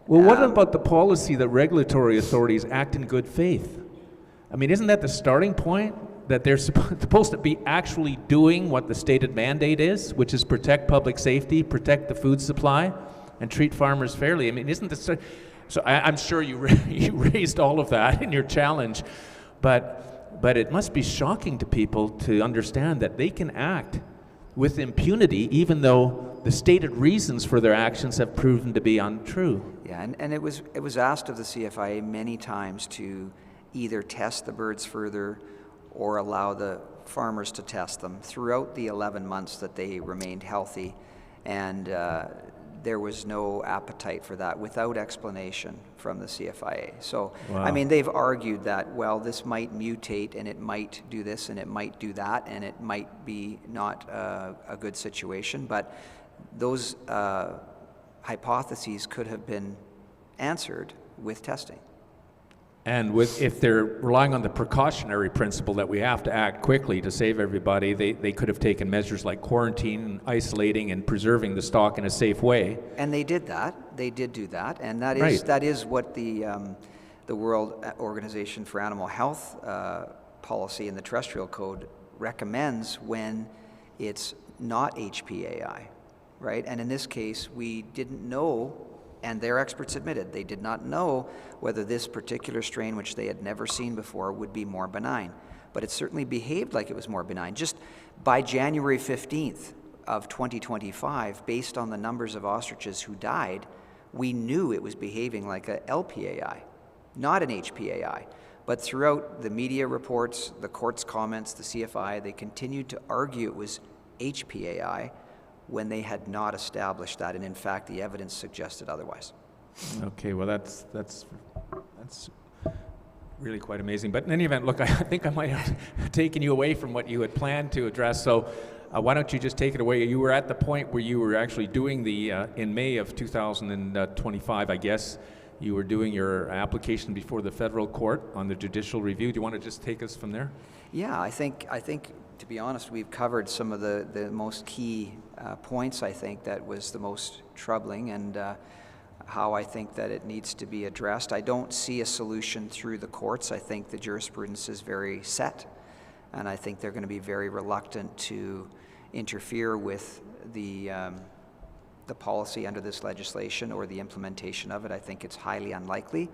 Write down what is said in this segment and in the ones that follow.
Well, what about the policy that regulatory authorities act in good faith? I mean, isn't that the starting point? That they're supposed to be actually doing what the stated mandate is, which is protect public safety, protect the food supply, and treat farmers fairly. I mean, isn't this... So I'm sure you raised all of that in your challenge, but it must be shocking to people to understand that they can act with impunity even though the stated reasons for their actions have proven to be untrue. Yeah, and it was asked of the CFIA many times to either test the birds further or allow the farmers to test them throughout the 11 months that they remained healthy, and there was no appetite for that without explanation from the CFIA. So, wow. I mean, they've argued that, well, this might mutate and it might do this and it might do that and it might be not a good situation, but those hypotheses could have been answered with testing. And if they're relying on the precautionary principle that we have to act quickly to save everybody, they could have taken measures like quarantine, isolating, and preserving the stock in a safe way. And they did that. They did do that, and that is what the World Organization for Animal Health policy in the Terrestrial Code recommends when it's not HPAI, right? And in this case, we didn't know. And their experts admitted they did not know whether this particular strain, which they had never seen before, would be more benign. But it certainly behaved like it was more benign. Just by January 15th of 2025, based on the numbers of ostriches who died, we knew it was behaving like a LPAI, not an HPAI. But throughout the media reports, the court's comments, the CFI, they continued to argue it was HPAI, when they had not established that, and in fact the evidence suggested otherwise. Okay, well that's really quite amazing. But in any event, look, I think I might have taken you away from what you had planned to address, so why don't you just take it away? You were at the point where you were actually doing in May of 2025, I guess, you were doing your application before the federal court on the judicial review. Do you want to just take us from there? Yeah, I think to be honest, we've covered some of the most key points, I think, that was the most troubling, and how I think that it needs to be addressed. I don't see a solution through the courts. I think the jurisprudence is very set, and I think they're going to be very reluctant to interfere with the policy under this legislation or the implementation of it. I think it's highly unlikely.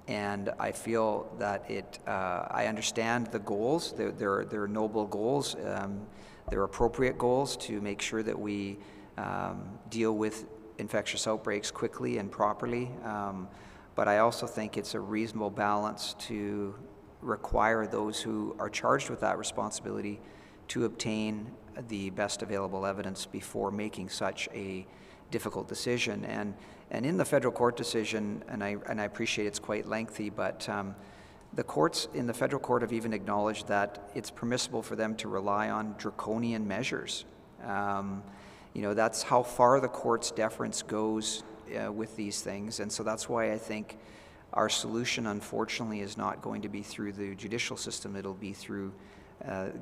And I feel that I understand the goals. They're noble goals. They're appropriate goals to make sure that we deal with infectious outbreaks quickly and properly. But I also think it's a reasonable balance to require those who are charged with that responsibility to obtain the best available evidence before making such a difficult decision. And in the federal court decision, and I appreciate it's quite lengthy, but the courts in the federal court have even acknowledged that it's permissible for them to rely on draconian measures. That's how far the court's deference goes with these things, and so that's why I think our solution, unfortunately, is not going to be through the judicial system. It'll be through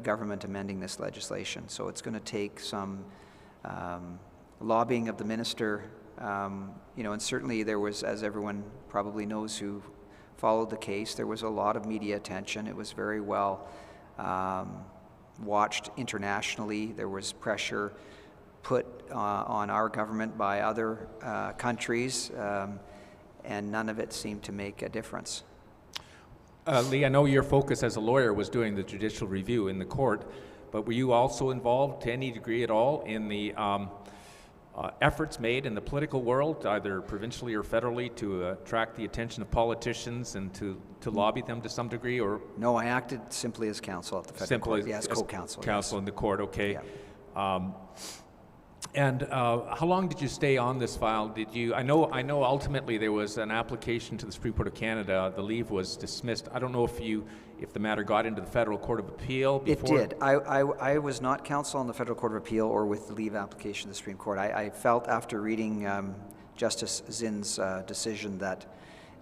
government amending this legislation. So it's going to take some lobbying of the minister. And certainly there was, as everyone probably knows who followed the case, there was a lot of media attention. It was very well watched internationally. There was pressure put on our government by other countries, and none of it seemed to make a difference. Lee, I know your focus as a lawyer was doing the judicial review in the court, but were you also involved to any degree at all in the efforts made in the political world, either provincially or federally, to attract the attention of politicians and to lobby them to some degree? Or no, I acted simply as counsel at the federal court. Yes, co-counsel. Counsel in the court, okay. Yeah. And how long did you stay on this file? Did you? I know. Ultimately, there was an application to the Supreme Court of Canada. The leave was dismissed. I don't know if the matter got into the Federal Court of Appeal before. It did. I was not counsel on the Federal Court of Appeal or with the leave application to the Supreme Court. I felt after reading Justice Zinn's decision that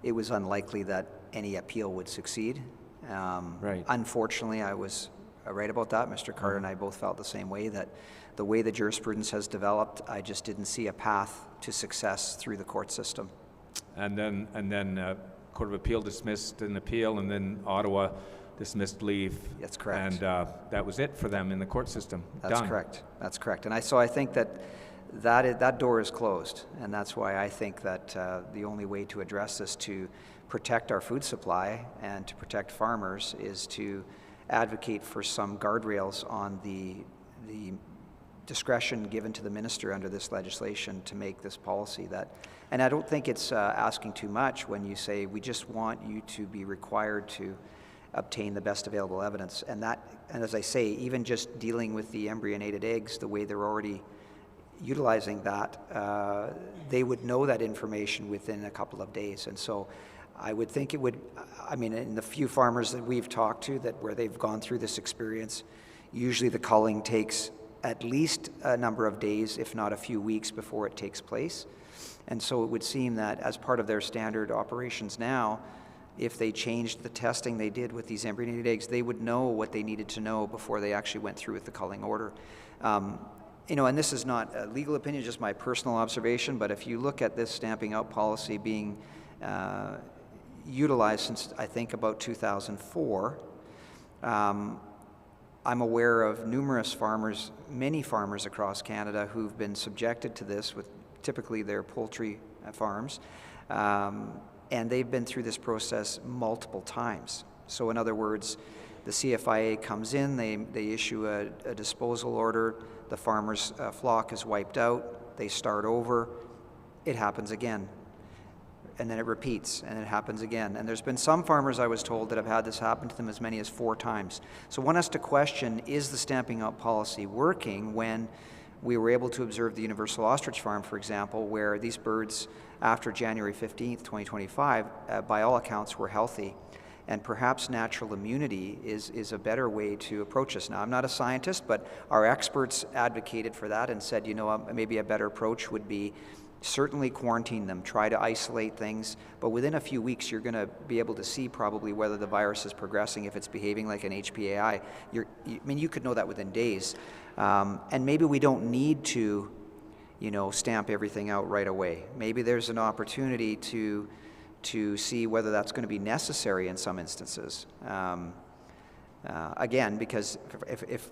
it was unlikely that any appeal would succeed. Right. Unfortunately, I was right about that. Mr. Carter and I both felt the same way, that the way the jurisprudence has developed, I just didn't see a path to success through the court system. And then Court of Appeal dismissed an appeal, and then Ottawa dismissed leave. That's correct. And that was it for them in the court system. That's Done. correct. That's correct. And I think that door is closed, and that's why I think that the only way to address this, to protect our food supply and to protect farmers, is to advocate for some guardrails on the discretion given to the minister under this legislation to make this policy. And I don't think it's asking too much when you say we just want you to be required to obtain the best available evidence. And as I say, even just dealing with the embryonated eggs, the way they're already utilizing that, they would know that information within a couple of days. And so I would think it would, I mean, in the few farmers that we've talked to where they've gone through this experience, usually the culling takes at least a number of days, if not a few weeks, before it takes place. And so it would seem that as part of their standard operations now, if they changed the testing they did with these embryonated eggs, they would know what they needed to know before they actually went through with the culling order. And this is not a legal opinion, just my personal observation, but if you look at this stamping out policy being utilized since, I think, about 2004, I'm aware of numerous farmers, many farmers across Canada, who've been subjected to this with typically their poultry farms, and they've been through this process multiple times. So in other words, the CFIA comes in, they issue a disposal order, the farmer's flock is wiped out, they start over, it happens again. And then it repeats, and it happens again. And there's been some farmers, I was told, that have had this happen to them as many as 4 times. So one has to question, is the stamping out policy working when we were able to observe the Universal Ostrich Farm, for example, where these birds, after January 15th, 2025, by all accounts were healthy. And perhaps natural immunity is a better way to approach this. Now, I'm not a scientist, but our experts advocated for that and said, maybe a better approach would be certainly quarantine them, try to isolate things, but within a few weeks you're going to be able to see probably whether the virus is progressing, if it's behaving like an HPAI. You could know that within days. And maybe we don't need to, stamp everything out right away. Maybe there's an opportunity to see whether that's going to be necessary in some instances. Again, because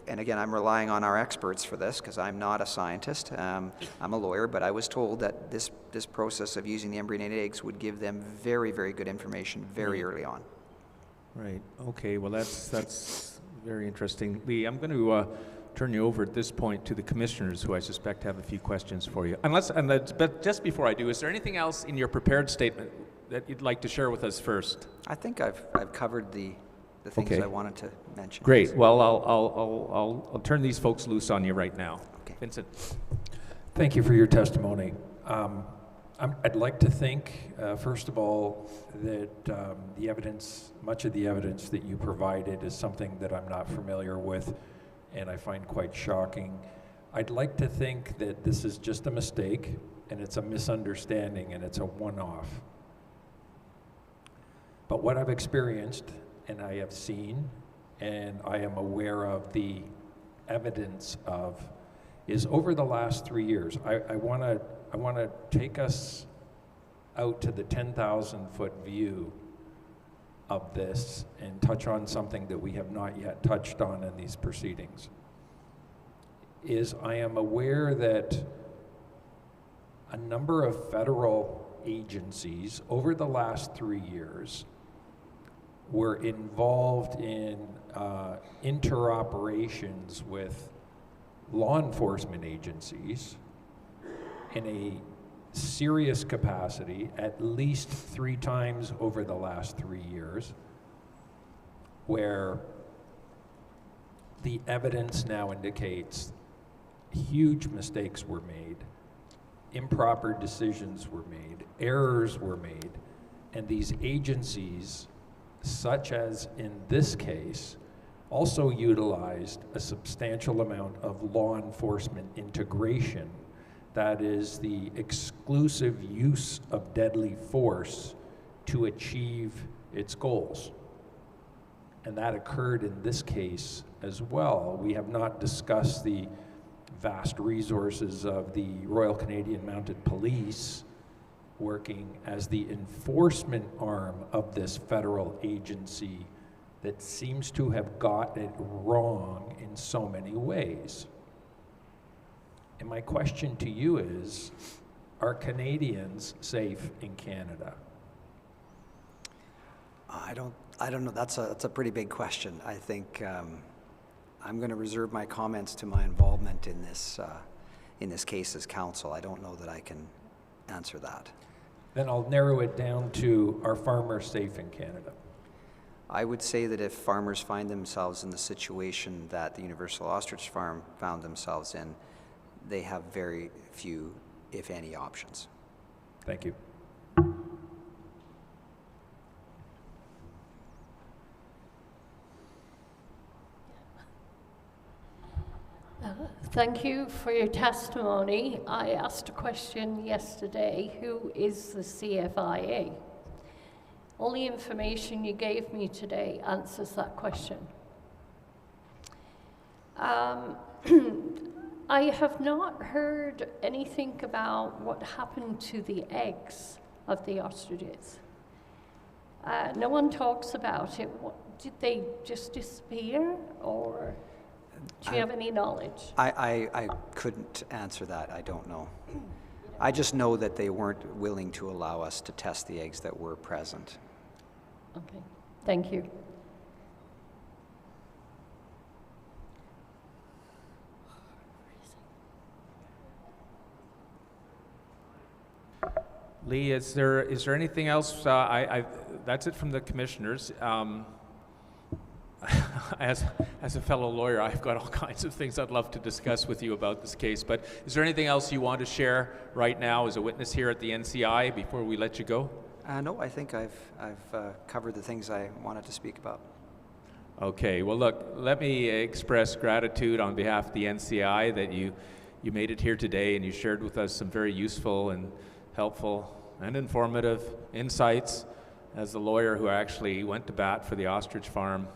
and again, I'm relying on our experts for this because I'm not a scientist. I'm a lawyer, but I was told that this process of using the embryonated eggs would give them very, very good information very early on. Right. Okay. Well, that's very interesting, Lee. I'm going to turn you over at this point to the commissioners, who I suspect have a few questions for you. But just before I do, is there anything else in your prepared statement that you'd like to share with us first? I think I've covered the things I wanted to mention. Great. Well, I'll turn these folks loose on you right now. Okay. Vincent. Thank you for your testimony. I'd like to think, first of all, that much of the evidence that you provided is something that I'm not familiar with and I find quite shocking. I'd like to think that this is just a mistake and it's a misunderstanding and it's a one-off. But what I've experienced and I have seen, and I am aware of the evidence of, is over the last 3 years. I want to take us out to the 10,000-foot view of this and touch on something that we have not yet touched on in these proceedings. I am aware that a number of federal agencies over the last 3 years were involved in interoperations with law enforcement agencies in a serious capacity at least 3 times over the last 3 years, where the evidence now indicates huge mistakes were made, improper decisions were made, errors were made, and these agencies, such as in this case, also utilized a substantial amount of law enforcement integration, that is the exclusive use of deadly force to achieve its goals. And that occurred in this case as well. We have not discussed the vast resources of the Royal Canadian Mounted Police working as the enforcement arm of this federal agency that seems to have got it wrong in so many ways. And my question to you is, are Canadians safe in Canada? I don't know. That's a pretty big question. I think I'm going to reserve my comments to my involvement in this case as counsel. I don't know that I can answer that. Then I'll narrow it down to, are farmers safe in Canada? I would say that if farmers find themselves in the situation that the Universal Ostrich Farm found themselves in, they have very few, if any, options. Thank you. Thank you for your testimony. I asked a question yesterday, who is the CFIA? All the information you gave me today answers that question. I have not heard anything about what happened to the eggs of the ostriches. No one talks about it. Did they just disappear, or do you have any knowledge? I couldn't answer that. I don't know. I just know that they weren't willing to allow us to test the eggs that were present. Okay, thank you. Lee, is there anything else? That's it from the commissioners. As a fellow lawyer, I've got all kinds of things I'd love to discuss with you about this case, but is there anything else you want to share right now as a witness here at the NCI before we let you go? No, I think I've covered the things I wanted to speak about. Okay, well look, let me express gratitude on behalf of the NCI that you made it here today and you shared with us some very useful and helpful and informative insights as the lawyer who actually went to bat for the ostrich farm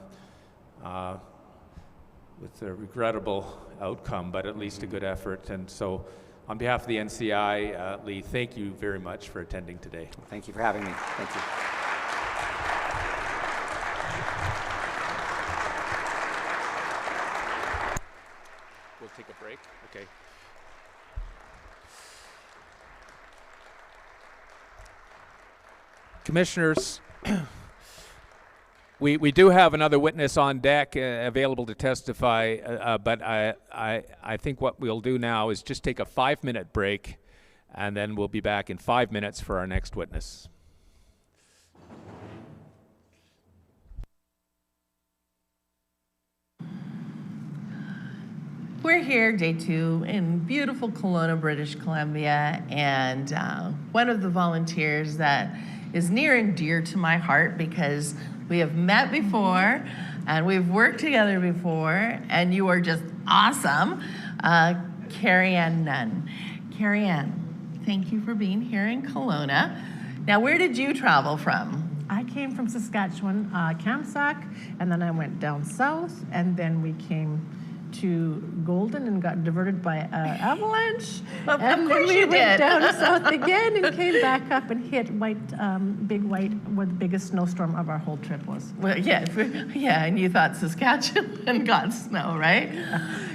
with a regrettable outcome, but at least a good effort. And so on behalf of the NCI, Lee, thank you very much for attending today. Thank you for having me. Thank you. We'll take a break. Okay. Commissioners, we do have another witness on deck available to testify, but I think what we'll do now is just take a 5-minute break, and then we'll be back in 5 minutes for our next witness. We're here, day 2, in beautiful Kelowna, British Columbia, and one of the volunteers that is near and dear to my heart because we have met before and we've worked together before, and you are just awesome, Carrie-Ann Nunn. Carrie-Ann, thank you for being here in Kelowna. Now, where did you travel from? I came from Saskatchewan, Kamsack, and then I went down south, and then we came to Golden and got diverted by an avalanche. Of and course then we you went did. down south again and came back up and hit Big White, where the biggest snowstorm of our whole trip was. Well, yeah, and you thought Saskatchewan got snow, right?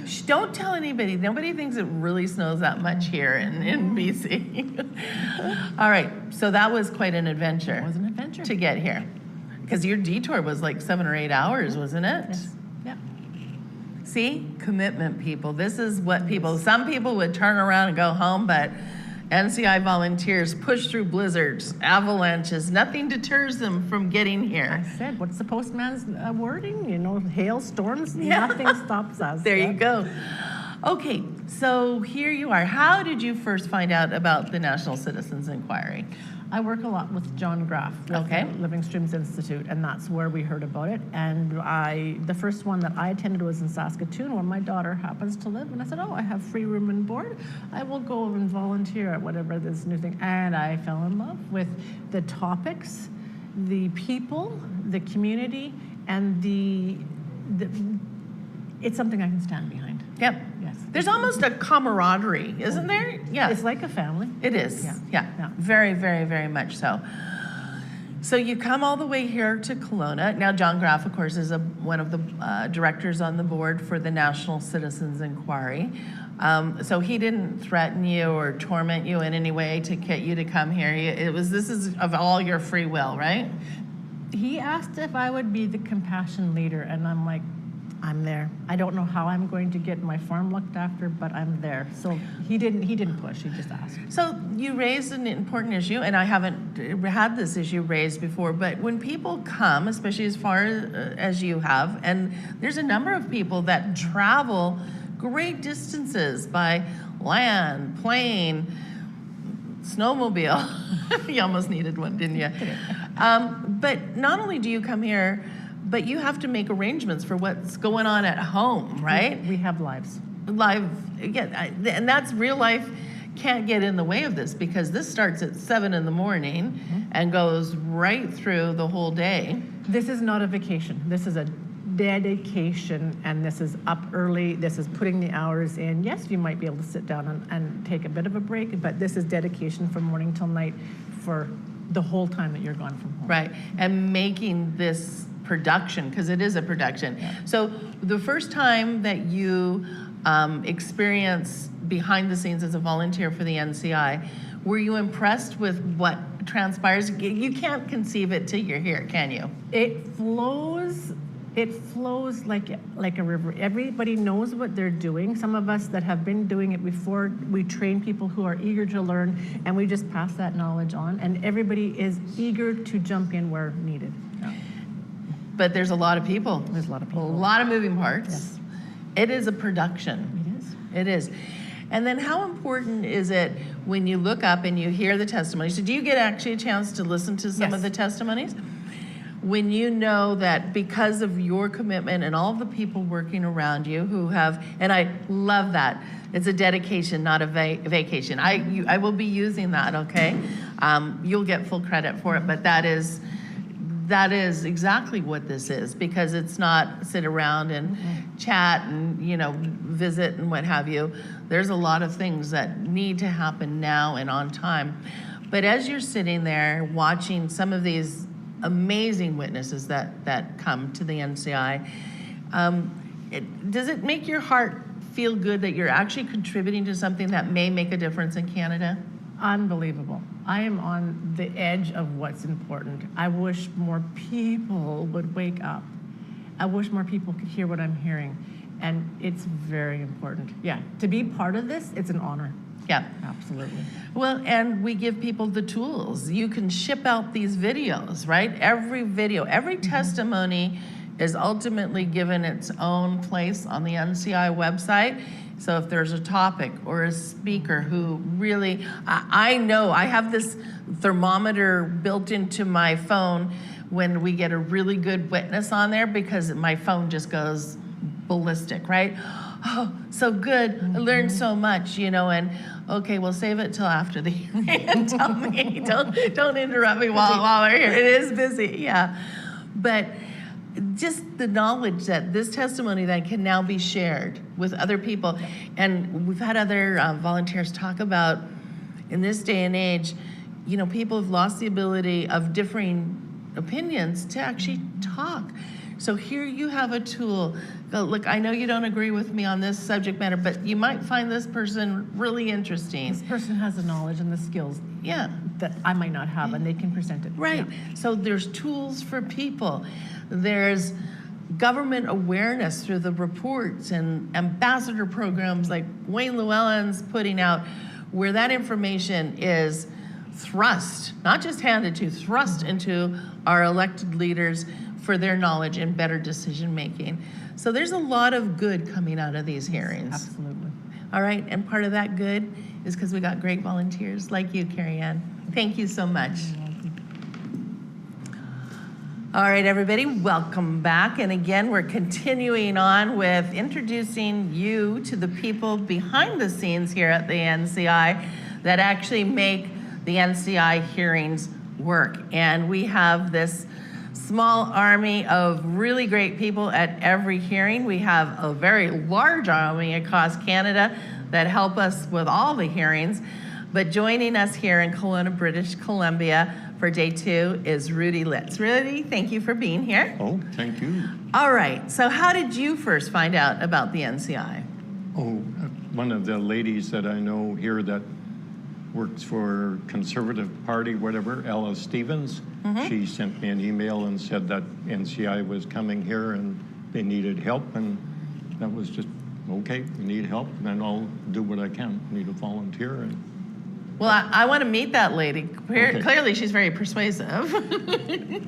Shh, don't tell anybody. Nobody thinks it really snows that much here in BC. All right, so that was quite an adventure. It was an adventure. To get here. Because your detour was like 7 or 8 hours, wasn't it? Yes. Yeah. See, commitment, people. This is what some people would turn around and go home, but NCI volunteers push through blizzards, avalanches. Nothing deters them from getting here. I said, what's the postman's wording? You know, hailstorms, Yeah. nothing stops us. There you go. Okay, so here you are. How did you first find out about the National Citizens Inquiry? I work a lot with John Graff, with Okay. the Living Streams Institute, and that's where we heard about it. And the first one that I attended was in Saskatoon, where my daughter happens to live. And I said, oh, I have free room and board. I will go and volunteer at whatever this new thing. And I fell in love with the topics, the people, the community, and the it's something I can stand behind. Yep. Yes. There's almost a camaraderie, isn't there? Yeah. It's like a family. It is. Yeah. Yeah. Very, very, very much so. So you come all the way here to Kelowna. Now, John Graff, of course, is one of the directors on the board for the National Citizens Inquiry. So he didn't threaten you or torment you in any way to get you to come here. This is of all your free will, right? He asked if I would be the compassion leader, and I'm like, I'm there. I don't know how I'm going to get my farm looked after, but I'm there. So he didn't push, he just asked. So you raised an important issue, and I haven't had this issue raised before, but when people come, especially as far as you have, and there's a number of people that travel great distances by land, plane, snowmobile. You almost needed one, didn't you? But not only do you come here, but you have to make arrangements for what's going on at home, right? We have lives. And that's real life can't get in the way of this, because this starts at 7 in the morning and goes right through the whole day. This is not a vacation. This is a dedication, and this is up early. This is putting the hours in. Yes, you might be able to sit down and take a bit of a break, but this is dedication from morning till night for the whole time that you're gone from home. Right, and making this production, because it is a production. Yeah. So the first time that you experience behind the scenes as a volunteer for the NCI, were you impressed with what transpires? You can't conceive it till you're here, can you? It flows like a river. Everybody knows what they're doing. Some of us that have been doing it before, we train people who are eager to learn, and we just pass that knowledge on, and everybody is eager to jump in where needed. Yeah. But there's a lot of people. There's a lot of people. A lot of moving parts. Yes. It is a production. It is. It is. And then how important is it when you look up and you hear the testimonies? So do you get actually a chance to listen to some of the testimonies? When you know that because of your commitment and all the people working around you who have, and I love that, it's a dedication, not a vacation. I will be using that, okay? You'll get full credit for it, but that is exactly what this is, because it's not sit around and chat and, visit and what have you. There's a lot of things that need to happen now and on time. But as you're sitting there watching some of these amazing witnesses that come to the NCI, does it make your heart feel good that you're actually contributing to something that may make a difference in Canada? Unbelievable. I am on the edge of what's important. I wish more people would wake up. I wish more people could hear what I'm hearing. And it's very important. Yeah, to be part of this, it's an honor. Yeah. Absolutely. Well, and we give people the tools. You can ship out these videos, right? Every video, every testimony is ultimately given its own place on the NCI website. So if there's a topic or a speaker who really, I know I have this thermometer built into my phone when we get a really good witness on there, because my phone just goes ballistic, right? Oh, so good, I learned so much, and okay, we'll save it till after the hearing and tell me, don't interrupt me while we're here. It is busy, yeah. But just the knowledge that this testimony then can now be shared with other people. And we've had other volunteers talk about, in this day and age, people have lost the ability of differing opinions to actually talk. So here you have a tool. Look, I know you don't agree with me on this subject matter, but you might find this person really interesting. This person has the knowledge and the skills that I might not have, and they can present it. Right. Yeah. So there's tools for people. There's government awareness through the reports and ambassador programs like Wayne Llewellyn's putting out, where that information is thrust, not just handed to, thrust into our elected leaders for their knowledge and better decision making. So there's a lot of good coming out of these hearings. Absolutely. All right, and part of that good is because we got great volunteers like you, Carrie Ann. Thank you so much. All right, everybody, welcome back. And again, we're continuing on with introducing you to the people behind the scenes here at the NCI that actually make the NCI hearings work. And we have this small army of really great people at every hearing. We have a very large army across Canada that help us with all the hearings. But joining us here in Kelowna, British Columbia for day 2 is Rudy Litz. Rudy, thank you for being here. Oh, thank you. All right, so how did you first find out about the NCI? Oh, one of the ladies that I know here that works for Conservative Party, whatever, Ella Stevens, she sent me an email and said that NCI was coming here and they needed help, and that was just, okay, we need help, then I'll do what I can. I need a volunteer. And Well, I want to meet that lady. Okay. Clearly, she's very persuasive.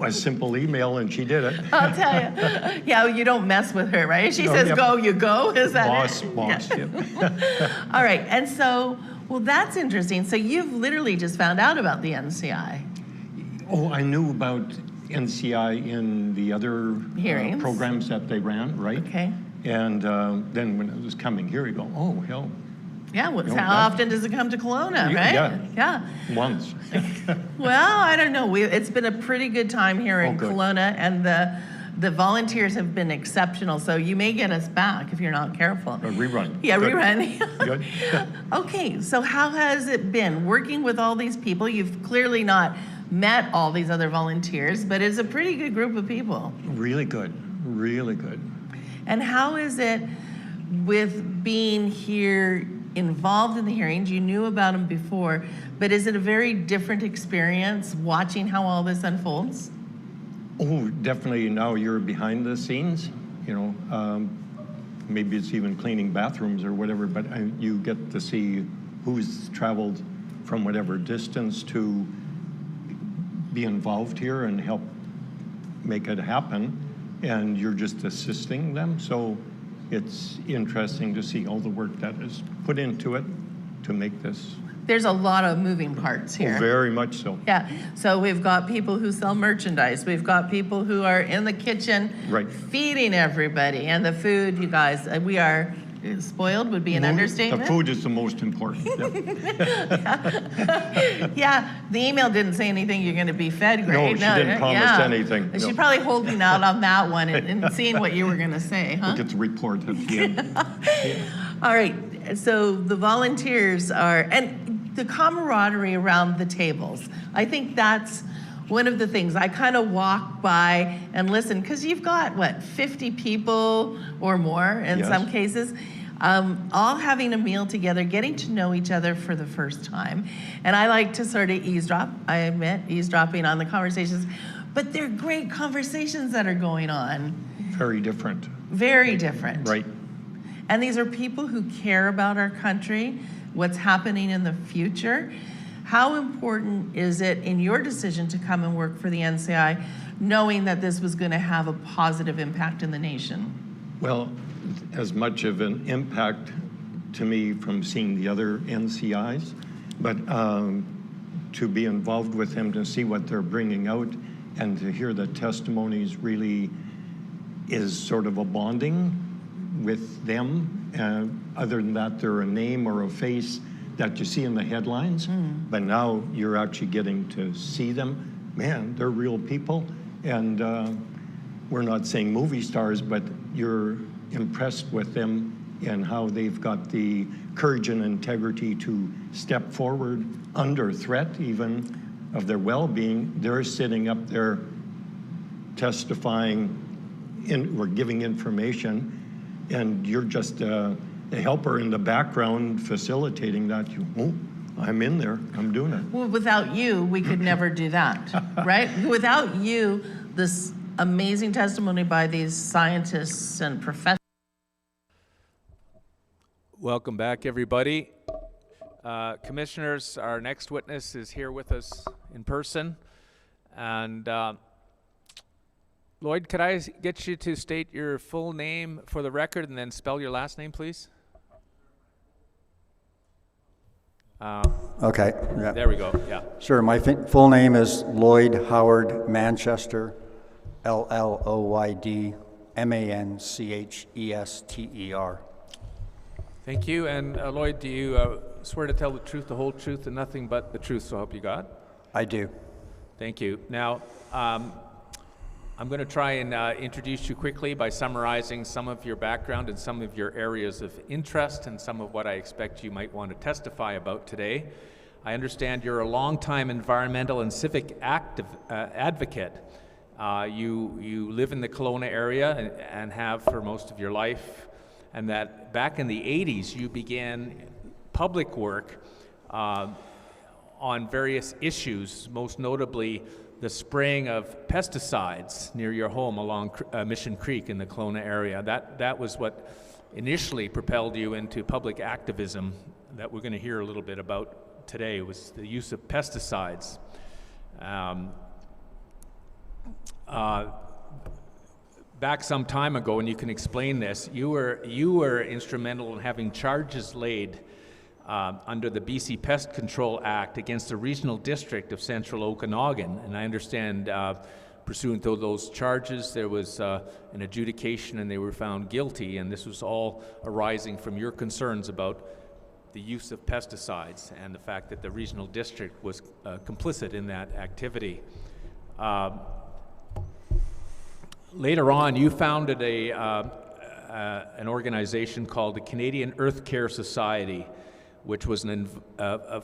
a simple email and she did it. I'll tell you. Yeah, you don't mess with her, right? She No, says yep. go, you go. Is that Boss, it? boss, Yeah. yep. All right, and so, well, that's interesting. So you've literally just found out about the NCI. Oh, I knew about NCI in the other Hearings. programs that they ran, right? Okay. And then when it was coming here, you go, oh, hell, Yeah, well, No, how that- often does it come to Kelowna, right? Yeah. Yeah. once. Well, I don't know. It's been a pretty good time here in good. Kelowna, and the volunteers have been exceptional. So you may get us back if you're not careful. A rerun. Yeah, Good. rerun. Good. Okay, so how has it been working with all these people? You've clearly not met all these other volunteers, but it's a pretty good group of people. Really good, really good. And how is it with being here involved in the hearings? You knew about them before, but is it a very different experience watching how all this unfolds? Oh, definitely now you're behind the scenes, you know, maybe it's even cleaning bathrooms or whatever, but you get to see who's traveled from whatever distance to be involved here and help make it happen, and you're just assisting them. So it's interesting to see all the work that is put into it to make this. There's a lot of moving parts here. Oh, very much so. Yeah, so we've got people who sell merchandise. We've got people who are in the kitchen Right. feeding everybody. And the food, you guys, we are spoiled would be an understatement. The food is the most important. Yeah. Yeah, the email didn't say anything, you're gonna be fed great. No, she didn't promise anything, She's no. probably holding out on that one and seeing what you were gonna say, huh? Look at the report at the end. All right, so the volunteers are, and the camaraderie around the tables. I think that's one of the things. I kind of walk by and listen, because you've got, what, 50 people or more in Yes. some cases, all having a meal together, getting to know each other for the first time. And I like to sort of eavesdrop, I admit, eavesdropping on the conversations. But they're great conversations that are going on. Very different, Very different. right? And these are people who care about our country, what's happening in the future. How important is it in your decision to come and work for the NCI, knowing that this was going to have a positive impact in the nation? Well, as much of an impact to me from seeing the other NCIs, but to be involved with them, to see what they're bringing out, and to hear the testimonies really is sort of a bonding with them. Other than that, they're a name or a face that you see in the headlines, but now you're actually getting to see them. Man, they're real people, and we're not saying movie stars, but you're impressed with them and how they've got the courage and integrity to step forward under threat even of their well-being. They're sitting up there testifying or giving information, and you're just a helper in the background facilitating that. I'm in there, I'm doing it. Well, without you, we could never do that, right? Without you, this amazing testimony by these scientists and professors. Welcome back, everybody. Commissioners, our next witness is here with us in person. And Lloyd, could I get you to state your full name for the record and then spell your last name, please? Okay. Yeah. There we go, yeah. Sure. My full name is Lloyd Howard Manchester, Lloyd Manchester. Thank you. And Lloyd, do you swear to tell the truth, the whole truth, and nothing but the truth, so help you God? I do. Thank you. Now, I'm going to try and introduce you quickly by summarizing some of your background and some of your areas of interest and some of what I expect you might want to testify about today. I understand you're a longtime environmental and civic advocate. You live in the Kelowna area and have for most of your life, and that back in the 80s you began public work on various issues, most notably the spraying of pesticides near your home along Mission Creek in the Kelowna area. That was what initially propelled you into public activism that we're going to hear a little bit about today, was the use of pesticides. Back some time ago, and you can explain this, you were instrumental in having charges laid under the BC Pest Control Act against the regional district of Central Okanagan. And I understand pursuant to those charges, there was an adjudication and they were found guilty, and this was all arising from your concerns about the use of pesticides and the fact that the regional district was complicit in that activity. Later on, you founded an organization called the Canadian Earth Care Society, which was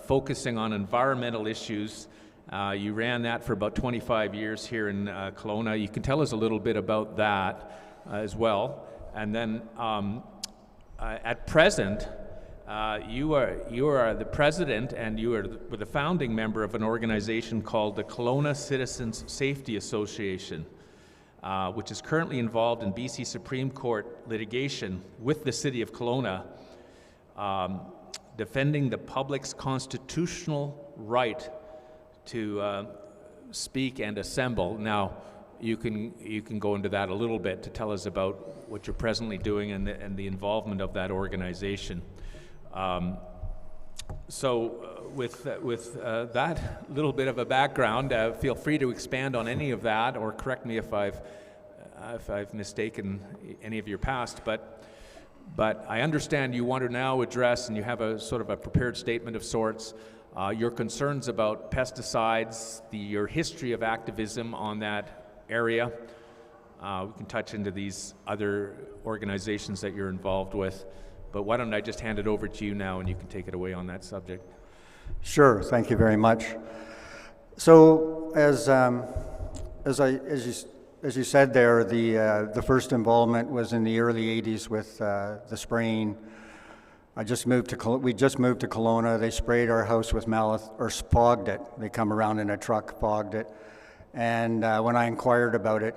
focusing on environmental issues. You ran that for about 25 years here in Kelowna. You can tell us a little bit about that as well. And then at present, you are the president and you are the founding member of an organization called the Kelowna Citizens Safety Association, which is currently involved in BC Supreme Court litigation with the City of Kelowna, defending the public's constitutional right to speak and assemble. Now, you can go into that a little bit to tell us about what you're presently doing and the involvement of that organization. With that little bit of a background, feel free to expand on any of that or correct me if I've mistaken any of your past. But I understand you want to now address, and you have a sort of a prepared statement of sorts, your concerns about pesticides, your history of activism on that area. We can touch into these other organizations that you're involved with, but why don't I just hand it over to you now and you can take it away on that subject. Sure, thank you very much. So as you said there, the first involvement was in the early 80s with the spraying. We just moved to Kelowna. They sprayed our house with or fogged it. They come around in a truck, fogged it. And when I inquired about it,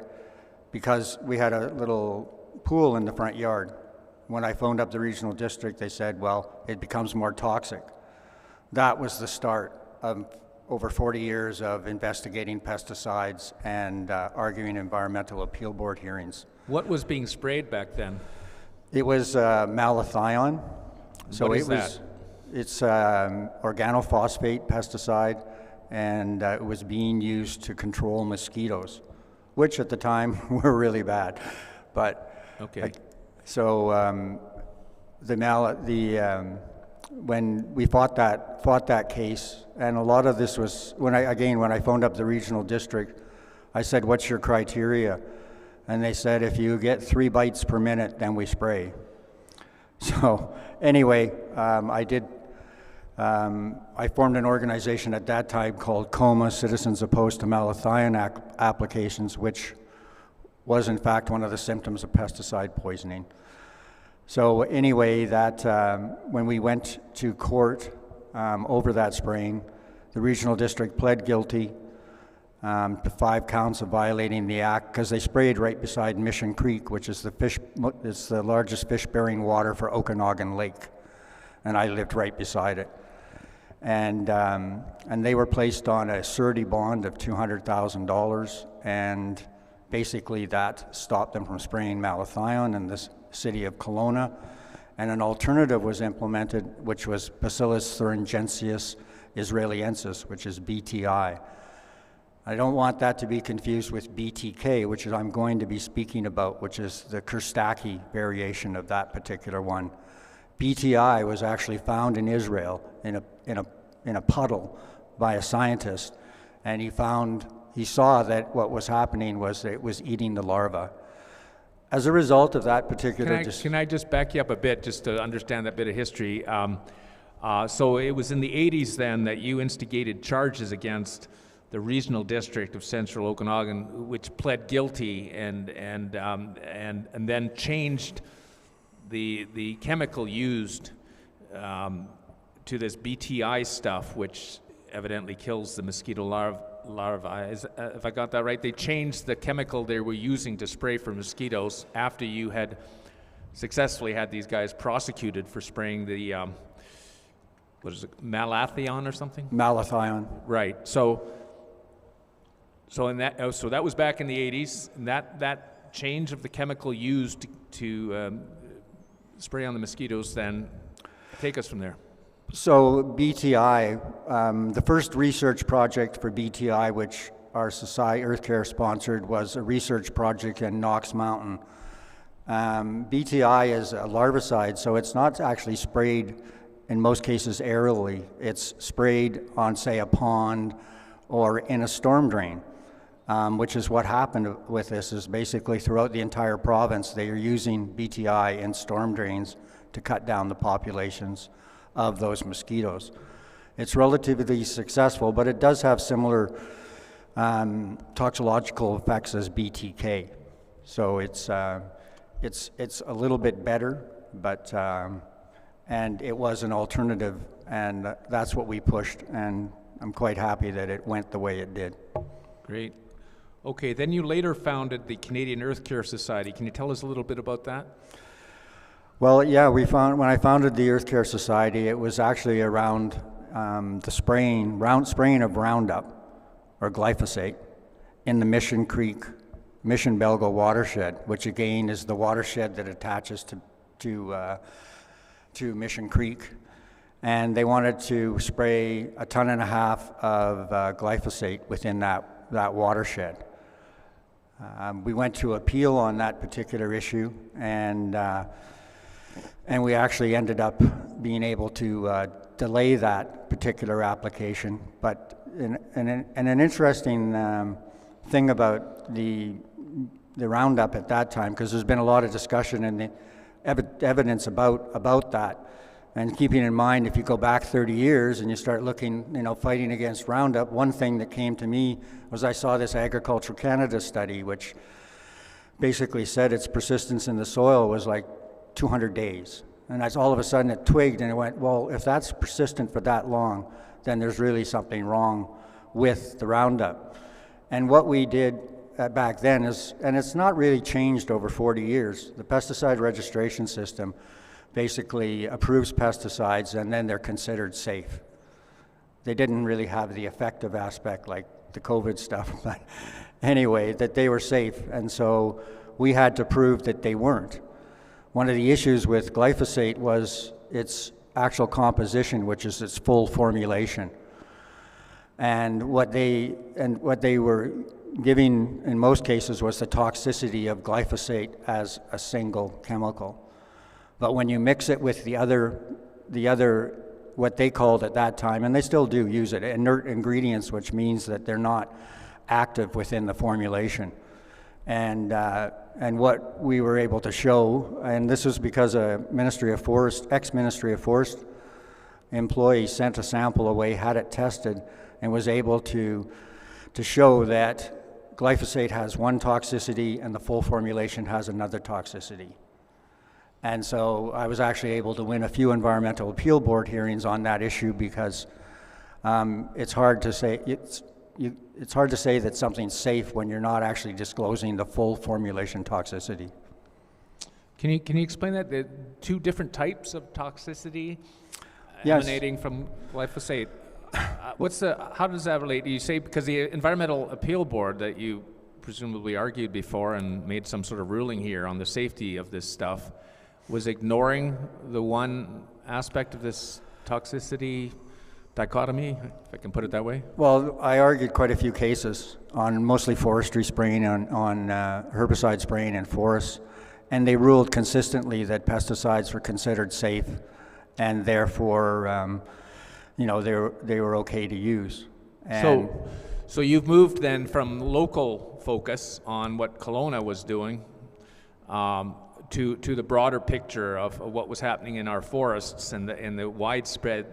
because we had a little pool in the front yard, when I phoned up the regional district, they said, well, it becomes more toxic. That was the start of over 40 years of investigating pesticides and arguing environmental appeal board hearings. What was being sprayed back then? It was malathion. So what is that? It's organophosphate pesticide, and it was being used to control mosquitoes, which at the time were really bad. But okay. When we fought that case, and a lot of this was when I phoned up the regional district, I said, "What's your criteria?" And they said, "If you get 3 bites per minute, then we spray." So anyway, I formed an organization at that time called COMA, Citizens Opposed to Malathion Applications, which was in fact one of the symptoms of pesticide poisoning. So anyway, when we went to court over that spraying, the regional district pled guilty to 5 counts of violating the act because they sprayed right beside Mission Creek, which is it's the largest fish-bearing water for Okanagan Lake, and I lived right beside it. And they were placed on a surety bond of $200,000, and basically that stopped them from spraying malathion in the city of Kelowna. And an alternative was implemented, which was Bacillus thuringiensis israeliensis, which is BTI. I don't want that to be confused with BTK, which is I'm going to be speaking about, which is the Kerstaki variation of that particular one. BTI was actually found in Israel in a puddle by a scientist, and he found he saw that what was happening was that it was eating the larva. As a result of that particular... Can I just back you up a bit just to understand that bit of history? So it was in the 80s then that you instigated charges against the regional district of Central Okanagan, which pled guilty and then changed the chemical used to this BTI stuff, which evidently kills the mosquito larvae. If I got that right, they changed the chemical they were using to spray for mosquitoes after you had successfully had these guys prosecuted for spraying the, what is it, malathion or something? Malathion. Right. So that was back in the 80s, and that change of the chemical used to spray on the mosquitoes, then take us from there. So BTI, the first research project for BTI, which our Society Earth Care sponsored, was a research project in Knox Mountain. BTI is a larvicide, so it's not actually sprayed in most cases aerially. It's sprayed on, say, a pond or in a storm drain, which is what happened with this. Is basically throughout the entire province, they are using BTI in storm drains to cut down the populations of those mosquitoes. It's relatively successful, but it does have similar toxicological effects as BTK. So it's a little bit better, but and it was an alternative, and that's what we pushed, and I'm quite happy that it went the way it did. Great. Okay, then you later founded the Canadian Earth Care Society. Can you tell us a little bit about that? Well, yeah, when I founded the Earth Care Society, it was actually around the spraying of Roundup or glyphosate in the Mission Creek, Mission Belgo watershed, which again is the watershed that attaches to Mission Creek. And they wanted to spray 1.5 tons of glyphosate within that watershed. We went to appeal on that particular issue, and we actually ended up being able to delay that particular application. But an interesting thing about the Roundup at that time, because there's been a lot of discussion and the evidence about that. And keeping in mind, if you go back 30 years and you start looking, fighting against Roundup, one thing that came to me was I saw this Agriculture Canada study, which basically said its persistence in the soil was like 200 days. And as all of a sudden it twigged and it went, well, if that's persistent for that long, then there's really something wrong with the Roundup. And what we did back then is, and it's not really changed over 40 years, the pesticide registration system basically approves pesticides and then they're considered safe. They didn't really have the effective aspect like the COVID stuff, but anyway, that they were safe. And so we had to prove that they weren't. One of the issues with glyphosate was its actual composition, which is its full formulation. And what they were giving in most cases was the toxicity of glyphosate as a single chemical. But when you mix it with the other, what they called at that time, and they still do use it, inert ingredients, which means that they're not active within the formulation. And what we were able to show, and this was because a ex-Ministry of Forest employee sent a sample away, had it tested, and was able to show that glyphosate has one toxicity and the full formulation has another toxicity. And so I was actually able to win a few environmental appeal board hearings on that issue because it's hard to say that something's safe when you're not actually disclosing the full formulation toxicity. Can you explain that? The two different types of toxicity Yes. emanating from glyphosate. How does that relate? You say because the environmental appeal board that you presumably argued before and made some sort of ruling here on the safety of this stuff was ignoring the one aspect of this toxicity dichotomy, if I can put it that way? Well, I argued quite a few cases on mostly forestry spraying, on herbicide spraying in forests, and they ruled consistently that pesticides were considered safe, and therefore, they were okay to use. And So you've moved then from local focus on what Kelowna was doing to the broader picture of what was happening in our forests and the widespread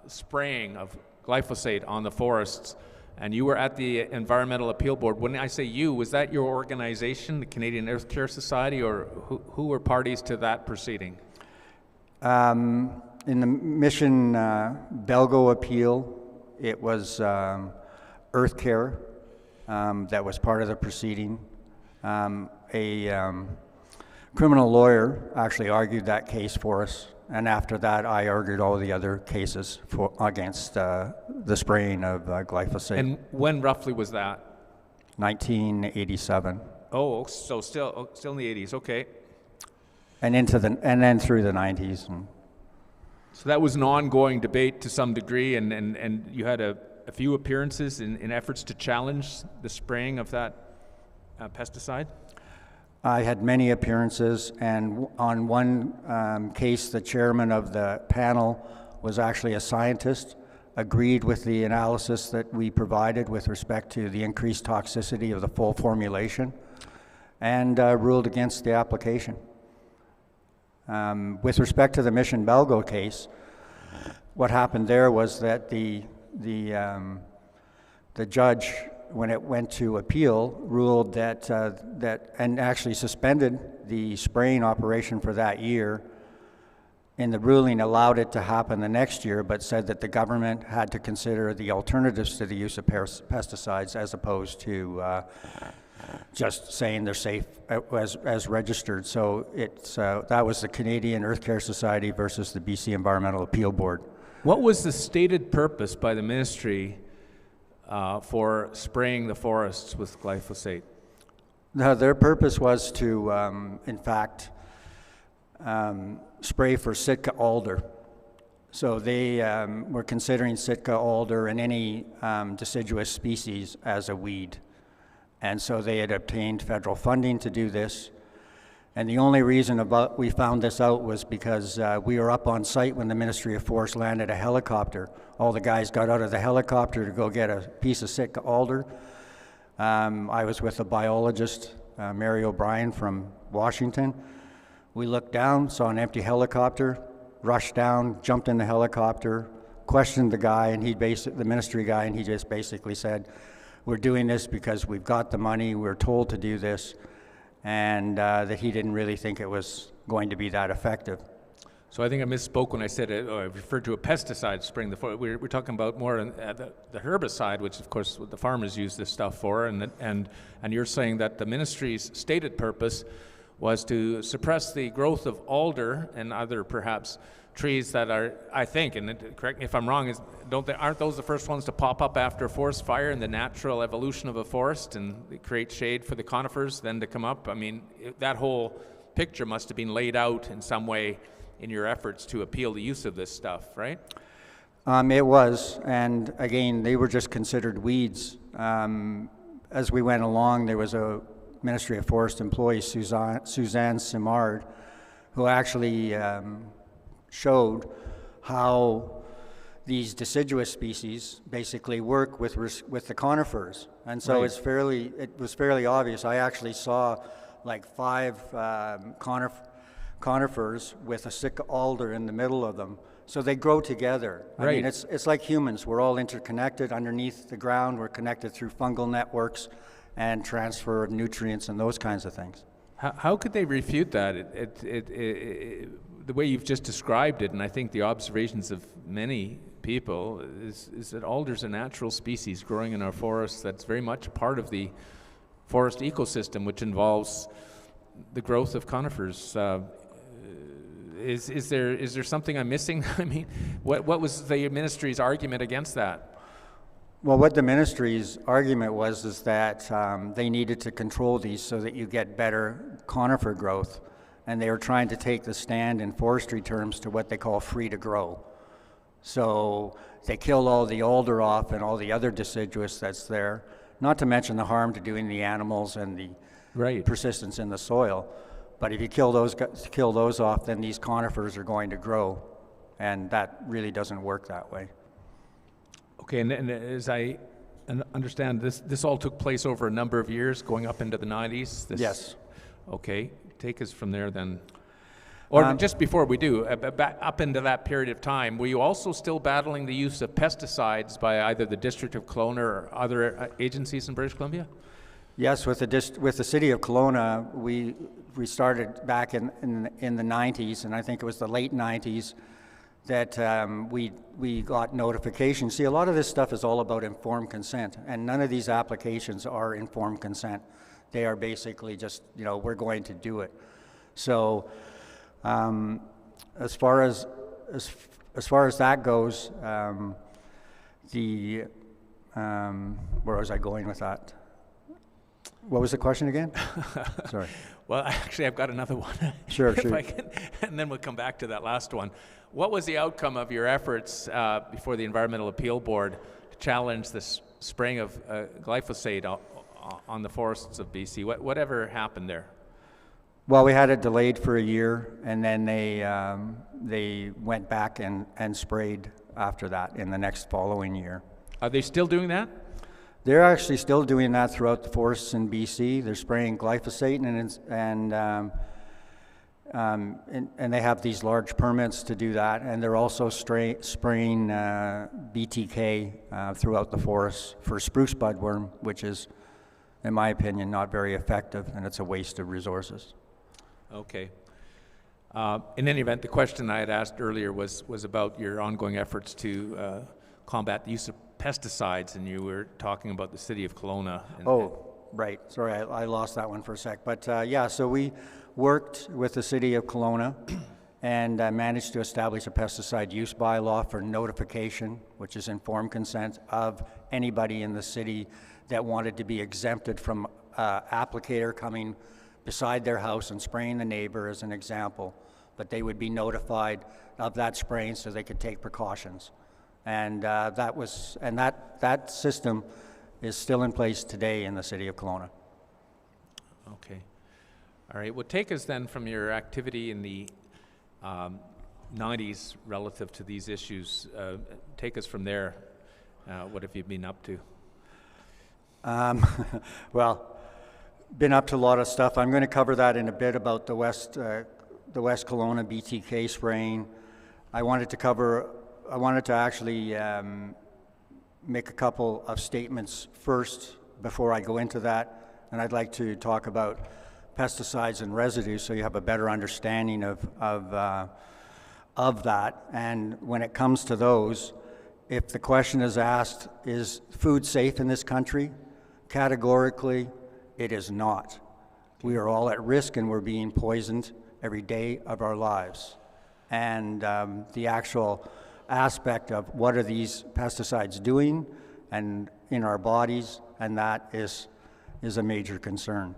spraying of glyphosate on the forests. And you were at the Environmental Appeal Board. When I say you, was that your organization, the Canadian Earth Care Society, or who were parties to that proceeding? In the Mission Belgo appeal, it was Earth Care that was part of the proceeding. A criminal lawyer actually argued that case for us, and after that I argued all the other cases against the spraying of glyphosate. And when roughly was that? 1987. Oh, so still in the 80s, okay. And then through the 90s. So that was an ongoing debate to some degree, and you had a few appearances in efforts to challenge the spraying of that pesticide? I had many appearances, and on one case, the chairman of the panel was actually a scientist, agreed with the analysis that we provided with respect to the increased toxicity of the full formulation, and ruled against the application. With respect to the Mission Belgo case, what happened there was that the judge, when it went to appeal, ruled that and actually suspended the spraying operation for that year. In the ruling, allowed it to happen the next year, but said that the government had to consider the alternatives to the use of pesticides as opposed to just saying they're safe as registered. So that was the Canadian Earth Care Society versus the BC Environmental Appeal Board. What was the stated purpose by the ministry for spraying the forests with glyphosate? Their purpose was to, in fact, spray for Sitka alder. So they were considering Sitka alder and any deciduous species as a weed. And so they had obtained federal funding to do this. And the only reason we found this out was because we were up on site when the Ministry of Forest landed a helicopter. All the guys got out of the helicopter to go get a piece of Sitka alder. I was with a biologist, Mary O'Brien from Washington. We looked down, saw an empty helicopter, rushed down, jumped in the helicopter, questioned the guy, and the ministry guy, and he just basically said, "We're doing this because we've got the money, we're told to do this," and that he didn't really think it was going to be that effective. So I think I misspoke when I said I referred to a pesticide spraying the forest. We're talking about more the herbicide, which of course the farmers use this stuff for, and you're saying that the ministry's stated purpose was to suppress the growth of alder and other perhaps trees that are, I think, and correct me if I'm wrong, aren't those the first ones to pop up after a forest fire in the natural evolution of a forest and create shade for the conifers then to come up? I mean, that whole picture must have been laid out in some way in your efforts to appeal the use of this stuff, right? It was, and again, they were just considered weeds. As we went along, there was a Ministry of Forest employee, Suzanne Simard, who actually showed how these deciduous species basically work with the conifers, and so Right. it was fairly obvious. I actually saw like 5 conifers with a Sitka alder in the middle of them, so they grow together. Right. I mean, it's like humans. We're all interconnected underneath the ground. We're connected through fungal networks and transfer of nutrients and those kinds of things. How could they refute that? The way you've just described it, and I think the observations of many people, is that alder's a natural species growing in our forests that's very much a part of the forest ecosystem, which involves the growth of conifers. Is there something I'm missing? I mean, what was the ministry's argument against that? Well, what the ministry's argument was is that they needed to control these so that you get better conifer growth, and they were trying to take the stand in forestry terms to what they call free to grow. So they killed all the alder off and all the other deciduous that's there, not to mention the harm to doing the animals and the Right. persistence in the soil. But if you kill those off, then these conifers are going to grow, and that really doesn't work that way. Okay, and as I understand, this all took place over a number of years, going up into the 90s? Yes. Okay, take us from there then. Or just before we do, up into that period of time, were you also still battling the use of pesticides by either the District of Kelowna or other agencies in British Columbia? Yes, with the city of Kelowna, we started back in the 90s, and I think it was the late 90s that we got notification. See, a lot of this stuff is all about informed consent, and none of these applications are informed consent. They are basically just, we're going to do it. So as far as that goes, where was I going with that? What was the question again? Sorry. Well, actually, I've got another one. Sure, if sure. I can, and then we'll come back to that last one. What was the outcome of your efforts before the Environmental Appeal Board to challenge the spraying of glyphosate on the forests of BC? Whatever happened there? Well, we had it delayed for a year, and then they went back and sprayed after that in the next following year. Are they still doing that? They're actually still doing that throughout the forests in BC. They're spraying glyphosate, and they have these large permits to do that, and they're also spraying BTK throughout the forests for spruce budworm, which is, in my opinion, not very effective, and it's a waste of resources. Okay. In any event, the question I had asked earlier was about your ongoing efforts to combat the use of pesticides, and you were talking about the city of Kelowna. Right. Sorry, I lost that one for a sec. But yeah, so we worked with the city of Kelowna and managed to establish a pesticide use bylaw for notification, which is informed consent of anybody in the city that wanted to be exempted from applicator coming beside their house and spraying the neighbor, as an example. But they would be notified of that spraying so they could take precautions. And that system is still in place today in the city of Kelowna. Okay. All right. Well, take us then from your activity in the 90s relative to these issues. Take us from there. What have you been up to? Well, been up to a lot of stuff. I'm going to cover that in a bit about the West Kelowna BTK spraying. I wanted to actually make a couple of statements first before I go into that, and I'd like to talk about pesticides and residues so you have a better understanding of that. And when it comes to those, if the question is asked, is food safe in this country? Categorically, it is not. We are all at risk, and we're being poisoned every day of our lives. And the actual aspect of what are these pesticides doing and in our bodies, and that is a major concern.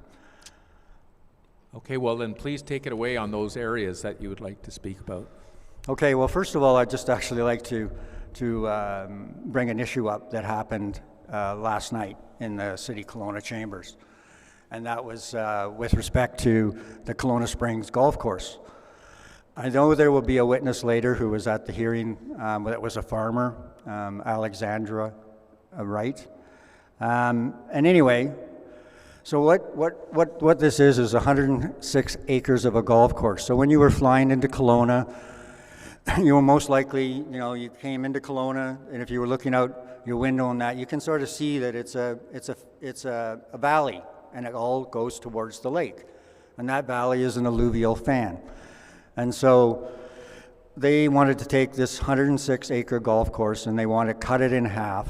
Okay, well then please take it away on those areas that you would like to speak about. Okay, well first of all, I'd just actually like to bring an issue up that happened last night in the City Kelowna Chambers, and that was with respect to the Kelowna Springs Golf Course. I know there will be a witness later who was at the hearing that was a farmer, Alexandra Wright. And anyway, so what this is 106 acres of a golf course. So when you were flying into Kelowna, you were most likely, you came into Kelowna, and if you were looking out your window on that, you can sort of see that it's a valley, and it all goes towards the lake. And that valley is an alluvial fan. And so they wanted to take this 106-acre golf course and they want to cut it in half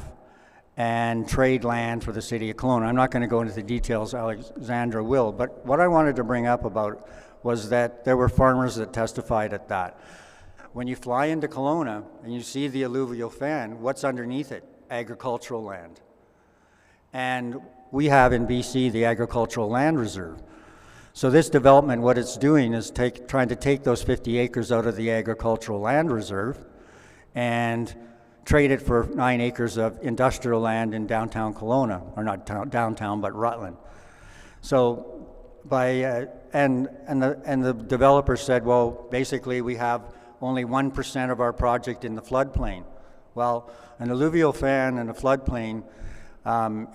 and trade land for the city of Kelowna. I'm not going to go into the details, Alexandra will, but what I wanted to bring up about was that there were farmers that testified at that. When you fly into Kelowna and you see the alluvial fan, what's underneath it? Agricultural land. And we have in BC the Agricultural Land Reserve. So this development, what it's doing is trying to take those 50 acres out of the Agricultural Land Reserve and trade it for 9 acres of industrial land in downtown Kelowna, or not downtown, but Rutland. So and the developer said, well, basically we have only 1% of our project in the floodplain. Well, an alluvial fan in a floodplain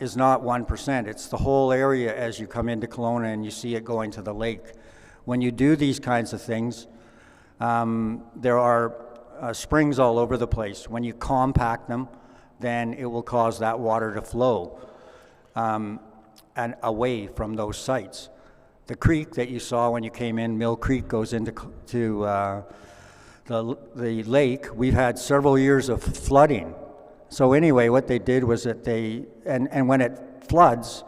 is not 1%. It's the whole area as you come into Kelowna and you see it going to the lake. When you do these kinds of things, there are springs all over the place. When you compact them, then it will cause that water to flow and away from those sites. The creek that you saw when you came in, Mill Creek, goes into the lake. We've had several years of flooding. So anyway, what they did was that and when it floods,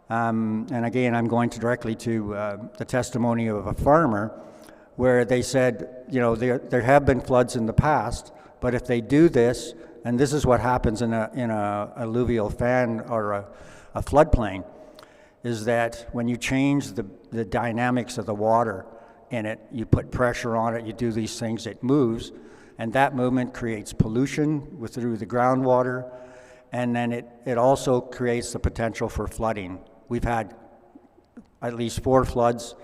and again, I'm going directly to the testimony of a farmer, where they said, you know, there have been floods in the past, but if they do this, and this is what happens in a alluvial fan or a floodplain, is that when you change the dynamics of the water in it, you put pressure on it, you do these things, it moves, and that movement creates pollution through the groundwater, and then it also creates the potential for flooding. We've had at least 4 floods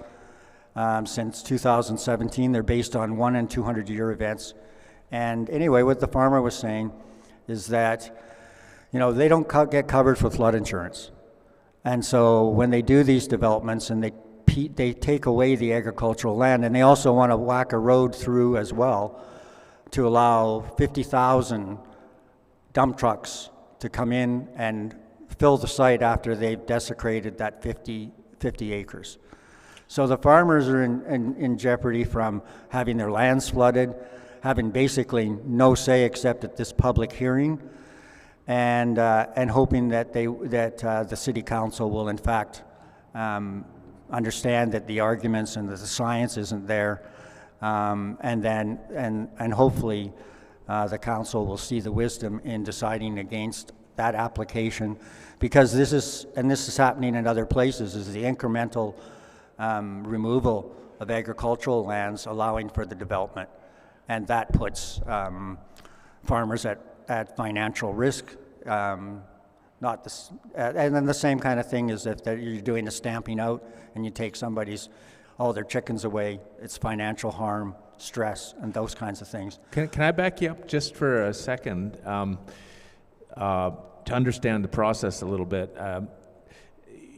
since 2017. They're based on 1 and 200 year events. And anyway, what the farmer was saying is that, you know, they don't get covered for flood insurance. And so when they do these developments and they take away the agricultural land, and they also want to whack a road through as well to allow 50,000 dump trucks to come in and fill the site after they've desecrated that 50 acres. So the farmers are in jeopardy from having their lands flooded, having basically no say except at this public hearing, and hoping that the city council will in fact understand that the arguments and that the science isn't there, and hopefully the council will see the wisdom in deciding against that application, because this is happening in other places, is the incremental removal of agricultural lands allowing for the development, and that puts farmers at financial risk. And then the same kind of thing is if you're doing a stamping out and you take their chickens away, it's financial harm, stress, and those kinds of things. Can I back you up just for a second to understand the process a little bit?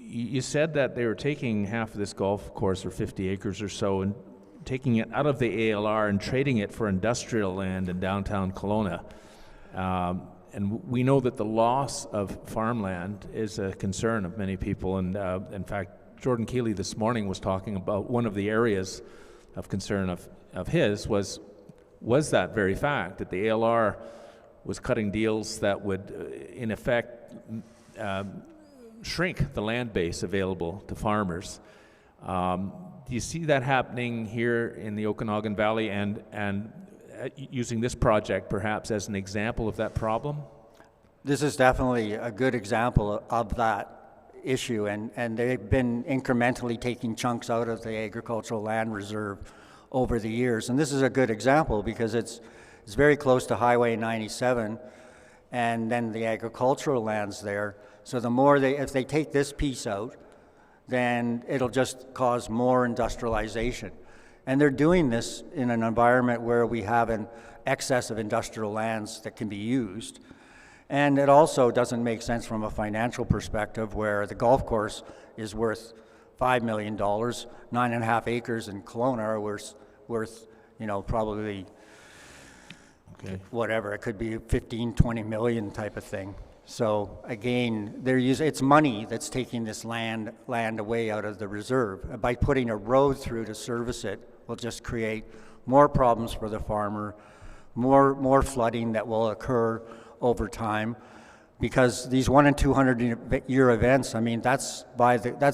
You said that they were taking half of this golf course, or 50 acres or so, and taking it out of the ALR and trading it for industrial land in downtown Kelowna. And we know that the loss of farmland is a concern of many people. And in fact, Jordan Keeley this morning was talking about one of the areas of concern of his was that very fact, that the ALR was cutting deals that would, in effect, shrink the land base available to farmers. Do you see that happening here in the Okanagan Valley, and using this project perhaps as an example of that problem? This is definitely a good example of that issue, and they've been incrementally taking chunks out of the agricultural land reserve over the years. And this is a good example because it's very close to Highway 97, and then the agricultural land's there. So if they take this piece out, then it'll just cause more industrialization. And they're doing this in an environment where we have an excess of industrial lands that can be used. And it also doesn't make sense from a financial perspective, where the golf course is worth $5 million, 9.5 acres in Kelowna are worth probably whatever, it could be 15, 20 million type of thing. So again, it's money that's taking this land away out of the reserve. By putting a road through to service it will just create more problems for the farmer, more flooding that will occur over time, because these 1 and 200 year events, I mean, that's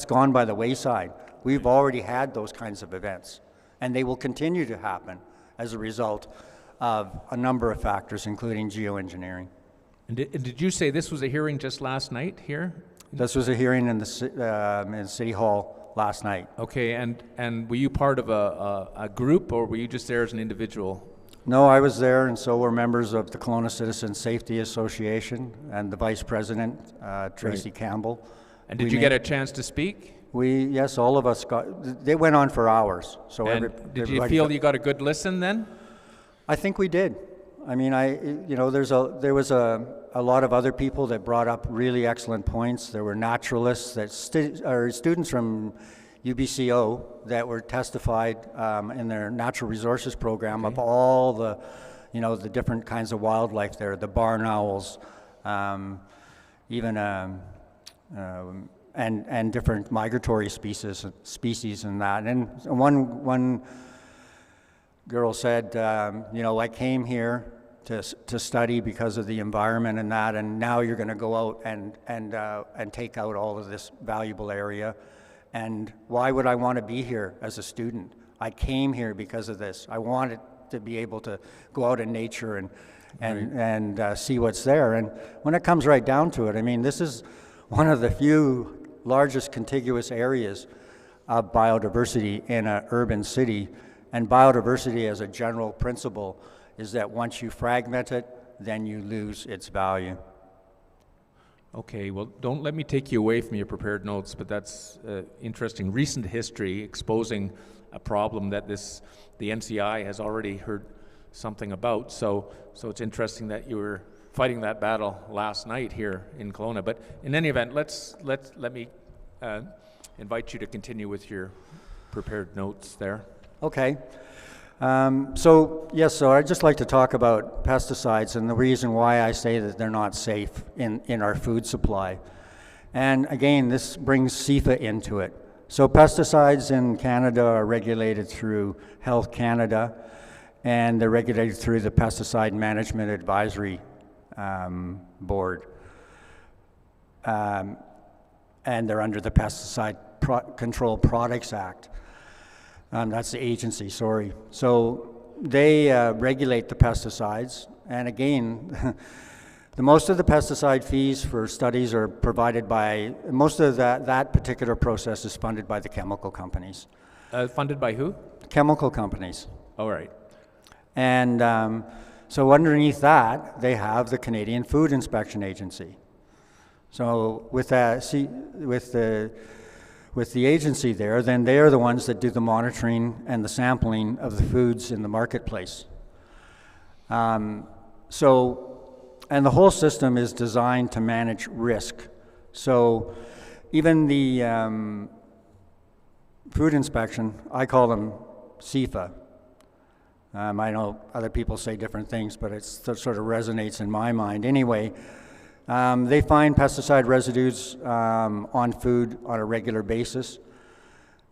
gone by the wayside. We've already had those kinds of events, and they will continue to happen as a result of a number of factors, including geoengineering. And did you say this was a hearing just last night here? This was a hearing in City Hall last night. Okay, and were you part of a group, or were you just there as an individual? No, I was there, and so were members of the Kelowna Citizen Safety Association and the Vice President, Tracy Campbell. And did you get a chance to speak? Yes, all of us they went on for hours. So did you feel you got a good listen then? I think we did. I mean, there was a lot of other people that brought up really excellent points. There were naturalists or students from UBCO that were testified in their natural resources program of all the, the different kinds of wildlife there, the barn owls, even and different migratory species and that. And one girl said, I came here to study because of the environment and that, and now you're going to go out and take out all of this valuable area. And why would I want to be here as a student? I came here because of this. I wanted to be able to go out in nature and see what's there. And when it comes right down to it, I mean, this is one of the few largest contiguous areas of biodiversity in an urban city. And biodiversity as a general principle is that once you fragment it, then you lose its value. Okay, well, don't let me take you away from your prepared notes, but that's interesting recent history exposing a problem that the NCI has already heard something about. So it's interesting that you were fighting that battle last night here in Kelowna. But in any event, let me invite you to continue with your prepared notes there. Okay. So I'd just like to talk about pesticides and the reason why I say that they're not safe in our food supply. And again, this brings CFIA into it. So pesticides in Canada are regulated through Health Canada, and they're regulated through the Pesticide Management Advisory Board. And they're under the Pesticide Control Products Act. That's the agency, sorry. So they regulate the pesticides, and again, most of the pesticide fees for studies are provided by, most of that particular process is funded by the chemical companies. Funded by who? Chemical companies. All right. And so underneath that, they have the Canadian Food Inspection Agency. So with the agency there, then they are the ones that do the monitoring and the sampling of the foods in the marketplace. And the whole system is designed to manage risk. So even the food inspection, I call them CFIA. I know other people say different things, but it sort of resonates in my mind. Anyway, they find pesticide residues on food on a regular basis.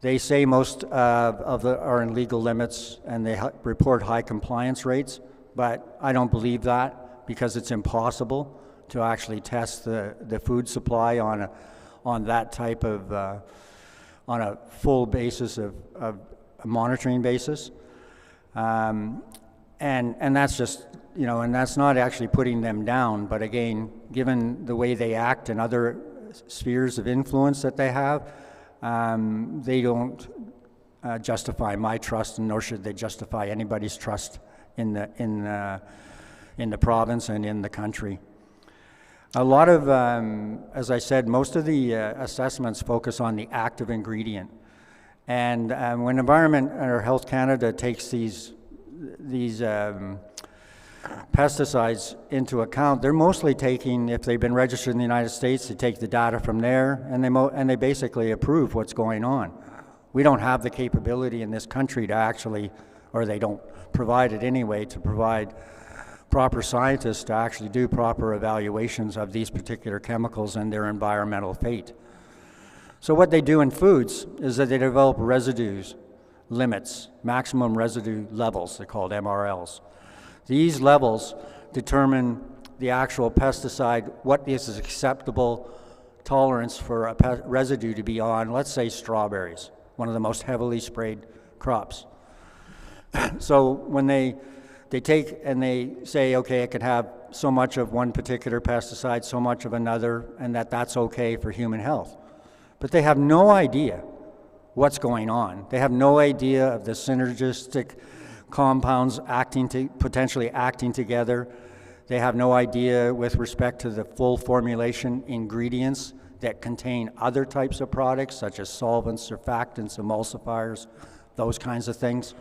They say most of them are in legal limits, and they report high compliance rates, but I don't believe that because it's impossible to actually test the food supply on that type of, on a full basis of a monitoring basis. And that's just, and that's not actually putting them down, but again, given the way they act and other spheres of influence that they have, they don't justify my trust, and nor should they justify anybody's trust in the province and in the country. A lot of, as I said, most of the assessments focus on the active ingredient. And when Environment or Health Canada takes these pesticides into account, they're mostly taking, if they've been registered in the United States, they take the data from there, and they basically approve what's going on. We don't have the capability in this country to actually, or they don't provide it anyway, to provide proper scientists to actually do proper evaluations of these particular chemicals and their environmental fate. So what they do in foods is that they develop residues, limits, maximum residue levels, they're called MRLs. These levels determine the actual pesticide, what is acceptable tolerance for a residue to be on, let's say strawberries, one of the most heavily sprayed crops. So when they take and they say, okay, it can have so much of one particular pesticide, so much of another, and that's okay for human health. But they have no idea what's going on. They have no idea of the synergistic compounds potentially acting together. They have no idea with respect to the full formulation ingredients that contain other types of products, such as solvents, surfactants, emulsifiers, those kinds of things.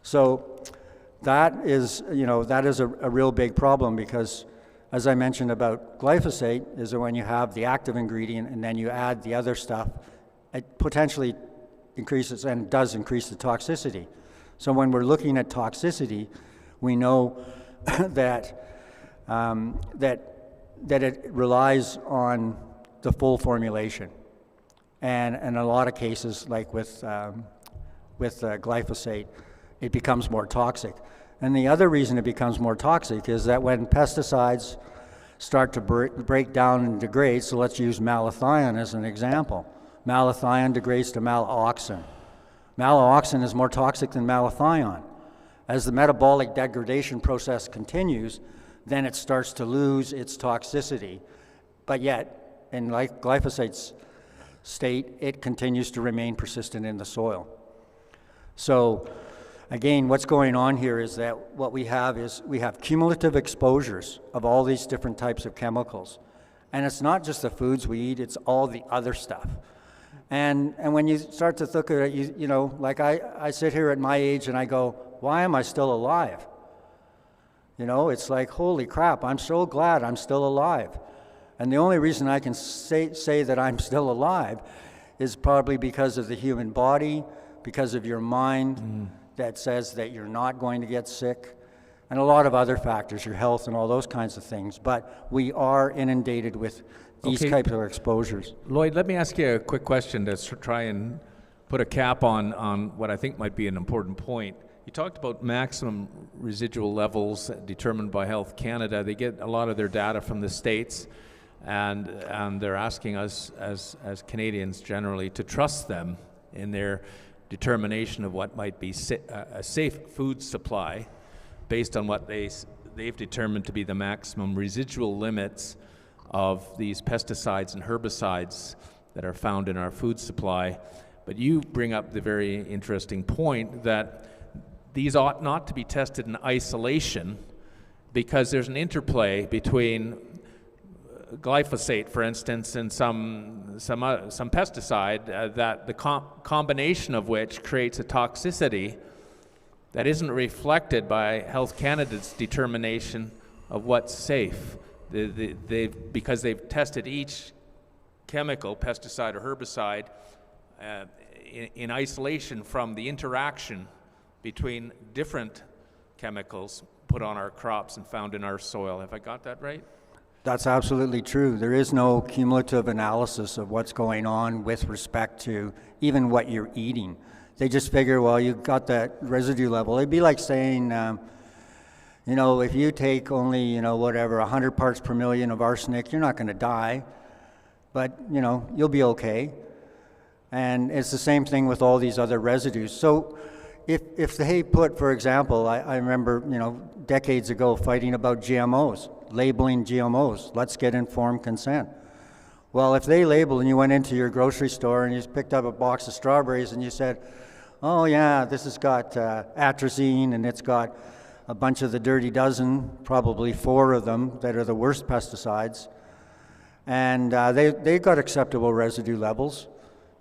So that is, that is a real big problem, because as I mentioned about glyphosate, is that when you have the active ingredient and then you add the other stuff, it potentially increases and does increase the toxicity. So when we're looking at toxicity, we know that that it relies on the full formulation, and in a lot of cases, like with glyphosate, it becomes more toxic. And the other reason it becomes more toxic is that when pesticides start to break down and degrade, so let's use malathion as an example. Malathion degrades to maloxin. Maloxin is more toxic than malathion. As the metabolic degradation process continues, then it starts to lose its toxicity. But yet, in glyphosate's state, it continues to remain persistent in the soil. So, again, what's going on here is that what we have is we have cumulative exposures of all these different types of chemicals. And it's not just the foods we eat, it's all the other stuff. And when you start to look at it, like I sit here at my age and I go, why am I still alive? It's like, holy crap, I'm so glad I'm still alive. And the only reason I can say that I'm still alive is probably because of the human body, because of your mind that says that you're not going to get sick, and a lot of other factors, your health and all those kinds of things. But we are inundated with these types of exposures. Lloyd, let me ask you a quick question to try and put a cap on what I think might be an important point. You talked about maximum residual levels determined by Health Canada. They get a lot of their data from the States, and they're asking us as Canadians generally to trust them in their determination of what might be a safe food supply based on what they've determined to be the maximum residual limits of these pesticides and herbicides that are found in our food supply. But you bring up the very interesting point that these ought not to be tested in isolation, because there's an interplay between glyphosate, for instance, and some pesticide that the combination of which creates a toxicity that isn't reflected by Health Canada's determination of what's safe. Because they've tested each chemical, pesticide or herbicide, in isolation from the interaction between different chemicals put on our crops and found in our soil. Have I got that right? That's absolutely true. There is no cumulative analysis of what's going on with respect to even what you're eating. They just figure, well, you've got that residue level. It'd be like saying, if you take only, 100 parts per million of arsenic, you're not going to die, but, you'll be okay. And it's the same thing with all these other residues. So if they put, for example, I remember, decades ago fighting about GMOs, labeling GMOs. Let's get informed consent. Well, if they label and you went into your grocery store and you picked up a box of strawberries and you said, oh yeah, this has got atrazine and it's got a bunch of the dirty dozen, probably 4 of them that are the worst pesticides, and they got acceptable residue levels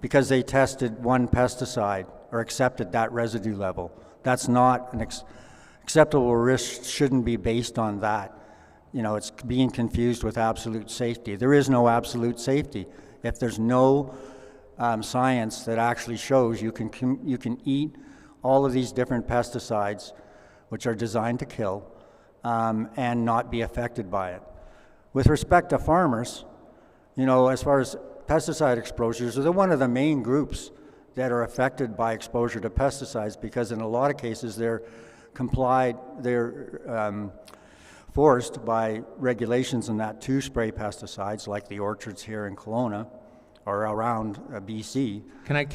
because they tested one pesticide or accepted that residue level. That's not an acceptable risk, shouldn't be based on that. It's being confused with absolute safety. There is no absolute safety. If there's no science that actually shows you can eat all of these different pesticides, which are designed to kill, and not be affected by it. With respect to farmers, as far as pesticide exposures, they're one of the main groups that are affected by exposure to pesticides, because in a lot of cases they're forced by regulations in that to spray pesticides, like the orchards here in Kelowna or around BC. Can I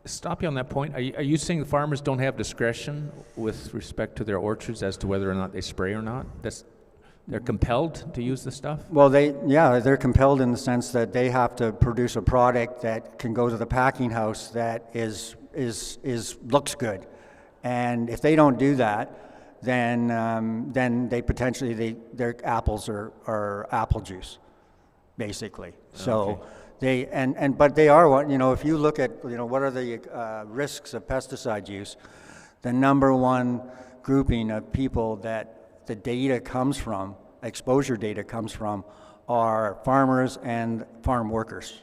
stop you on that point? Are you saying the farmers don't have discretion with respect to their orchards as to whether or not they spray or not? They're compelled to use the stuff? Well, they're compelled in the sense that they have to produce a product that can go to the packing house that looks good, and if they don't do that, then they potentially their apples are apple juice, basically. So but they are if you look at what are the risks of pesticide use, the number one grouping of people that the data comes from, exposure data comes from, are farmers and farm workers.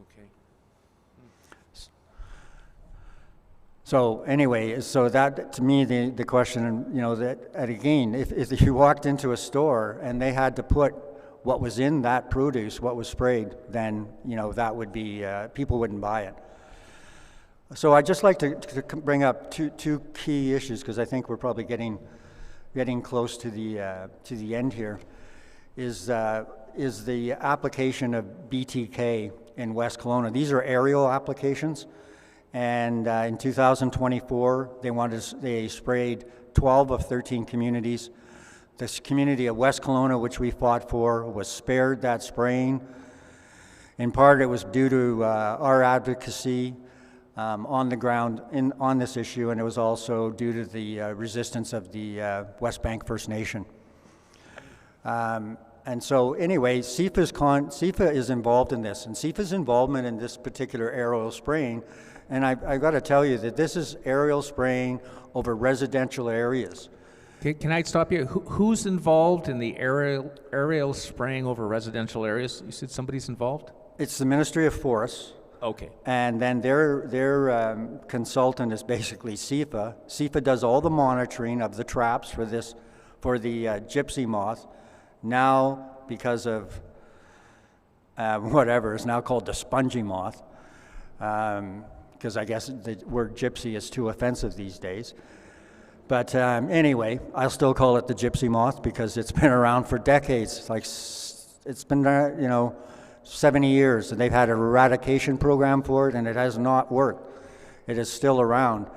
Okay. So anyway, so that, to me, the question, you know, that, and again, if you walked into a store and they had to put what was in that produce, what was sprayed, then, you know, that would be, people wouldn't buy it. So I'd just like to bring up two key issues, because I think we're probably getting close to the end here, is the application of BTK in West Kelowna. These are aerial applications, and in 2024, they sprayed 12 of 13 communities. This community of West Kelowna, which we fought for, was spared that spraying. In part, it was due to our advocacy on the ground on this issue, and it was also due to the resistance of the West Bank First Nation. And so anyway, CFIA is involved in this, and CFIA's involvement in this particular aerial spraying, and I've got to tell you that this is aerial spraying over residential areas. Can I stop you? Who's involved in the aerial spraying over residential areas? You said somebody's involved? It's the Ministry of Forests. Okay. And then their consultant is basically CFIA. CFIA does all the monitoring of the traps for the gypsy moth. Now, because of whatever, it's now called the spongy moth, because I guess the word gypsy is too offensive these days. But anyway, I'll still call it the gypsy moth because it's been around for decades. It's been, 70 years, and they've had an eradication program for it, and it has not worked. It is still around.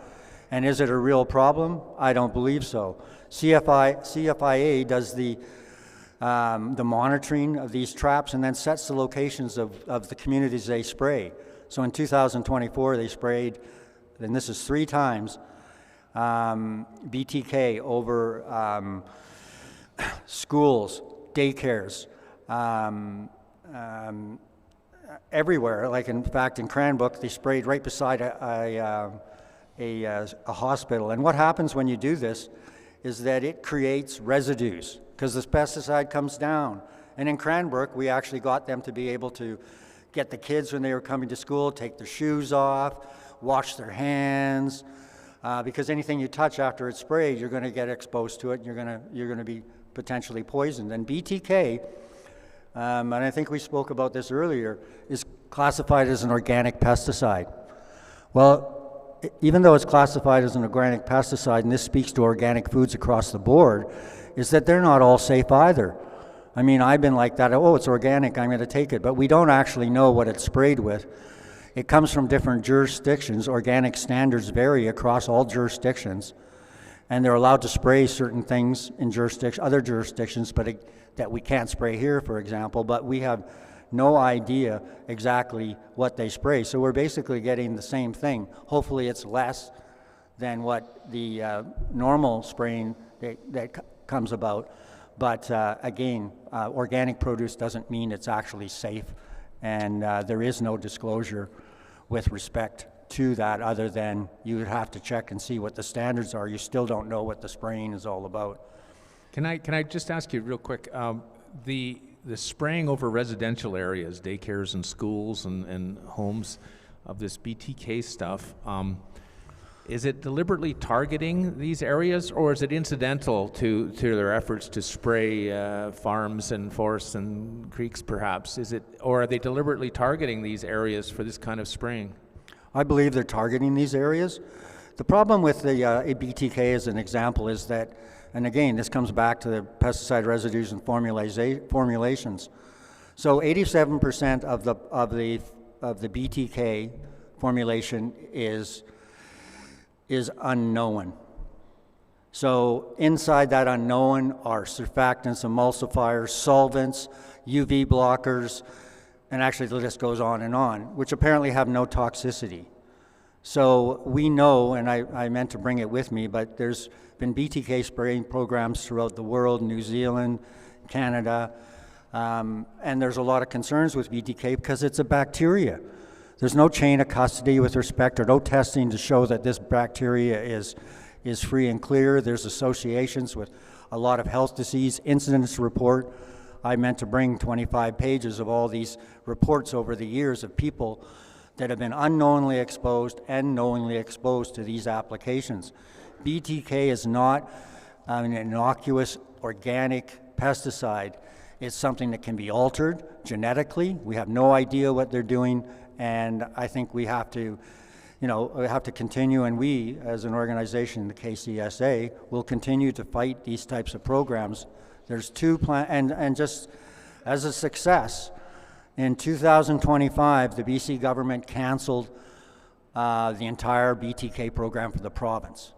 And is it a real problem? I don't believe so. CFIA does the monitoring of these traps and then sets the locations of the communities they spray. So in 2024, they sprayed, and this is 3 times, BTK over schools, daycares, everywhere. Like in fact in Cranbrook, they sprayed right beside a hospital. And what happens when you do this is that it creates residues because this pesticide comes down. And in Cranbrook, we actually got them to be able to get the kids when they were coming to school, take their shoes off, wash their hands, because anything you touch after it's sprayed, you're going to get exposed to it, and you're going to be potentially poisoned. And BTK, and I think we spoke about this earlier, is classified as an organic pesticide. Well, even though it's classified as an organic pesticide, and this speaks to organic foods across the board, is that they're not all safe either. I mean, I've been like that, oh, it's organic, I'm going to take it, but we don't actually know what it's sprayed with. It comes from different jurisdictions. Organic standards vary across all jurisdictions, and they're allowed to spray certain things in other jurisdictions, but that we can't spray here, for example, but we have no idea exactly what they spray. So we're basically getting the same thing. Hopefully it's less than what the normal spraying that comes about. But again, organic produce doesn't mean it's actually safe, and there is no disclosure with respect to that other than you would have to check and see what the standards are. You still don't know what the spraying is all about. Can I just ask you real quick, the spraying over residential areas, daycares and schools and homes of this BTK stuff, is it deliberately targeting these areas, or is it incidental to their efforts to spray farms and forests and creeks perhaps? Or are they deliberately targeting these areas for this kind of spraying? I believe they're targeting these areas. The problem with the BTK as an example is that, and again, this comes back to the pesticide residues and formulations. So 87% of the BTK formulation is unknown. So inside that unknown are surfactants, emulsifiers, solvents, UV blockers, and actually the list goes on, which apparently have no toxicity. So we know, and I meant to bring it with me, but there's been BTK spraying programs throughout the world, New Zealand, Canada, and there's a lot of concerns with BTK because it's a bacteria. There's no chain of custody with respect, or no testing to show that this bacteria is is free and clear. There's associations with a lot of health disease incidents report. I meant to bring 25 pages of all these reports over the years of people that have been unknowingly exposed and knowingly exposed to these applications. BTK is not an innocuous organic pesticide. It's something that can be altered genetically. We have no idea what they're doing, and I think we have to, we have to continue, and we, as an organization, the KCSA, will continue to fight these types of programs. There's two plans, and just as a success, in 2025, the BC government canceled the entire BTK program for the province.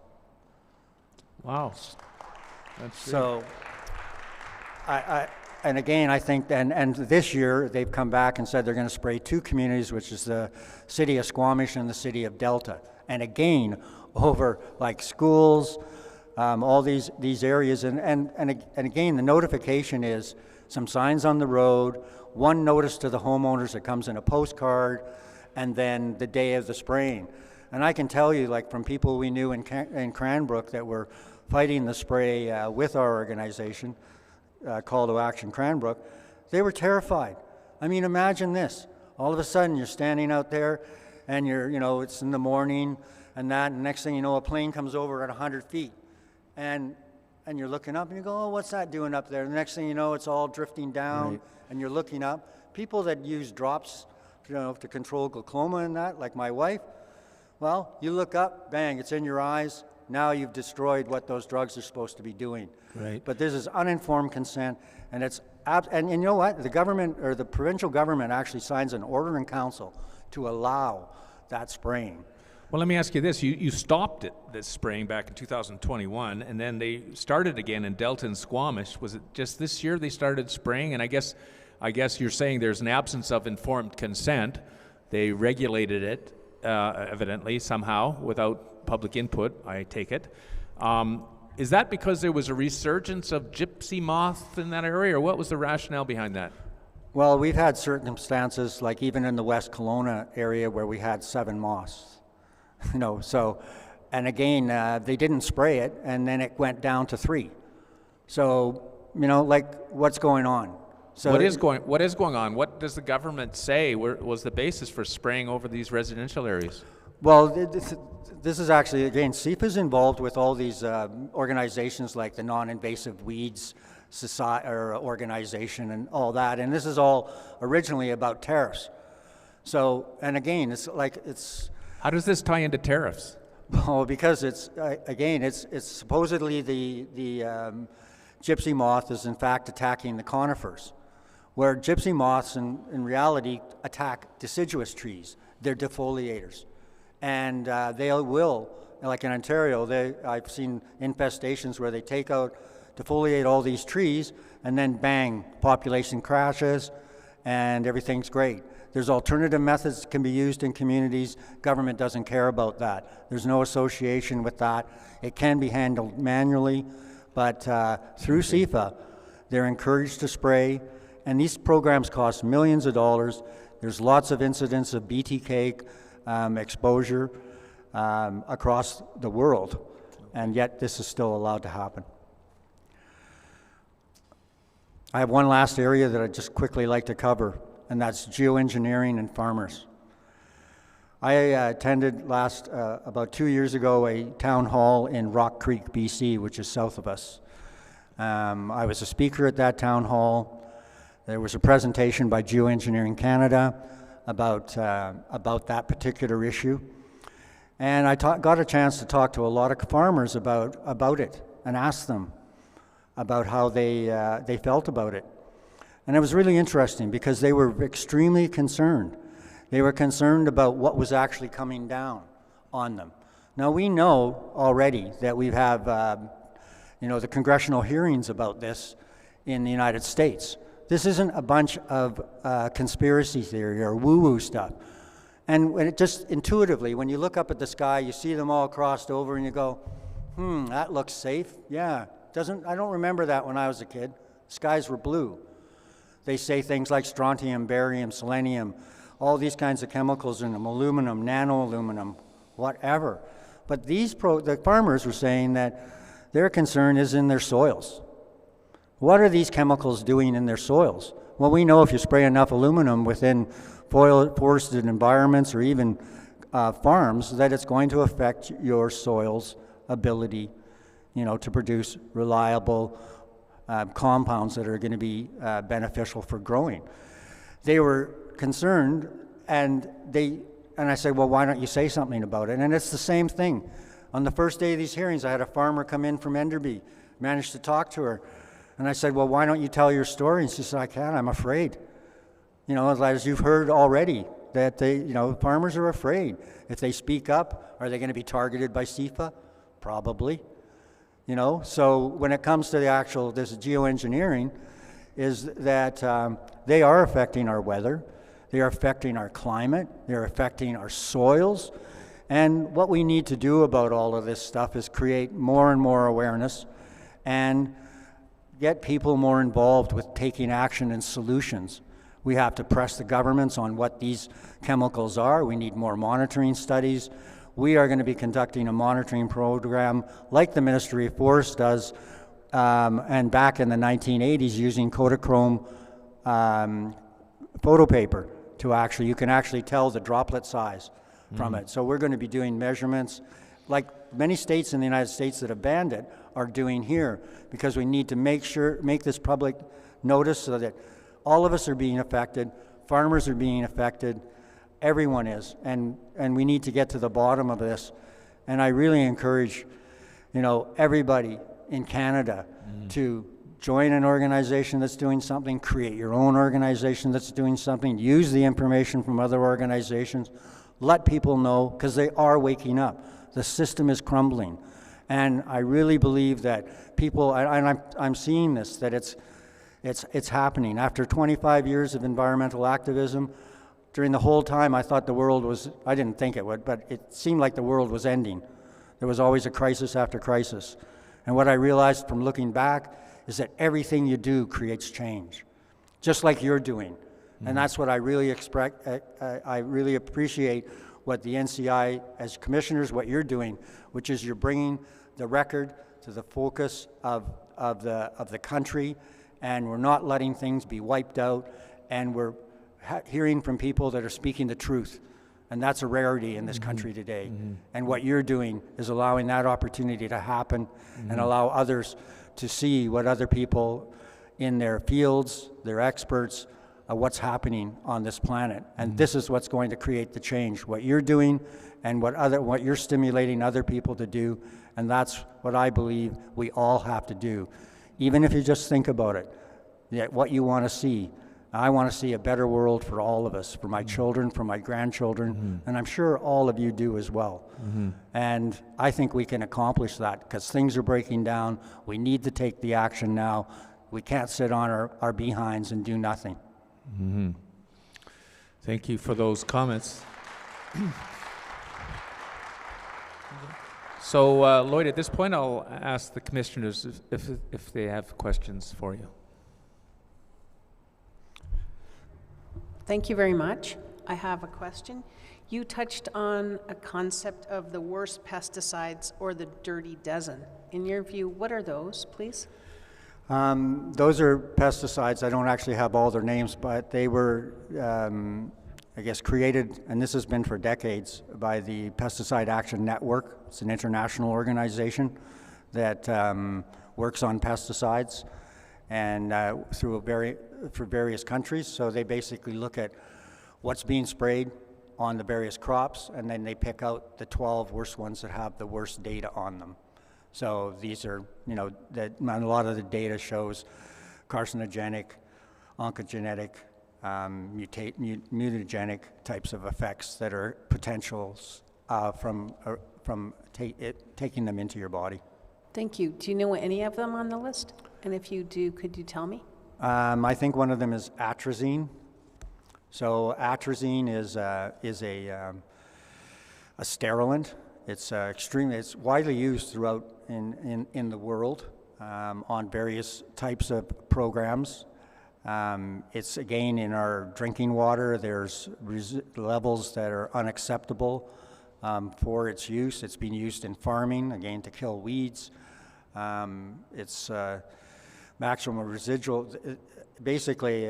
Wow. That's so, and again, I think, and this year they've come back and said they're going to spray 2 communities, which is the city of Squamish and the city of Delta. And again, over like schools, all these areas, and again, the notification is some signs on the road, 1 notice to the homeowners that comes in a postcard, and then the day of the spraying. And I can tell you, like from people we knew in Cranbrook that were fighting the spray with our organization, Call to Action Cranbrook, they were terrified. I mean, imagine this. All of a sudden, you're standing out there, and it's in the morning, and next thing you know, a plane comes over at 100 feet. And you're looking up, and you go, oh, what's that doing up there? The next thing you know, it's all drifting down, right. And you're looking up. People that use drops, to control glaucoma and that, like my wife, well, you look up, bang, it's in your eyes. Now you've destroyed what those drugs are supposed to be doing. Right. But this is uninformed consent, and and you know what? The government, or the provincial government, actually signs an order in council to allow that spraying. Well, let me ask you this. You stopped this spraying back in 2021, and then they started again in Delta and Squamish. Was it just this year they started spraying? And I guess you're saying there's an absence of informed consent. They regulated it, evidently, somehow, without public input, I take it. Is that because there was a resurgence of gypsy moth in that area, or what was the rationale behind that? Well, we've had circumstances, like even in the West Kelowna area, where we had 7 moths. So, and again, they didn't spray it, and then it went down to 3. So, like, what's going on? So what is going on? What does the government say was the basis for spraying over these residential areas? Well, this is actually, again, CFIA is involved with all these organizations like the Non-Invasive Weeds Society or organization and all that, and this is all originally about tariffs. So, and again, it's. How does this tie into tariffs? Oh, because it's supposedly the gypsy moth is in fact attacking the conifers, where gypsy moths in reality attack deciduous trees. They're defoliators. And they will, like in Ontario, I've seen infestations where they take out, defoliate all these trees, and then bang, population crashes, and everything's great. There's alternative methods that can be used in communities. Government doesn't care about that. There's no association with that. It can be handled manually, but through CFIA, they're encouraged to spray, and these programs cost millions of dollars. There's lots of incidents of BTK exposure across the world, and yet this is still allowed to happen. I have one last area that I'd just quickly like to cover, and that's geoengineering and farmers. I attended about 2 years ago, a town hall in Rock Creek, BC, which is south of us. I was a speaker at that town hall. There was a presentation by Geoengineering Canada about that particular issue. And I got a chance to talk to a lot of farmers about it and ask them about how they felt about it. And it was really interesting because they were extremely concerned. They were concerned about what was actually coming down on them. Now we know already that we have the congressional hearings about this in the United States. This isn't a bunch of conspiracy theory or woo-woo stuff. And when it just intuitively, when you look up at the sky, you see them all crossed over and you go, that looks safe. Yeah, I don't remember that when I was a kid. Skies were blue. They say things like strontium, barium, selenium, all these kinds of chemicals in them, aluminum, nano-aluminum, whatever. But the farmers were saying that their concern is in their soils. What are these chemicals doing in their soils? Well, we know if you spray enough aluminum within forested environments or even farms, that it's going to affect your soil's ability, to produce reliable compounds that are going to be beneficial for growing. They were concerned, and I said, well, why don't you say something about it? And it's the same thing. On the first day of these hearings, I had a farmer come in from Enderby, managed to talk to her, and I said, well, why don't you tell your story? And she said, I can't, I'm afraid. As you've heard already, that farmers are afraid. If they speak up, are they going to be targeted by CFIA? Probably. So when it comes to this geoengineering, is that they are affecting our weather, they are affecting our climate, they're affecting our soils, and what we need to do about all of this stuff is create more and more awareness and get people more involved with taking action and solutions. We have to press the governments on what these chemicals are. We need more monitoring studies. We are going to be conducting a monitoring program like the Ministry of Forests does, and back in the 1980s using Kodachrome photo paper to you can actually tell the droplet size from it. So we're going to be doing measurements like many states in the United States that have banned it are doing here, because we need to make this public notice so that all of us are being affected, farmers are being affected, everyone is, and we need to get to the bottom of this. And I really encourage, everybody in Canada to join an organization that's doing something, create your own organization that's doing something, use the information from other organizations, let people know, because they are waking up. The system is crumbling. And I really believe that people, and I'm seeing this, that it's happening. After 25 years of environmental activism, during the whole time I thought the world was, I didn't think it would, but it seemed like the world was ending. There was always a crisis after crisis. And what I realized from looking back is that everything you do creates change, just like you're doing. And that's what I really expect. I really appreciate what the NCI, as commissioners, what you're doing, which is you're bringing the record to the focus of the country, and we're not letting things be wiped out, and we're hearing from people that are speaking the truth. And that's a rarity in this country today. And what you're doing is allowing that opportunity to happen and allow others to see what other people in their fields, their experts, what's happening on this planet. And this is what's going to create the change, what you're doing and what you're stimulating other people to do. And that's what I believe we all have to do. Even if you just think about it, what you want to see. I want to see a better world for all of us, for my children, for my grandchildren, and I'm sure all of you do as well. And I think we can accomplish that because things are breaking down. We need to take the action now. We can't sit on our behinds and do nothing. Thank you for those comments. So, Lloyd, at this point, I'll ask the commissioners if they have questions for you. Thank you very much. I have a question. You touched on a concept of the worst pesticides or the dirty dozen. In your view, what are those, please? Those are pesticides. I don't actually have all their names, but they were, I guess, created, and this has been for decades, by the Pesticide Action Network. It's an international organization that works on pesticides and for various countries. So they basically look at what's being sprayed on the various crops, and then they pick out the 12 worst ones that have the worst data on them. So these are, a lot of the data shows carcinogenic, oncogenic, mutagenic types of effects that are potentials from taking them into your body. Thank you. Do you know any of them on the list? And if you do, could you tell me? I think one of them is atrazine. So atrazine is a sterilant. It's widely used throughout in the world on various types of programs. It's again in our drinking water. There's levels that are unacceptable for its use. It's been used in farming, again, to kill weeds. It's maximum residual. Basically,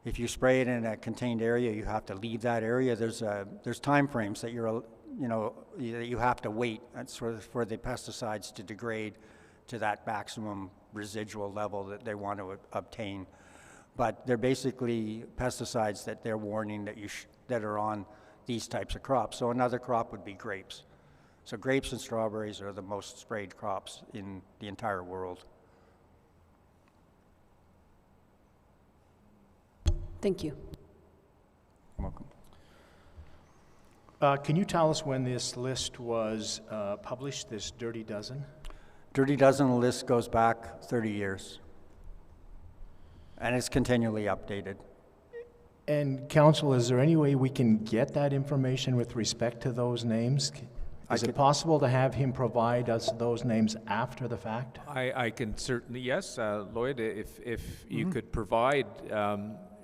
if you spray it in a contained area, you have to leave that area. There's time frames that you have to wait for the pesticides to degrade to that maximum residual level that they want to obtain. But they're basically pesticides that they're warning that are on these types of crops. So another crop would be grapes. So grapes and strawberries are the most sprayed crops in the entire world. Thank you. You're welcome. Can you tell us when this list was published, this Dirty Dozen? Dirty Dozen list goes back 30 years. And it's continually updated. And Council, is there any way we can get that information with respect to those names? Is it possible to have him provide us those names after the fact? I can certainly, yes, Lloyd, if you could provide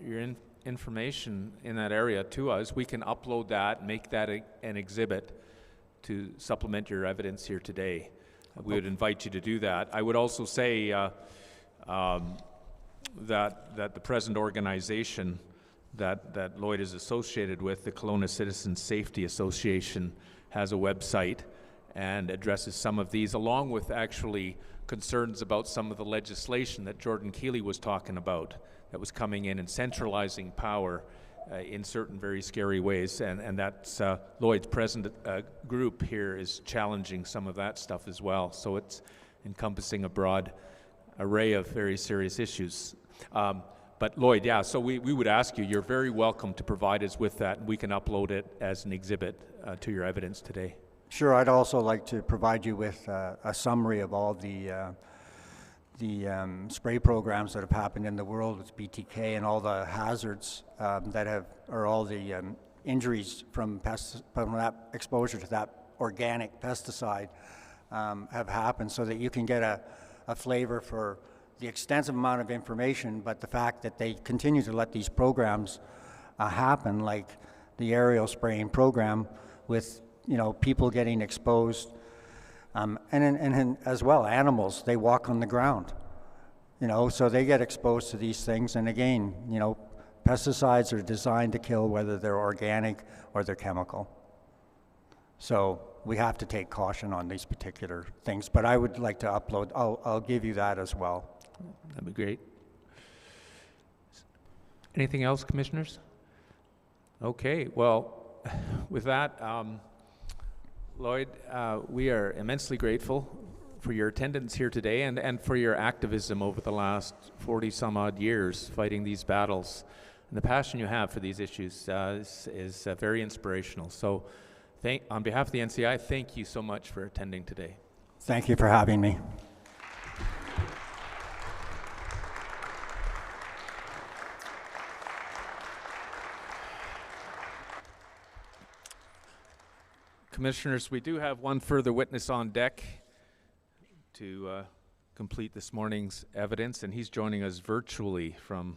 your information in that area to us, we can upload that, make that an exhibit to supplement your evidence here today. We would invite you to do that. I would also say that the present organization that Lloyd is associated with, the Kelowna Citizens Safety Association, has a website and addresses some of these, along with actually concerns about some of the legislation that Jordan Keeley was talking about that was coming in and centralizing power in certain very scary ways. And that's Lloyd's present group here is challenging some of that stuff as well. So it's encompassing a broad array of very serious issues. But Lloyd, yeah, so we would ask you, you're very welcome to provide us with that, and we can upload it as an exhibit to your evidence today. Sure, I'd also like to provide you with a summary of all the spray programs that have happened in the world with BTK and all the hazards or all the injuries from that exposure to that organic pesticide have happened, so that you can get a flavor for the extensive amount of information, but the fact that they continue to let these programs happen, like the aerial spraying program, with people getting exposed, and as well animals. They walk on the ground, so they get exposed to these things. And again, pesticides are designed to kill, whether they're organic or they're chemical. So we have to take caution on these particular things. But I would like to upload. I'll give you that as well. That'd be great. Anything else, commissioners? Okay, well, with that, Lloyd, we are immensely grateful for your attendance here today and for your activism over the last 40 some odd years fighting these battles. And the passion you have for these issues is very inspirational. So on behalf of the NCI, thank you so much for attending today. Thank you for having me. Commissioners, we do have one further witness on deck to complete this morning's evidence, and he's joining us virtually from,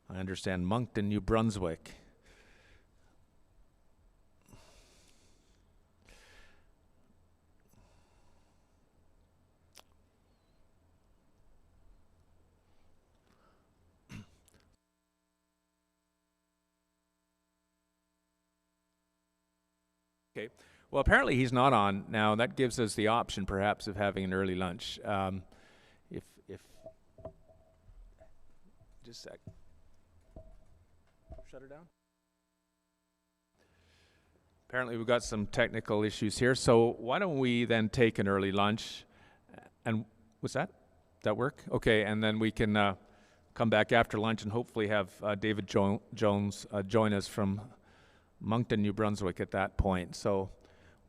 I understand, Moncton, New Brunswick. Okay. Well, apparently he's not on now. That gives us the option, perhaps, of having an early lunch. If just a sec. Shut her down. Apparently, we've got some technical issues here. So why don't we then take an early lunch? And what's that? That work? Okay, and then we can come back after lunch and hopefully have David Jones join us from Moncton, New Brunswick at that point. So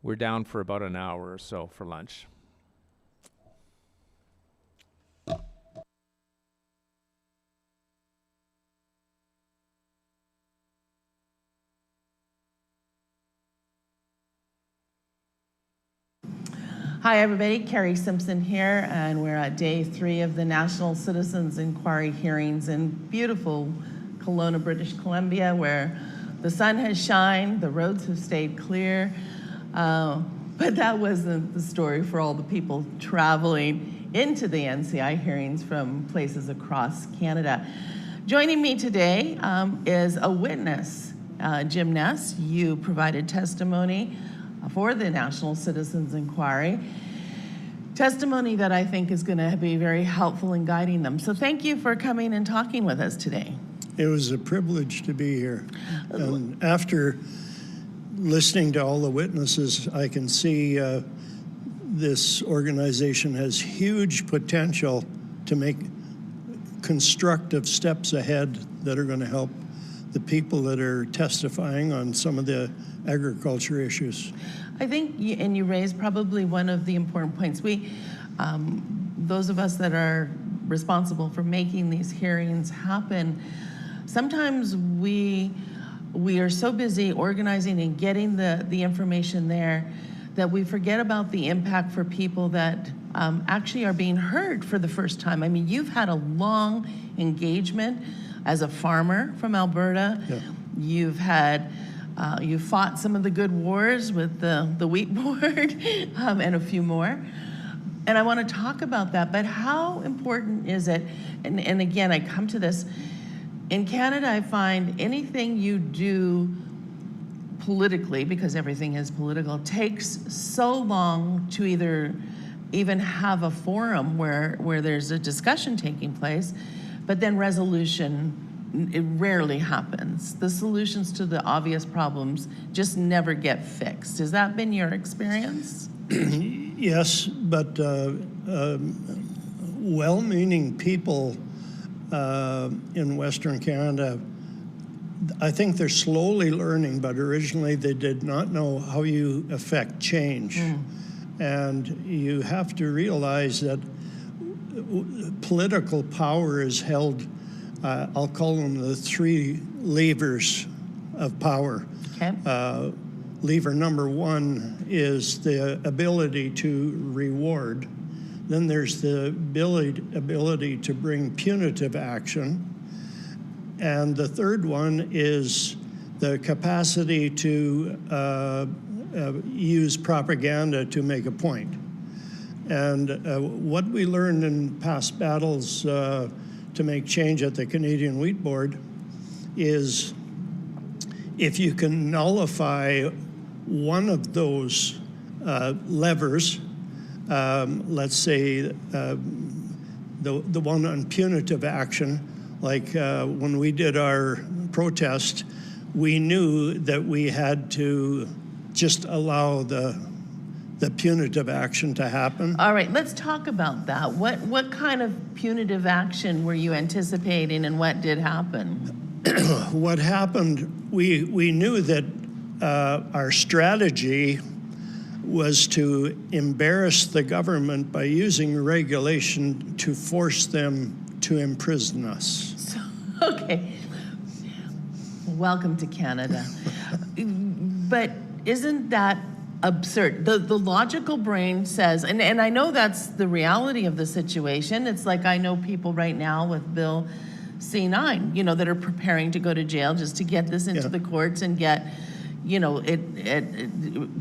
we're down for about an hour or so for lunch. Hi everybody, Carrie Simpson here, and we're at day 3 of the National Citizens Inquiry hearings in beautiful Kelowna, British Columbia, where The sun has shined, the roads have stayed clear, but that wasn't the story for all the people traveling into the NCI hearings from places across Canada. Joining me today is a witness. Jim Ness, you provided testimony for the National Citizens Inquiry. Testimony that I think is going to be very helpful in guiding them. So thank you for coming and talking with us today. It was a privilege to be here. And after listening to all the witnesses, I can see this organization has huge potential to make constructive steps ahead that are going to help the people that are testifying on some of the agriculture issues. I think, and you raised probably one of the important points. We, those of us that are responsible for making these hearings happen, sometimes we are so busy organizing and getting the information there that we forget about the impact for people that actually are being heard for the first time. I mean, you've had a long engagement as a farmer from Alberta. Yeah. You've had you fought some of the good wars with the wheat board and a few more. And I want to talk about that, but how important is it, and again, I come to this, in Canada, I find anything you do politically, because everything is political, takes so long to even have a forum where there's a discussion taking place, but then resolution, it rarely happens. The solutions to the obvious problems just never get fixed. Has that been your experience? Yes, but well-meaning people in Western Canada, I think they're slowly learning, but originally they did not know how you affect change. And you have to realize that political power is held, I'll call them the three levers of power. Okay. Lever number one is the ability to reward. Then there's the ability to bring punitive action. And the third one is the capacity to use propaganda to make a point. And what we learned in past battles to make change at the Canadian Wheat Board is if you can nullify one of those levers, let's say the one on punitive action, like when we did our protest, we knew that we had to just allow the punitive action to happen. All right, let's talk about that. What kind of punitive action were you anticipating, and what did happen? What happened, we knew that our strategy was to embarrass the government by using regulation to force them to imprison us. So, okay, welcome to Canada. But isn't that absurd? The logical brain says, and I know that's the reality of the situation. It's like I know people right now with Bill C-9, you know, that are preparing to go to jail just to get this into the courts and get, you know, it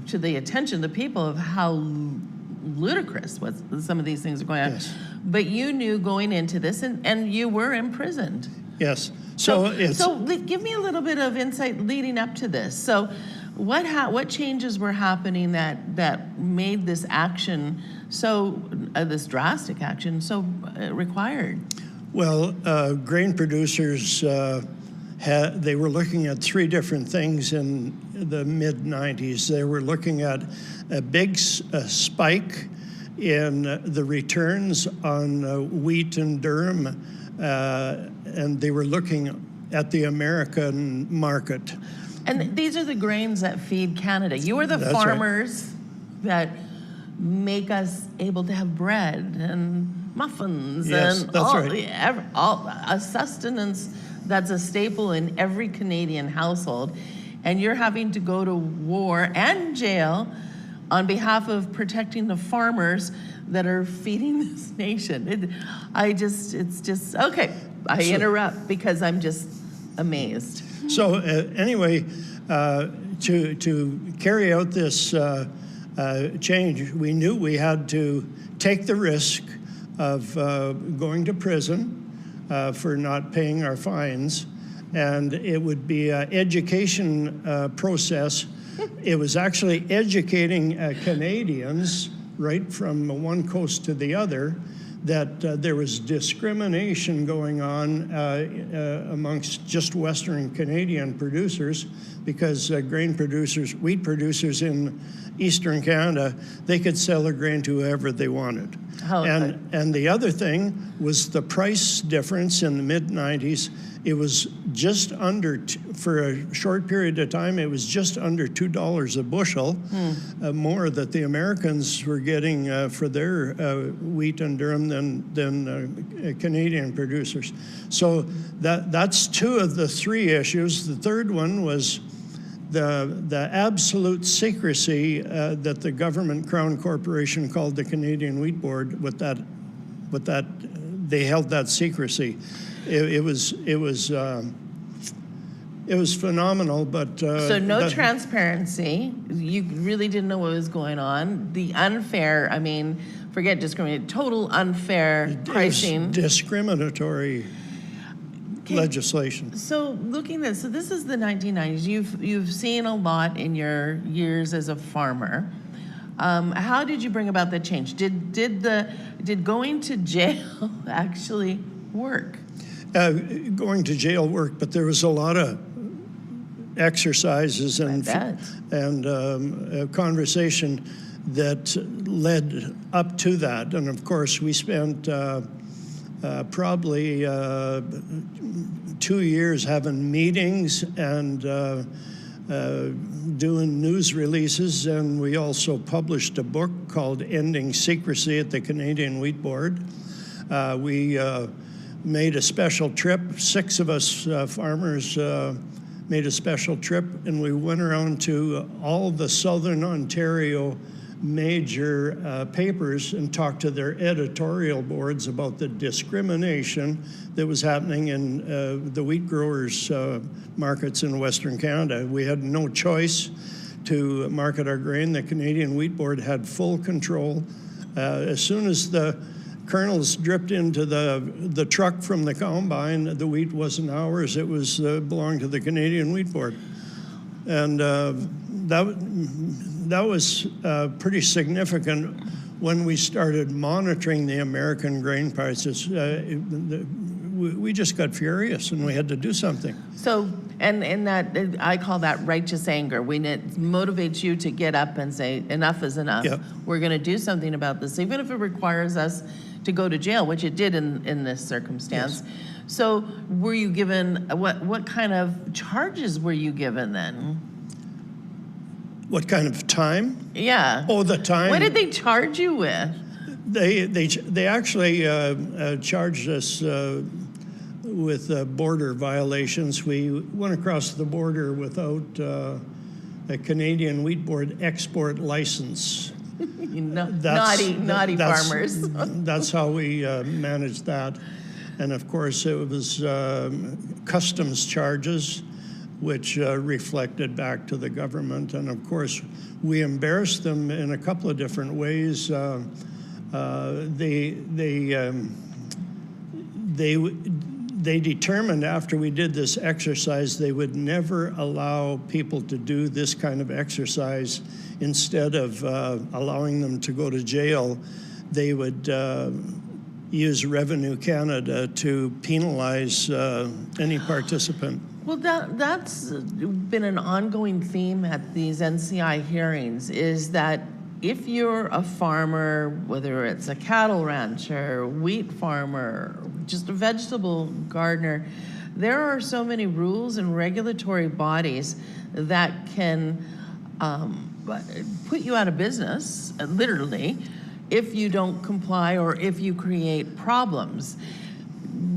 to the attention of the people of how ludicrous what some of these things are going on. Yes. But you knew going into this, and you were imprisoned. Yes. So give me a little bit of insight leading up to this. So what changes were happening that made this action so, this drastic action so required? Well, grain producers, they were looking at three different things in the mid-90s. They were looking at a big spike in the returns on wheat and durum, and they were looking at the American market. And these are the grains that feed Canada. You are the That's farmers that make us able to have bread and muffins and all a sustenance that's a staple in every Canadian household. And you're having to go to war and jail on behalf of protecting the farmers that are feeding this nation. It's just, okay, I interrupt because I'm just amazed. So anyway, to carry out this change, we knew we had to take the risk of going to prison for not paying our fines, and it would be an education process. It was actually educating Canadians right from one coast to the other that there was discrimination going on amongst just Western Canadian producers, because grain producers, wheat producers in Eastern Canada, they could sell their grain to whoever they wanted. And the other thing was the price difference in the mid-90s. It was just under, for a short period of time, it was just under $2 a bushel, more that the Americans were getting for their wheat and durum than Canadian producers. So that's two of the three issues. The third one was the absolute secrecy that the government Crown Corporation called the Canadian Wheat Board. With that, they held that secrecy. It was phenomenal, but so no transparency. You really didn't know what was going on. The unfair, I mean, forget discrimination, total unfair pricing. Discriminatory legislation. So looking at this, so this is the 1990s. You've seen a lot in your years as a farmer. How did you bring about the change? Did going to jail actually work? Going to jail worked, but there was a lot of exercises and conversation that led up to that. And of course, we spent probably 2 years having meetings and doing news releases, and we also published a book called Ending Secrecy at the Canadian Wheat Board. We made a special trip. 6 of us farmers made a special trip, and we went around to all the Southern Ontario major papers and talked to their editorial boards about the discrimination that was happening in the wheat growers' markets in Western Canada. We had no choice to market our grain. The Canadian Wheat Board had full control. As soon as the kernels dripped into the truck from the combine, the wheat wasn't ours, it was belonged to the Canadian Wheat Board. And that was pretty significant when we started monitoring the American grain prices. We just got furious and we had to do something. So, and that, I call that righteous anger, when it motivates you to get up and say, enough is enough. Yep. We're gonna do something about this, even if it requires us to go to jail, which it did in this circumstance. Yes. So were you given, what kind of charges were you given then? What kind of time? Yeah. Oh, the time. What did they charge you with? They actually charged us with border violations. We went across the border without a Canadian Wheat Board export license. Naughty farmers. That's how we managed that. And of course, it was customs charges, which reflected back to the government. And of course, we embarrassed them in a couple of different ways. They determined after we did this exercise, they would never allow people to do this kind of exercise. Instead of allowing them to go to jail, they would use Revenue Canada to penalize any participant. Well, that's been an ongoing theme at these NCI hearings, is that if you're a farmer, whether it's a cattle rancher, wheat farmer, just a vegetable gardener, there are so many rules and regulatory bodies that can put you out of business, literally, if you don't comply or if you create problems.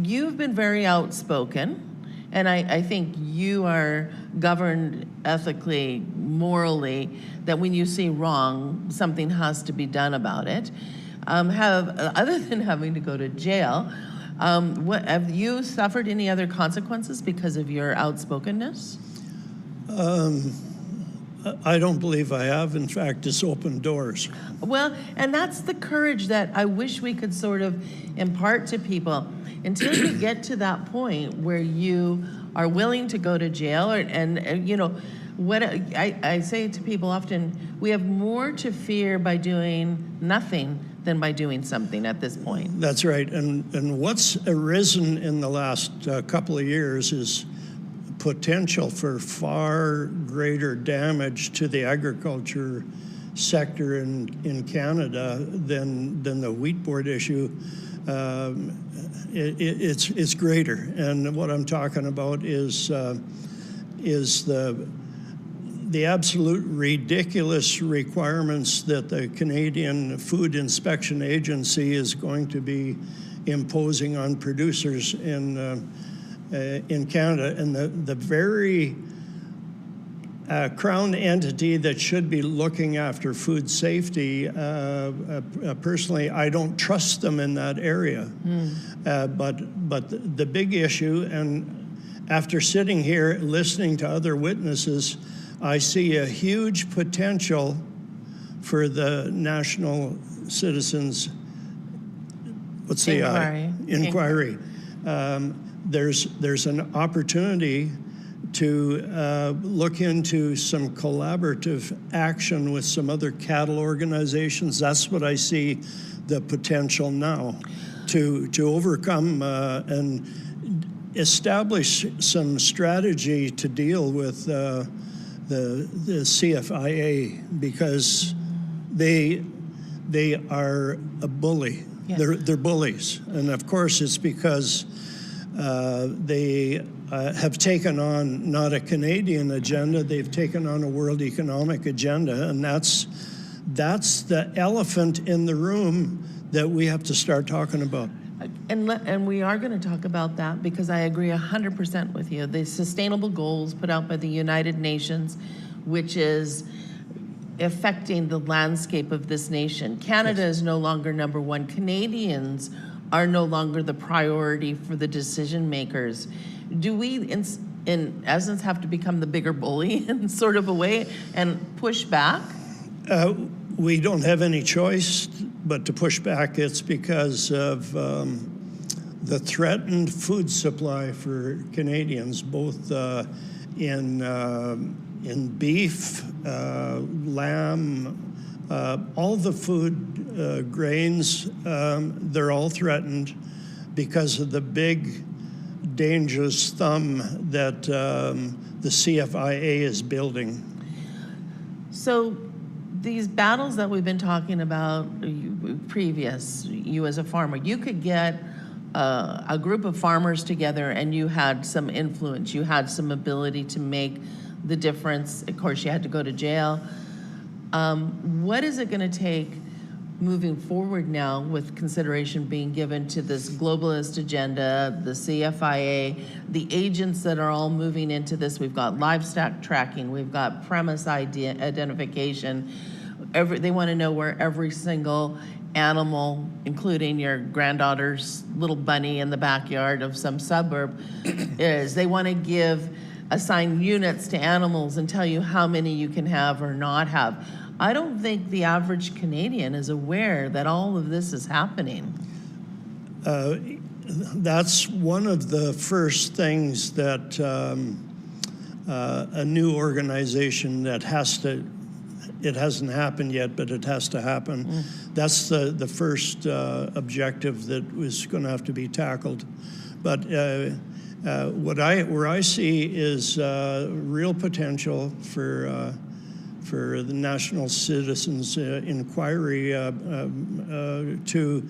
You've been very outspoken, and I think you are governed ethically, morally, that when you see wrong, something has to be done about it. Other than having to go to jail, What have you suffered any other consequences because of your outspokenness? I don't believe I have. In fact, it's opened doors. Well, and that's the courage that I wish we could sort of impart to people. Until you get to that point where you are willing to go to jail, and you know, what I say to people often, we have more to fear by doing nothing than by doing something at this point. That's right. And what's arisen in the last couple of years is potential for far greater damage to the agriculture sector in Canada than the wheat board issue. It's greater, and what I'm talking about is the absolute ridiculous requirements that the Canadian Food Inspection Agency is going to be imposing on producers in Canada, and the very Crown entity that should be looking after food safety, personally, I don't trust them in that area. But the big issue, and after sitting here listening to other witnesses, I see a huge potential for the National Citizens, what's the inquiry. There's an opportunity to look into some collaborative action with some other cattle organizations. That's what I see the potential now, to overcome and establish some strategy to deal with the CFIA, because they are a bully. Yes. They're bullies, and of course it's because they have taken on not a Canadian agenda, they've taken on a world economic agenda, and that's the elephant in the room that we have to start talking about. And we are going to talk about that, because I agree 100% with you. The sustainable goals put out by the United Nations, which is affecting the landscape of this nation. Canada is no longer number one. Canadians are no longer the priority for the decision makers. Do we, in essence, have to become the bigger bully in sort of a way and push back? We don't have any choice but to push back. It's because of the threatened food supply for Canadians, both in beef, lamb, all the food grains, they're all threatened because of the big dangerous thumb that the CFIA is building. So these battles that we've been talking about you as a farmer, you could get a group of farmers together and you had some influence, you had some ability to make the difference. Of course, you had to go to jail. What is it going to take moving forward now, with consideration being given to this globalist agenda, the CFIA, the agents that are all moving into this? We've got livestock tracking, we've got premise identification. They want to know where every single animal, including your granddaughter's little bunny in the backyard of some suburb, is. They want to assign units to animals and tell you how many you can have or not have. I don't think the average Canadian is aware that all of this is happening. That's one of the first things that a new organization that it hasn't happened yet, but it has to happen. That's the first objective that was going to have to be tackled. But where I see is real potential for the National Citizens Inquiry to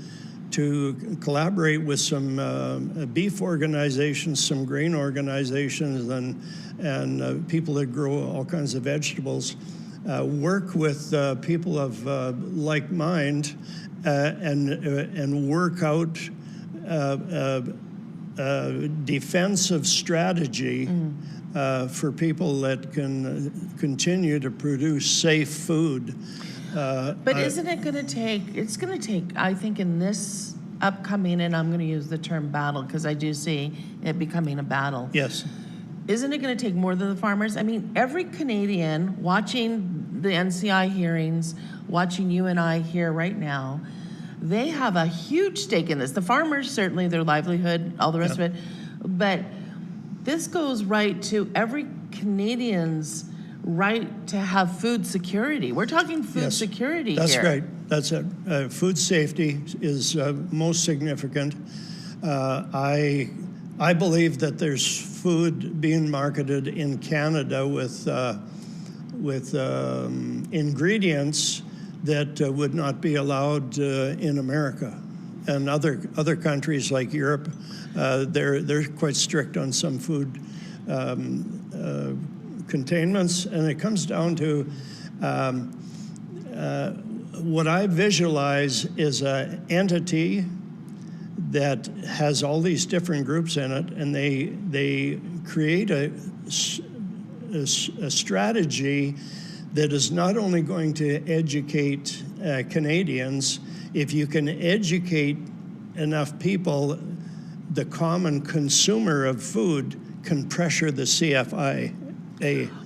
collaborate with some beef organizations, some grain organizations, and people that grow all kinds of vegetables. Work with people of like mind and work out defensive strategy for people that can continue to produce safe food. But isn't it going to take, I think in this upcoming, and I'm going to use the term battle because I do see it becoming a battle. Yes. Isn't it going to take more than the farmers? I mean, every Canadian watching the NCI hearings, watching you and I here right now, they have a huge stake in this. The farmers, certainly their livelihood, all the rest of it, but this goes right to every Canadian's right to have food security. We're talking food security That's here. right. That's it. Food safety is most significant. I believe that there's food being marketed in Canada with ingredients that would not be allowed in America. And other countries like Europe, they're quite strict on some food containments, and it comes down to what I visualize is an entity that has all these different groups in it, and they create a strategy that is not only going to educate Canadians. If you can educate enough people, the common consumer of food can pressure the CFIA.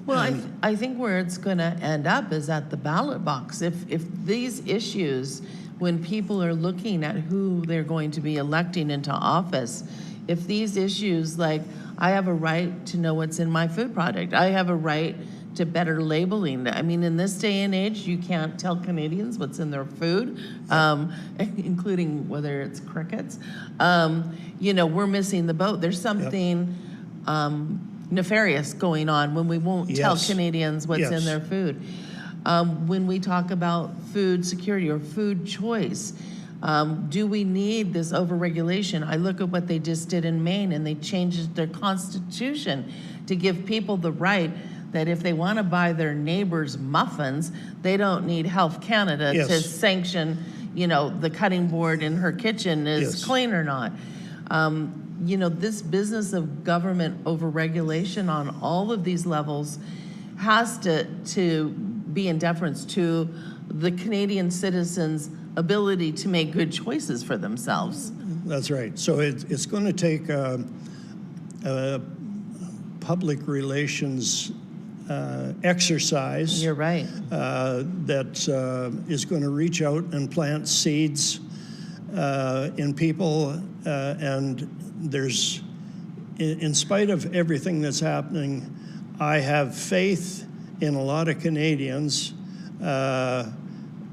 Well, I think where it's going to end up is at the ballot box. If these issues, when people are looking at who they're going to be electing into office, if these issues like, I have a right to know what's in my food product, I have a right to better labeling. I mean, in this day and age, you can't tell Canadians what's in their food, including whether it's crickets. We're missing the boat. There's something nefarious going on when we won't tell Canadians what's in their food. When we talk about food security or food choice, do we need this overregulation? I look at what they just did in Maine, and they changed their constitution to give people the right that if they want to buy their neighbor's muffins, they don't need Health Canada to sanction, the cutting board in her kitchen is clean or not. This business of government overregulation on all of these levels has to be in deference to the Canadian citizens' ability to make good choices for themselves. That's right. So it's going to take a public relations exercise. You're right. That is going to reach out and plant seeds in people, and there's, in spite of everything that's happening, I have faith in a lot of Canadians,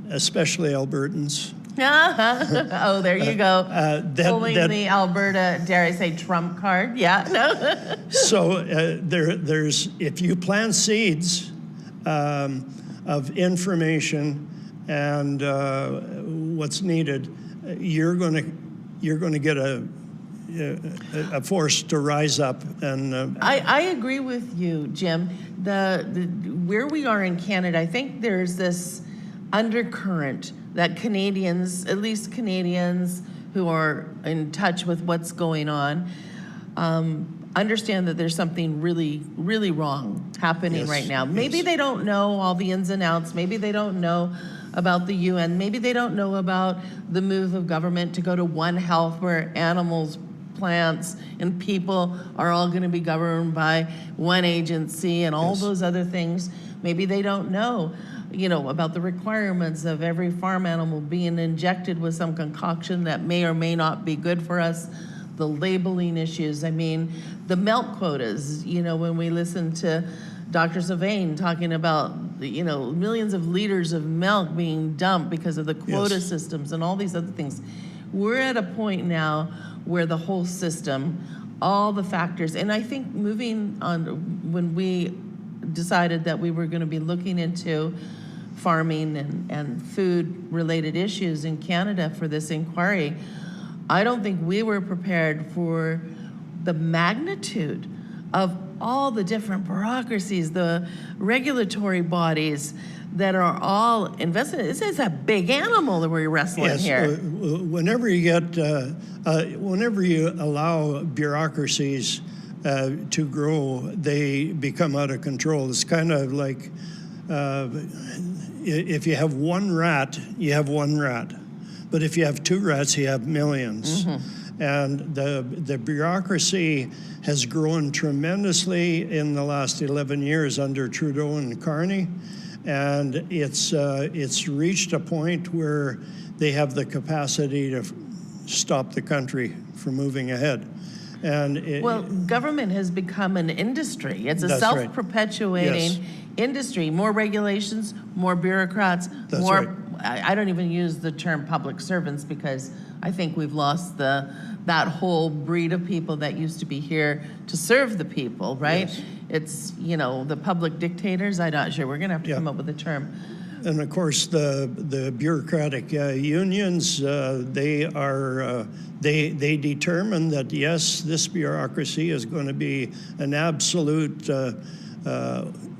especially Albertans. Oh, there you go. Pulling the Alberta, dare I say, Trump card. Yeah, no. So there's, if you plant seeds of information and what's needed, you're going to get a force to rise up. And I agree with you, Jim. The where we are in Canada, I think there's this undercurrent that Canadians, at least Canadians who are in touch with what's going on, understand that there's something really, really wrong happening right now. Maybe they don't know all the ins and outs. Maybe they don't know about the UN. Maybe they don't know about the move of government to go to One Health, where animals, plants, and people are all going to be governed by one agency and all those other things. Maybe they don't know, about the requirements of every farm animal being injected with some concoction that may or may not be good for us, the labeling issues. I mean, the milk quotas, when we listen to Dr. Sylvain talking about, millions of liters of milk being dumped because of the quota systems and all these other things. We're at a point now where the whole system, all the factors, and I think moving on, when we decided that we were going to be looking into farming and food-related issues in Canada for this inquiry, I don't think we were prepared for the magnitude of all the different bureaucracies, the regulatory bodies that are all invested. It's a big animal that we're wrestling here. Whenever you get, whenever you allow bureaucracies to grow, they become out of control. It's kind of like if you have one rat, you have one rat. But if you have 2 rats, you have millions. And the bureaucracy has grown tremendously in the last 11 years under Trudeau and Carney. And it's reached a point where they have the capacity to stop the country from moving ahead. And well, government has become an industry. It's a self-perpetuating industry. More regulations, more bureaucrats, more. I don't even use the term public servants because I think we've lost that whole breed of people that used to be here to serve the people, right? Yes. It's, you know, the public dictators. I'm not sure. We're going to have to come up with a term. And of course, the bureaucratic unions, they determine that yes, this bureaucracy is going to be an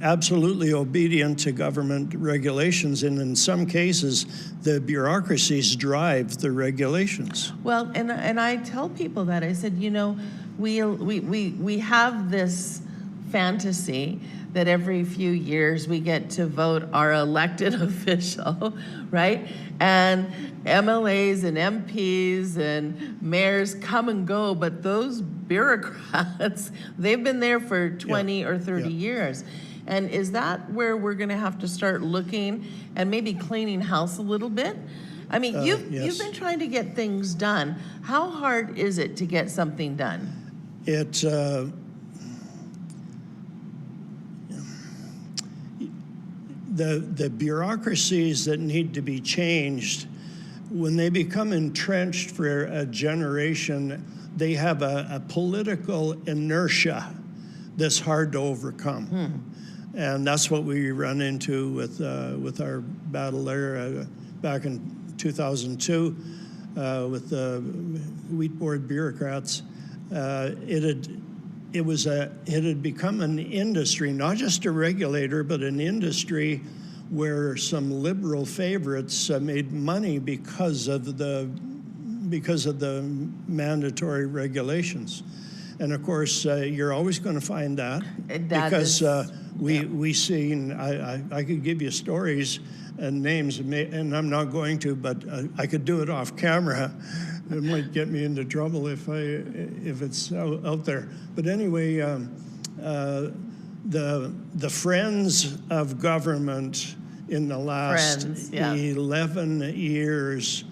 absolutely obedient to government regulations, and in some cases, the bureaucracies drive the regulations. Well, and I tell people that I said, you know, we have this fantasy that every few years we get to vote our elected official, right? And MLAs and MPs and mayors come and go, but those bureaucrats, they've been there for 20 or 30 years. And is that where we're gonna have to start looking and maybe cleaning house a little bit? I mean, you've been trying to get things done. How hard is it to get something done? The bureaucracies that need to be changed, when they become entrenched for a generation, they have a political inertia that's hard to overcome. And that's what we run into with our battle there back in 2002 with the wheat board bureaucrats. It had become an industry, not just a regulator, but an industry where some liberal favorites made money because of the mandatory regulations. And of course, you're always going to find that because we see, and I could give you stories and names, and I'm not going to, but I could do it off camera. It might get me into trouble if it's out there. But anyway, the friends of government in the last 11 years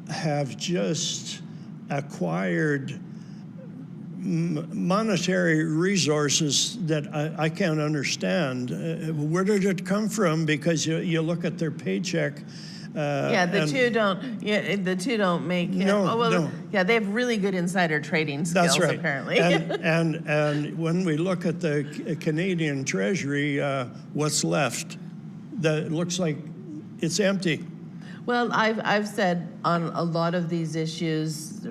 have just acquired monetary resources that I can't understand. Where did it come from? Because you look at their paycheck. The two don't make it. No. Yeah, they have really good insider trading skills. That's right. Apparently. and when we look at the Canadian Treasury, what's left? It looks like it's empty. Well, I've said on a lot of these issues,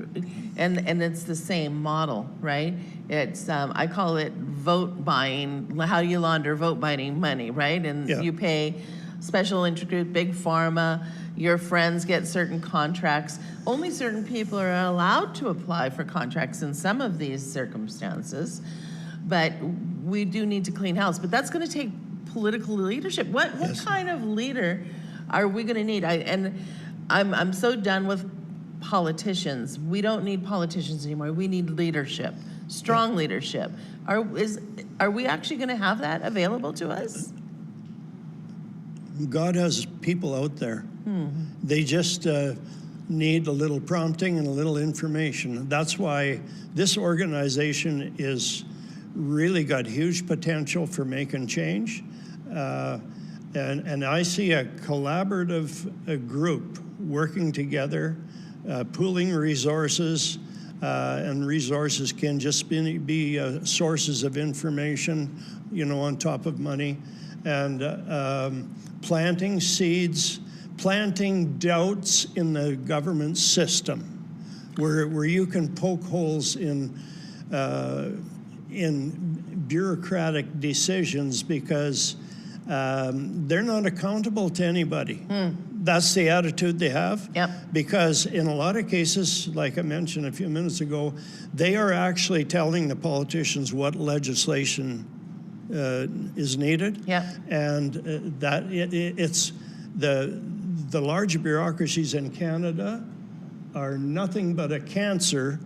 and it's the same model, right? It's I call it vote buying. How do you launder vote buying money, right? And you pay special intergroup, big pharma. Your friends get certain contracts. Only certain people are allowed to apply for contracts in some of these circumstances. But we do need to clean house. But that's going to take political leadership. What kind of leader are we going to need? I'm so done with politicians. We don't need politicians anymore. We need leadership, strong leadership. Are we actually going to have that available to us? God has people out there. They just need a little prompting and a little information. That's why this organization is really got huge potential for making change. And I see a collaborative group working together, pooling resources, and resources can just be sources of information, on top of money, and planting seeds, planting doubts in the government system, where you can poke holes in bureaucratic decisions because they're not accountable to anybody. That's the attitude they have. Because in a lot of cases, like I mentioned a few minutes ago, they are actually telling the politicians what legislation is needed. And that it's the large bureaucracies in Canada are nothing but a cancer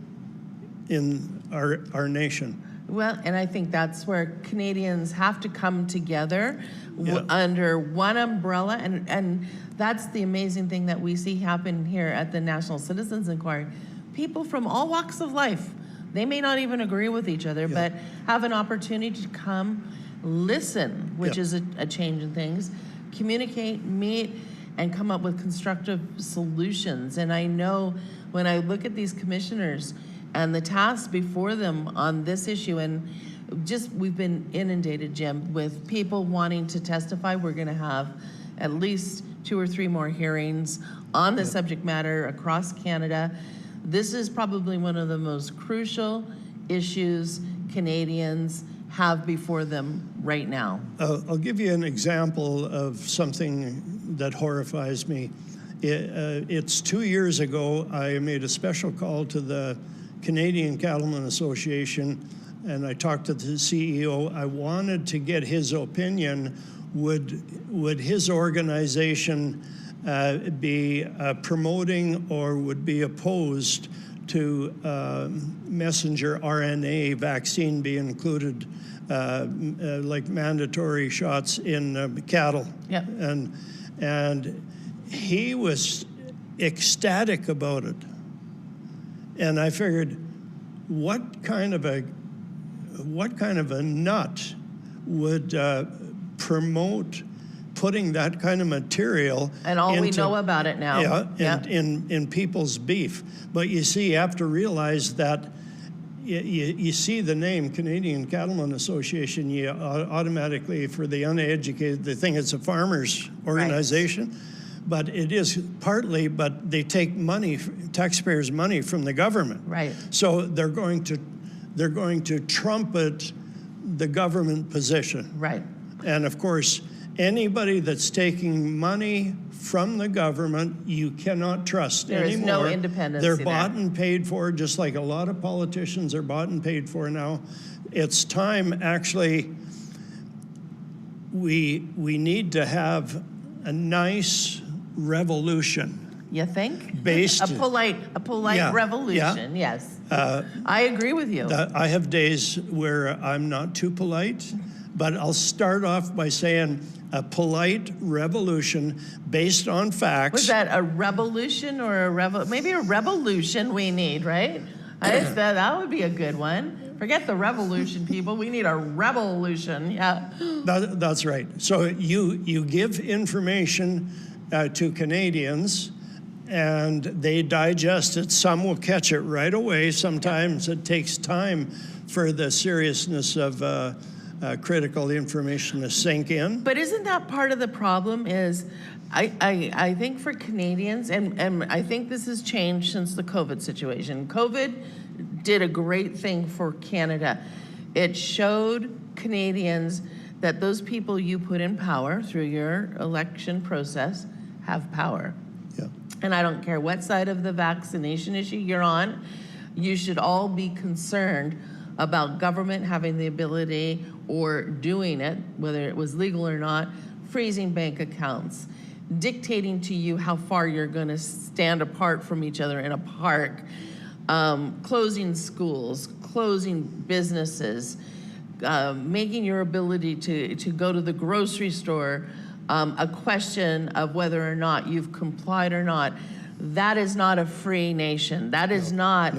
in our nation. Well, and I think that's where Canadians have to come together Yeah. under one umbrella, and that's the amazing thing that we see happen here at the National Citizens Inquiry. People from all walks of life, they may not even agree with each other, but have an opportunity to come, listen, which is a change in things, communicate, meet, and come up with constructive solutions. And I know when I look at these commissioners and the tasks before them on this issue, and just we've been inundated, Jim, with people wanting to testify. We're going to have at least 2 or 3 more hearings on the subject matter across Canada. This is probably one of the most crucial issues Canadians have before them right now. I'll give you an example of something that horrifies me. It's 2 years ago, I made a special call to the Canadian Cattlemen Association, and I talked to the CEO. I wanted to get his opinion. Would his organization be promoting or would be opposed to messenger RNA vaccine be included, like mandatory shots in cattle? Yep. And he was ecstatic about it. And I figured, what kind of a nut would promote putting that kind of material And all we know about it now. in people's beef. But you see, you have to realize that you see the name Canadian Cattlemen Association, you automatically, for the uneducated, they think it's a farmers organization. Right. But it is partly, but they take money, taxpayers' money from the government. Right. So they're going to trumpet the government position. Right. And of course, anybody that's taking money from the government, you cannot trust anymore. There is no independence. They're bought and paid for, just like a lot of politicians are bought and paid for now. It's time, actually, we need to have a nice revolution. You think? Based a polite revolution. Yes. I agree with you. I have days where I'm not too polite, but I'll start off by saying a polite revolution based on facts. Was that a revolution or maybe a revolution we need, right? That would be a good one. Forget the revolution, people. We need a revolution. Yeah. That's right. So you give information to Canadians, and they digest it. Some will catch it right away. Sometimes it takes time for the seriousness of critical information to sink in. But isn't that part of the problem? Is I think for Canadians, and I think this has changed since the COVID situation. COVID did a great thing for Canada. It showed Canadians that those people you put in power through your election process have power. Yeah. And I don't care what side of the vaccination issue you're on, you should all be concerned about government having the ability or doing it, whether it was legal or not, freezing bank accounts, dictating to you how far you're going to stand apart from each other in a park, closing schools, closing businesses, making your ability to go to the grocery store a question of whether or not you've complied or not. That is not a free nation. That is not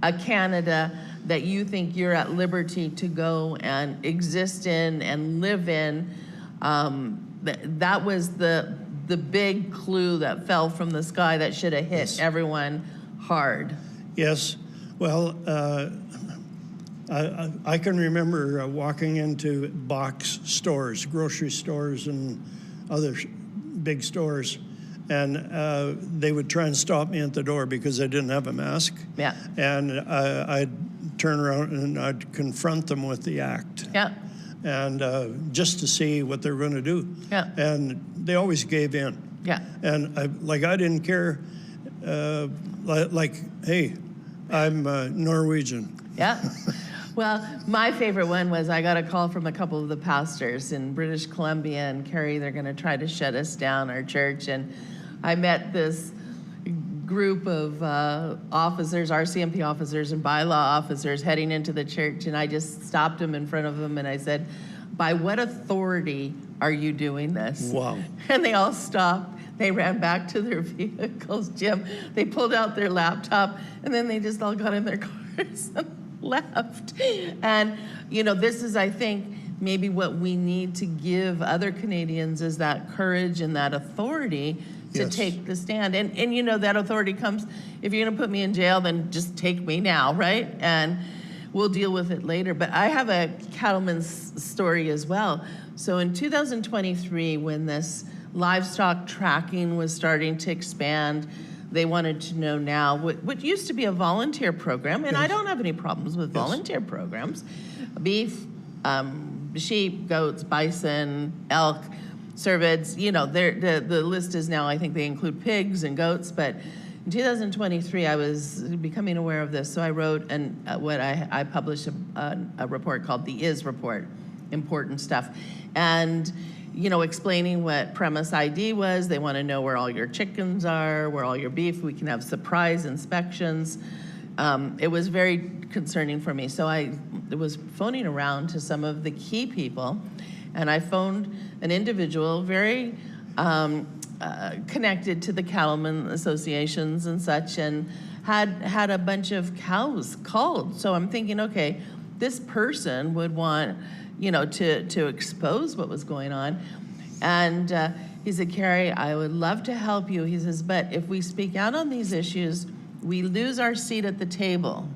a Canada that you think you're at liberty to go and exist in and live in. That was the big clue that fell from the sky that should have hit everyone hard. Yes. Well, I can remember walking into box stores, grocery stores, and other big stores, and they would try and stop me at the door because I didn't have a mask. Yeah. And I'd turn around and I'd confront them with the act. Yeah. And just to see what they're going to do. Yeah. And they always gave in. Yeah. And I didn't care. Hey, I'm Norwegian. Yeah. Well, my favorite one was I got a call from a couple of the pastors in British Columbia and Kerry. They're going to try to shut us down, our church. And I met this group of officers, RCMP officers and bylaw officers heading into the church, and I just stopped them in front of them and I said, by what authority are you doing this? Wow. And they all stopped. They ran back to their vehicles, Jim. They pulled out their laptop, and then they just all got in their cars and left. And, you know, this is, I think, maybe what we need to give other Canadians is that courage and that authority to Yes. take the stand. And, you know, that authority comes, if you're gonna put me in jail, then just take me now, right? And we'll deal with it later. But I have a cattleman's story as well. So in 2023, when this livestock tracking was starting to expand, they wanted to know now what used to be a volunteer program, and I don't have any problems with volunteer programs. Beef, sheep, goats, bison, elk, cervids, you know, the list is now, I think they include pigs and goats, but in 2023, I was becoming aware of this, so I wrote I published a report called the IS Report, important stuff, and you know, explaining what premise ID was. They want to know where all your chickens are, where all your beef. We can have surprise inspections. It was very concerning for me, so I was phoning around to some of the key people, and I phoned an individual very connected to the cattlemen associations and such, and had a bunch of cows culled. So I'm thinking, okay, this person would want, you know, to expose what was going on. And he said, Carrie, I would love to help you. He says, but if we speak out on these issues, we lose our seat at the table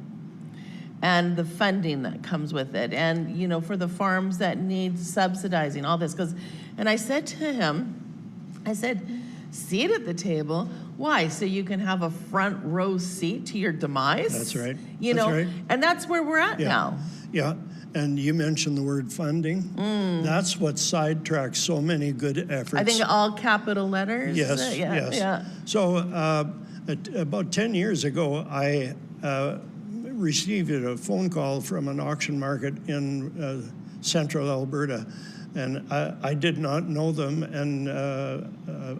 and the funding that comes with it. And, you know, for the farms that need subsidizing, all this. And I said to him, I said, seat at the table? Why? So you can have a front row seat to your demise? That's right. You That's know, right. and that's where we're at now. Yeah, and you mentioned the word funding. That's what sidetracks so many good efforts. I think all capital letters. Yes, yes. Yeah. So about 10 years ago, I received a phone call from an auction market in central Alberta. And I did not know them, and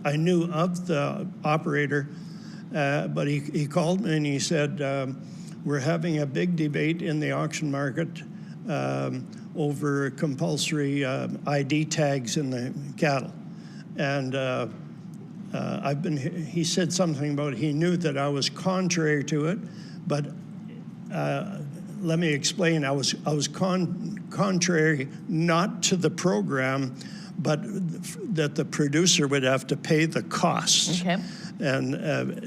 I knew of the operator, but he called me and he said, we're having a big debate in the auction market over compulsory ID tags in the cattle. And he said something about he knew that I was contrary to it, but let me explain. I was contrary not to the program, but that the producer would have to pay the cost. Okay. And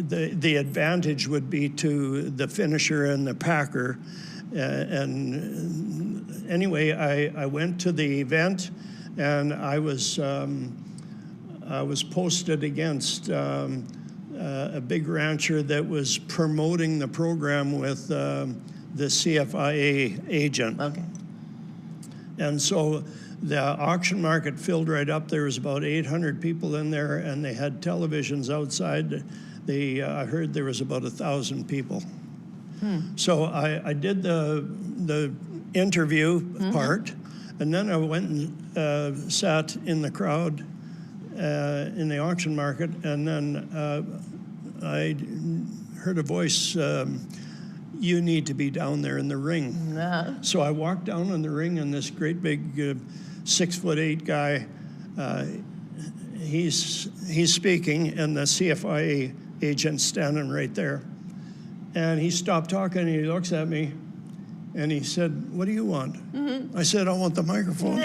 the advantage would be to the finisher and the packer. And anyway, I went to the event, and I was posted against a big rancher that was promoting the program with the CFIA agent. Okay. And so the auction market filled right up. There was about 800 people in there, and they had televisions outside. I heard there was about 1,000 people. So I did the interview part, and then I went and sat in the crowd in the auction market, and then I heard a voice, you need to be down there in the ring. So I walked down in the ring, and this great big 6'8" guy, he's speaking, and the CFIA agent standing right there. And he stopped talking, and he looks at me, and he said, what do you want? I said, I want the microphone.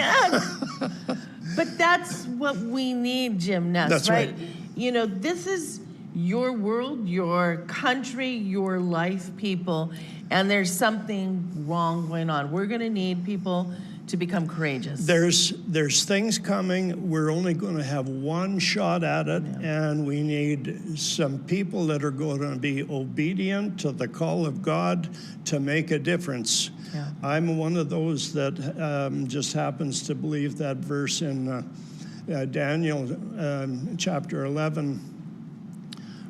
But that's what we need, Jim Ness, That's right. You know, this is your world, your country, your life, people, and there's something wrong going on. We're going to need people to become courageous. There's things coming. We're only going to have one shot at it, and we need some people that are going to be obedient to the call of God to make a difference. Yeah. I'm one of those that just happens to believe that verse in Daniel chapter 11,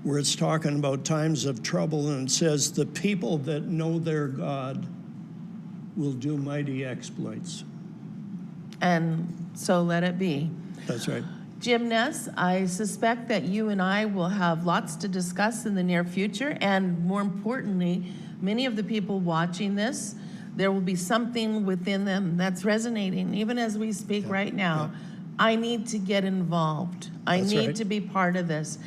where it's talking about times of trouble, and it says, the people that know their God will do mighty exploits. And so let it be. That's right. Jim Ness, I suspect that you and I will have lots to discuss in the near future, and more importantly, many of the people watching this, there will be something within them that's resonating, even as we speak right now. I need to get involved. I need to be part of this.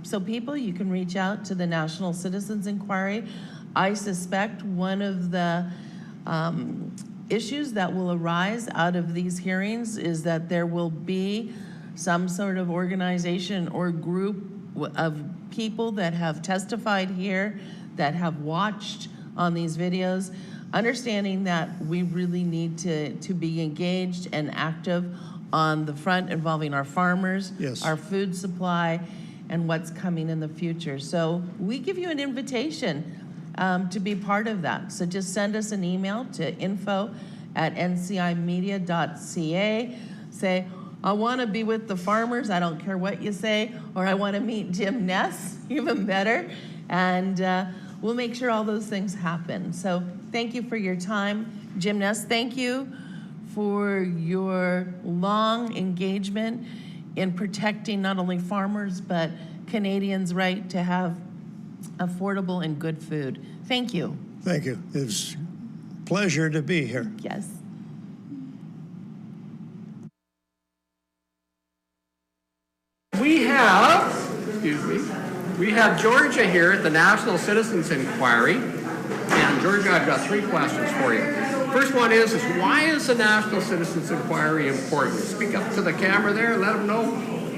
So people, you can reach out to the National Citizens Inquiry. I suspect one of the issues that will arise out of these hearings is that there will be some sort of organization or group of people that have testified here, that have watched on these videos, understanding that we really need to be engaged and active on the front involving our farmers, our food supply, and what's coming in the future. So we give you an invitation to be part of that. So just send us an email to info@ncimedia.ca. Say, I want to be with the farmers, I don't care what you say, or I want to meet Jim Ness, even better. And we'll make sure all those things happen. So thank you for your time. Jim Ness, thank you for your long engagement in protecting not only farmers, but Canadians' right to have affordable and good food. Thank you. Thank you. It's a pleasure to be here. Yes. We have Georgia here at the National Citizens Inquiry. And Georgia, I've got 3 questions for you. First one is why is the National Citizens Inquiry important? Speak up to the camera there and let them know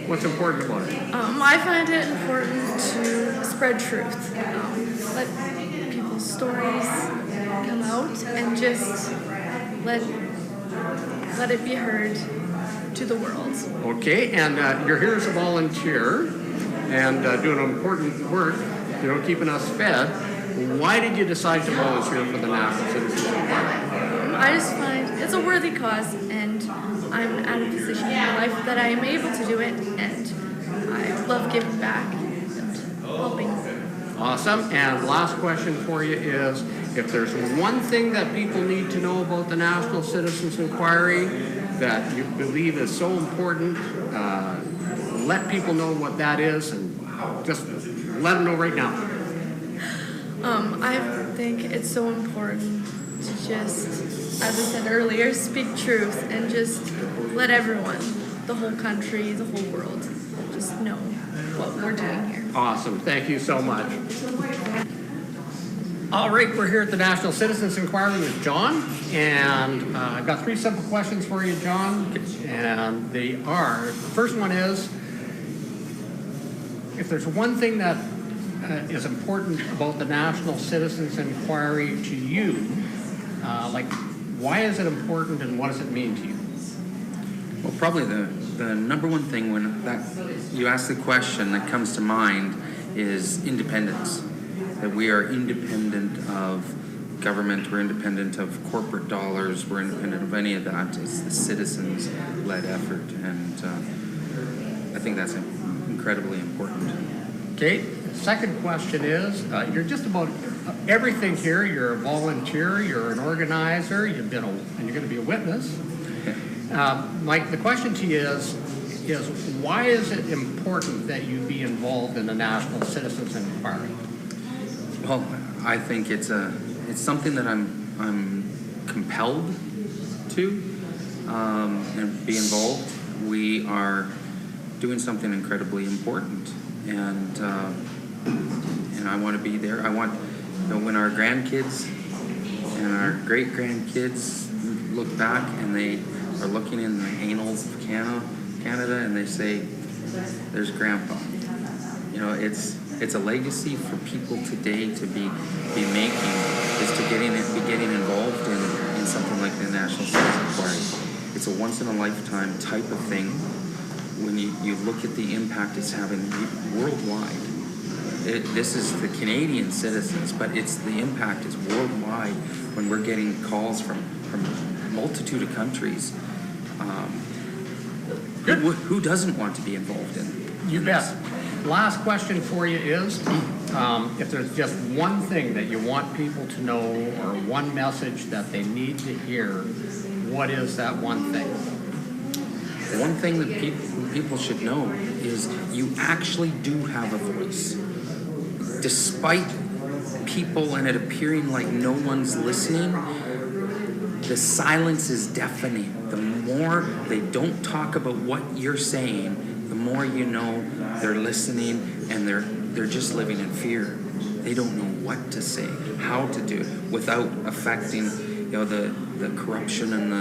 what's important about it. I find it important to spread truth. Let people's stories come out and just let it be heard to the world. Okay, and you're here as a volunteer and doing important work, keeping us fed. Why did you decide to volunteer for the National Citizens Inquiry? I just find it's a worthy cause, and I'm at a position in my life that I am able to do it, and I love giving back and helping. Awesome. And last question for you is, if there's one thing that people need to know about the National Citizens Inquiry that you believe is so important, let people know what that is, and just let them know right now. I think it's so important to just, as I said earlier, speak truth and just let everyone, the whole country, the whole world, just know what we're doing here. Awesome. Thank you so much. All right, we're here at the National Citizens Inquiry with John, and I've got 3 simple questions for you, John, and they are, the first one is, if there's one thing that is important about the National Citizens Inquiry to you, why is it important and what does it mean to you? Well, probably the number one thing when you ask the question that comes to mind is independence. That we are independent of government, we're independent of corporate dollars, we're independent of any of that. It's the citizens-led effort, and I think that's incredibly important. Okay, second question is, you're just about everything here. You're a volunteer, you're an organizer, and you're going to be a witness. Mike, the question to you is why is it important that you be involved in the National Citizens Inquiry? Well, I think it's something that I'm compelled to and be involved. We are doing something incredibly important, and I want to be there. I want, when our grandkids and our great-grandkids look back and they are looking in the annals of Canada and they say, "There's Grandpa." It's a legacy for people today to be making, is to be getting involved in something like the National Citizens Inquiry. It's a once-in-a-lifetime type of thing when you look at the impact it's having worldwide. This is the Canadian citizens, but the impact is worldwide when we're getting calls from a multitude of countries. Who doesn't want to be involved in it? You bet. Last question for you is, if there's just one thing that you want people to know or one message that they need to hear, what is that one thing? One thing that people should know is you actually do have a voice. Despite people and it appearing like no one's listening, the silence is deafening. The more they don't talk about what you're saying, the more you know they're listening, and they're just living in fear. They don't know what to say, how to do it, without affecting, the corruption and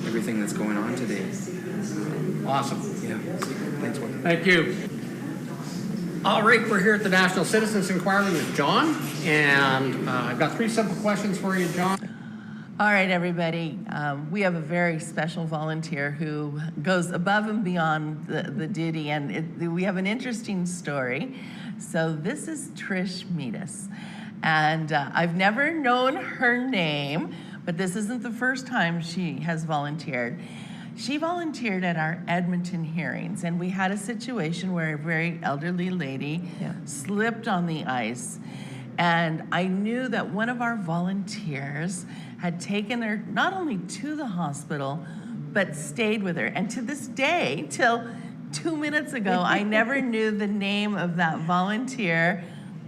everything that's going on today. Awesome. Yeah. Thanks, Warren. Thank you. All right, we're here at the National Citizens Inquiry with John, and I've got 3 simple questions for you, John. All right, everybody. We have a very special volunteer who goes above and beyond the duty, and we have an interesting story. So this is Trish Meadus, and I've never known her name, but this isn't the first time she has volunteered. She volunteered at our Edmonton hearings, and we had a situation where a very elderly lady slipped on the ice, and I knew that one of our volunteers had taken her not only to the hospital, but stayed with her. And to this day, till 2 minutes ago, I never knew the name of that volunteer,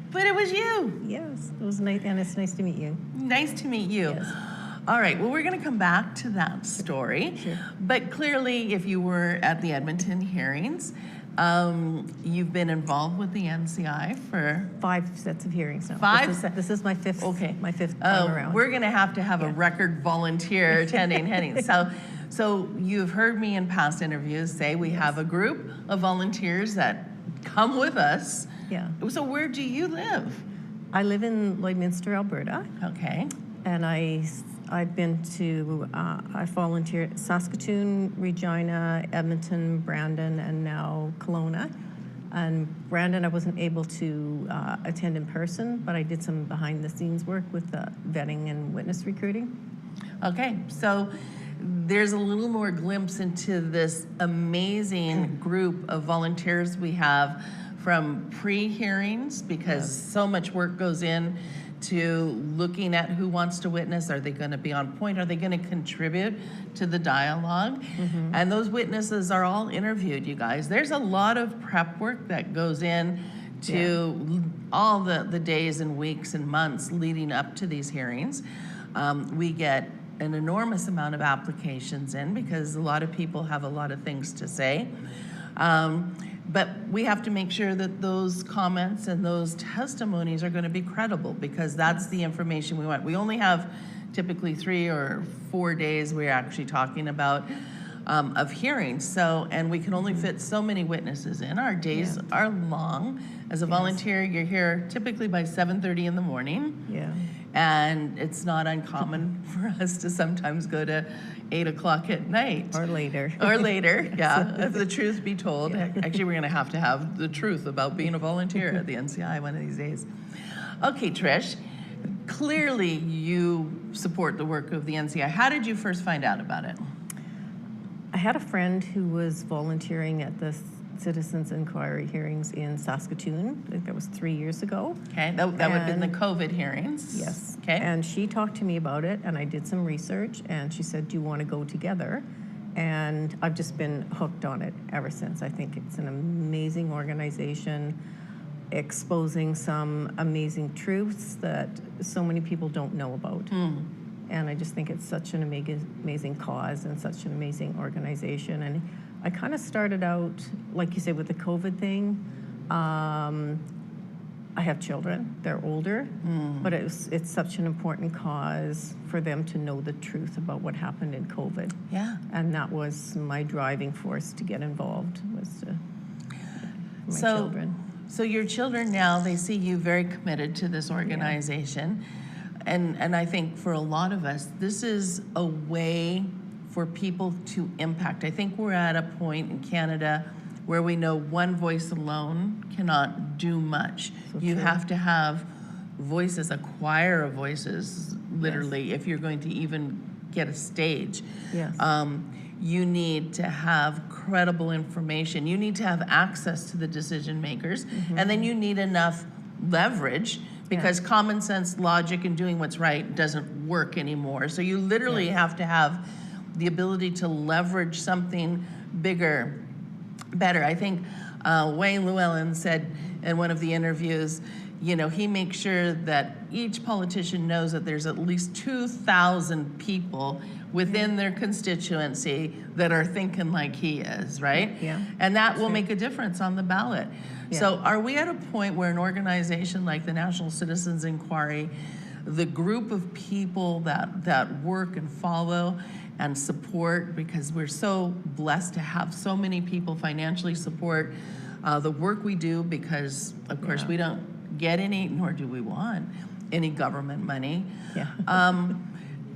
but it was you. Yes, it was nice, and it's nice to meet you. Nice to meet you. Yes. All right, well, we're going to come back to that story. Sure. But clearly, if you were at the Edmonton hearings, you've been involved with the NCI for 5 sets of hearings now. 5? This is my fifth. Okay. My fifth time around. We're going to have a record volunteer attending hearings. So you've heard me in past interviews say we have a group of volunteers that come with us. Yeah. So where do you live? I live in Lloydminster, Alberta. Okay. And I've been to, I volunteered at Saskatoon, Regina, Edmonton, Brandon, and now Kelowna. And Brandon, I wasn't able to attend in person, but I did some behind the scenes work with vetting and witness recruiting. Okay, so there's a little more glimpse into this amazing group of volunteers we have from pre-hearings, because so much work goes in to looking at who wants to witness. Are they going to be on point? Are they going to contribute to the dialogue? Mm-hmm. And those witnesses are all interviewed, you guys. There's a lot of prep work that goes in to all the days and weeks and months leading up to these hearings. We get an enormous amount of applications in because a lot of people have a lot of things to say. But we have to make sure that those comments and those testimonies are going to be credible, because that's the information we want. We only have typically 3 or 4 days we're actually talking about of hearings. So, and we can only fit so many witnesses in. Our days are long. As a volunteer, you're here typically by 7:30 in the morning. Yeah. And it's not uncommon for us to sometimes go to 8 o'clock at night. Or later. Or later, yeah. If the truth be told. Actually, we're going to have the truth about being a volunteer at the NCI one of these days. Okay, Trish, clearly you support the work of the NCI. How did you first find out about it? I had a friend who was volunteering at the Citizens Inquiry hearings in Saskatoon. I think that was 3 years ago. Okay, that would have been the COVID hearings. Yes. Okay. And she talked to me about it, and I did some research, and she said, do you want to go together? And I've just been hooked on it ever since. I think it's an amazing organization, exposing some amazing truths that so many people don't know about. Mm. And I just think it's such an amazing cause and such an amazing organization. And I kind of started out, like you said, with the COVID thing. I have children, they're older, but it's such an important cause for them to know the truth about what happened in COVID. Yeah. And that was my driving force to get involved, was to my children. So your children now, they see you very committed to this organization. Yeah. And I think for a lot of us, this is a way for people to impact. I think we're at a point in Canada where we know one voice alone cannot do much. You have to have voices, a choir of voices, literally, if you're going to even get a stage. Yes. You need to have credible information. You need to have access to the decision makers. Mm-hmm. And then you need enough leverage, because common sense, logic, and doing what's right doesn't work anymore. So you literally have to have the ability to leverage something bigger, better. I think Wayne Llewellyn said in one of the interviews, you know, he makes sure that each politician knows that there's at least 2,000 people within their constituency that are thinking like he is, right? Yeah. And that will make a difference on the ballot. Yeah. So are we at a point where an organization like the National Citizens Inquiry, the group of people that work and follow and support, because we're so blessed to have so many people financially support the work we do, because of course we don't get any, nor do we want any government money. Yeah.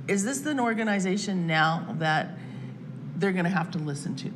Is this an organization now that they're going to have to listen to?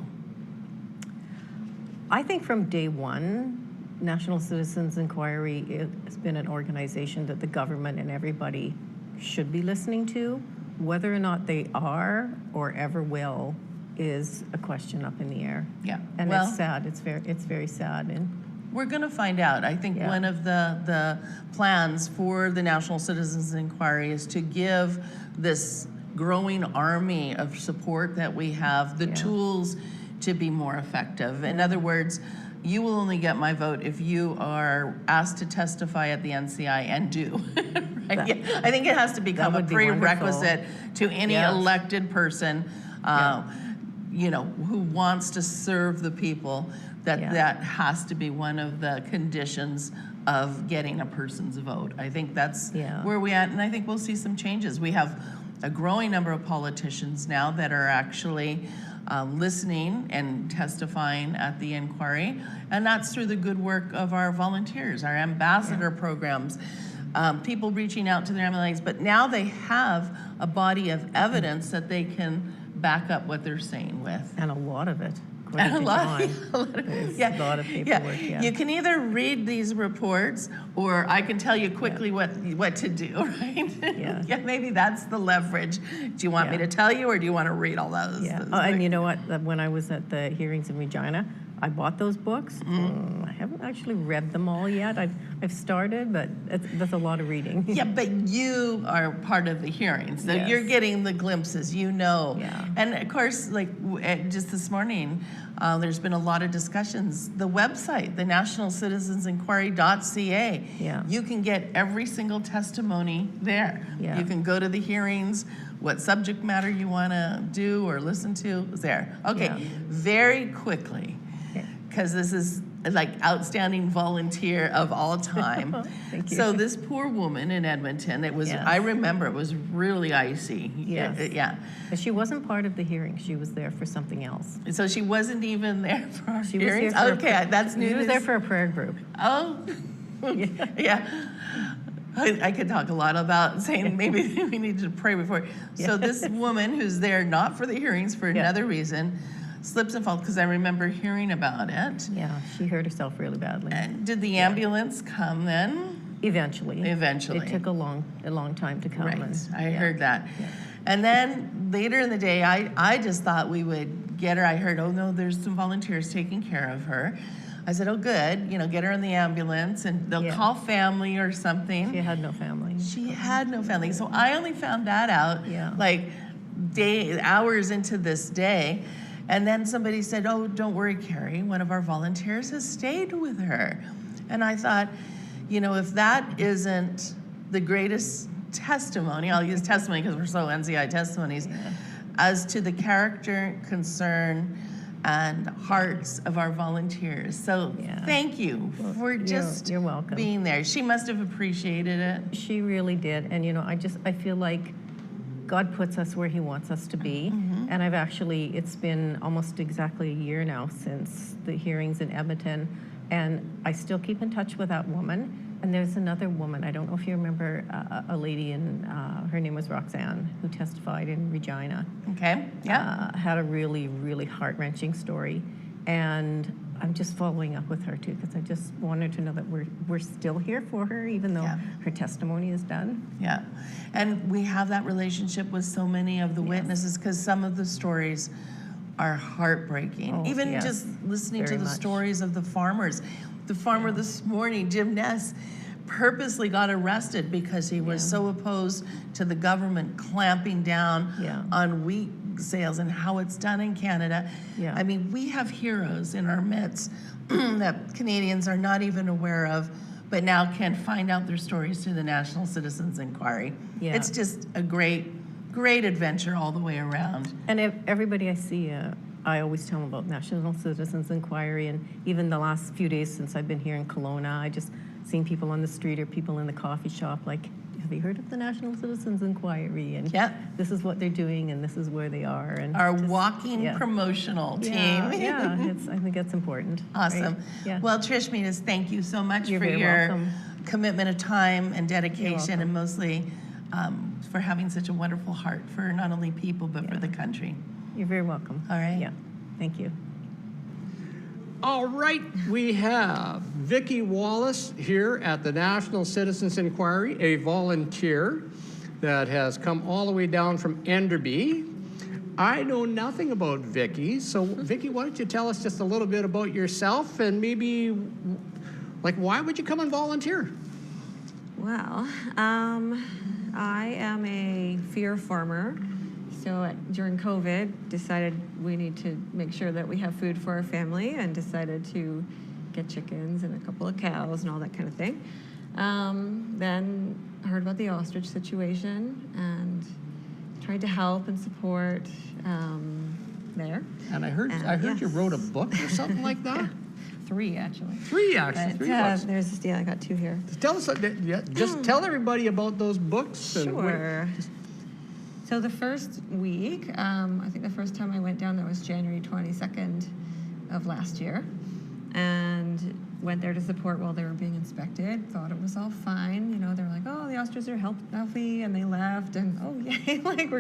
I think from day one, National Citizens Inquiry has been an organization that the government and everybody should be listening to. Whether or not they are or ever will is a question up in the air. Yeah. And well, it's sad. It's very sad. And we're going to find out. I think one of the plans for the National Citizens Inquiry is to give this growing army of support that we have the tools to be more effective. In other words, you will only get my vote if you are asked to testify at the NCI and do. Right? I think it has to become a prerequisite to any elected person, you know, who wants to serve the people. That has to be one of the conditions of getting a person's vote. I think that's where we at, and I think we'll see some changes. We have a growing number of politicians now that are actually listening and testifying at the inquiry, and that's through the good work of our volunteers, our ambassador programs, people reaching out to their MLAs, but now they have a body of evidence that they can back up what they're saying with. And a lot of it. And a lot of paperwork. You can either read these reports, or I can tell you quickly what to do, right? Yeah. Maybe that's the leverage. Do you want me to tell you, or do you want to read all those? Yeah. And you know what? When I was at the hearings in Regina, I bought those books. I haven't actually read them all yet. I've started, but that's a lot of reading. Yeah, but you are part of the hearings, so you're getting the glimpses, you know. Yeah. And of course, like just this morning, there's been a lot of discussions. The website, the nationalcitizensinquiry.ca, you can get every single testimony there. Yeah. You can go to the hearings, what subject matter you want to do or listen to is there. Okay, very quickly, because this is like outstanding volunteer of all time. Thank you. So this poor woman in Edmonton, it was, I remember it was really icy. Yes. But she wasn't part of the hearing. She was there for something else. So she wasn't even there for our She hearings? was there Okay, that's news. She was there for a prayer group. Oh, I could talk a lot about saying maybe we need to pray before. So this woman who's there not for the hearings, for another reason, slips and falls, because I remember hearing about it. Yeah, she hurt herself really badly. And did the ambulance come then? Eventually. Eventually. It took a long time to come. Right, And, I heard that. And then later in the day, I just thought we would get her. I heard, oh no, there's some volunteers taking care of her. I said, oh good, get her in the ambulance and they'll call family or something. She had no family. She had no family. So I only found that out like hours into this day. And then somebody said, oh, don't worry, Carrie, one of our volunteers has stayed with her. And I thought, if that isn't the greatest testimony, I'll use testimony because we're so NCI testimonies, as to the character, concern, and hearts of our volunteers. So thank you for just you're welcome. Being there. She must have appreciated it. She really did. And I feel like God puts us where he wants us to be. And it's been almost exactly a year now since the hearings in Edmonton, and I still keep in touch with that woman. And there's another woman, I don't know if you remember, a lady her name was Roxanne, who testified in Regina. Okay, had a really, really heart-wrenching story. And I'm just following up with her too, because I just wanted to know that we're still here for her, even though her testimony is done. Yeah, and we have that relationship with so many of the witnesses, because some of the stories are heartbreaking. Even just listening to the stories of the farmers. The farmer this morning, Jim Ness, purposely got arrested because he was so opposed to the government clamping down on wheat egg sales and how it's done in Canada. Yeah. I mean, we have heroes in our midst that Canadians are not even aware of, but now can find out their stories through the National Citizens Inquiry. Yeah. It's just a great adventure all the way around. And everybody I see, I always tell them about National Citizens Inquiry, and even the last few days since I've been here in Kelowna, I just seen people on the street or people in the coffee shop like, have you heard of the National Citizens Inquiry? And this is what they're doing, and this is where they are. And our walking promotional team. Yeah, I think that's important. Awesome. Right? Yeah. Well, Trish Meadas, thank you so much You're for very your welcome. commitment of time and dedication, welcome. and mostly for having such a wonderful heart for not only people, but for the country. You're very welcome. All right. Yeah, thank you. All right, we have Vicki Wallace here at the National Citizens Inquiry, a volunteer that has come all the way down from Enderby. I know nothing about Vicki, so Vicki, why don't you tell us just a little bit about yourself and maybe, like, why would you come and volunteer? Well, I am a fear farmer. So during COVID, decided we need to make sure that we have food for our family, and decided to get chickens and a couple of cows and all that kind of thing. Then heard about the ostrich situation and tried to help and support there. And I heard you wrote a book or something like that? Yeah. Three, actually. Three books. There's, I got two here. Tell us, just tell everybody about those books. And Sure. So the first week, I think the first time I went down there was January 22nd of last year, and went there to support while they were being inspected. Thought it was all fine. You know, they're like, oh, the ostriches are healthy, and they left, and oh, yay, like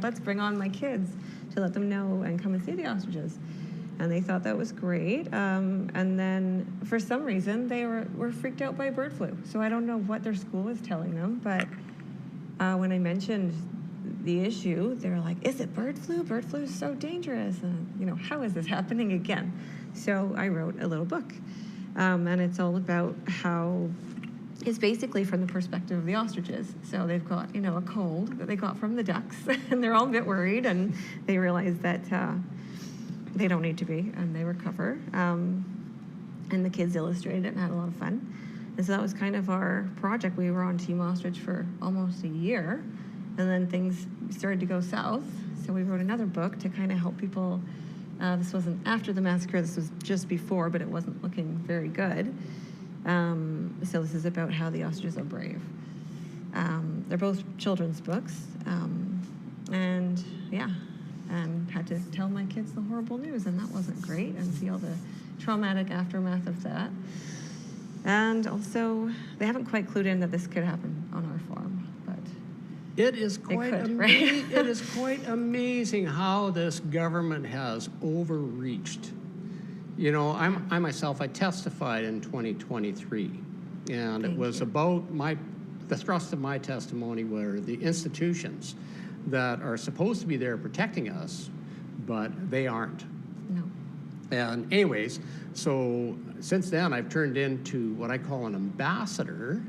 let's bring on my kids to let them know and come and see the ostriches. And they thought that was great. And then for some reason, they were freaked out by bird flu. So I don't know what their school was telling them, but when I mentioned the issue, they were like, is it bird flu? Bird flu is so dangerous. And, how is this happening again? So I wrote a little book. And it's all about how it's basically from the perspective of the ostriches. So they've got, a cold that they got from the ducks, and they're all a bit worried, and they realize that they don't need to be, and they recover. And the kids illustrated it and had a lot of fun. And so that was kind of our project. We were on Team Ostrich for almost a year, and then things started to go south. So we wrote another book to kind of help people. This wasn't after the massacre, this was just before, but it wasn't looking very good. So this is about how the ostriches are brave. They're both children's books. And had to tell my kids the horrible news, and that wasn't great, and see all the traumatic aftermath of that. And also, they haven't quite clued in that this could happen on our farm, but it is quite amazing. It is quite amazing how this government has overreached. I myself, I testified in 2023, and it was about the thrust of my testimony were the institutions that are supposed to be there protecting us, but they aren't. No. And anyways, so since then I've turned into what I call an ambassador,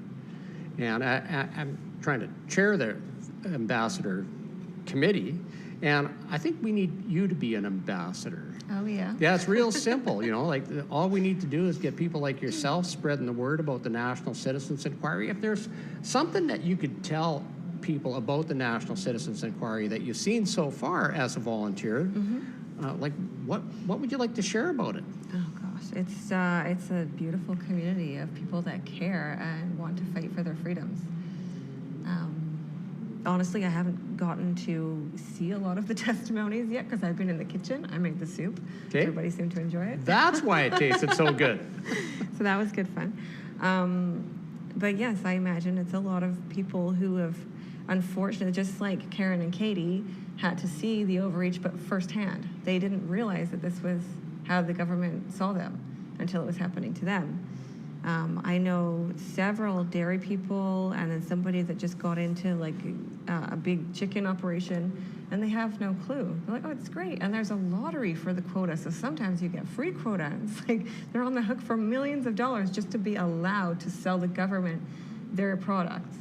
and I'm trying to chair the ambassador committee, and I think we need you to be an ambassador. Oh, yeah. Yeah, it's real simple, all we need to do is get people like yourself spreading the word about the National Citizens Inquiry. If there's something that you could tell people about the National Citizens Inquiry that you've seen so far as a volunteer, what would you like to share about it? Oh gosh, it's a beautiful community of people that care and want to fight for their freedoms. Honestly, I haven't gotten to see a lot of the testimonies yet because I've been in the kitchen. I made the soup. Okay. Everybody seemed to enjoy it. That's why it tasted so good. So that was good fun. But yes, I imagine it's a lot of people who have, unfortunately, just like Karen and Katie, had to see the overreach, but firsthand. They didn't realize that this was how the government saw them until it was happening to them. I know several dairy people, and then somebody that just got into a big chicken operation, and they have no clue. They're like, oh, it's great. And there's a lottery for the quota, so sometimes you get free quota. It's like they're on the hook for millions of dollars just to be allowed to sell the government their products.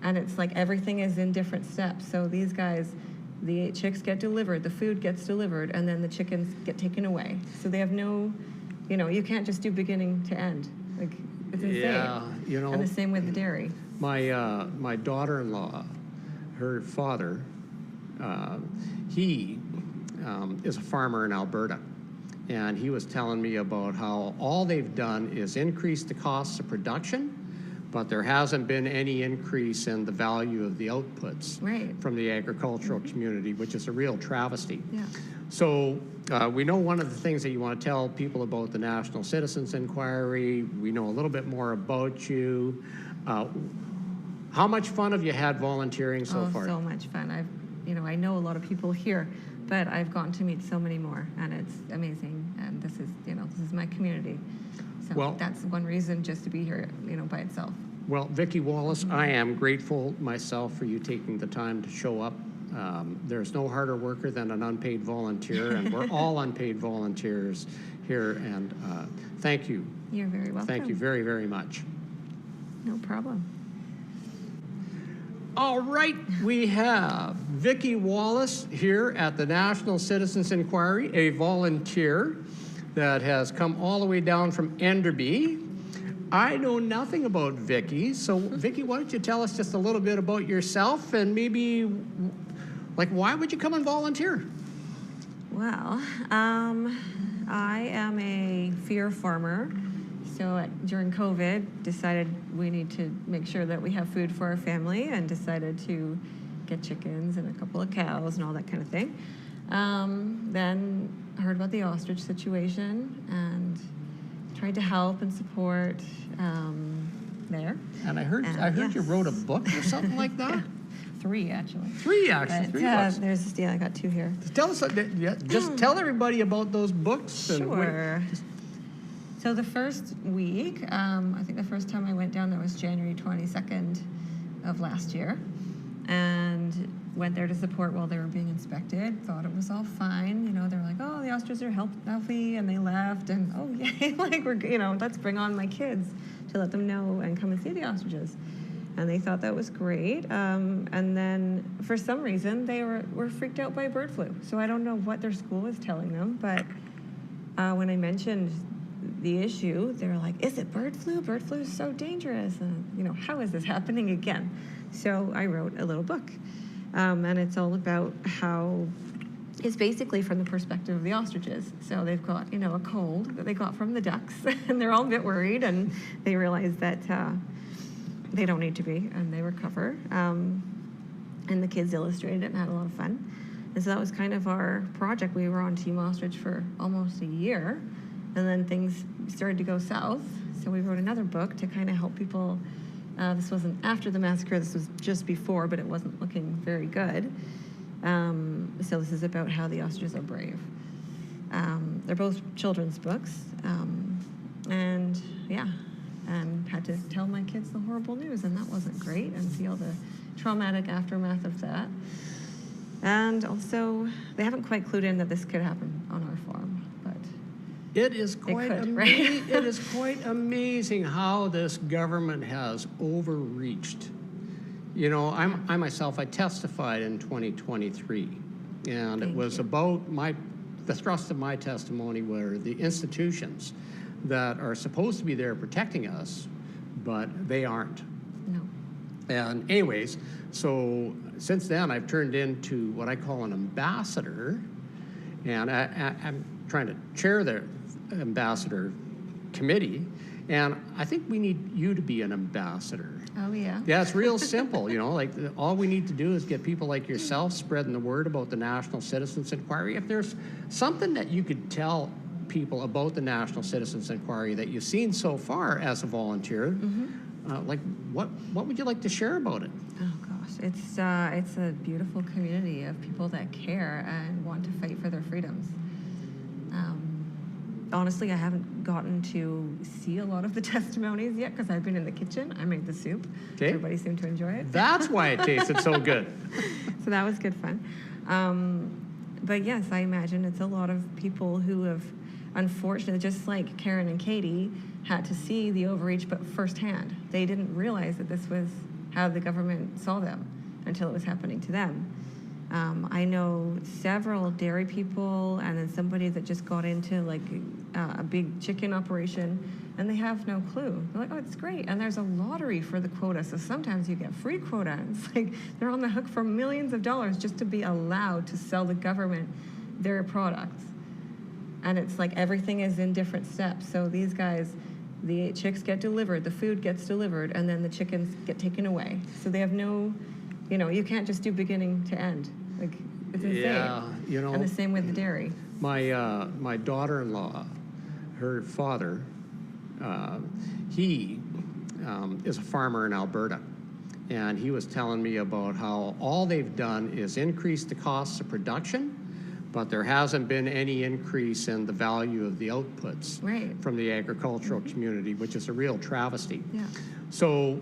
And it's like everything is in different steps. So these guys The chicks get delivered, the food gets delivered, and then the chickens get taken away. So they have no, you can't just do beginning to end. Like, it's insane. Yeah, And the same with the dairy. My daughter-in-law, her father, he is a farmer in Alberta. And he was telling me about how all they've done is increase the costs of production, but there hasn't been any increase in the value of the outputs from the agricultural community, which is a real travesty. Yeah. So we know one of the things that you want to tell people about the National Citizens Inquiry. We know a little bit more about you. How much fun have you had volunteering so far? So much fun. I know a lot of people here, but I've gotten to meet so many more, and it's amazing. And this is my community. So that's one reason just to be here, by itself. Well, Vicki Wallace, I am grateful myself for you taking the time to show up. There's no harder worker than an unpaid volunteer, and we're all unpaid volunteers here. And thank you. You're very welcome. Thank you very, very much. No problem. All right, we have Vicki Wallace here at the National Citizens Inquiry, a volunteer that has come all the way down from Enderby. I know nothing about Vicki, so Vicki, why don't you tell us just a little bit about yourself and maybe, why would you come and volunteer? Well, I am a fear farmer. So during COVID, decided we need to make sure that we have food for our family, and decided to get chickens and a couple of cows and all that kind of thing. Then heard about the ostrich situation and tried to help and support there. And I heard you wrote a book or something like that? Yeah. Three, actually. Three books. I got two here. Tell us, just tell everybody about those books. Sure. So the first week, I think the first time I went down there was January 22nd of last year, and went there to support while they were being inspected. Thought it was all fine. They're like, oh, the ostriches are healthy, and they left, and oh yay, let's bring on my kids to let them know and come and see the ostriches. And they thought that was great. And then for some reason, they were freaked out by bird flu. So I don't know what their school was telling them, but when I mentioned the issue, they were like, is it bird flu? Bird flu is so dangerous. And, how is this happening again? So I wrote a little book. And it's all about how it's basically from the perspective of the ostriches. So they've got, a cold that they got from the ducks, and they're all a bit worried, and they realize that they don't need to be, and they recover. And the kids illustrated it and had a lot of fun. And so that was kind of our project. We were on Team Ostrich for almost a year, and then things started to go south. So we wrote another book to kind of help people. This wasn't after the massacre, this was just before, but it wasn't looking very good. So this is about how the ostriches are brave. They're both children's books. And had to tell my kids the horrible news, and that wasn't great, and see all the traumatic aftermath of that. And also, they haven't quite clued in that this could happen on our farm, but it is quite amazing. It is quite amazing how this government has overreached. I myself, I testified in 2023, and it was about the thrust of my testimony were the institutions that are supposed to be there protecting us, but they aren't. No. And anyways, so since then I've turned into what I call an ambassador, and I'm trying to chair the ambassador committee, and I think we need you to be an ambassador. Oh, yeah? Yeah, it's real simple, all we need to do is get people like yourself spreading the word about the National Citizens Inquiry. If there's something that you could tell people about the National Citizens Inquiry that you've seen so far as a volunteer, what would you like to share about it? Oh gosh, it's a beautiful community of people that care and want to fight for their freedoms. Honestly, I haven't gotten to see a lot of the testimonies yet because I've been in the kitchen. I made the soup. Okay. Everybody seemed to enjoy it. That's why it tasted so good. So that was good fun. But yes, I imagine it's a lot of people who have, unfortunately, just like Karen and Katie, had to see the overreach, but firsthand. They didn't realize that this was how the government saw them until it was happening to them. I know several dairy people and then somebody that just got into like a big chicken operation and they have no clue. They're like, oh, it's great. And there's a lottery for the quota. So sometimes you get free quota. It's like they're on the hook for millions of dollars just to be allowed to sell the government their products. And it's like everything is in different steps. So these guys, the chicks get delivered, the food gets delivered, and then the chickens get taken away. So they have no, you know, you can't just do beginning to end. Like, it's insane. Yeah, you know. And the same with the dairy. My daughter-in-law, her father, he is a farmer in Alberta. And he was telling me about how all they've done is increase the costs of production, but there hasn't been any increase in the value of the outputs from the agricultural community, which is a real travesty. Yeah. So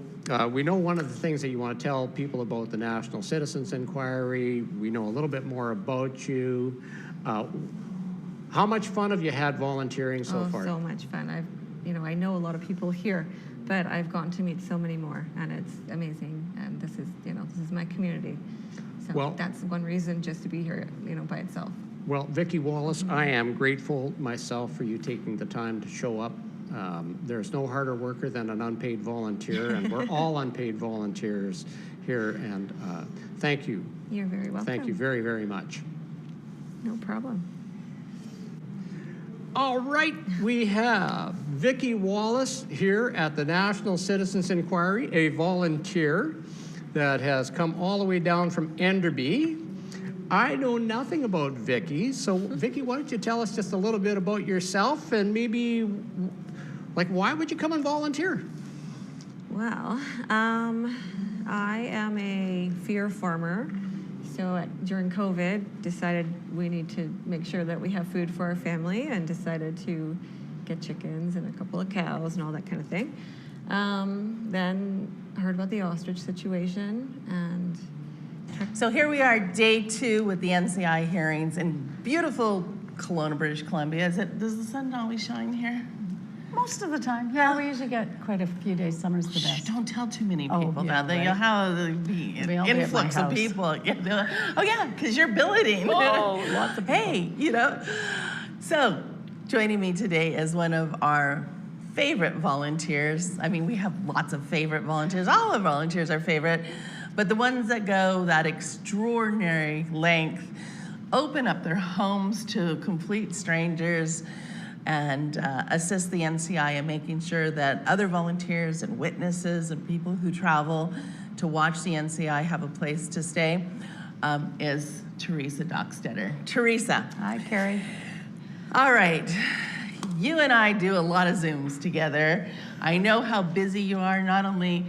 we know one of the things that you want to tell people about the National Citizens Inquiry. We know a little bit more about you. How much fun have you had volunteering so far? So much fun. I know a lot of people here, but I've gotten to meet so many more, and it's amazing. And this is my community. So well, that's one reason just to be here, by itself. Well, Vicki Wallace, I am grateful myself for you taking the time to show up. There's no harder worker than an unpaid volunteer, and we're all unpaid volunteers here. And thank you. You're very welcome. Thank you very, very much. No problem. All right, we have Vicki Wallace here at the National Citizens Inquiry, a volunteer that has come all the way down from Enderby. I know nothing about Vicki, so Vicki, why don't you tell us just a little bit about yourself and maybe, why would you come and volunteer? Well, I am a fear farmer. So during COVID, decided we need to make sure that we have food for our family and decided to get chickens and a couple of cows and all that kind of thing. Then heard about the ostrich situation and... So here we are, day 2 with the NCI hearings in beautiful Kelowna, British Columbia. Does the sun always shine here? Most of the time, yeah. We usually get quite a few days. Summer's the best. Don't tell too many people now. Right. You'll have the influx of people. Yeah, oh yeah, because you're billeting. Oh, lots of people. Hey, So, joining me today is one of our favorite volunteers. I mean, we have lots of favorite volunteers. All the volunteers are favorite, but the ones that go that extraordinary length, open up their homes to complete strangers, and assist the NCI in making sure that other volunteers and witnesses and people who travel to watch the NCI have a place to stay, is Theresa Dockstetter. Theresa. Hi, Carrie. All right. You and I do a lot of Zooms together. I know how busy you are, not only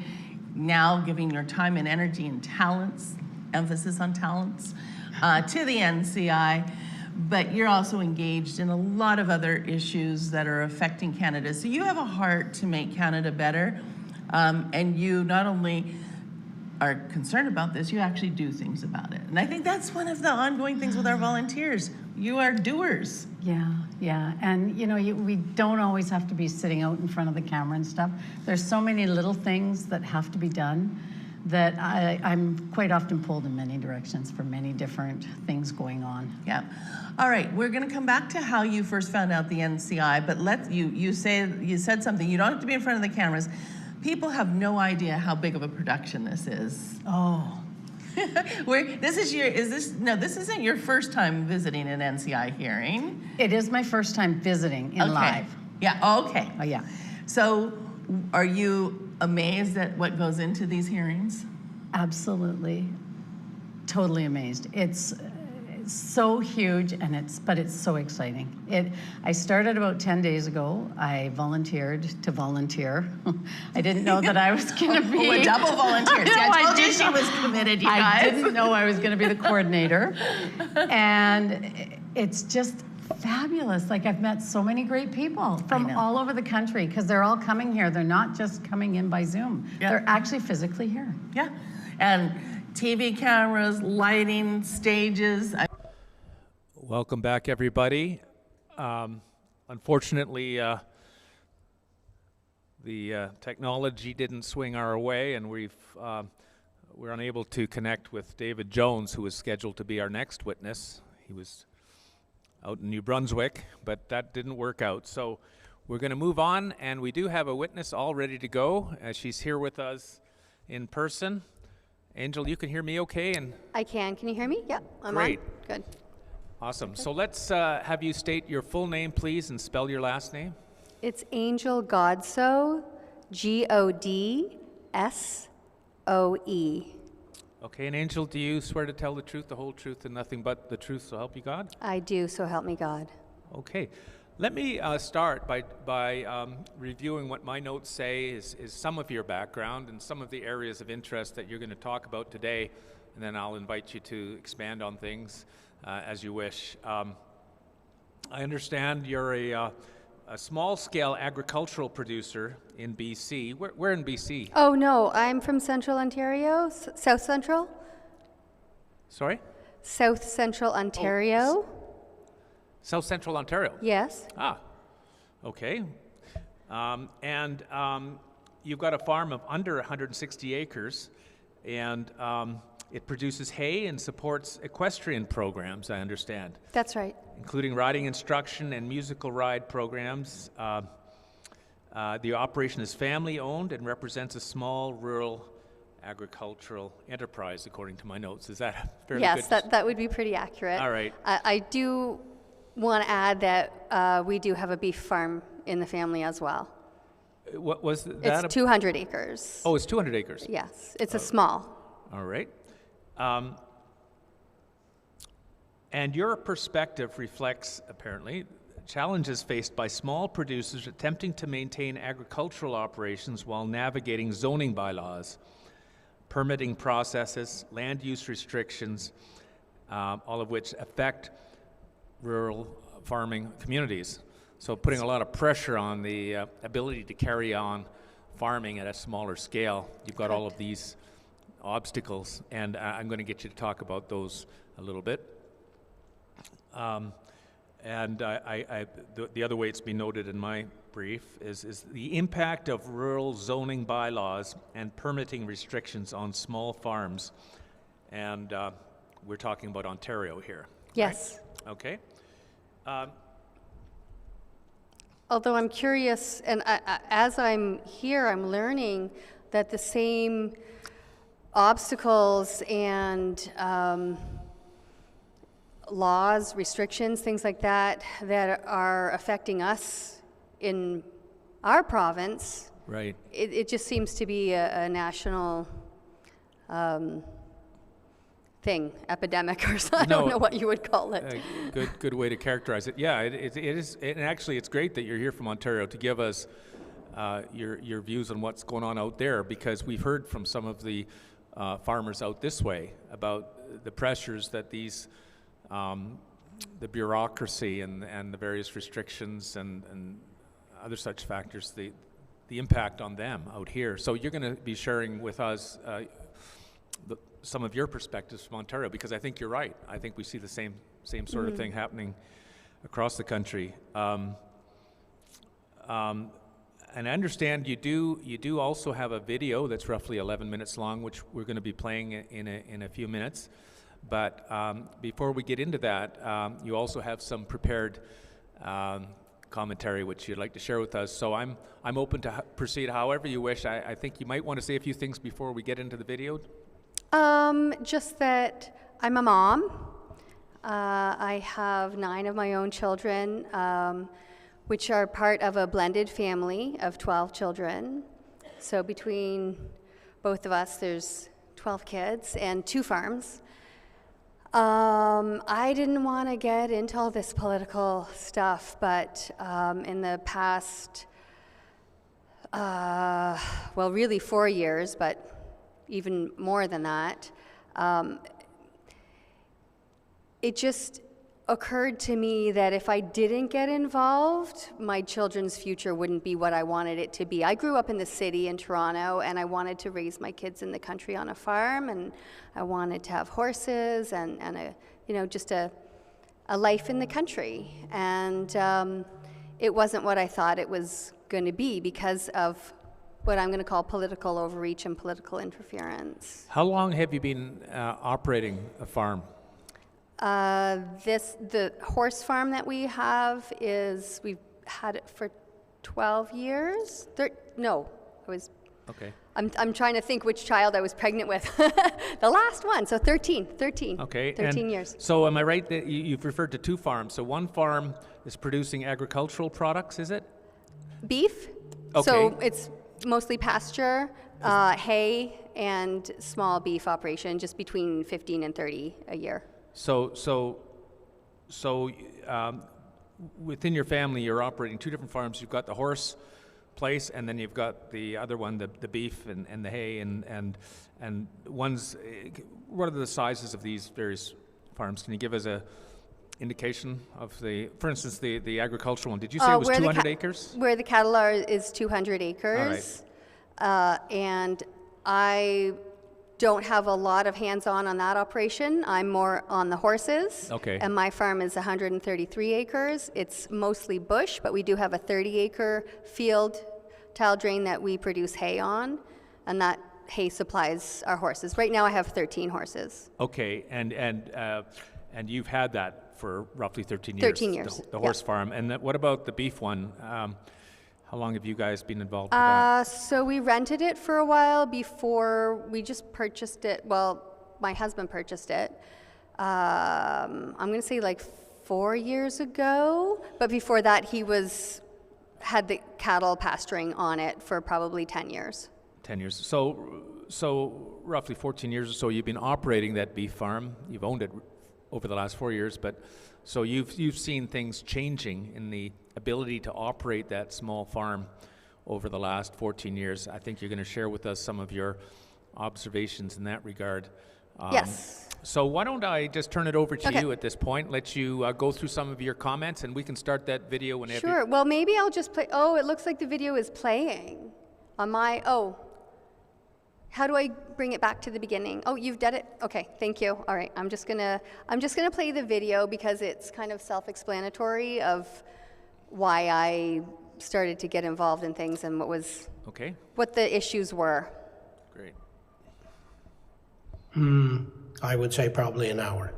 now giving your time and energy and talents, emphasis on talents, to the NCI, but you're also engaged in a lot of other issues that are affecting Canada. So you have a heart to make Canada better, and you not only are concerned about this, you actually do things about it. And I think that's one of the ongoing things with our volunteers. You are doers. Yeah. And we don't always have to be sitting out in front of the camera and stuff. There's so many little things that have to be done that I'm quite often pulled in many directions for many different things going on. Yeah. All right, we're going to come back to how you first found out the NCI, but you said something. You don't have to be in front of the cameras. People have no idea how big of a production this is. Oh. This isn't your first time visiting an NCI hearing. It is my first time visiting in live. Yeah, okay. Oh, yeah. So are you amazed at what goes into these hearings? Absolutely. Totally amazed. It's so huge, but it's so exciting. I started about 10 days ago. I volunteered to volunteer. I didn't know that I was going to be... a double volunteer. I told you she was committed, you guys. I didn't know I was going to be the coordinator. And it's just fabulous. I've met so many great people from all over the country because they're all coming here. They're not just coming in by Zoom. Yeah. They're actually physically here. Yeah. And TV cameras, lighting, stages. Welcome back, everybody. Unfortunately, the technology didn't swing our way, and we've we're unable to connect with David Jones, who was scheduled to be our next witness. He was out in New Brunswick, but that didn't work out. So we're going to move on, and we do have a witness all ready to go. She's here with us in person. Angel, you can hear me okay? And I can. Can you hear me? Yeah, I'm great. on. Good. Awesome. So let's have you state your full name, please, and spell your last name. It's Angel Godsoe, Godsoe. Okay, and Angel, do you swear to tell the truth, the whole truth, and nothing but the truth, so help you God? I do, so help me God. Okay. Let me start by reviewing what my notes say is some of your background and some of the areas of interest that you're going to talk about today, and then I'll invite you to expand on things as you wish. I understand you're a small-scale agricultural producer in BC. Where in BC? Oh, no, I'm from Central Ontario, South Central. Sorry? South Central Ontario. South Central Ontario? Yes. Ah, okay. And you've got a farm of under 160 acres, and it produces hay and supports equestrian programs, I understand. That's right. Including riding instruction and musical ride programs. The operation is family-owned and represents a small rural agricultural enterprise, according to my notes. Is that fairly good? Yes, that would be pretty accurate. All right. I do want to add that we do have a beef farm in the family as well. What was that? It's 200 acres. Oh, it's 200 acres. Yes, it's a small. All right. And your perspective reflects, apparently, challenges faced by small producers attempting to maintain agricultural operations while navigating zoning bylaws, permitting processes, land use restrictions, all of which affect rural farming communities. So putting a lot of pressure on the ability to carry on farming at a smaller scale. You've got all of these obstacles, and I'm going to get you to talk about those a little bit. The other way it's been noted in my brief is the impact of rural zoning bylaws and permitting restrictions on small farms. And we're talking about Ontario here. Yes. Right? Okay. Although I'm curious, and as I'm here, I'm learning that the same obstacles and laws, restrictions, things like that, that are affecting us in our province. Right. It just seems to be a national thing, epidemic, or something. I don't know what you would call it. Good way to characterize it. Yeah, it is. And actually, it's great that you're here from Ontario to give us your views on what's going on out there, because we've heard from some of the farmers out this way about the pressures that these the bureaucracy and the various restrictions and other such factors, the impact on them out here. So you're going to be sharing with us some of your perspectives from Ontario, because I think you're right. I think we see the same sort of thing happening across the country. And I understand you do also have a video that's roughly 11 minutes long, which we're going to be playing in a few minutes. But before we get into that, you also have some prepared commentary which you'd like to share with us. So I'm open to proceed however you wish. I think you might want to say a few things before we get into the video. Just that I'm a mom. I have 9 of my own children, which are part of a blended family of 12 children. So between both of us, there's 12 kids and 2 farms. I didn't want to get into all this political stuff, but in the past, well, really 4 years, but even more than that, it just occurred to me that if I didn't get involved, my children's future wouldn't be what I wanted it to be. I grew up in the city in Toronto, and I wanted to raise my kids in the country on a farm, and I wanted to have horses and just a life in the country. And it wasn't what I thought it was going to be because of what I'm going to call political overreach and political interference. How long have you been operating a farm? The horse farm that we have we've had it for 12 years. Okay. I'm trying to think which child I was pregnant with. The last one, so 13. Okay. 13 years. So am I right that you've referred to two farms? So one farm is producing agricultural products, is it? Beef. Okay. So it's mostly pasture, hay, and small beef operation, just between 15 and 30 a year. So within your family, you're operating two different farms. You've got the horse place, and then you've got the other one, the beef and the hay, and one's. What are the sizes of these various farms? Can you give us a indication of for instance, the agricultural one? Did you say it was 200 acres? Where the cattle are is 200 acres. All right. And I don't have a lot of hands-on on that operation. I'm more on the horses. Okay. And my farm is 133 acres. It's mostly bush, but we do have a 30-acre field tile drain that we produce hay on, and that hay supplies our horses. Right now I have 13 horses. Okay, and you've had that for roughly 13 years. 13 years. The horse farm. And what about the beef one? How long have you guys been involved with that? So we rented it for a while before we just purchased it. Well, my husband purchased it. I'm going to say like 4 years ago. But before that, he had the cattle pasturing on it for probably 10 years. 10 years. So roughly 14 years or so you've been operating that beef farm. You've owned it over the last 4 years, but so you've seen things changing in the ability to operate that small farm over the last 14 years. I think you're going to share with us some of your observations in that regard. Yes. So why don't I just turn it over to you at this point, let you go through some of your comments, and we can start that video whenever. Sure. Well, maybe I'll just play. Oh, it looks like the video is playing on my. Oh. How do I bring it back to the beginning? Oh, you've done it? Okay, thank you. All right, I'm just gonna play the video because it's kind of self-explanatory of why I started to get involved in things and what the issues were. Great. I would say probably an hour.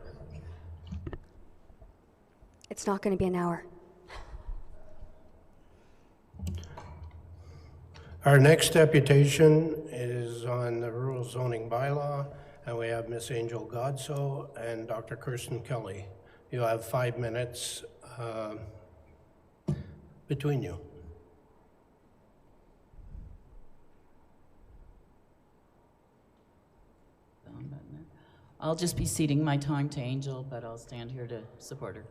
It's not going to be an hour. Our next deputation is on the rural zoning bylaw, and we have Miss Angel Godso and Dr. Kirsten Kelly. You'll have 5 minutes between you. I'll just be ceding my time to Angel, but I'll stand here to support her.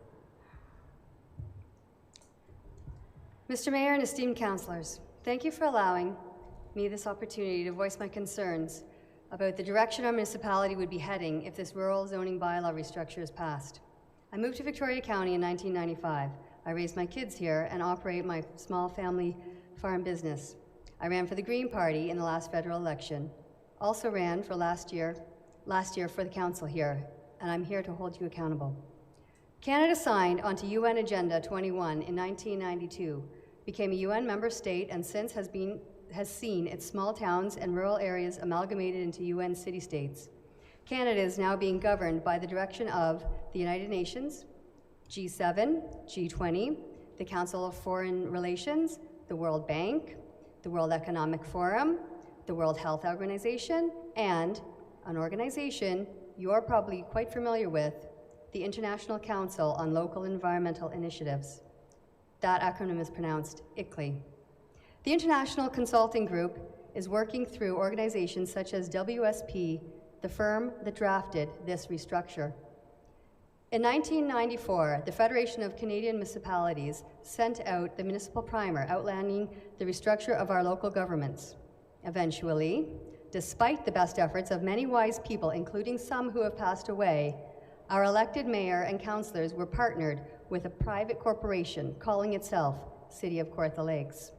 Mr. Mayor and esteemed councillors, thank you for allowing me this opportunity to voice my concerns about the direction our municipality would be heading if this rural zoning bylaw restructure is passed. I moved to Victoria County in 1995. I raised my kids here and operate my small family farm business. I ran for the Green Party in the last federal election. Also ran for last year for the council here, and I'm here to hold you accountable. Canada signed onto UN Agenda 21 in 1992, became a UN member state, and since has seen its small towns and rural areas amalgamated into UN city-states. Canada is now being governed by the direction of the United Nations, G7, G20, the Council of Foreign Relations, the World Bank, the World Economic Forum, the World Health Organization, and an organization you're probably quite familiar with, the International Council on Local Environmental Initiatives. That acronym is pronounced ICLEI. The International Consulting Group is working through organizations such as WSP, the firm that drafted this restructure. In 1994, the Federation of Canadian Municipalities sent out the Municipal Primer outlining the restructure of our local governments. Eventually, despite the best efforts of many wise people, including some who have passed away, our elected mayor and councillors were partnered with a private corporation calling itself City of Kawartha Lakes,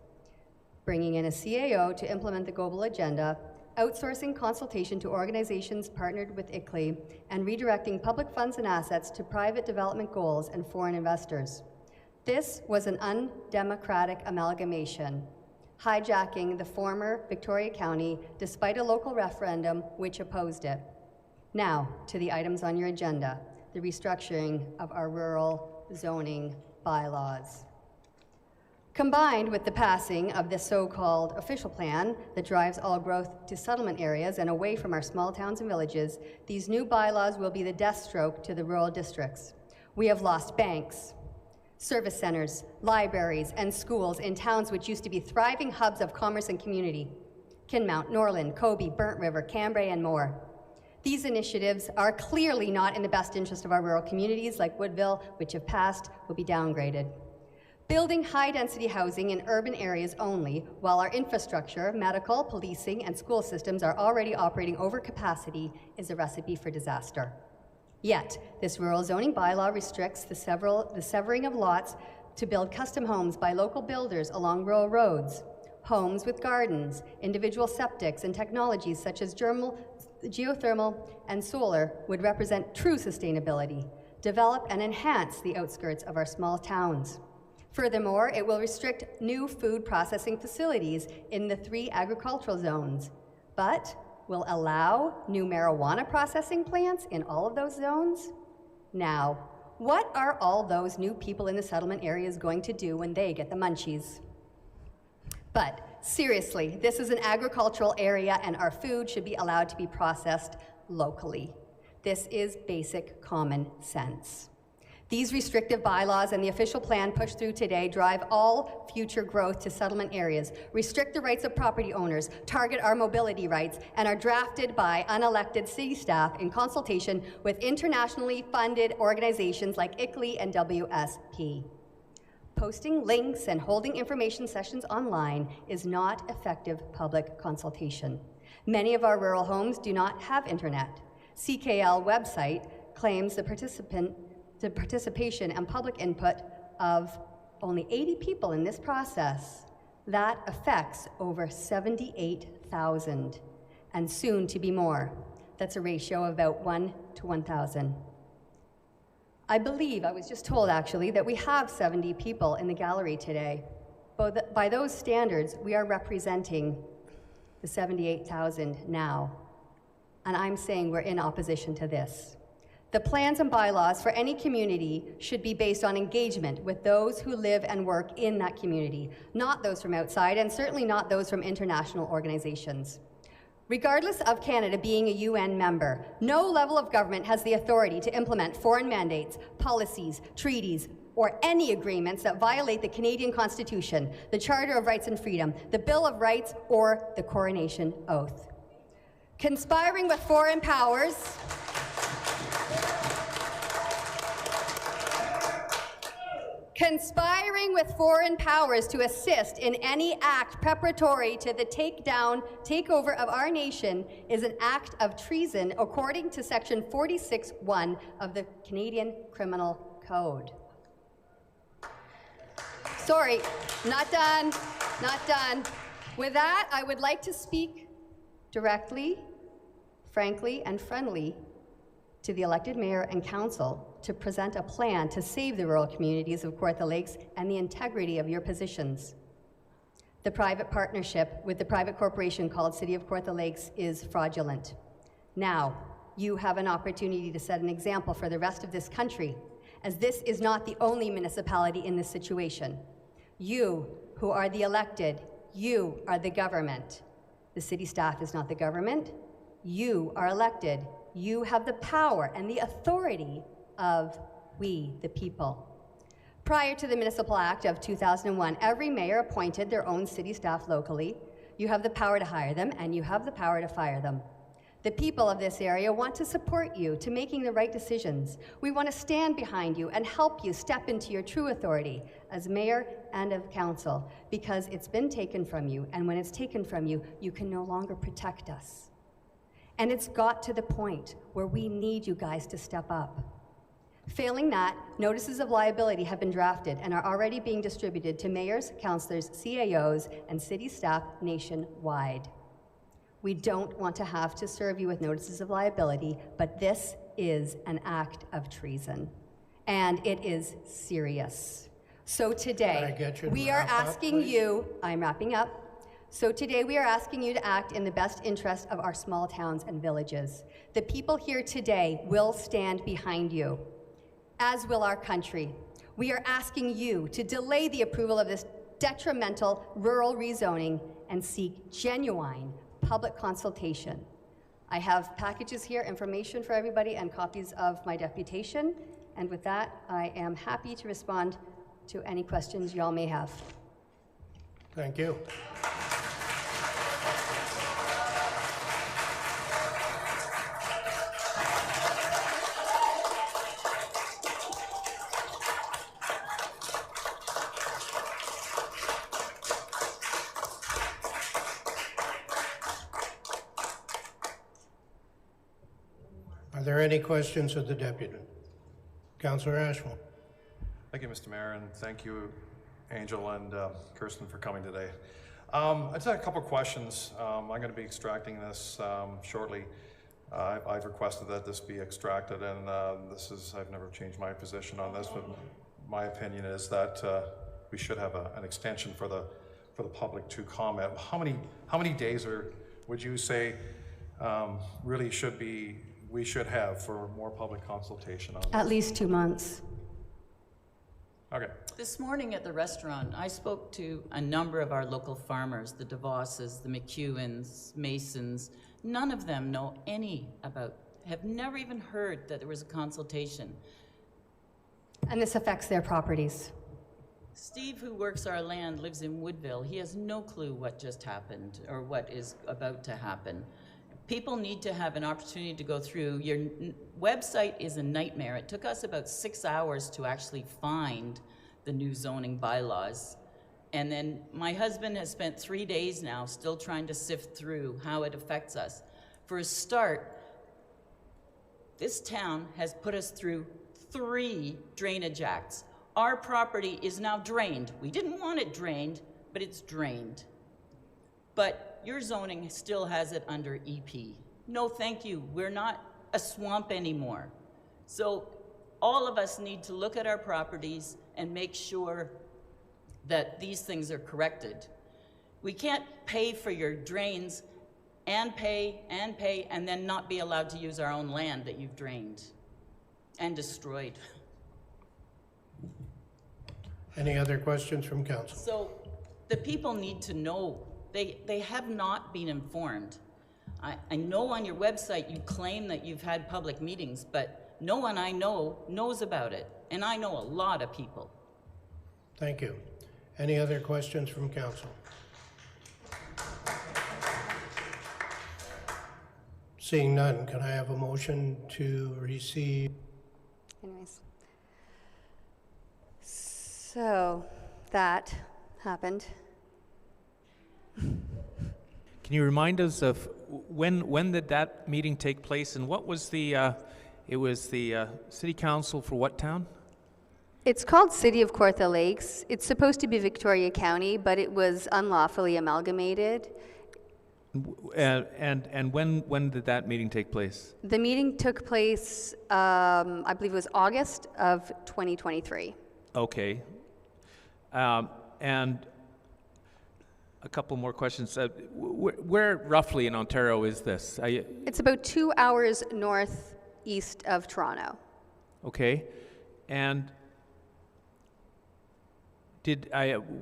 bringing in a CAO to implement the global agenda, outsourcing consultation to organizations partnered with ICLEI, and redirecting public funds and assets to private development goals and foreign investors. This was an undemocratic amalgamation, hijacking the former Victoria County despite a local referendum which opposed it. Now, to the items on your agenda, the restructuring of our rural zoning bylaws. Combined with the passing of this so-called official plan that drives all growth to settlement areas and away from our small towns and villages, these new bylaws will be the death stroke to the rural districts. We have lost banks, service centers, libraries, and schools in towns which used to be thriving hubs of commerce and community. Kinmount, Norland, Kobe, Burnt River, Cambrai, and more. These initiatives are clearly not in the best interest of our rural communities like Woodville, which if passed, will be downgraded. Building high-density housing in urban areas only, while our infrastructure, medical, policing, and school systems are already operating over capacity, is a recipe for disaster. Yet, this rural zoning bylaw restricts the severing of lots to build custom homes by local builders along rural roads, homes with gardens, individual septics, and technologies such as geothermal and solar would represent true sustainability, develop and enhance the outskirts of our small towns. Furthermore, it will restrict new food processing facilities in the 3 agricultural zones, but will allow new marijuana processing plants in all of those zones? Now, what are all those new people in the settlement areas going to do when they get the munchies? But seriously, this is an agricultural area and our food should be allowed to be processed locally. This is basic common sense. These restrictive bylaws and the official plan pushed through today drive all future growth to settlement areas, restrict the rights of property owners, target our mobility rights, and are drafted by unelected city staff in consultation with internationally funded organizations like ICLEI and WSP. Posting links and holding information sessions online is not effective public consultation. Many of our rural homes do not have internet. CKL website claims the participation and public input of only 80 people in this process. That affects over 78,000, and soon to be more. That's a ratio of about 1 to 1,000. I believe, I was just told actually, that we have 70 people in the gallery today. But by those standards, we are representing the 78,000 now. And I'm saying we're in opposition to this. The plans and bylaws for any community should be based on engagement with those who live and work in that community, not those from outside, and certainly not those from international organizations. Regardless of Canada being a UN member, no level of government has the authority to implement foreign mandates, policies, treaties, or any agreements that violate the Canadian Constitution, the Charter of Rights and Freedom, the Bill of Rights, or the Coronation Oath. Conspiring with foreign powers to assist in any act preparatory to the takeover of our nation is an act of treason according to Section 46(1) of the Canadian Criminal Code. Sorry, not done. With that, I would like to speak directly, frankly, and friendly to the elected mayor and council to present a plan to save the rural communities of Kawartha Lakes and the integrity of your positions. The private partnership with the private corporation called City of Kawartha Lakes is fraudulent. Now, you have an opportunity to set an example for the rest of this country, as this is not the only municipality in this situation. You, who are the elected, you are the government. The city staff is not the government. You are elected. You have the power and the authority of we, the people. Prior to the Municipal Act of 2001, every mayor appointed their own city staff locally. You have the power to hire them, and you have the power to fire them. The people of this area want to support you to making the right decisions. We want to stand behind you and help you step into your true authority as mayor and of council, because it's been taken from you, and when it's taken from you, you can no longer protect us. And it's got to the point where we need you guys to step up. Failing that, notices of liability have been drafted and are already being distributed to mayors, councillors, CAOs, and city staff nationwide. We don't want to have to serve you with notices of liability, but this is an act of treason, and it is serious. So today, we are asking you, I'm wrapping up, So today we are asking you to act in the best interest of our small towns and villages. The people here today will stand behind you, as will our country. We are asking you to delay the approval of this detrimental rural rezoning and seek genuine public consultation. I have packages here, information for everybody, and copies of my deputation. And with that, I am happy to respond to any questions y'all may have. Thank you. Are there any questions of the deputy? Councillor Ashmore. Thank you, Mr. Mayor, and thank you, Angel and Kirsten, for coming today. I just had a couple of questions. I'm going to be extracting this shortly. I've requested that this be extracted, and I've never changed my position on this, but my opinion is that we should have an extension for the public to comment. How many days would you say really we should have for more public consultation on this? At least 2 months. Okay. This morning at the restaurant, I spoke to a number of our local farmers, the DeVosses, the McEwens, Masons. None of them know have never even heard that there was a consultation. And this affects their properties. Steve, who works our land, lives in Woodville. He has no clue what just happened or what is about to happen. People need to have an opportunity to go through. Your website is a nightmare. It took us about 6 hours to actually find the new zoning bylaws. And then my husband has spent 3 days now still trying to sift through how it affects us. For a start, this town has put us through 3 drainage acts. Our property is now drained. We didn't want it drained, but it's drained. But your zoning still has it under EP. No, thank you. We're not a swamp anymore. So all of us need to look at our properties and make sure that these things are corrected. We can't pay for your drains and pay and then not be allowed to use our own land that you've drained and destroyed. Any other questions from council? So the people need to know. They have not been informed. I know on your website you claim that you've had public meetings, but no one I know knows about it, and I know a lot of people. Thank you. Any other questions from council? Seeing none, can I have a motion to receive? Anyways. So that happened. Can you remind us of when did that meeting take place, and what was the it was the city council for what town? It's called City of Kawartha Lakes. It's supposed to be Victoria County, but it was unlawfully amalgamated. And when did that meeting take place? The meeting took place, I believe it was August of 2023. Okay. And a couple more questions. Where roughly in Ontario is this? It's about 2 hours northeast of Toronto. Okay. And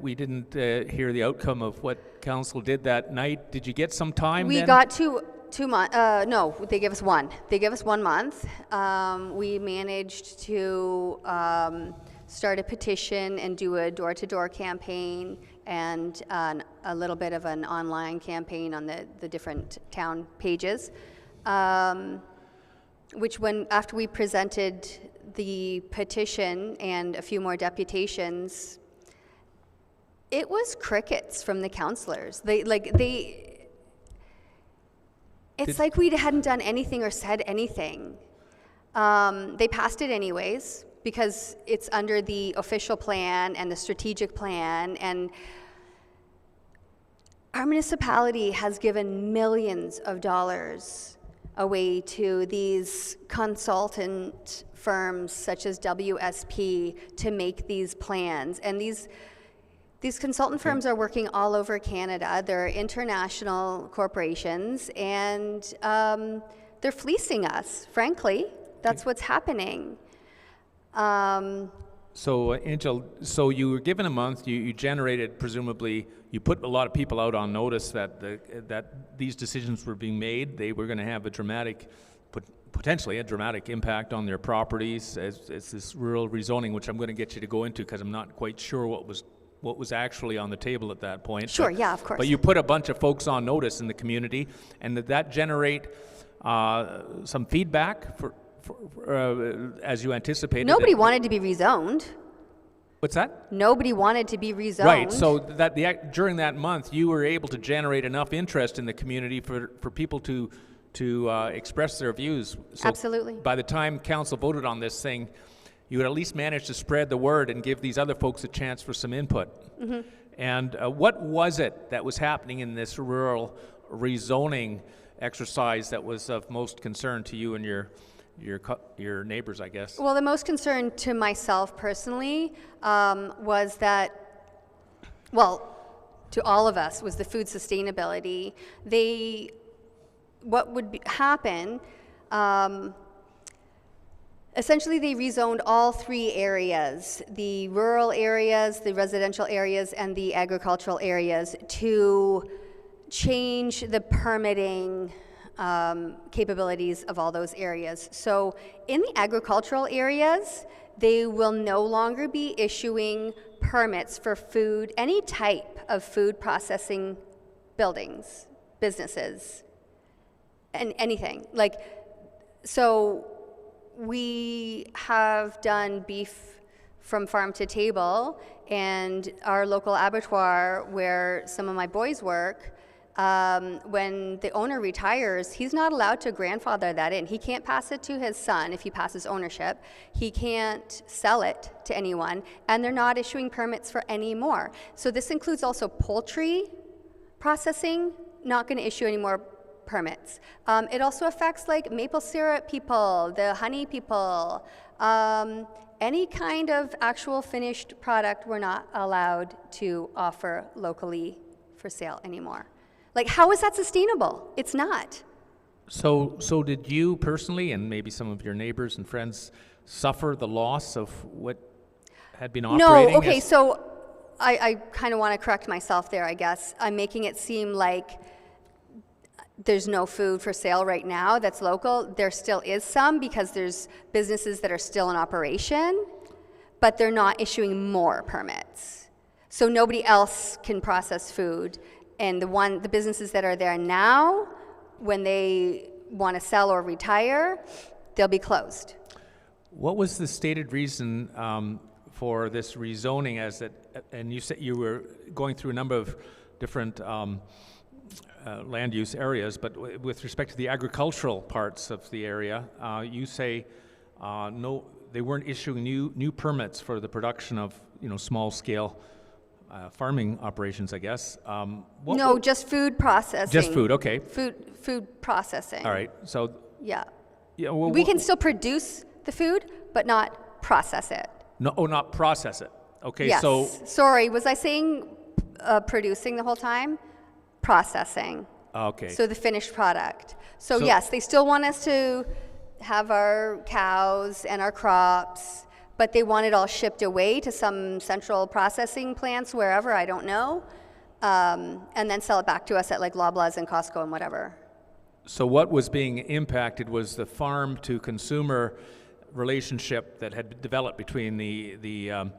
we didn't hear the outcome of what council did that night. Did you get some time We then? got 2 months. No, they gave us 1. They gave us 1 month. We managed to start a petition and do a door-to-door campaign and a little bit of an online campaign on the different town pages, which after we presented the petition and a few more deputations, it was crickets from the councillors. It's like we hadn't done anything or said anything. They passed it anyways because it's under the official plan and the strategic plan, and our municipality has given millions of dollars away to these consultant firms such as WSP to make these plans, and These consultant firms are working all over Canada. They're international corporations, and they're fleecing us, frankly. That's what's happening. So, Angel, so you were given a month, you generated, presumably, you put a lot of people out on notice that that these decisions were being made. They were going to have a dramatic, potentially a dramatic impact on their properties as this rural rezoning, which I'm going to get you to go into because I'm not quite sure what was actually on the table at that point. Sure, yeah, of course. But you put a bunch of folks on notice in the community, and did that generate some feedback for as you anticipated? Nobody wanted to be rezoned. What's that? Nobody wanted to be rezoned. Right, so that during that month, you were able to generate enough interest in the community for people to express their views. So absolutely. By the time council voted on this thing, you would at least manage to spread the word and give these other folks a chance for some input. Mm-hmm. And what was it that was happening in this rural rezoning exercise that was of most concern to you and your neighbors, I guess? Well, the most concern to myself personally was that, well, to all of us, was the food sustainability. What would happen, essentially they rezoned all three areas, the rural areas, the residential areas, and the agricultural areas, to change the permitting capabilities of all those areas. So in the agricultural areas, they will no longer be issuing permits for food, any type of food processing buildings, businesses, and anything. Like, so we have done beef from farm to table, and our local abattoir where some of my boys work, when the owner retires, he's not allowed to grandfather that in. He can't pass it to his son if he passes ownership. He can't sell it to anyone, and they're not issuing permits for any more. So this includes also poultry processing, not going to issue any more permits. It also affects like maple syrup people, the honey people, any kind of actual finished product we're not allowed to offer locally for sale anymore. Like, how is that sustainable? It's not. So did you personally, and maybe some of your neighbors and friends, suffer the loss of what had been operating? No, okay, so I kind of want to correct myself there, I guess. I'm making it seem like there's no food for sale right now that's local. There still is some, because there's businesses that are still in operation, but they're not issuing more permits. So nobody else can process food. And the businesses that are there now, when they want to sell or retire, they'll be closed. What was the stated reason for this rezoning? And you said you were going through a number of different land use areas, but with respect to the agricultural parts of the area, you say no, they weren't issuing new permits for the production of small scale farming operations, I guess. No, just food processing. Just food, okay. Food processing. All right, so. Yeah. Yeah. Well, we can still produce the food, but not process it. No, not process it. Okay, yes. So. Sorry, was I saying producing the whole time? Processing. Okay. So the finished product. So yes, they still want us to have our cows and our crops, but they want it all shipped away to some central processing plants, wherever, I don't know, and then sell it back to us at like Loblaws and Costco and whatever. So what was being impacted was the farm to consumer relationship that had developed between the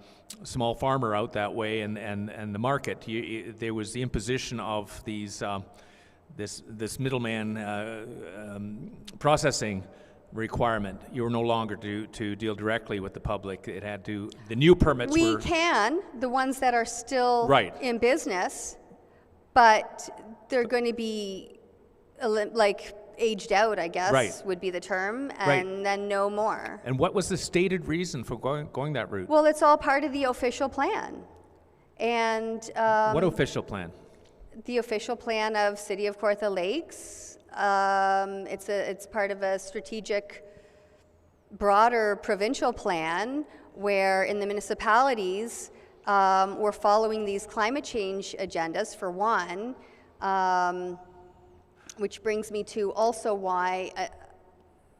small farmer out that way and the market. There was the imposition of these this middleman processing requirement. You were no longer to deal directly with the public. It had to, the new permits we can, the ones that are still right in business, but they're going to be like aged out, I guess, right, would be the term, and right, then no more. And what was the stated reason for going that route? Well, it's all part of the official plan. And what official plan? The official plan of City of Kawartha Lakes. It's part of a strategic, broader provincial plan where in the municipalities, We're following these climate change agendas, for one, which brings me to also why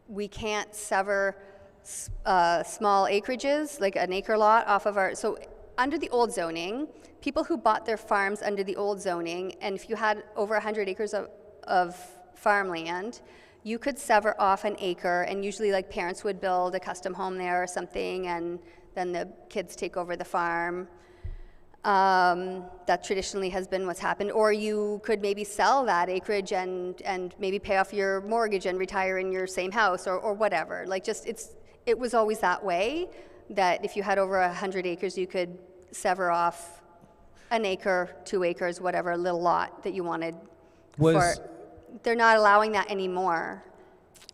we can't sever small acreages, like an acre lot, off of our, so under the old zoning, people who bought their farms under the old zoning, and if you had over 100 acres of farmland, you could sever off an acre, and usually like parents would build a custom home there or something, and then the kids take over the farm. That traditionally has been what's happened. Or you could maybe sell that acreage and maybe pay off your mortgage and retire in your same house or whatever. Like just it was always that way, that if you had over 100 acres, you could sever off an acre, 2 acres, whatever, little lot that you wanted. They're not allowing that anymore,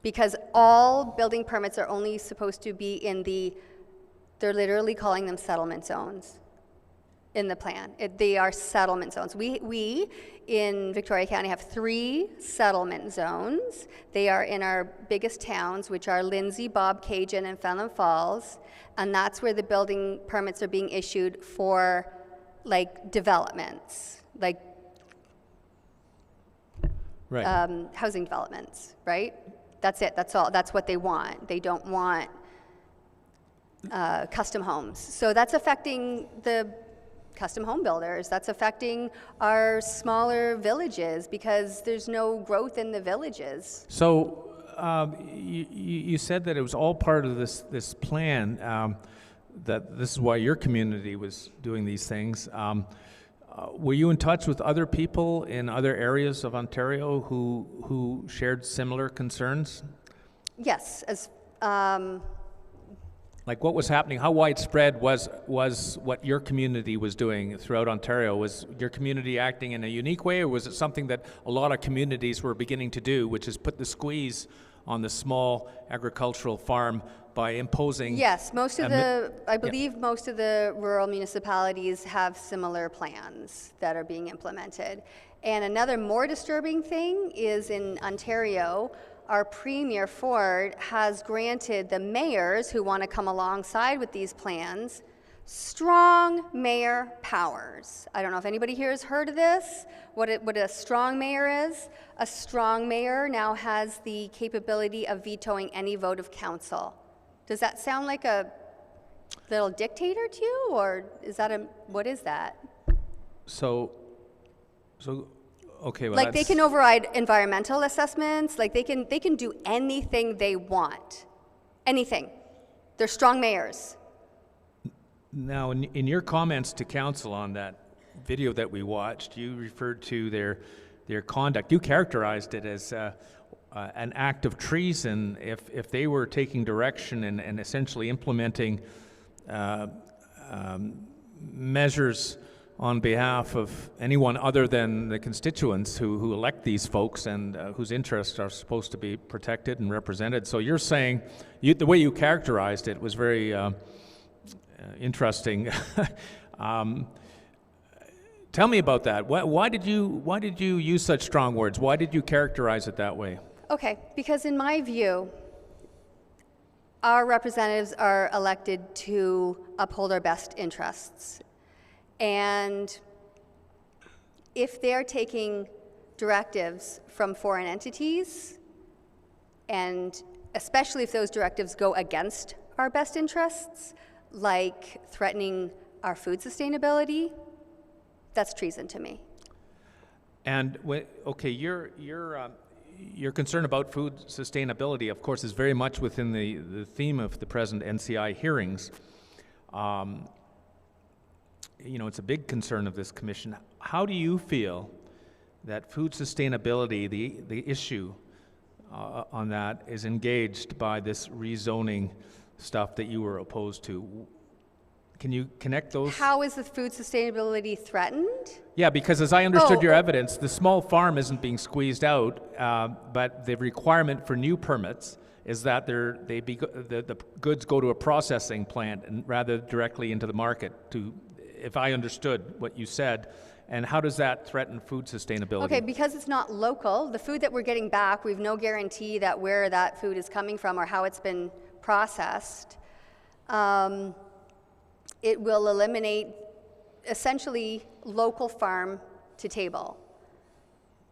because all building permits are only supposed to be in they're literally calling them settlement zones in the plan. They are settlement zones. We in Victoria County have 3 settlement zones. They are in our biggest towns, which are Lindsay, Bobcaygeon, and Fenelon Falls, and that's where the building permits are being issued for like developments, like housing developments, right? That's it, that's all, that's what they want. They don't want custom homes. So that's affecting the custom home builders. That's affecting our smaller villages because there's no growth in the villages. So you said that it was all part of this plan, that this is why your community was doing these things. Were you in touch with other people in other areas of Ontario who shared similar concerns? Yes, like what was happening? How widespread was what your community was doing throughout Ontario? Was your community acting in a unique way, or was it something that a lot of communities were beginning to do, which is put the squeeze on the small agricultural farm by imposing? Yes, I believe most of the rural municipalities have similar plans that are being implemented. And another more disturbing thing is in Ontario, our Premier Ford has granted the mayors who want to come alongside with these plans strong mayor powers. I don't know if anybody here has heard of this, what a strong mayor is. A strong mayor now has the capability of vetoing any vote of council. Does that sound like a little dictator to you, or is that what is that? So okay, well, like they can override environmental assessments, like they can do anything they want. Anything. They're strong mayors. Now, in your comments to council on that video that we watched, you referred to their conduct. You characterized it as an act of treason if they were taking direction and essentially implementing measures on behalf of anyone other than the constituents who elect these folks and whose interests are supposed to be protected and represented. So you're saying, the way you characterized it was very interesting. Tell me about that. Why did you use such strong words? Why did you characterize it that way? Okay, because in my view, our representatives are elected to uphold our best interests. And if they're taking directives from foreign entities, and especially if those directives go against our best interests, like threatening our food sustainability, that's treason to me. And okay, your concern about food sustainability, of course, is very much within the theme of the present NCI hearings. It's a big concern of this commission. How do you feel that food sustainability, the issue on that, is engaged by this rezoning stuff that you were opposed to? Can you connect those? How is the food sustainability threatened? Yeah, because as I understood your evidence, the small farm isn't being squeezed out, but the requirement for new permits is that the goods go to a processing plant and rather directly into the market, if I understood what you said. And how does that threaten food sustainability? Okay, because it's not local, the food that we're getting back, we have no guarantee that where that food is coming from or how it's been processed. It will eliminate essentially local farm to table,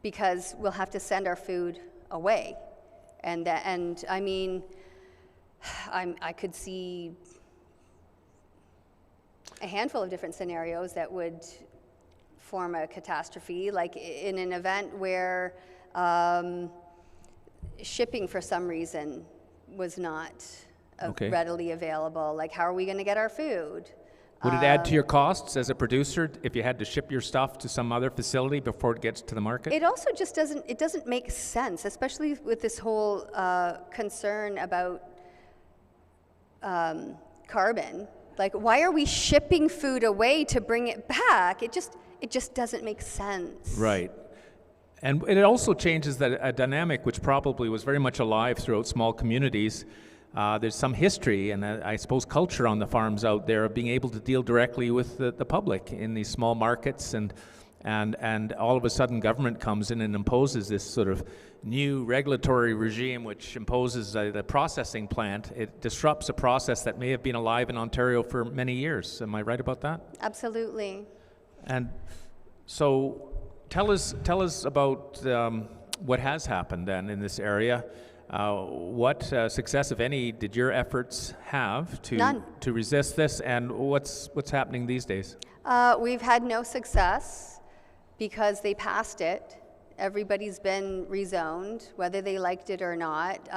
because we'll have to send our food away. And I mean, I could see a handful of different scenarios that would form a catastrophe, like in an event where shipping for some reason was not readily available. Like, how are we going to get our food? Would it add to your costs as a producer if you had to ship your stuff to some other facility before it gets to the market? It also just doesn't make sense, especially with this whole concern about carbon. Like, why are we shipping food away to bring it back? It just doesn't make sense. Right. And it also changes a dynamic which probably was very much alive throughout small communities. There's some history and I suppose culture on the farms out there of being able to deal directly with the public in these small markets, and all of a sudden government comes in and imposes this sort of new regulatory regime which imposes the processing plant. It disrupts a process that may have been alive in Ontario for many years. Am I right about that? Absolutely. And so tell us about what has happened then in this area. What success, if any, did your efforts have to resist this, and what's happening these days? We've had no success because they passed it. Everybody's been rezoned, whether they liked it or not.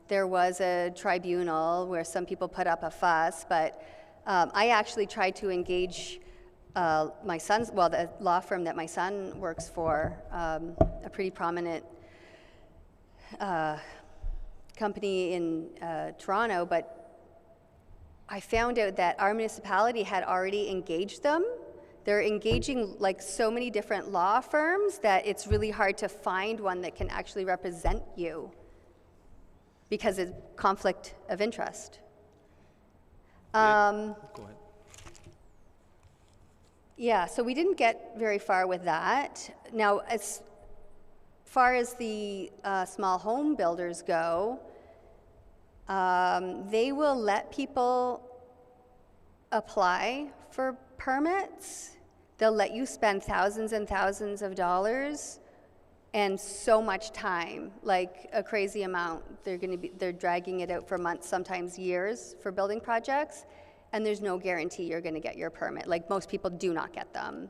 There was a tribunal where some people put up a fuss, but I actually tried to engage my son's, the law firm that my son works for, a pretty prominent company in Toronto, but I found out that our municipality had already engaged them. They're engaging like so many different law firms that it's really hard to find one that can actually represent you because of conflict of interest. Go ahead. Yeah, so we didn't get very far with that. Now, as far as the small home builders go, they will let people apply for permits. They'll let you spend thousands and thousands of dollars and so much time, like a crazy amount. They're dragging it out for months, sometimes years, for building projects, and there's no guarantee you're going to get your permit. Like, most people do not get them.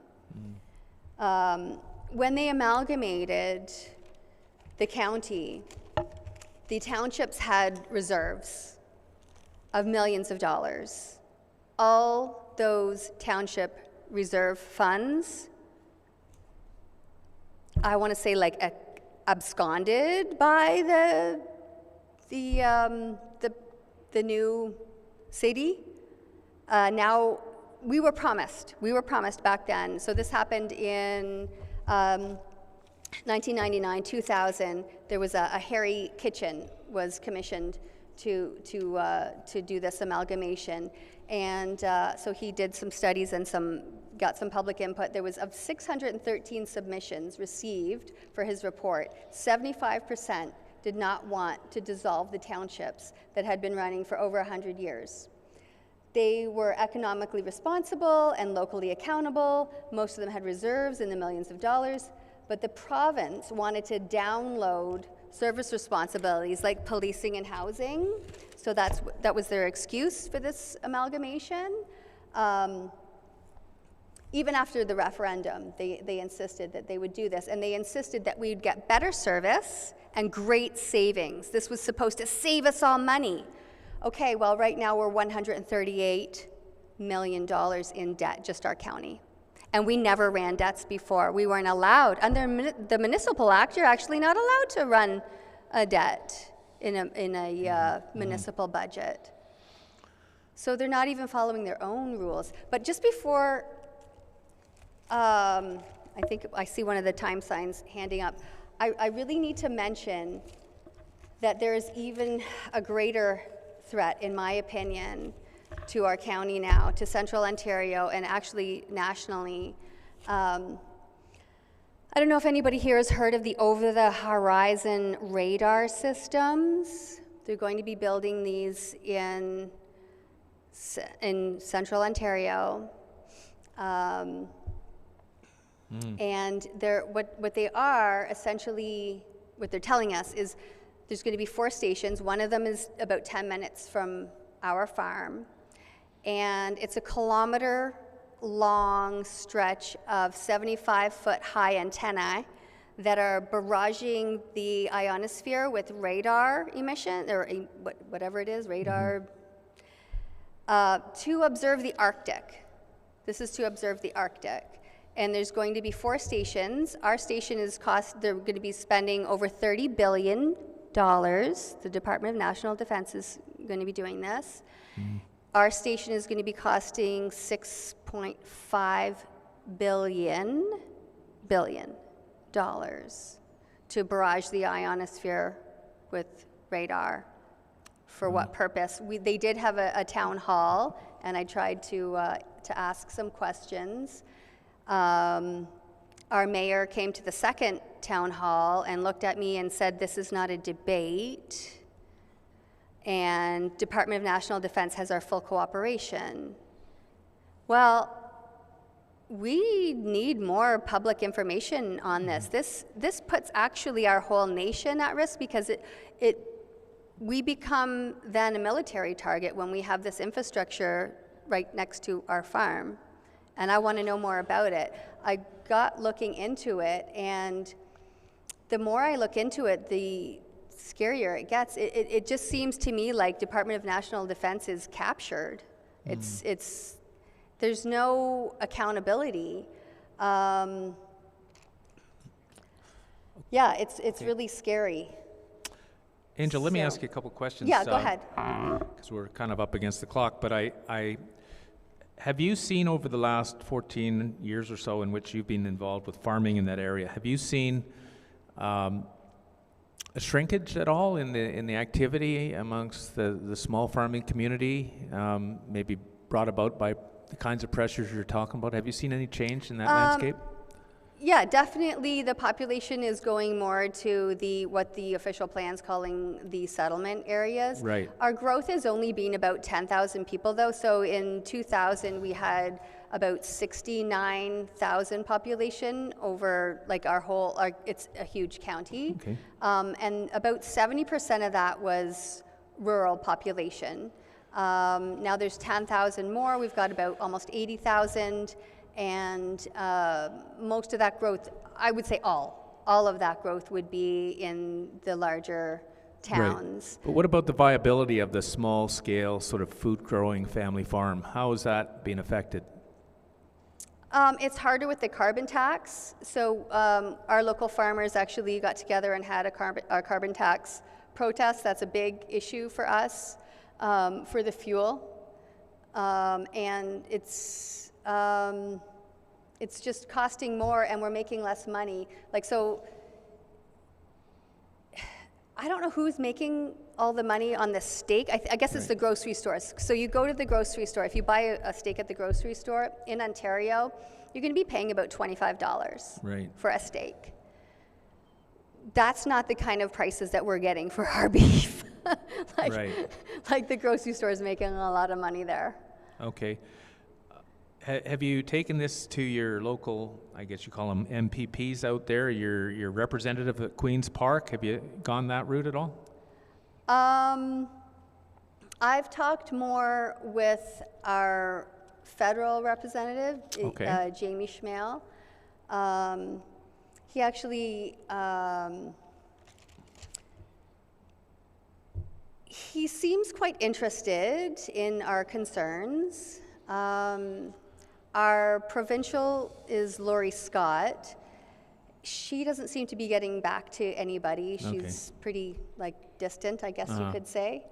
When they amalgamated the county, the townships had reserves of millions of dollars. All those township reserve funds, I want to say, like, absconded by the new city. Now, we were promised back then. So this happened in 1999, 2000. There was a Harry Kitchen was commissioned to do this amalgamation, and so he did some studies and got some public input. There was of 613 submissions received for his report, 75% did not want to dissolve the townships that had been running for over 100 years. They were economically responsible and locally accountable. Most of them had reserves in the millions of dollars, but the province wanted to download service responsibilities like policing and housing. So that was their excuse for this amalgamation. Even after the referendum, they insisted that they would do this, and they insisted that we'd get better service and great savings. This was supposed to save us all money. Okay, well, right now we're $138 million in debt, just our county. And we never ran debts before. We weren't allowed. Under the Municipal Act, you're actually not allowed to run a debt in a municipal budget. So they're not even following their own rules. But just before, I think I see one of the time signs handing up, I really need to mention that there is even a greater threat, in my opinion, to our county now, to Central Ontario, and actually nationally. I don't know if anybody here has heard of the over-the-horizon radar systems. They're going to be building these in Central Ontario. And what they are essentially, what they're telling us is there's going to be 4 stations. One of them is about 10 minutes from our farm. And it's a kilometer-long stretch of 75-foot high antennae that are barraging the ionosphere with radar emission, or whatever it is, radar, to observe the Arctic. This is to observe the Arctic. And there's going to be 4 stations. Our station they're going to be spending over $30 billion. The Department of National Defense is going to be doing this. Our station is going to be costing $6.5 billion to barrage the ionosphere with radar. For what purpose? They did have a town hall, and I tried to ask some questions. Our mayor came to the second town hall and looked at me and said, "This is not a debate, and Department of National Defense has our full cooperation." Well, we need more public information on this. This puts actually our whole nation at risk, because we become then a military target when we have this infrastructure right next to our farm. And I want to know more about it. I got looking into it, and the more I look into it, the scarier it gets. It just seems to me like Department of National Defense is captured. There's no accountability. It's really scary. Angel, let me ask you a couple questions. Yeah, go ahead. Because we're kind of up against the clock, but have you seen over the last 14 years or so in which you've been involved with farming in that area, have you seen a shrinkage at all in the activity amongst the small farming community, maybe brought about by the kinds of pressures you're talking about? Have you seen any change in that landscape? Yeah, definitely the population is going more to what the official plan's calling the settlement areas. Right. Our growth has only been about 10,000 people though, so in 2000 we had about 69,000 population over like it's a huge county. Okay. And about 70% of that was rural population. Now there's 10,000 more, we've got about almost 80,000. And most of that growth, I would say all of that growth would be in the larger towns. Right. But what about the viability of the small scale sort of food growing family farm? How is that being affected? It's harder with the carbon tax. So our local farmers actually got together and had a carbon tax protest. That's a big issue for us, for the fuel. And it's just costing more, and we're making less money. So I don't know who's making all the money on the steak. I guess it's the grocery stores. So you go to the grocery store. If you buy a steak at the grocery store in Ontario, you're going to be paying about $25 for a steak. That's not the kind of prices that we're getting for our beef. Like the grocery store is making a lot of money there. Okay. Have you taken this to your local, I guess you call them MPPs out there, your representative at Queen's Park? Have you gone that route at all? I've talked more with our federal representative, Jamie Schmale. He actually, he seems quite interested in our concerns. Our provincial is Laurie Scott. She doesn't seem to be getting back to anybody. She's pretty distant, I guess you could say.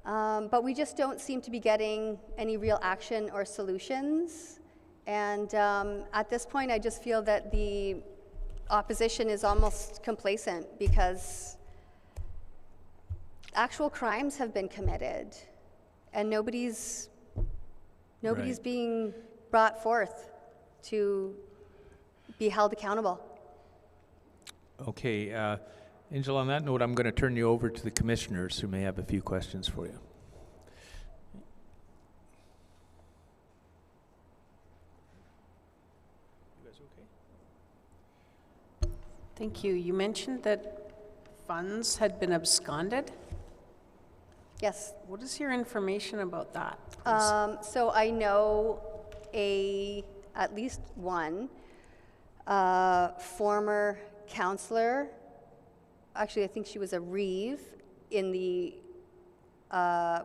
But we just don't seem to be getting any real action or solutions. And at this point, I just feel that the opposition is almost complacent, because actual crimes have been committed, and nobody's being brought forth to be held accountable. Okay, Angel, on that note, I'm going to turn you over to the commissioners who may have a few questions for you. Thank you. You mentioned that funds had been absconded? Yes. What is your information about that? So I know at least one former counselor, actually I think she was a reeve in the,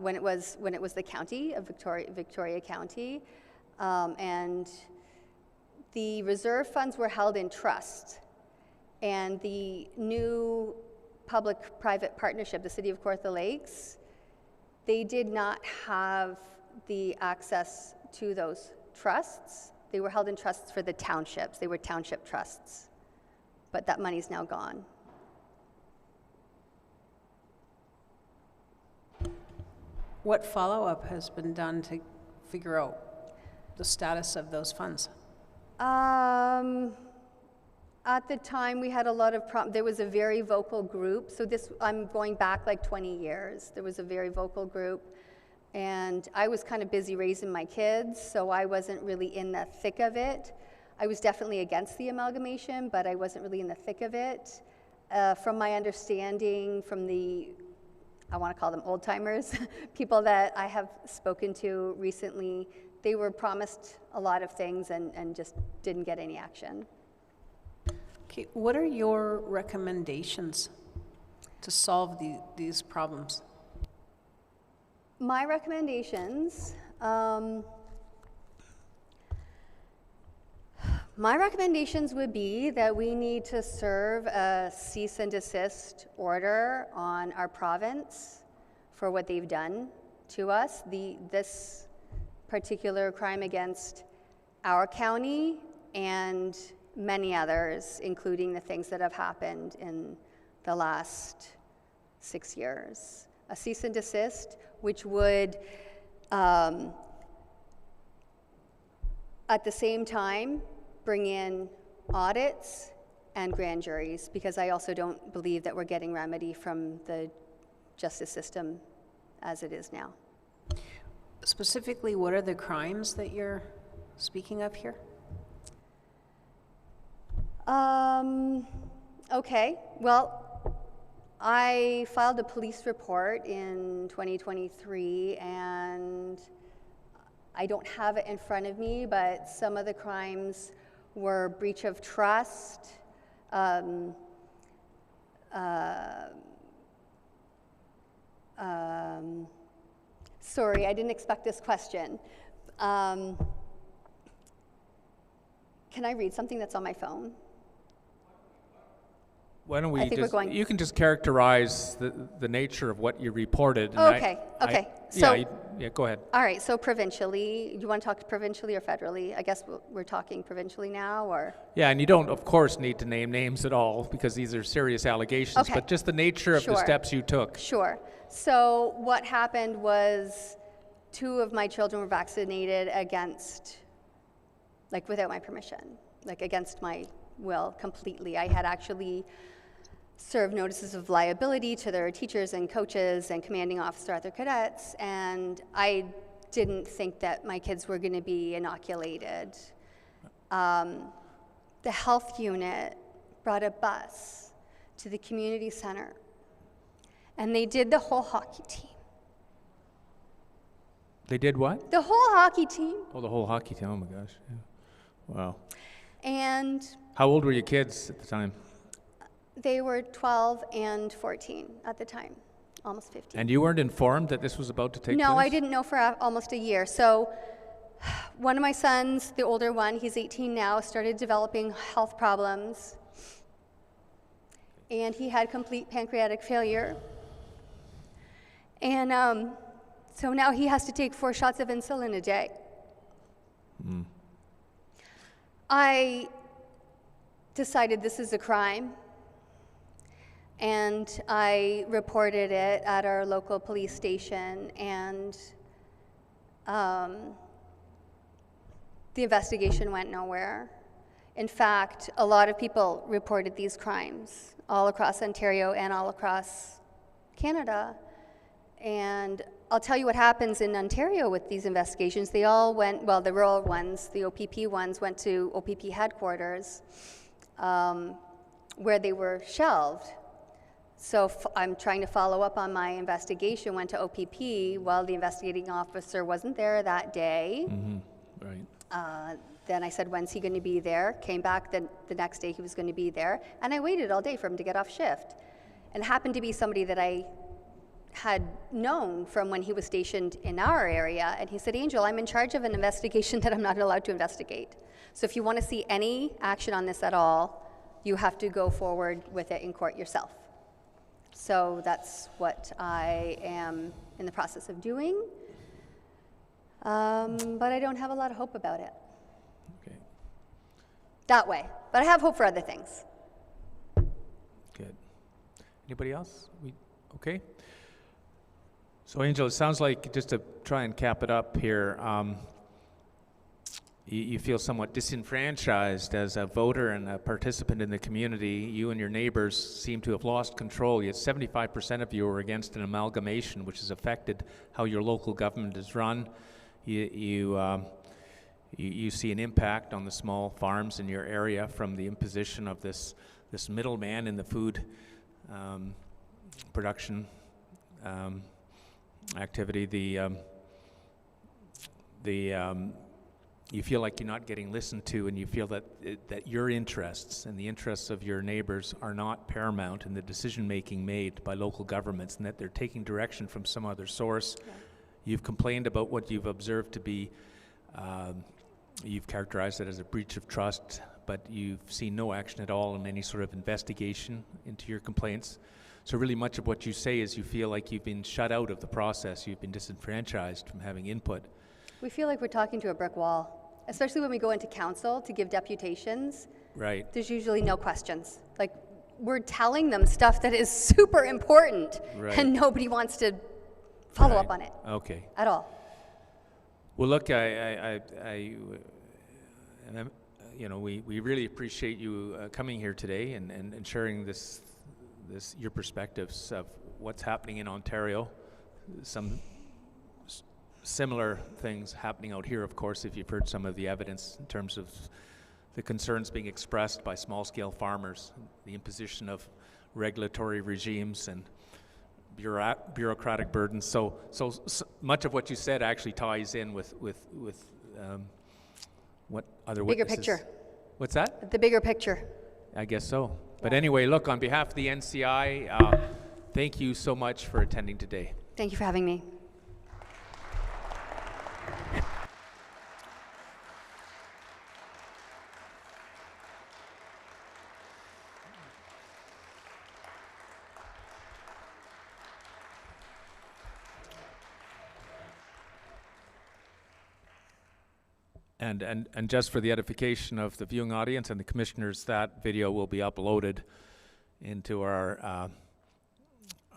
when it was the county of Victoria County, and the reserve funds were held in trust, and the new public-private partnership, the City of Kawartha Lakes, they did not have the access to those trusts. They were held in trusts for the townships. They were township trusts, but that money's now gone. What follow-up has been done to figure out the status of those funds? At the time, we had a lot of there was a very vocal group. So I'm going back like 20 years. There was a very vocal group, and I was kind of busy raising my kids, so I wasn't really in the thick of it. I was definitely against the amalgamation, but I wasn't really in the thick of it. From my understanding, from I want to call them old-timers, people that I have spoken to recently, they were promised a lot of things and just didn't get any action. Okay, what are your recommendations to solve these problems? My recommendations, would be that we need to serve a cease and desist order on our province for what they've done to us. This particular crime against our county and many others, including the things that have happened in the last 6 years. A cease and desist, which would, at the same time, bring in audits and grand juries, because I also don't believe that we're getting remedy from the justice system as it is now. Specifically, what are the crimes that you're speaking of here? Okay, well, I filed a police report in 2023, and I don't have it in front of me, but some of the crimes were breach of trust, sorry, I didn't expect this question. Can I read something that's on my phone? Why don't we I think we're going. You can just characterize the nature of what you reported. Okay, so, yeah, go ahead. All right, so provincially, you want to talk provincially or federally? I guess we're talking provincially now, or? Yeah, and you don't, of course, need to name names at all, because these are serious allegations, Okay. but just the nature of the Sure. steps you took. Sure. So what happened was 2 of my children were vaccinated against, like without my permission, like against my will completely. I had actually served notices of liability to their teachers and coaches and commanding officer at their cadets, and I didn't think that my kids were going to be inoculated. The health unit brought a bus to the community center, and they did the whole hockey team. They did what? The whole hockey team. Oh, the whole hockey team. Oh my gosh. Yeah. Wow. And How old were your kids at the time? they were 12 and 14 at the time, almost 15. And you weren't informed that this was about to take place? No, I didn't know for almost a year. So one of my sons, the older one, he's 18 now, started developing health problems. And he had complete pancreatic failure. And so now he has to take 4 shots of insulin a day. Mm. I decided this is a crime, and I reported it at our local police station, and the investigation went nowhere. In fact, a lot of people reported these crimes all across Ontario and all across Canada. And I'll tell you what happens in Ontario with these investigations. They all went, well, the rural ones, the OPP ones, went to OPP headquarters. where they were shelved. So I'm trying to follow up on my investigation, went to OPP. Well, the investigating officer wasn't there that day. Right. Then I said, when's he going to be there? Came back the next day he was going to be there. And I waited all day for him to get off shift. And it happened to be somebody that I had known from when he was stationed in our area. And he said, Angel, I'm in charge of an investigation that I'm not allowed to investigate. So if you want to see any action on this at all, you have to go forward with it in court yourself. So that's what I am in the process of doing. But I don't have a lot of hope about it. Okay. That way. But I have hope for other things. Good. Anybody else? Okay. So Angel, it sounds like, just to try and cap it up here, you feel somewhat disenfranchised as a voter and a participant in the community. You and your neighbors seem to have lost control. Yet 75% of you are against an amalgamation, which has affected how your local government is run. You see an impact on the small farms in your area from the imposition of this middleman in the food production activity. You feel like you're not getting listened to, and you feel that your interests and the interests of your neighbors are not paramount in the decision-making made by local governments, and that they're taking direction from some other source. Yeah. You've complained about what you've observed to be, you've characterized it as a breach of trust, but you've seen no action at all in any sort of investigation into your complaints. So really much of what you say is you feel like you've been shut out of the process, you've been disenfranchised from having input. We feel like we're talking to a brick wall. Especially when we go into council to give deputations, right? There's usually no questions. Like, we're telling them stuff that is super important, right, and nobody wants to follow up on it. Okay. At all. Well, look, we really appreciate you coming here today and sharing this your perspectives of what's happening in Ontario. Some similar things happening out here, of course, if you've heard some of the evidence in terms of the concerns being expressed by small-scale farmers, the imposition of regulatory regimes and bureaucratic burdens. So much of what you said actually ties in with what other bigger witnesses. Picture. What's that? The bigger picture. I guess so. But anyway, look, on behalf of the NCI, thank you so much for attending today. Thank you for having me. And just for the edification of the viewing audience and the commissioners, that video will be uploaded into our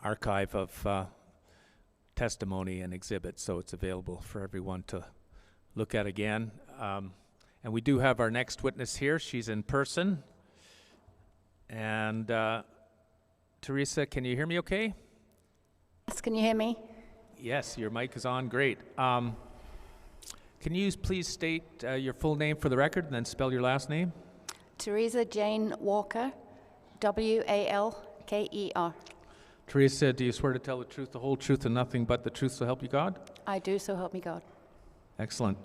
archive of testimony and exhibits, so it's available for everyone to look at again. And we do have our next witness here. She's in person. And Theresa, can you hear me okay? Yes, can you hear me? Yes, your mic is on. Great. Can you please state your full name for the record and then spell your last name? Theresa Jane Walker, Walker. Theresa, do you swear to tell the truth, the whole truth, and nothing but the truth, so help you God? I do, so help me God. Excellent.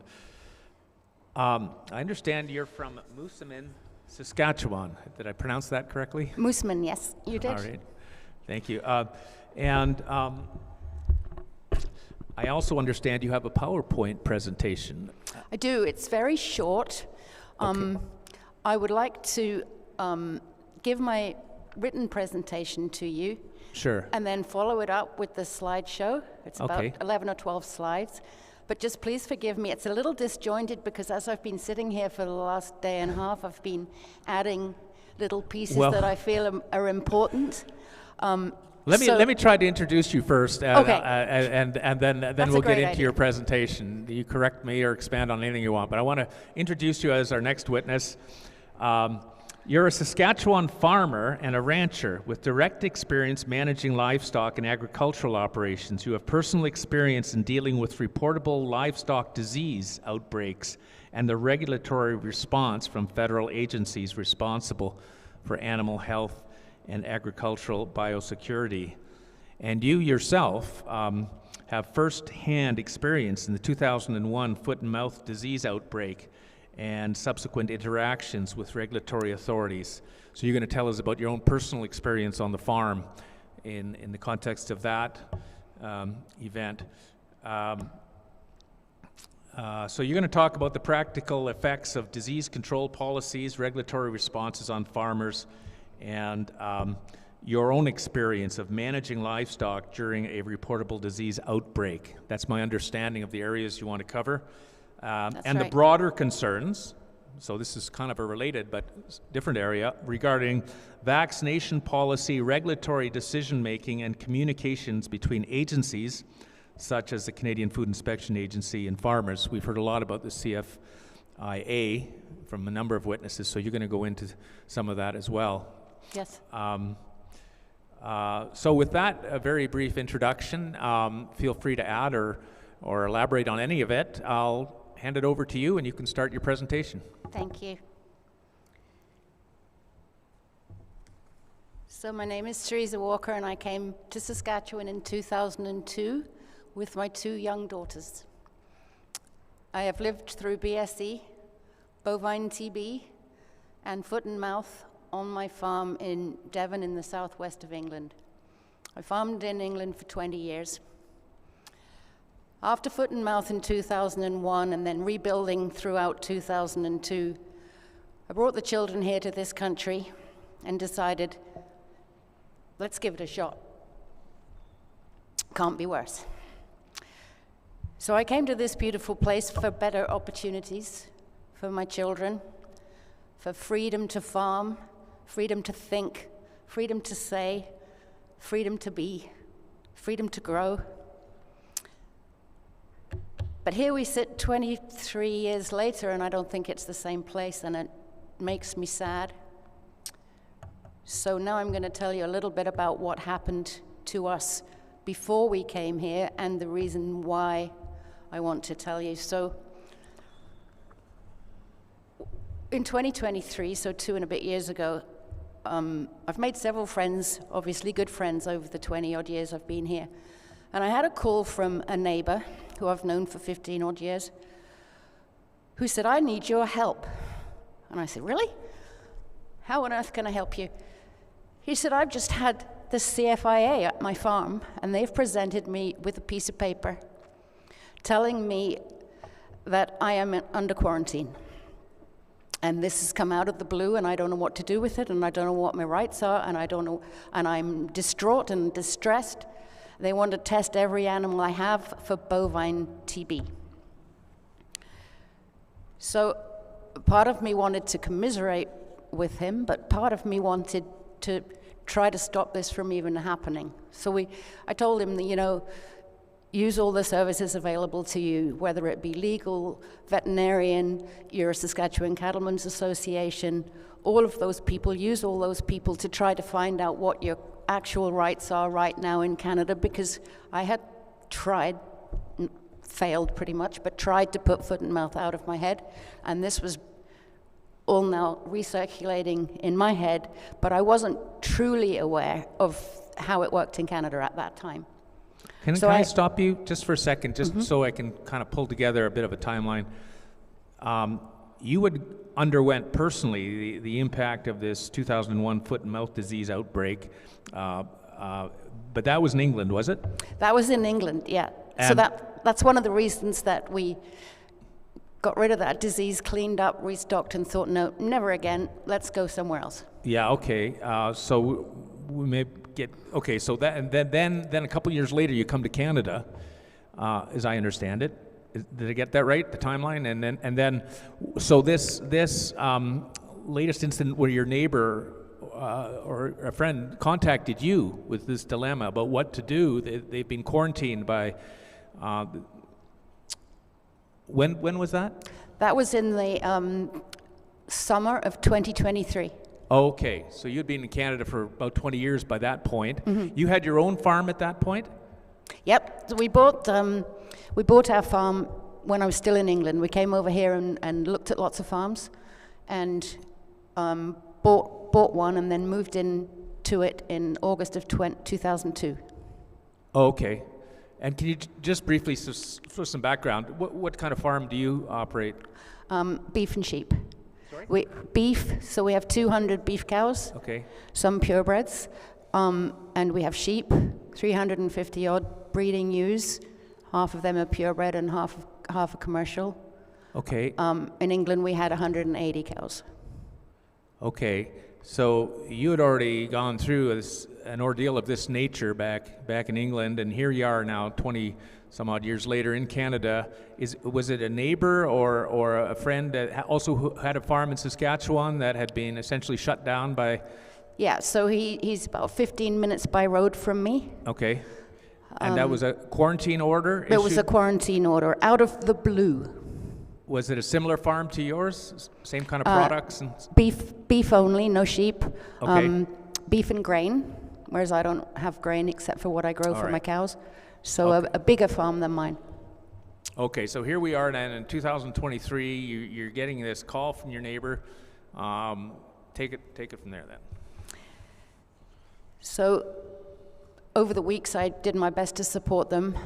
I understand you're from Moosomin, Saskatchewan. Did I pronounce that correctly? Moosomin, yes, you did. All right. Thank you. I also understand you have a PowerPoint presentation. I do. It's very short. Okay. I would like to give my written presentation to you. Sure. And then follow it up with the slideshow. It's about 11 or 12 slides. But just please forgive me. It's a little disjointed because as I've been sitting here for the last day and a half, I've been adding little pieces that I feel are important. Let me try to introduce you first, okay. and then we'll get into your presentation. You correct me or expand on anything you want, but I want to introduce you as our next witness. You're a Saskatchewan farmer and a rancher with direct experience managing livestock and agricultural operations. You have personal experience in dealing with reportable livestock disease outbreaks and the regulatory response from federal agencies responsible for animal health and agricultural biosecurity. And you yourself have first-hand experience in the 2001 foot and mouth disease outbreak and subsequent interactions with regulatory authorities. So you're going to tell us about your own personal experience on the farm in the context of that event. So you're going to talk about the practical effects of disease control policies, regulatory responses on farmers, and your own experience of managing livestock during a reportable disease outbreak. That's my understanding of the areas you want to cover. And the broader concerns, so this is kind of a related but different area, regarding vaccination policy, regulatory decision-making, and communications between agencies, such as the Canadian Food Inspection Agency and farmers. We've heard a lot about the CFIA from a number of witnesses, so you're going to go into some of that as well. Yes. So with that, a very brief introduction. Feel free to add or elaborate on any of it. I'll hand it over to you and you can start your presentation. Thank you. So my name is Theresa Walker and I came to Saskatchewan in 2002 with my 2 young daughters. I have lived through BSE, bovine TB, and foot and mouth on my farm in Devon in the southwest of England. I farmed in England for 20 years. After foot and mouth in 2001 and then rebuilding throughout 2002, I brought the children here to this country and decided, let's give it a shot. Can't be worse. So I came to this beautiful place for better opportunities for my children, for freedom to farm, freedom to think, freedom to say, freedom to be, freedom to grow. But here we sit 23 years later, and I don't think it's the same place, and it makes me sad. So now I'm going to tell you a little bit about what happened to us before we came here and the reason why I want to tell you. So in 2023, so 2 and a bit years ago, I've made several friends, obviously good friends, over the 20-odd years I've been here. And I had a call from a neighbor who I've known for 15-odd years, who said, I need your help. And I said, really? How on earth can I help you? He said, I've just had the CFIA at my farm, and they've presented me with a piece of paper telling me that I am under quarantine. And this has come out of the blue, and I don't know what to do with it, and I don't know what my rights are, and I don't know, and I'm distraught and distressed. They want to test every animal I have for bovine TB. So part of me wanted to commiserate with him, but part of me wanted to try to stop this from even happening. So I told him that, you know, use all the services available to you, whether it be legal, veterinarian, your Saskatchewan Cattlemen's Association, all of those people, use all those people to try to find out what your actual rights are right now in Canada, because I had tried, failed pretty much, but tried to put foot and mouth out of my head, and this was all now recirculating in my head, but I wasn't truly aware of how it worked in Canada at that time. Can I stop you just for a second, just so I can kind of pull together a bit of a timeline? You underwent personally the impact of this 2001 foot and mouth disease outbreak, but that was in England, was it? That was in England, yeah. So that's one of the reasons that we got rid of that disease, cleaned up, restocked, and thought, no, never again, let's go somewhere else. Yeah, okay. So we may get, okay, so that, and then a couple years later you come to Canada, as I understand it. Did I get that right, the timeline? And then so this latest incident where your neighbor or a friend contacted you with this dilemma about what to do. They've been quarantined by, when was that? That was in the summer of 2023. Okay, so you'd been in Canada for about 20 years by that point. Mm-hmm. You had your own farm at that point? Yep, so we bought our farm when I was still in England. We came over here and looked at lots of farms and bought bought one and then moved into it in August of 2002. Oh, okay. And can you just briefly, for some background, what kind of farm do you operate? Beef and sheep. Sorry? Beef, so we have 200 beef cows. Okay. Some purebreds. And we have sheep, 350 odd breeding ewes. Half of them are purebred and half are commercial. Okay. In England, we had 180 cows. Okay. So you had already gone through an ordeal of this nature back in England, and here you are now 20 some odd years later in Canada. Was it a neighbor or a friend that also had a farm in Saskatchewan that had been essentially shut down by? Yeah, so he's about 15 minutes by road from me. Okay. And that was a quarantine order issued? It was a quarantine order, out of the blue. Was it a similar farm to yours? Same kind of products? And Beef only, no sheep. Okay. Beef and grain, whereas I don't have grain except for what I grow for my cows. So Okay. a bigger farm than mine. Okay, so here we are then in 2023. You're getting this call from your neighbor. Take it from there then. So over the weeks, I did my best to support them.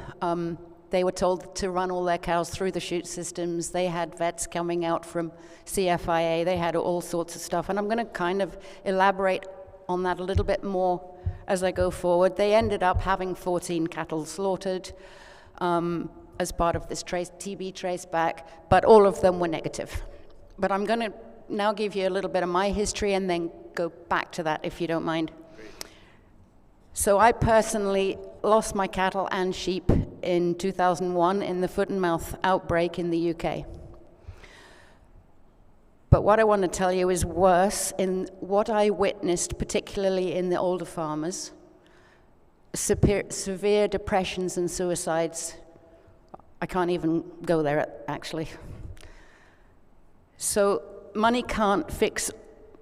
They were told to run all their cows through the chute systems. They had vets coming out from CFIA. They had all sorts of stuff. And I'm going to kind of elaborate on that a little bit more as I go forward. They ended up having 14 cattle slaughtered as part of this TB trace back, but all of them were negative. But I'm going to now give you a little bit of my history and then go back to that, if you don't mind. So I personally lost my cattle and sheep in 2001 in the foot and mouth outbreak in the UK. But what I want to tell you is worse. In what I witnessed, particularly in the older farmers, severe depressions and suicides. I can't even go there, actually. So money can't fix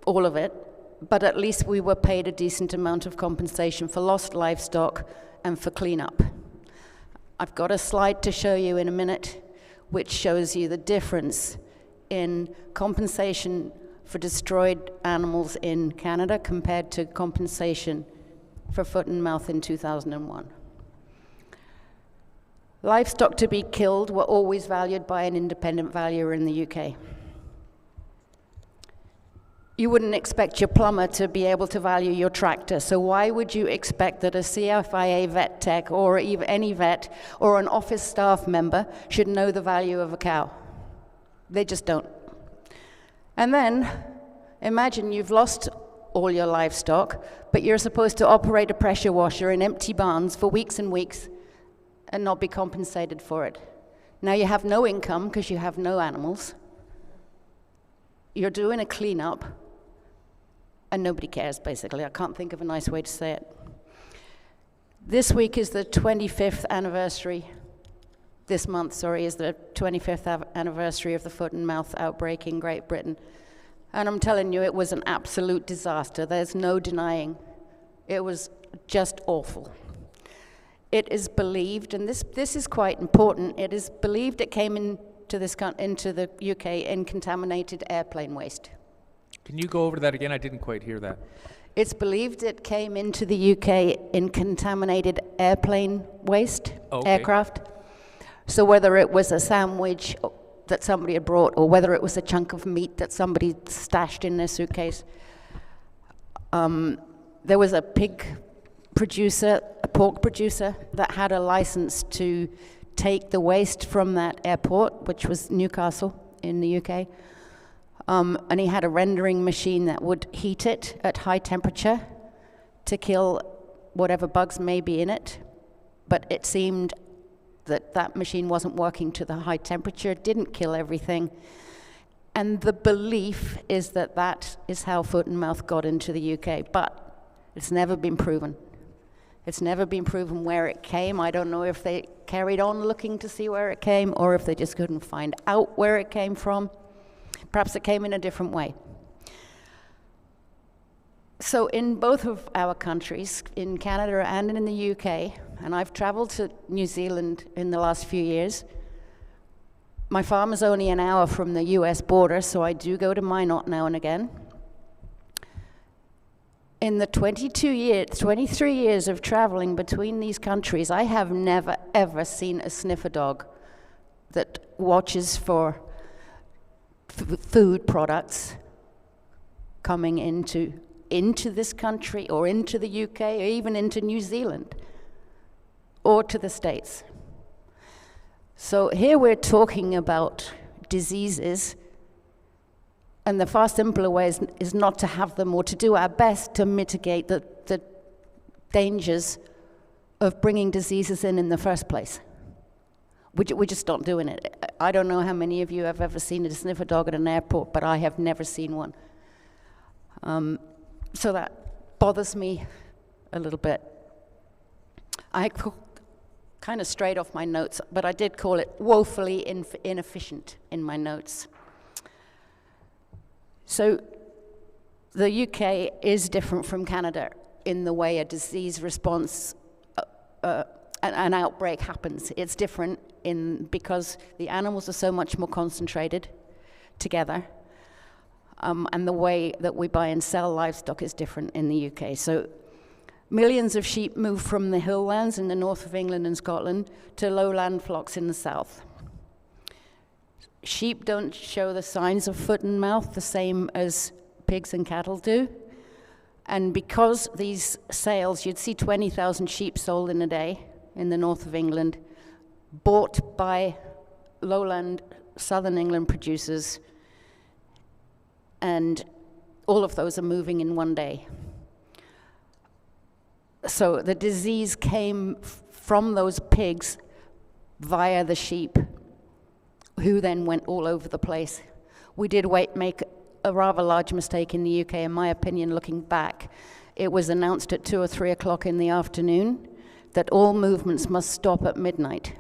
all of it, but at least we were paid a decent amount of compensation for lost livestock and for cleanup. I've got a slide to show you in a minute, which shows you the difference in compensation for destroyed animals in Canada compared to compensation for foot and mouth in 2001. Livestock to be killed were always valued by an independent valuer in the UK. You wouldn't expect your plumber to be able to value your tractor, so why would you expect that a CFIA vet tech or even any vet or an office staff member should know the value of a cow? They just don't. And then, imagine you've lost all your livestock, but you're supposed to operate a pressure washer in empty barns for weeks and weeks and not be compensated for it. Now you have no income because you have no animals. You're doing a cleanup, and nobody cares, basically. I can't think of a nice way to say it. This week is the 25th anniversary. This month, sorry, is the 25th anniversary of the foot and mouth outbreak in Great Britain. And I'm telling you, it was an absolute disaster. There's no denying. It was just awful. It is believed, and this is quite important, it is believed it came into the UK in contaminated airplane waste. Can you go over that again? I didn't quite hear that. It's believed it came into the UK in contaminated airplane waste, aircraft. So whether it was a sandwich that somebody had brought or whether it was a chunk of meat that somebody stashed in their suitcase. There was a pig producer, a pork producer, that had a license to take the waste from that airport, which was Newcastle in the UK. And he had a rendering machine that would heat it at high temperature to kill whatever bugs may be in it. But it seemed that machine wasn't working to the high temperature, it didn't kill everything. And the belief is that is how foot and mouth got into the UK, but it's never been proven. It's never been proven where it came. I don't know if they carried on looking to see where it came or if they just couldn't find out where it came from. Perhaps it came in a different way. So in both of our countries, in Canada and in the UK, and I've traveled to New Zealand in the last few years, my farm is only an hour from the US border, so I do go to Minot now and again. in the 23 years of traveling between these countries, I have never, ever seen a sniffer dog that watches for food products coming into this country or into the UK or even into New Zealand or to the States. So here we're talking about diseases, and the far simpler way is not to have them or to do our best to mitigate the dangers of bringing diseases in the first place. We're just not doing it. I don't know how many of you have ever seen a sniffer dog at an airport, but I have never seen one. So that bothers me a little bit. I kind of strayed off my notes, but I did call it woefully inefficient in my notes. So the UK is different from Canada in the way a disease response, an outbreak happens. It's different because the animals are so much more concentrated together, and the way that we buy and sell livestock is different in the UK. So millions of sheep move from the hill lands in the north of England and Scotland to lowland flocks in the south. Sheep don't show the signs of foot and mouth the same as pigs and cattle do. And because these sales, you'd see 20,000 sheep sold in a day in the north of England, bought by lowland southern England producers, and all of those are moving in one day. So the disease came from those pigs via the sheep, who then went all over the place. We did make a rather large mistake in the UK, in my opinion, looking back. It was announced at 2 or 3 o'clock in the afternoon that all movements must stop at midnight.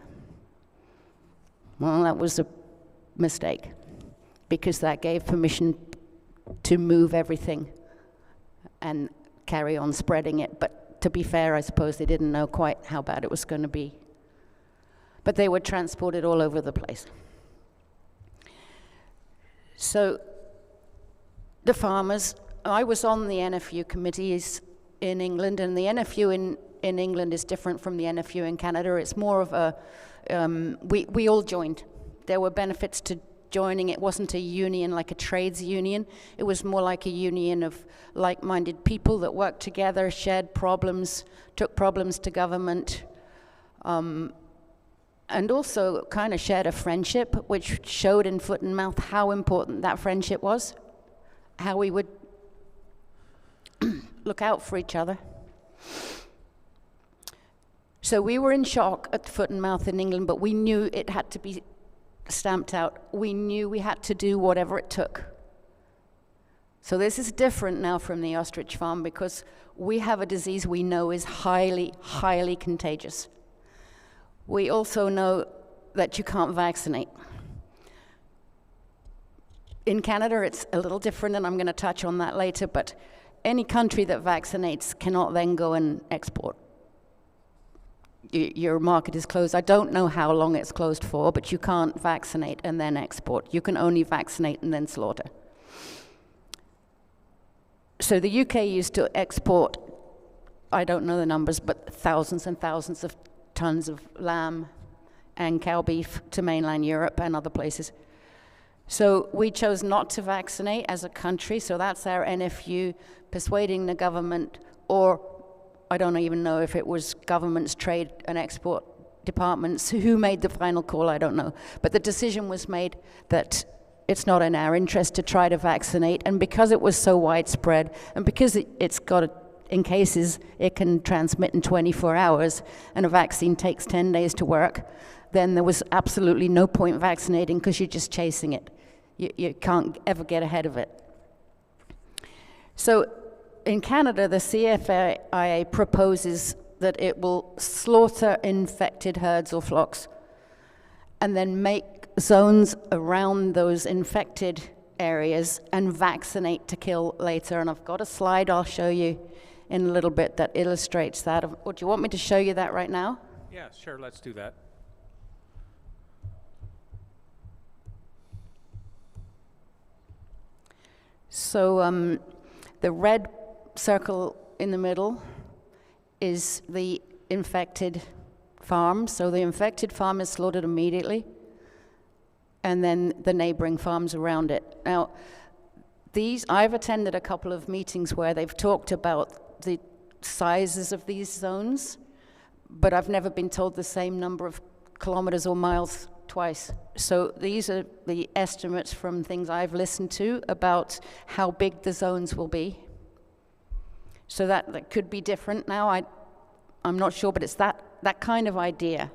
Well, that was a mistake, because that gave permission to move everything and carry on spreading it. But to be fair, I suppose they didn't know quite how bad it was going to be. But they were transported all over the place. So the farmers, I was on the NFU committees in England, and the NFU in England is different from the NFU in Canada. It's more of a, we all joined. There were benefits to joining. It wasn't a union like a trades union. It was more like a union of like-minded people that worked together, shared problems, took problems to government, and also kind of shared a friendship, which showed in foot and mouth how important that friendship was, how we would look out for each other. So we were in shock at foot and mouth in England, but we knew it had to be stamped out. We knew we had to do whatever it took. So this is different now from the ostrich farm, because we have a disease we know is highly, highly contagious. We also know that you can't vaccinate. In Canada, it's a little different, and I'm going to touch on that later, but any country that vaccinates cannot then go and export. Your market is closed. I don't know how long it's closed for, but you can't vaccinate and then export. You can only vaccinate and then slaughter. So the UK used to export, I don't know the numbers, but thousands and thousands of tons of lamb and cow beef to mainland Europe and other places. So we chose not to vaccinate as a country, so that's our NFU persuading the government, or I don't even know if it was government's trade and export departments who made the final call, I don't know. But the decision was made that it's not in our interest to try to vaccinate, and because it was so widespread, and because it's got in cases it can transmit in 24 hours, and a vaccine takes 10 days to work, then there was absolutely no point vaccinating, because you're just chasing it. You can't ever get ahead of it. So in Canada, the CFIA proposes that it will slaughter infected herds or flocks and then make zones around those infected areas and vaccinate to kill later. And I've got a slide I'll show you in a little bit that illustrates that. Or do you want me to show you that right now? Yeah, sure, let's do that. So the red circle in the middle is the infected farm. So the infected farm is slaughtered immediately, and then the neighboring farms around it. Now, I've attended a couple of meetings where they've talked about the sizes of these zones, but I've never been told the same number of kilometers or miles twice. So these are the estimates from things I've listened to about how big the zones will be. So that could be different now. I'm not sure, but it's that kind of idea.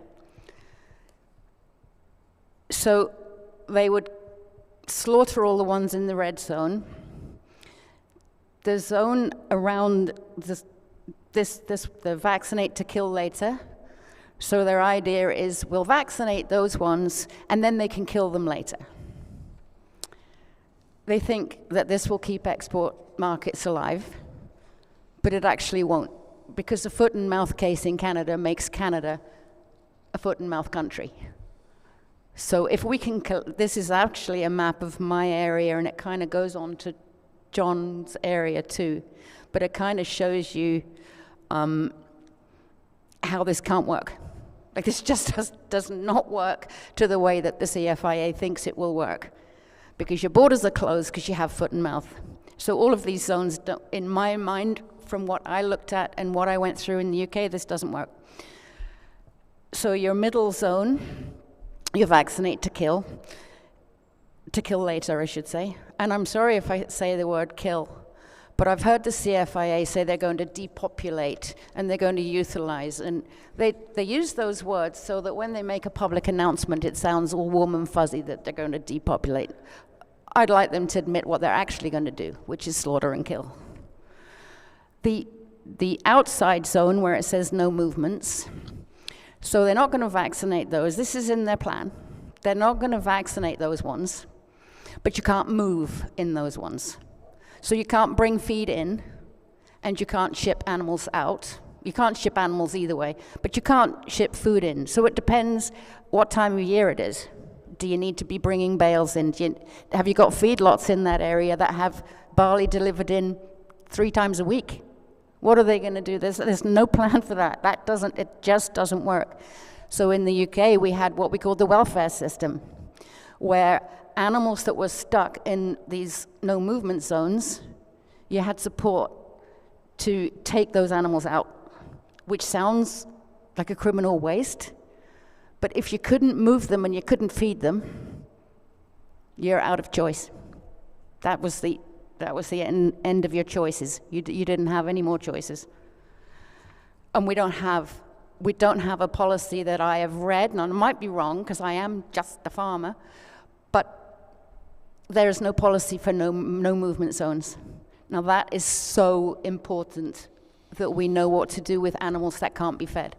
So they would slaughter all the ones in the red zone. The zone around the vaccinate to kill later. So their idea is we'll vaccinate those ones and then they can kill them later. They think that this will keep export markets alive, but it actually won't, because the foot and mouth case in Canada makes Canada a foot and mouth country. So if we can, this is actually a map of my area, and it kind of goes on to John's area too, but it kind of shows you how this can't work. Like, this just does not work to the way that the CFIA thinks it will work, because your borders are closed because you have foot and mouth. So all of these zones, in my mind, from what I looked at and what I went through in the UK, this doesn't work. So your middle zone, you vaccinate to kill later, I should say. And I'm sorry if I say the word kill, but I've heard the CFIA say they're going to depopulate and they're going to euthanize. And they use those words so that when they make a public announcement, it sounds all warm and fuzzy that they're going to depopulate. I'd like them to admit what they're actually going to do, which is slaughter and kill. The outside zone where it says no movements, so they're not going to vaccinate those. This is in their plan. They're not going to vaccinate those ones, but you can't move in those ones. So you can't bring feed in, and you can't ship animals out. You can't ship animals either way, but you can't ship food in. So it depends what time of year it is. Do you need to be bringing bales in? Have you got feedlots in that area that have barley delivered in 3 times a week? What are they going to do? There's no plan for that. It just doesn't work. So in the UK, we had what we called the welfare system, where animals that were stuck in these no movement zones, you had support to take those animals out, which sounds like a criminal waste. But if you couldn't move them and you couldn't feed them, you're out of choice. That was the end of your choices. You didn't have any more choices. And we don't have a policy that I have read, and I might be wrong because I am just a farmer, but there is no policy for no movement zones. Now that is so important, that we know what to do with animals that can't be fed.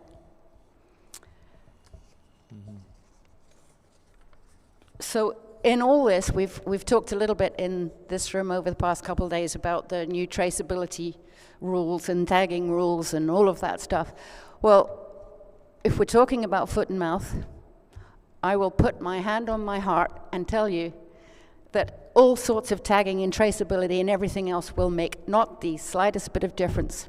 So in all this, we've talked a little bit in this room over the past couple of days about the new traceability rules and tagging rules and all of that stuff. Well, if we're talking about foot and mouth, I will put my hand on my heart and tell you that all sorts of tagging and traceability and everything else will make not the slightest bit of difference.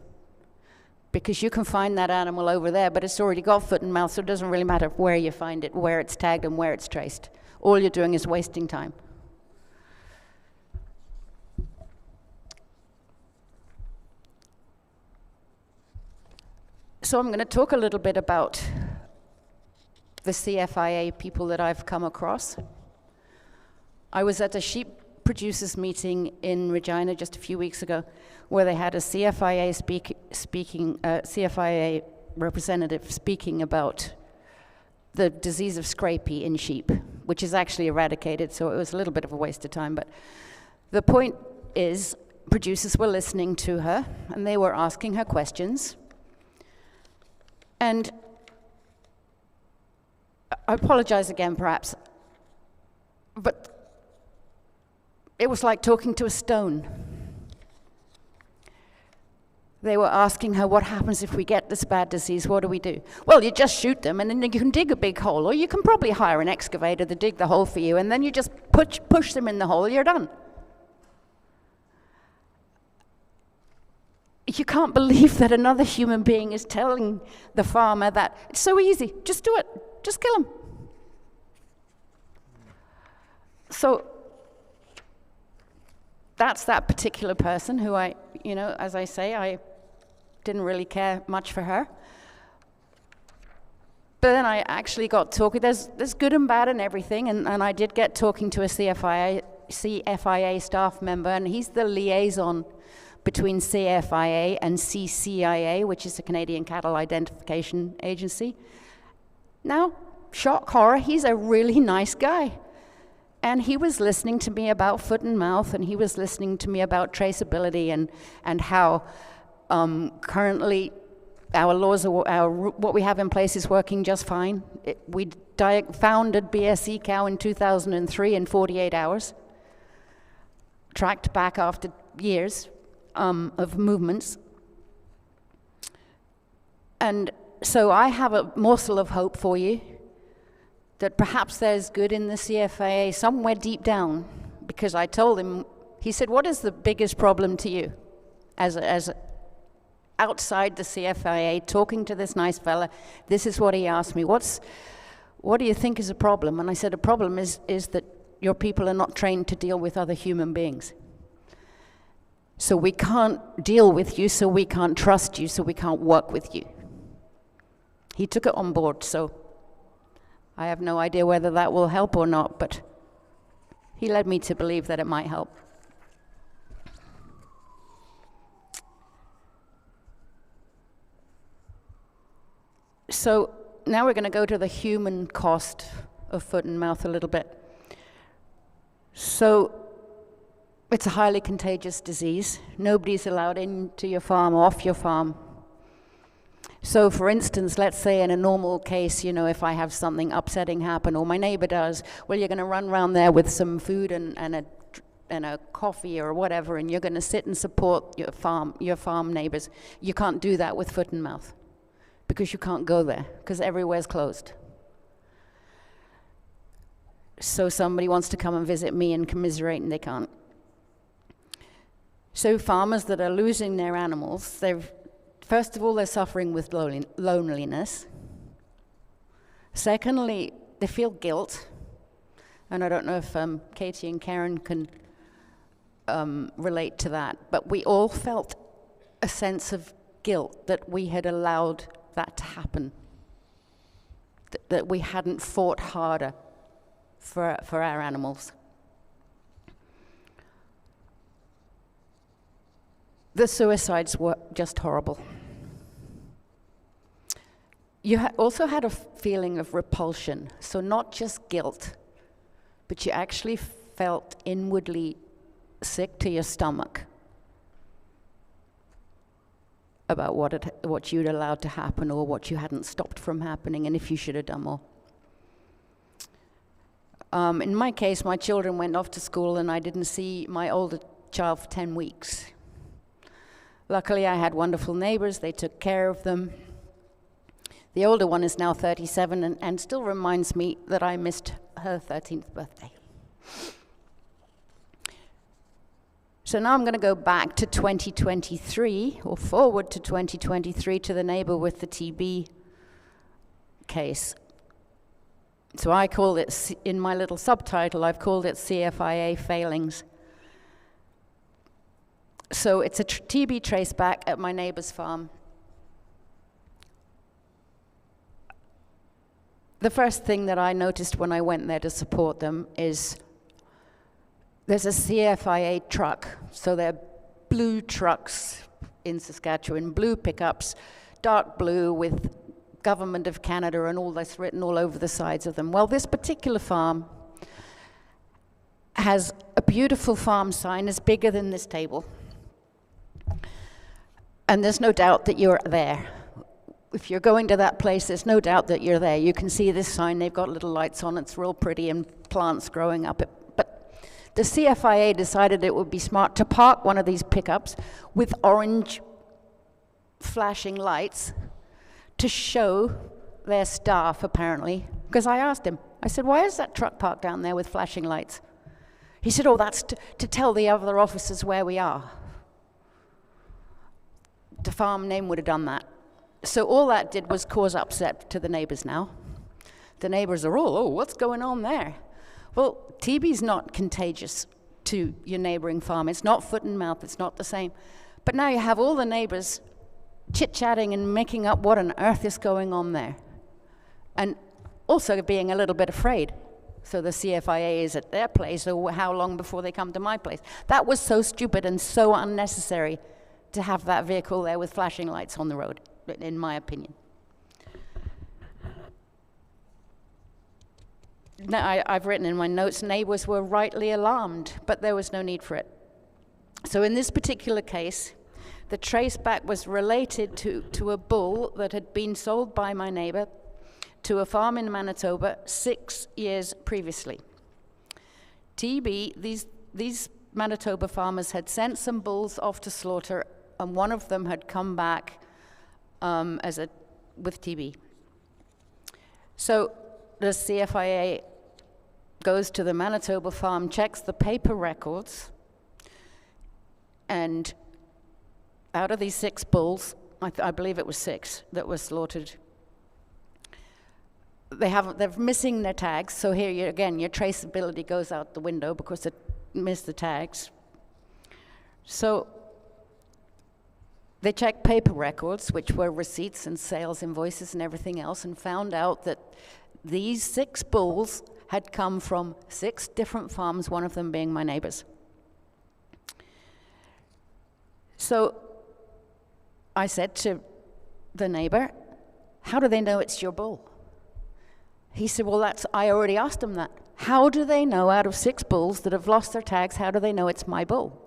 Because you can find that animal over there, but it's already got foot and mouth, so it doesn't really matter where you find it, where it's tagged and where it's traced. All you're doing is wasting time. So I'm going to talk a little bit about the CFIA people that I've come across. I was at a sheep producers meeting in Regina just a few weeks ago, where they had a CFIA CFIA representative speaking about the disease of scrapie in sheep, which is actually eradicated, so it was a little bit of a waste of time. But the point is, producers were listening to her, and they were asking her questions. And I apologize again, perhaps, but it was like talking to a stone. They were asking her, what happens if we get this bad disease? What do we do? Well, you just shoot them, and then you can dig a big hole, or you can probably hire an excavator to dig the hole for you, and then you just push them in the hole, you're done. you can't believe that another human being is telling the farmer that it's so easy, just do it, just kill him. So that's that particular person who I, as I say, I didn't really care much for her. But then I actually got talking. There's good and bad in everything, and I did get talking to a CFIA staff member, and he's the liaison between CFIA and CCIA, which is the Canadian Cattle Identification Agency. Now, shock horror, he's a really nice guy. And he was listening to me about foot and mouth, and he was listening to me about traceability and how currently our laws, what we have in place is working just fine. We found a BSE cow in 2003 in 48 hours, tracked back after years of movements. And so I have a morsel of hope for you, that perhaps there's good in the CFIA somewhere deep down, because I told him, he said, what is the biggest problem to you? As outside the CFIA, talking to this nice fella, this is what he asked me, what do you think is a problem? And I said, a problem is that your people are not trained to deal with other human beings. So we can't deal with you, so we can't trust you, so we can't work with you. He took it on board, so I have no idea whether that will help or not, but he led me to believe that it might help. So now we're going to go to the human cost of foot and mouth a little bit. So it's a highly contagious disease. Nobody's allowed into your farm or off your farm. So for instance, let's say in a normal case, if I have something upsetting happen or my neighbor does, well, you're going to run around there with some food and a coffee or whatever, and you're going to sit and support your farm neighbors. You can't do that with foot and mouth because you can't go there because everywhere's closed. So somebody wants to come and visit me and commiserate and they can't. So farmers that are losing their animals, first of all, they're suffering with loneliness. Secondly, they feel guilt. And I don't know if Katie and Karen can relate to that, but we all felt a sense of guilt that we had allowed that to happen, that we hadn't fought harder for our animals. The suicides were just horrible. You also had a feeling of repulsion, so not just guilt, but you actually felt inwardly sick to your stomach about what you'd allowed to happen or what you hadn't stopped from happening and if you should have done more. In my case, my children went off to school and I didn't see my older child for 10 weeks. Luckily, I had wonderful neighbors. They took care of them. The older one is now 37 and still reminds me that I missed her 13th birthday. So now I'm going to go back to 2023, or forward to 2023, to the neighbor with the TB case. So I call it, in my little subtitle, I've called it CFIA failings. So it's a TB traceback at my neighbor's farm. The first thing that I noticed when I went there to support them is there's a CFIA truck. So they're blue trucks in Saskatchewan, blue pickups, dark blue with Government of Canada and all this written all over the sides of them. Well, this particular farm has a beautiful farm sign, it's bigger than this table. And there's no doubt that you're there. If you're going to that place, there's no doubt that you're there. You can see this sign, they've got little lights on, it's real pretty and plants growing up. But the CFIA decided it would be smart to park one of these pickups with orange flashing lights to show their staff, apparently. Because I asked him, I said, why is that truck parked down there with flashing lights? He said, oh, that's to tell the other officers where we are. farm name would have done that. So all that did was cause upset to the neighbors now. The neighbors are all, oh, what's going on there? Well, TB's not contagious to your neighboring farm. It's not foot and mouth, it's not the same. But now you have all the neighbors chit-chatting and making up what on earth is going on there. And also being a little bit afraid. So the CFIA is at their place, so how long before they come to my place? That was so stupid and so unnecessary to have that vehicle there with flashing lights on the road, in my opinion. Now, I've written in my notes, neighbors were rightly alarmed, but there was no need for it. So in this particular case, the traceback was related to a bull that had been sold by my neighbor to a farm in Manitoba 6 years previously. TB, these Manitoba farmers had sent some bulls off to slaughter, and one of them had come back with TB. So the CFIA goes to the Manitoba farm, checks the paper records, and out of these 6 bulls, I believe it was 6 that were slaughtered, they're missing their tags. So here, again, your traceability goes out the window because it missed the tags. So they checked paper records, which were receipts and sales invoices and everything else, and found out that these 6 bulls had come from 6 different farms, one of them being my neighbor's. So I said to the neighbor, how do they know it's your bull? He said, well, I already asked them that. How do they know out of 6 bulls that have lost their tags, how do they know it's my bull?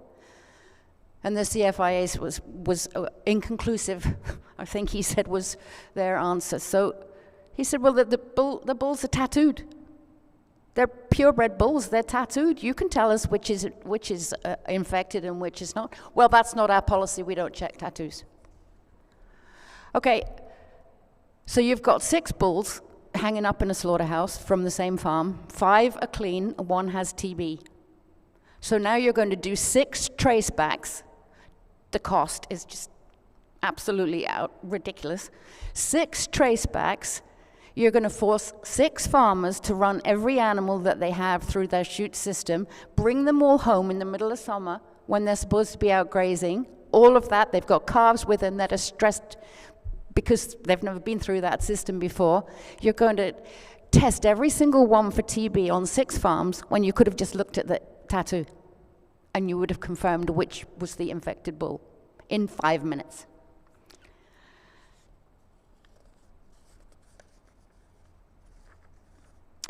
And the CFIA was inconclusive, I think he said was their answer. So he said, well, the bulls are tattooed. They're purebred bulls, they're tattooed. You can tell us which is infected and which is not. Well, that's not our policy, we don't check tattoos. Okay, so you've got 6 bulls hanging up in a slaughterhouse from the same farm. 5 are clean, 1 has TB. So now you're going to do 6 tracebacks. The cost is just absolutely ridiculous. 6 tracebacks. You're going to force 6 farmers to run every animal that they have through their chute system, bring them all home in the middle of summer when they're supposed to be out grazing. All of that, they've got calves with them that are stressed because they've never been through that system before. You're going to test every single one for TB on 6 farms when you could have just looked at the tattoo and you would have confirmed which was the infected bull in 5 minutes.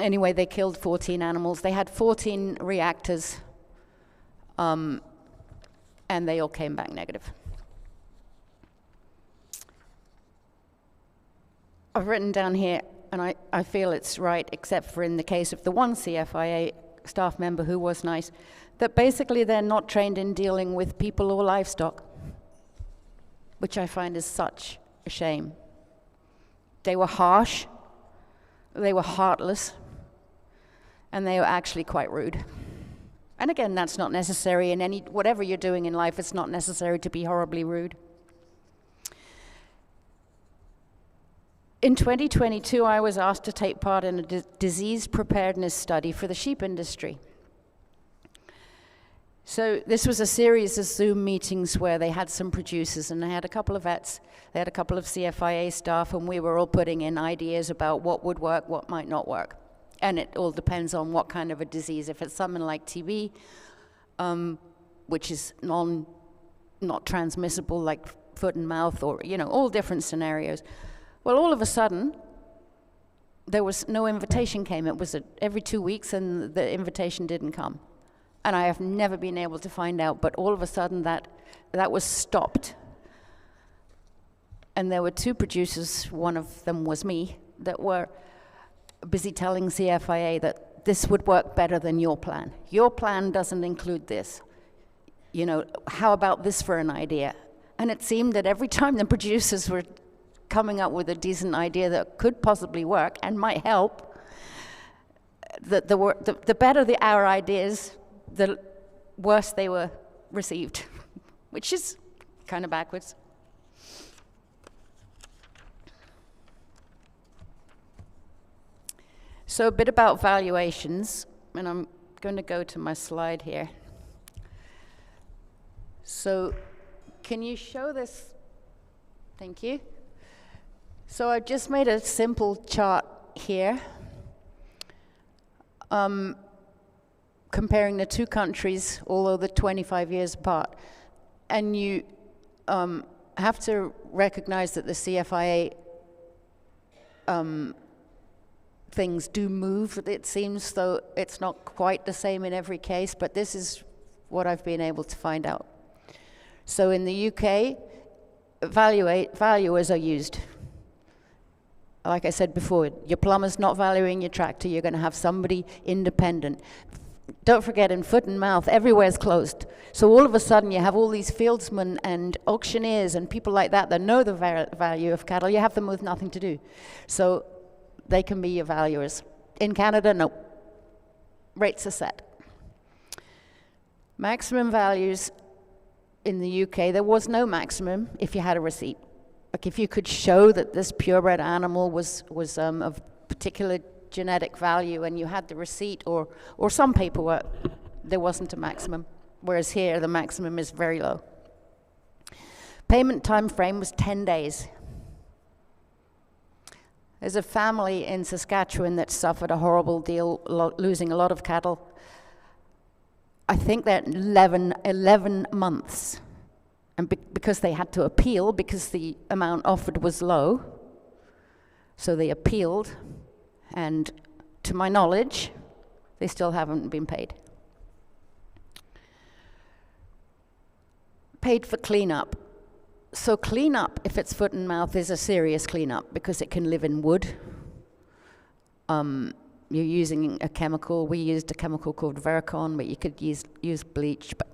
Anyway, they killed 14 animals. They had 14 reactors, and they all came back negative. I've written down here, and I feel it's right, except for in the case of the one CFIA staff member who was nice, that basically they're not trained in dealing with people or livestock, which I find is such a shame. They were harsh, they were heartless, and they were actually quite rude. And again, that's not necessary in whatever you're doing in life, it's not necessary to be horribly rude. In 2022, I was asked to take part in a disease preparedness study for the sheep industry. So this was a series of Zoom meetings where they had some producers, and they had a couple of vets, they had a couple of CFIA staff, and we were all putting in ideas about what would work, what might not work. And it all depends on what kind of a disease. If it's something like TB, which is not transmissible, like foot and mouth, or all different scenarios. Well, all of a sudden, there was no invitation came. It was every 2 weeks, and the invitation didn't come. And I have never been able to find out, but all of a sudden that was stopped. And there were 2 producers, one of them was me, that were busy telling CFIA that this would work better than your plan. Your plan doesn't include this. How about this for an idea? And it seemed that every time the producers were coming up with a decent idea that could possibly work and might help, the better our ideas, the worse they were received, which is kind of backwards. So a bit about valuations, and I'm going to go to my slide here. So can you show this? Thank you. So I've just made a simple chart here, comparing the two countries, although they're 25 years apart. And you have to recognize that the CFIA things do move. It seems though it's not quite the same in every case, but this is what I've been able to find out. So in the UK, valuers are used. Like I said before, your plumber's not valuing your tractor, you're going to have somebody independent. Don't forget, in foot and mouth, everywhere's closed. So all of a sudden you have all these fieldsmen and auctioneers and people like that know the value of cattle. You have them with nothing to do. So they can be your valuers. In Canada, no. Rates are set. Maximum values in the UK, there was no maximum if you had a receipt. Like if you could show that this purebred animal was of particular genetic value and you had the receipt or some paperwork, there wasn't a maximum. Whereas here, the maximum is very low. Payment time frame was 10 days. There's a family in Saskatchewan that suffered a horrible deal, losing a lot of cattle. I think they're 11 months. And because they had to appeal, because the amount offered was low, so they appealed, and to my knowledge, they still haven't been paid. Paid for cleanup. So cleanup, if it's foot and mouth, is a serious cleanup because it can live in wood. You're using a chemical. We used a chemical called Vericon, but you could use bleach. But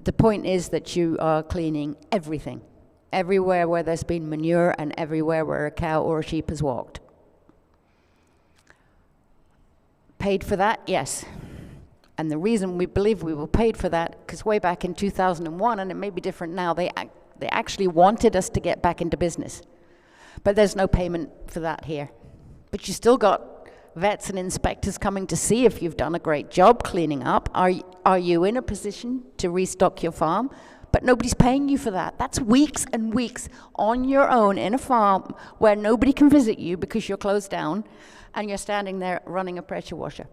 the point is that you are cleaning everything, everywhere where there's been manure and everywhere where a cow or a sheep has walked. Paid for that? Yes. And the reason we believe we were paid for that, because way back in 2001, and it may be different now, they actually wanted us to get back into business. But there's no payment for that here. But you still got vets and inspectors coming to see if you've done a great job cleaning up. Are you in a position to restock your farm? But nobody's paying you for that. That's weeks and weeks on your own in a farm where nobody can visit you because you're closed down and you're standing there running a pressure washer.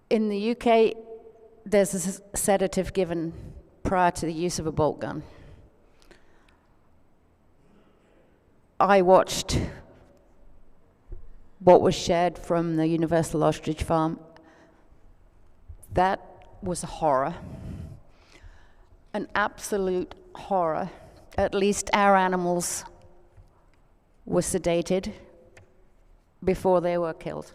In the UK, there's a sedative given prior to the use of a bolt gun. I watched what was shared from the Universal Ostrich farm. That was a horror, an absolute horror. At least our animals were sedated before they were killed.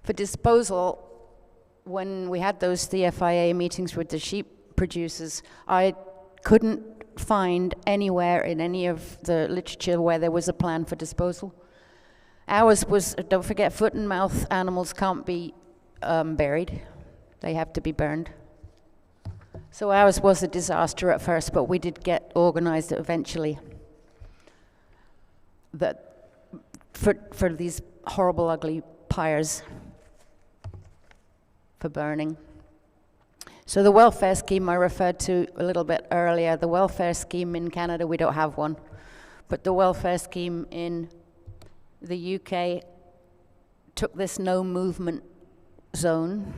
For disposal, when we had those CFIA meetings with the sheep producers, I couldn't find anywhere in any of the literature where there was a plan for disposal. Ours was, don't forget, foot and mouth animals can't be buried. They have to be burned. So ours was a disaster at first, but we did get organized eventually. That for these horrible, ugly pyres for burning. So the welfare scheme I referred to a little bit earlier, the welfare scheme in Canada, we don't have one. But the welfare scheme in the UK took this no movement zone,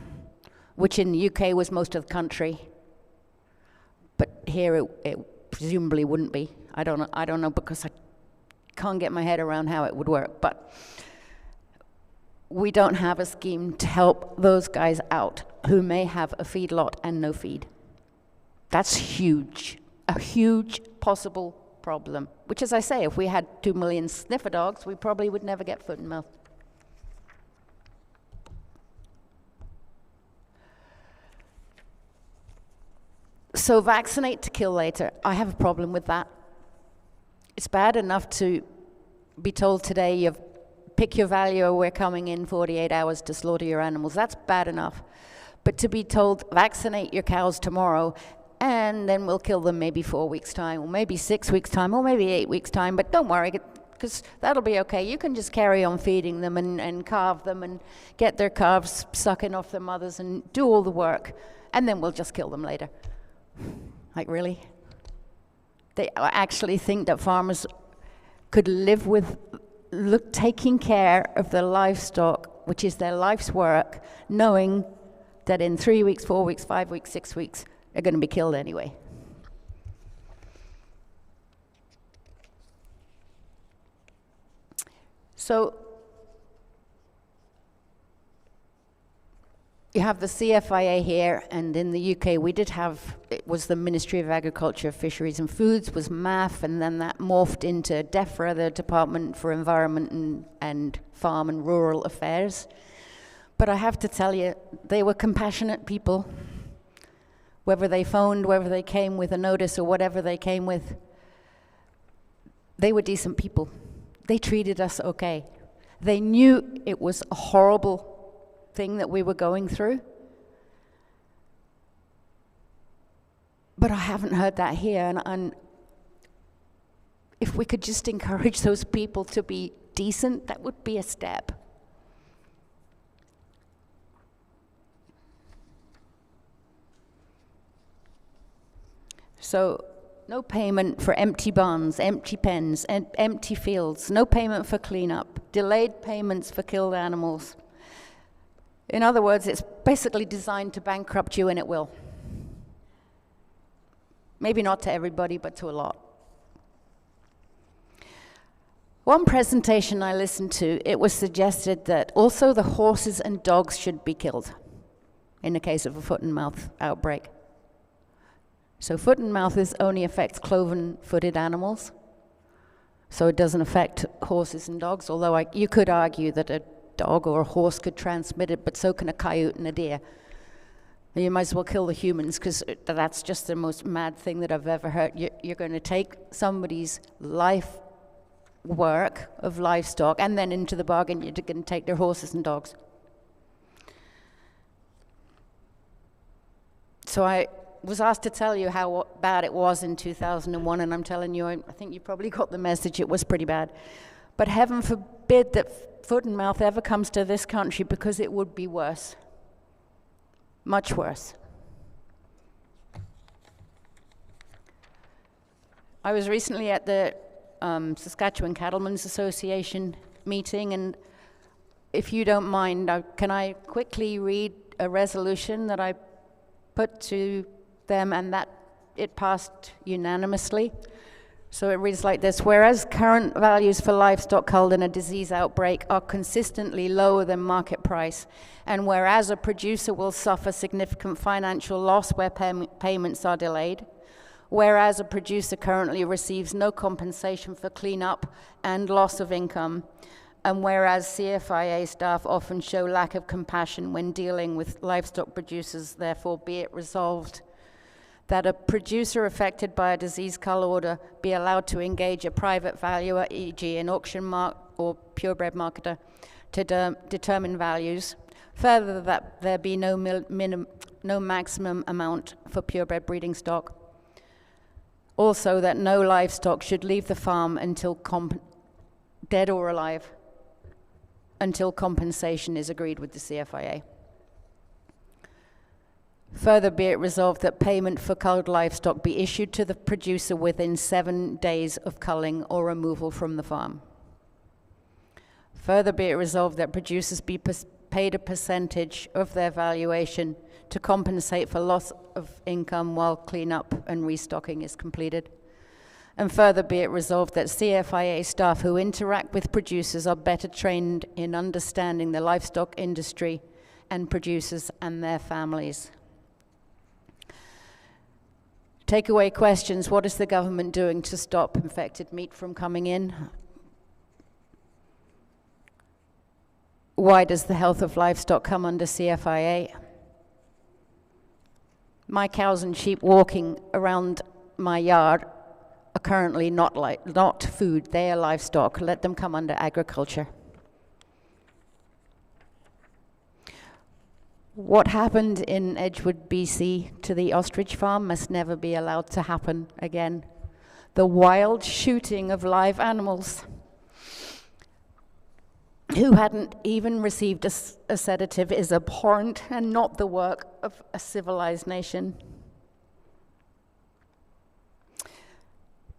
which in the UK was most of the country. But here it presumably wouldn't be. I don't know because I can't get my head around how it would work. But we don't have a scheme to help those guys out who may have a feedlot and no feed. That's huge, a huge possible problem. Which, as I say, if we had 2 million sniffer dogs, we probably would never get foot and mouth. So vaccinate to kill later. I have a problem with that. It's bad enough to be told today you have pick your value, we're coming in 48 hours to slaughter your animals. That's bad enough. But to be told, vaccinate your cows tomorrow, and then we'll kill them maybe 4 weeks' time, or maybe 6 weeks' time, or maybe 8 weeks' time, but don't worry, because that'll be okay. You can just carry on feeding them and carve them and get their calves sucking off their mothers and do all the work, and then we'll just kill them later. Like, really? They actually think that farmers could live with taking care of their livestock, which is their life's work, knowing that in 3 weeks, 4 weeks, 5 weeks, 6 weeks, they're going to be killed anyway. So you have the CFIA here, and in the UK we did have, it was the Ministry of Agriculture, Fisheries and Foods, was MAF, and then that morphed into DEFRA, the Department for Environment and Farm and Rural Affairs. But I have to tell you, they were compassionate people. Whether they phoned, whether they came with a notice or whatever they came with, they were decent people. They treated us okay. They knew it was a horrible thing that we were going through. But I haven't heard that here, and if we could just encourage those people to be decent, that would be a step. So, no payment for empty barns, empty pens, and empty fields, no payment for cleanup, delayed payments for killed animals. In other words, it's basically designed to bankrupt you, and it will. Maybe not to everybody, but to a lot. One presentation I listened to, it was suggested that also the horses and dogs should be killed in the case of a foot and mouth outbreak. So foot and mouth only affects cloven-footed animals, so it doesn't affect horses and dogs, although you could argue that a dog or a horse could transmit it, but so can a coyote and a deer. You might as well kill the humans, because that's just the most mad thing that I've ever heard. You're going to take somebody's life work of livestock, and then into the bargain, you're going to take their horses and dogs. So I was asked to tell you how bad it was in 2001, and I'm telling you, I think you probably got the message, it was pretty bad. But heaven forbid that foot and mouth ever comes to this country, because it would be worse. Much worse. I was recently at the Saskatchewan Cattlemen's Association meeting, and if you don't mind, can I quickly read a resolution that I put to them, and that it passed unanimously. So it reads like this: whereas current values for livestock culled in a disease outbreak are consistently lower than market price, and whereas a producer will suffer significant financial loss where payments are delayed, whereas a producer currently receives no compensation for cleanup and loss of income, and whereas CFIA staff often show lack of compassion when dealing with livestock producers, therefore be it resolved that a producer affected by a disease cull order be allowed to engage a private valuer, e.g. an auction or purebred marketer, to determine values. Further, that there be no maximum amount for purebred breeding stock. Also, that no livestock should leave the farm until dead or alive, until compensation is agreed with the CFIA. Further, be it resolved that payment for culled livestock be issued to the producer within 7 days of culling or removal from the farm. Further, be it resolved that producers be paid a percentage of their valuation to compensate for loss of income while cleanup and restocking is completed. And further, be it resolved that CFIA staff who interact with producers are better trained in understanding the livestock industry and producers and their families. Takeaway questions: what is the government doing to stop infected meat from coming in? Why does the health of livestock come under CFIA? My cows and sheep walking around my yard are currently not food, they are livestock. Let them come under agriculture. What happened in Edgewood, BC to the ostrich farm must never be allowed to happen again. The wild shooting of live animals who hadn't even received a sedative is abhorrent and not the work of a civilized nation.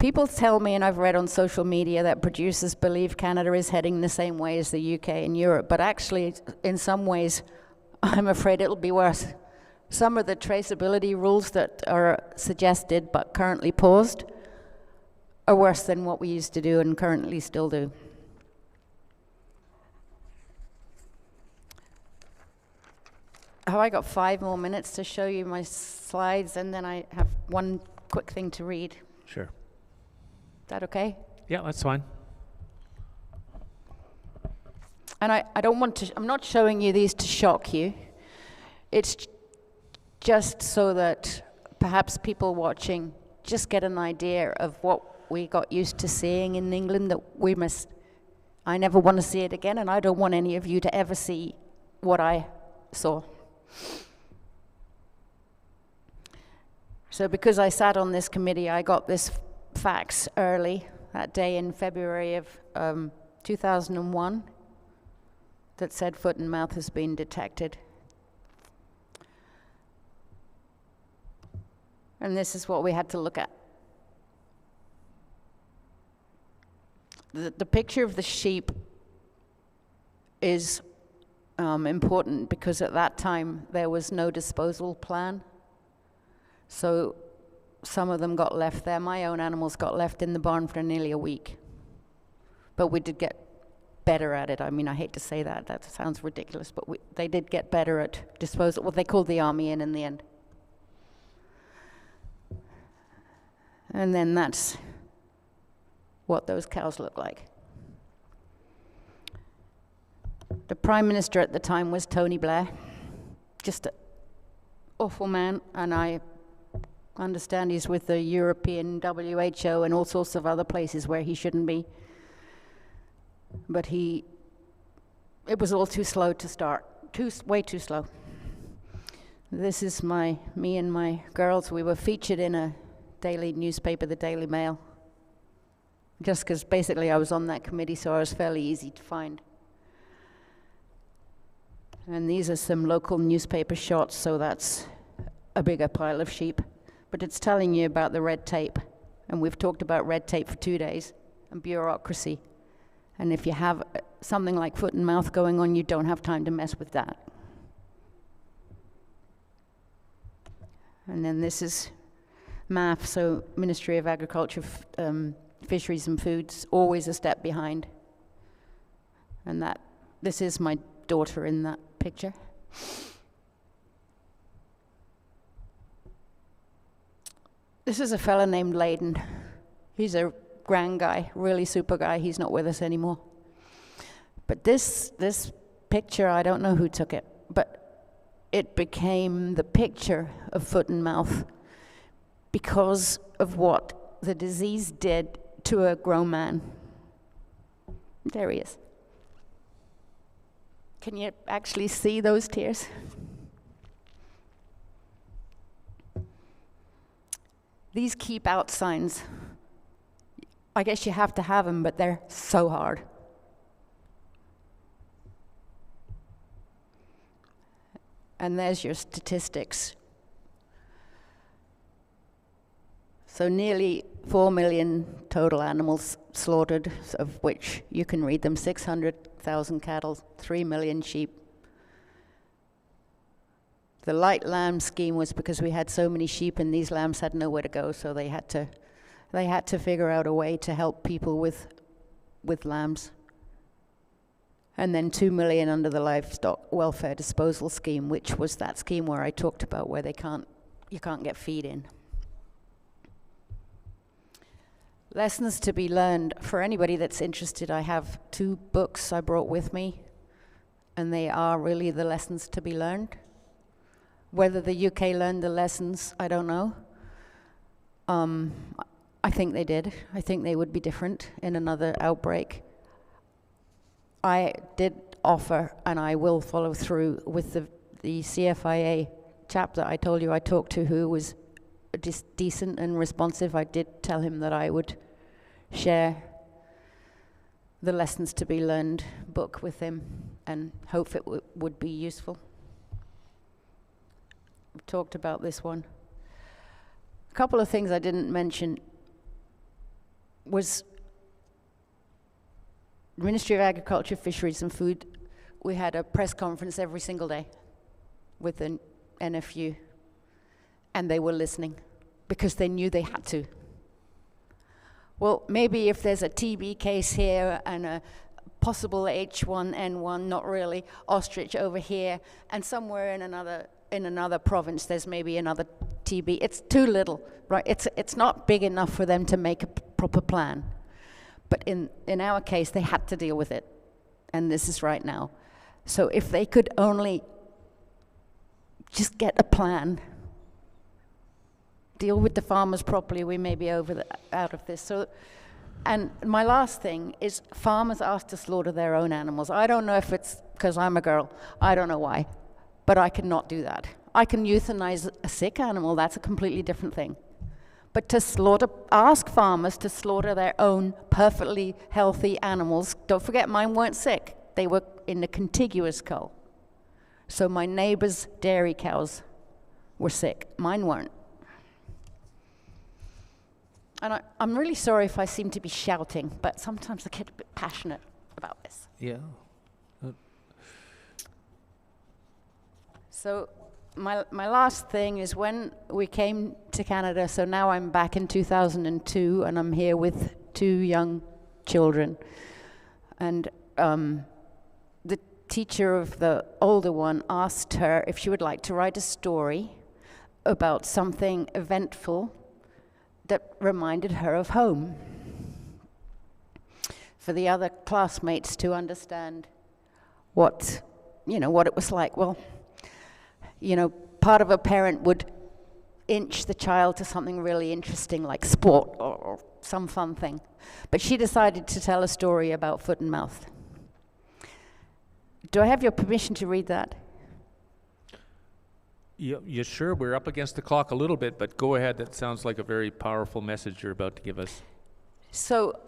People tell me, and I've read on social media, that producers believe Canada is heading the same way as the UK and Europe, but actually, in some ways, I'm afraid it'll be worse. Some of the traceability rules that are suggested but currently paused are worse than what we used to do and currently still do. Have I got 5 more minutes to show you my slides, and then I have one quick thing to read? Sure. Is that okay? Yeah, that's fine. And I don't want to, I'm not showing you these to shock you. It's just so that perhaps people watching just get an idea of what we got used to seeing in England, that we must, I never want to see it again, and I don't want any of you to ever see what I saw. So because I sat on this committee, I got this fax early that day in February of 2001 that said foot and mouth has been detected. And this is what we had to look at. The picture of the sheep is important because at that time there was no disposal plan. So some of them got left there. My own animals got left in the barn for nearly a week. But we did get better at it. I mean, I hate to say that. That sounds ridiculous. But they did get better at disposal. Well, they called the army in the end. And then that's what those cows look like. The Prime Minister at the time was Tony Blair. Just an awful man. And I understand he's with the European WHO and all sorts of other places where he shouldn't be. But it was all too slow to start, way too slow. This is me and my girls. We were featured in a daily newspaper, the Daily Mail, just because basically I was on that committee, so I was fairly easy to find. And these are some local newspaper shots, so that's a bigger pile of sheep. But it's telling you about the red tape. And we've talked about red tape for 2 days, and bureaucracy. And if you have something like foot and mouth going on, you don't have time to mess with that. And then this is MAF, so Ministry of Agriculture, Fisheries and Foods, always a step behind. And this is my daughter in that picture. This is a fella named Layden. He's a grand guy, really super guy. He's not with us anymore. But this picture, I don't know who took it, but it became the picture of foot and mouth because of what the disease did to a grown man. There he is. Can you actually see those tears? These keep out signs, I guess you have to have them, but they're so hard. And there's your statistics. So nearly 4 million total animals slaughtered, of which you can read them, 600,000 cattle, 3 million sheep. The light lamb scheme was because we had so many sheep and these lambs had nowhere to go, so they had to figure out a way to help people with lambs. And then 2 million under the livestock welfare disposal scheme, which was that scheme where I talked about where you can't get feed in. Lessons to be learned. For anybody that's interested, I have 2 books I brought with me, and they are really the lessons to be learned. Whether the UK learned the lessons, I don't know. I think they did. I think they would be different in another outbreak. I did offer, and I will follow through with the CFIA chap that I told you I talked to, who was decent and responsive, I did tell him that I would share the Lessons to be Learned book with him and hope it would be useful. We've talked about this one. A couple of things I didn't mention was Ministry of Agriculture, Fisheries and Food. We had a press conference every single day with the NFU, and they were listening because they knew they had to. Well, maybe if there's a TB case here and a possible H1N1, not really, ostrich over here, and somewhere in another province there's maybe another TB. It's too little, right? It's not big enough for them to make a proper plan. But in our case, they had to deal with it, and this is right now. So if they could only just get a plan, deal with the farmers properly, we may be out of this. So, and my last thing is farmers asked to slaughter their own animals. I don't know if it's because I'm a girl. I don't know why, but I cannot do that. I can euthanize a sick animal. That's a completely different thing. But to ask farmers to slaughter their own perfectly healthy animals, don't forget mine weren't sick. They were in a contiguous cull. So my neighbor's dairy cows were sick. Mine weren't. And I'm really sorry if I seem to be shouting, but sometimes I get a bit passionate about this. Yeah. So my last thing is when we came to Canada, so now I'm back in 2002, and I'm here with 2 young children. And the teacher of the older one asked her if she would like to write a story about something eventful that reminded her of home, for the other classmates to understand what it was like. Well, part of a parent would inch the child to something really interesting like sport or some fun thing. But she decided to tell a story about foot and mouth. Do I have your permission to read that? Yeah, sure. We're up against the clock a little bit, but go ahead. That sounds like a very powerful message you're about to give us. So,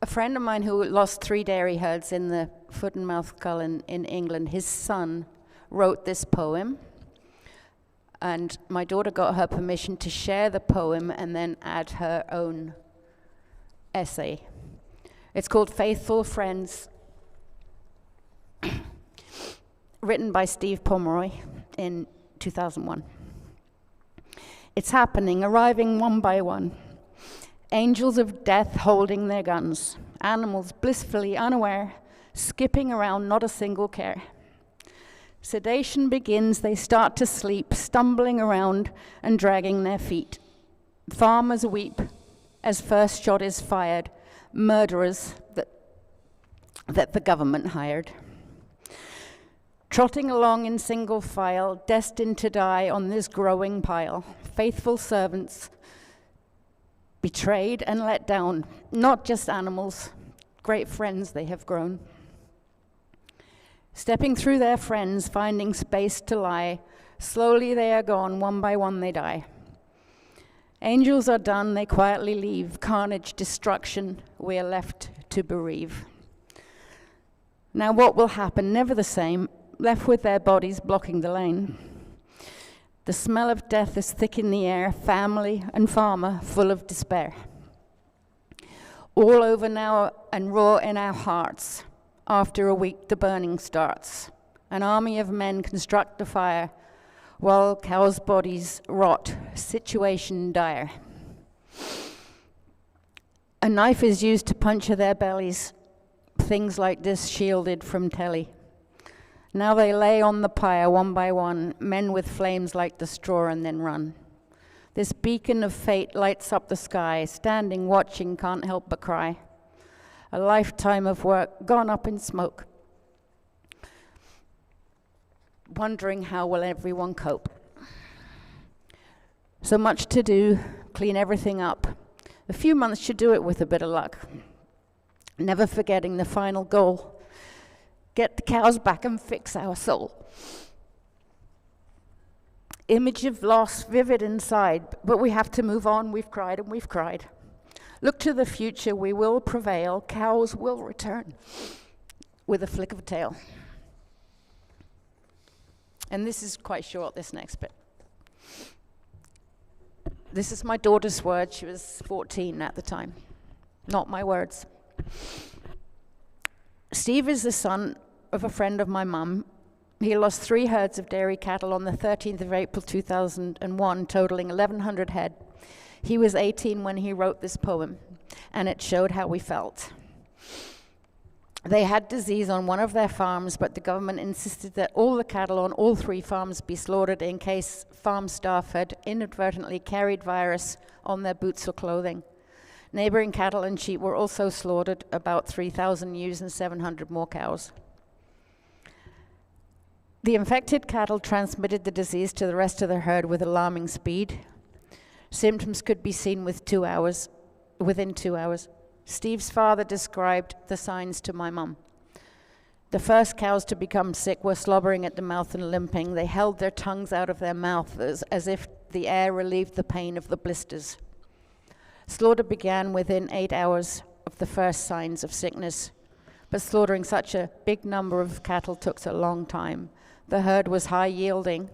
a friend of mine who lost 3 dairy herds in the foot and mouth cull in England, his son wrote this poem, and my daughter got her permission to share the poem and then add her own essay. It's called Faithful Friends, written by Steve Pomeroy in 2001. It's happening, arriving one by one. Angels of death holding their guns. Animals blissfully unaware, skipping around, not a single care. Sedation begins, they start to sleep, stumbling around and dragging their feet. Farmers weep as first shot is fired, murderers that the government hired. Trotting along in single file, destined to die on this growing pile. Faithful servants, betrayed and let down. Not just animals, great friends they have grown. Stepping through their friends, finding space to lie. Slowly they are gone, one by one they die. Angels are done, they quietly leave. Carnage, destruction, we are left to bereave. Now what will happen? Never the same. Left with their bodies blocking the lane. The smell of death is thick in the air, family and farmer full of despair. All over now and raw in our hearts. After a week the burning starts. An army of men construct the fire while cows' bodies rot, situation dire. A knife is used to puncture their bellies, things like this shielded from telly. Now they lay on the pyre one by one, men with flames like the straw and then run. This beacon of fate lights up the sky, standing, watching, can't help but cry. A lifetime of work gone up in smoke. Wondering how will everyone cope. So much to do, clean everything up. A few months should do it with a bit of luck. Never forgetting the final goal. Get the cows back and fix our soul. Image of loss vivid inside, but we have to move on. We've cried and we've cried. Look to the future, we will prevail. Cows will return with a flick of a tail. And this is quite short, this next bit. This is my daughter's words. She was 14 at the time. Not my words. Steve is the son of a friend of my mum. He lost 3 herds of dairy cattle on the 13th of April 2001, totaling 1,100 head. He was 18 when he wrote this poem, and it showed how we felt. They had disease on one of their farms, but the government insisted that all the cattle on all 3 farms be slaughtered in case farm staff had inadvertently carried virus on their boots or clothing. Neighboring cattle and sheep were also slaughtered, about 3,000 ewes and 700 more cows. The infected cattle transmitted the disease to the rest of the herd with alarming speed. Symptoms could be seen within 2 hours. Steve's father described the signs to my mum. The first cows to become sick were slobbering at the mouth and limping. They held their tongues out of their mouth as if the air relieved the pain of the blisters. Slaughter began within 8 hours of the first signs of sickness, but slaughtering such a big number of cattle took a long time. The herd was high yielding,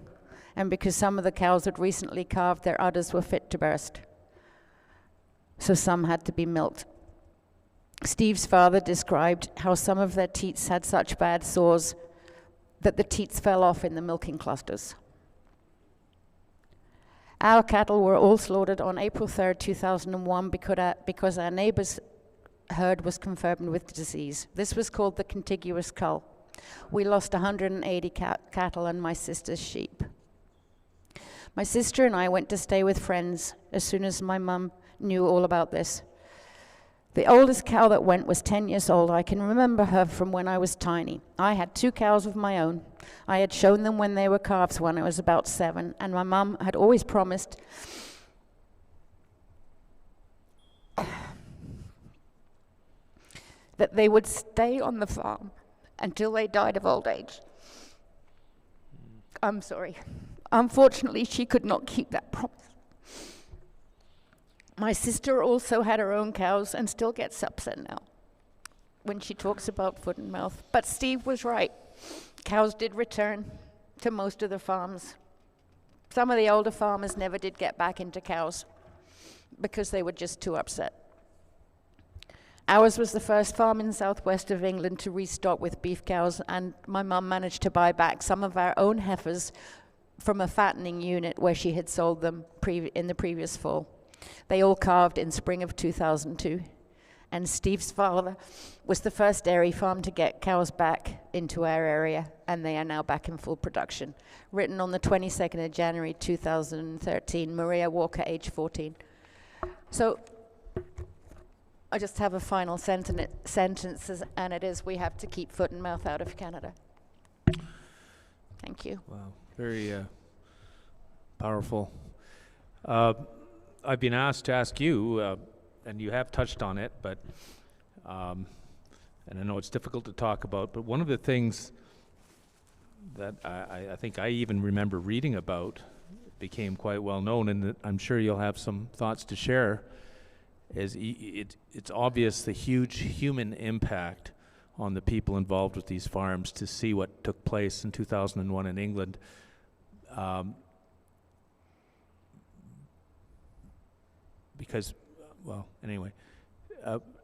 and because some of the cows had recently calved, their udders were fit to burst. So some had to be milked. Steve's father described how some of their teats had such bad sores that the teats fell off in the milking clusters. Our cattle were all slaughtered on April 3rd, 2001 because our neighbor's herd was confirmed with the disease. This was called the contiguous cull. We lost 180 cattle and my sister's sheep. My sister and I went to stay with friends as soon as my mum knew all about this. The oldest cow that went was 10 years old. I can remember her from when I was tiny. I had 2 cows of my own. I had shown them when they were calves when I was about 7, and my mum had always promised that they would stay on the farm until they died of old age. I'm sorry. Unfortunately, she could not keep that promise. My sister also had her own cows and still gets upset now when she talks about foot and mouth. But Steve was right. Cows did return to most of the farms. Some of the older farmers never did get back into cows because they were just too upset. Ours was the first farm in the southwest of England to restock with beef cows, and my mum managed to buy back some of our own heifers from a fattening unit where she had sold them in the previous fall. They all calved in spring of 2002, and Steve's father was the first dairy farm to get cows back into our area, and they are now back in full production. Written on the 22nd of January 2013, Maria Walker, age 14. So I just have a final sentence, and it is, we have to keep foot and mouth out of Canada. Thank you. Wow, very powerful. I've been asked to ask you, and you have touched on it, but, and I know it's difficult to talk about, but one of the things that I think I even remember reading about became quite well known, and I'm sure you'll have some thoughts to share, is it's obvious the huge human impact on the people involved with these farms to see what took place in 2001 in England. Because, well, anyway,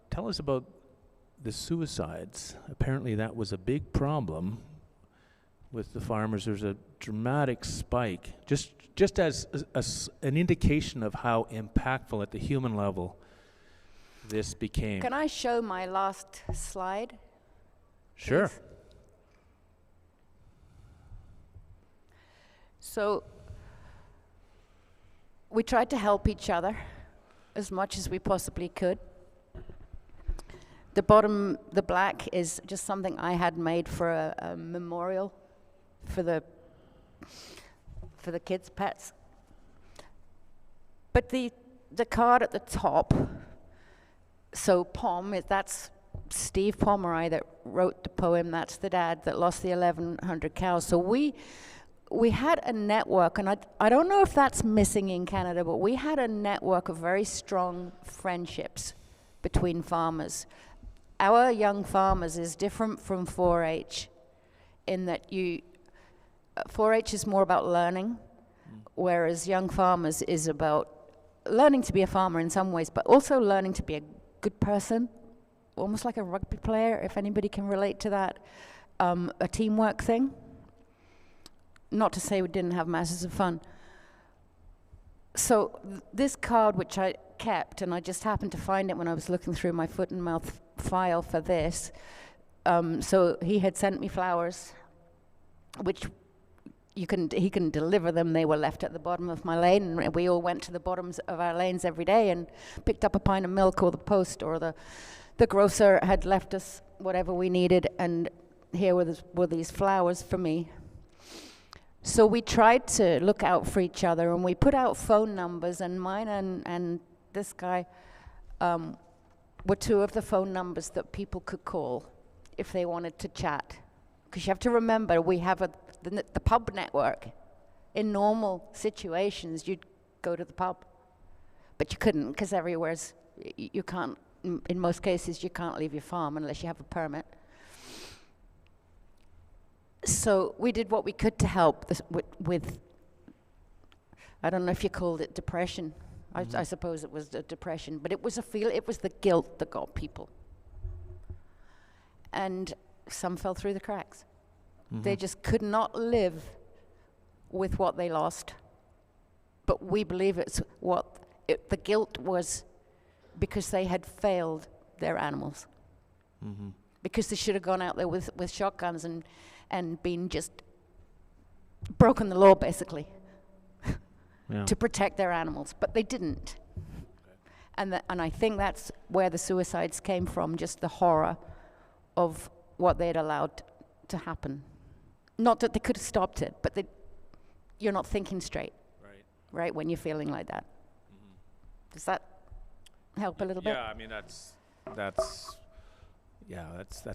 tell us about the suicides. Apparently that was a big problem with the farmers. There's a dramatic spike, just as an indication of how impactful at the human level this became. Can I show my last slide? Sure. Please? So we tried to help each other as much as we possibly could. The bottom, the black, is just something I had made for a memorial for the kids' pets. But the card at the top, so Pom, that's Steve Pomeroy that wrote the poem. That's the dad that lost the 1,100 cows. So we we had a network, and I don't know if that's missing in Canada, but we had a network of very strong friendships between farmers. Our young farmers is different from 4-H in that 4-H is more about learning, whereas young farmers is about learning to be a farmer in some ways, but also learning to be a good person, almost like a rugby player, if anybody can relate to that, a teamwork thing. Not to say we didn't have masses of fun. So this card, which I kept, and I just happened to find it when I was looking through my foot and mouth file for this. So he had sent me flowers, which he can deliver them. They were left at the bottom of my lane, and we all went to the bottoms of our lanes every day and picked up a pint of milk, or the post or the grocer had left us whatever we needed, and here were these flowers for me. So we tried to look out for each other, and we put out phone numbers, and mine and this guy were two of the phone numbers that people could call if they wanted to chat. Because you have to remember, we have the pub network. In normal situations, you'd go to the pub, but you couldn't, because everywhere's, you can't, in most cases, you can't leave your farm unless you have a permit. So we did what we could to help with I don't know if you called it depression. I suppose it was the depression, but it was it was the guilt that got people. And some fell through the cracks. They just could not live with what they lost. But we believe it's the guilt was because they had failed their animals. Because they should have gone out there with shotguns and been just broken the law, basically, to protect their animals, but they didn't. And I think that's where the suicides came from, just the horror of what they'd allowed to happen. Not that they could have stopped it, but you're not thinking straight, right, when you're feeling like that. Does that help a little bit? Yeah, I mean, that's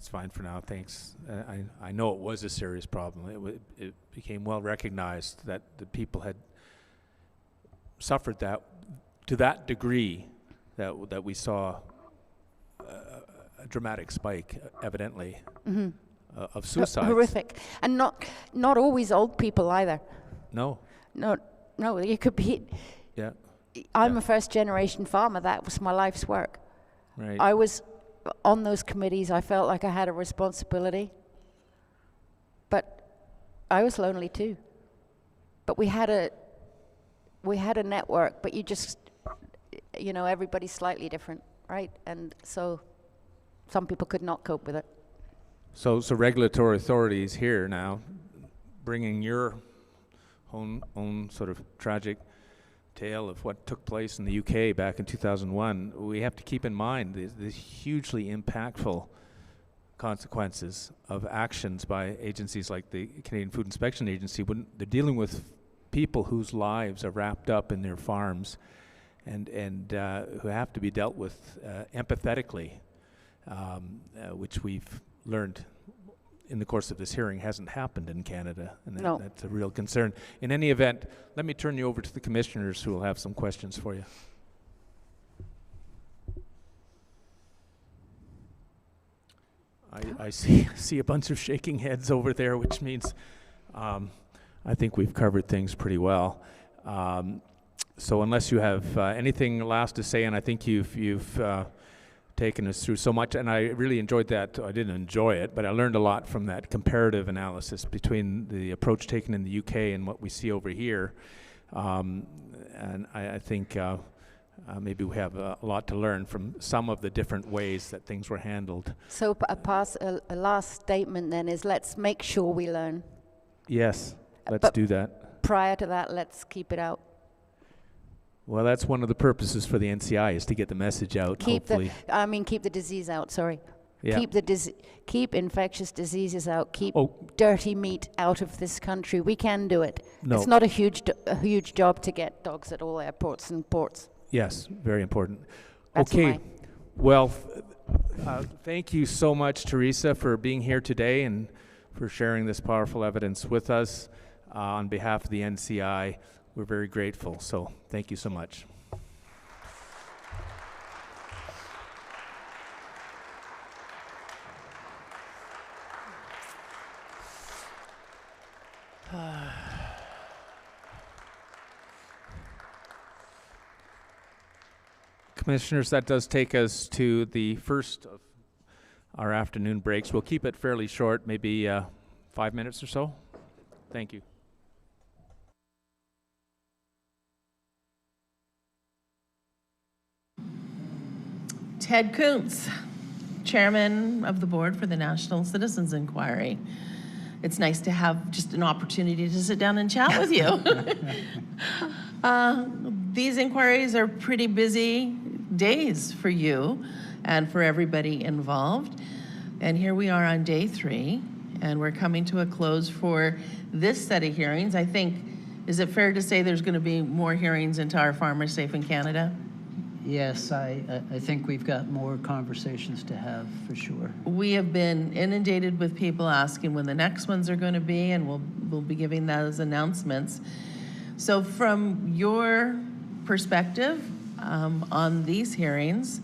fine for now, thanks. I know it was a serious problem. It became well recognized that the people had suffered that to that degree that we saw a dramatic spike, evidently, of suicides. Horrific. And not always old people either. No, you could be... Yeah. I'm a first-generation farmer. That was my life's work. Right. I was on those committees. I felt like I had a responsibility. But I was lonely too. But we had a network, but you just, everybody's slightly different, right? And so some people could not cope with it. So regulatory authorities here now, bringing your own sort of tragic tale of what took place in the UK back in 2001, we have to keep in mind the hugely impactful consequences of actions by agencies like the Canadian Food Inspection Agency when they're dealing with people whose lives are wrapped up in their farms and who have to be dealt with empathetically, which we've learned in the course of this hearing hasn't happened in Canada, and that's a real concern. In any event, let me turn you over to the commissioners who will have some questions for you. I see a bunch of shaking heads over there, which means I think we've covered things pretty well. So unless you have anything last to say, and I think you've taken us through so much, and I really enjoyed that. I didn't enjoy it, but I learned a lot from that comparative analysis between the approach taken in the UK and what we see over here. And I think maybe we have a lot to learn from some of the different ways that things were handled. So a last statement then is, let's make sure we learn. Yes, let's do that. Prior to that, let's keep it out. Well, that's one of the purposes for the NCI, is to get the message out. Keep the disease out, sorry. Yeah. Keep infectious diseases out. Keep dirty meat out of this country. We can do it. No. It's not a huge job to get dogs at all airports and ports. Yes, very important. That's okay, well, thank you so much, Theresa, for being here today and for sharing this powerful evidence with us. on behalf of the NCI. We're very grateful, so thank you so much. Commissioners, that does take us to the first of our afternoon breaks. We'll keep it fairly short, maybe 5 minutes or so. Thank you. Ted Kuntz, Chairman of the Board for the National Citizens Inquiry. It's nice to have just an opportunity to sit down and chat with you. These inquiries are pretty busy days for you and for everybody involved. And here we are on day 3, and we're coming to a close for this set of hearings. I think, is it fair to say there's going to be more hearings into our Farmers Safe in Canada? Yes, I think we've got more conversations to have for sure. We have been inundated with people asking when the next ones are going to be, and we'll be giving those announcements. So from your perspective on these hearings,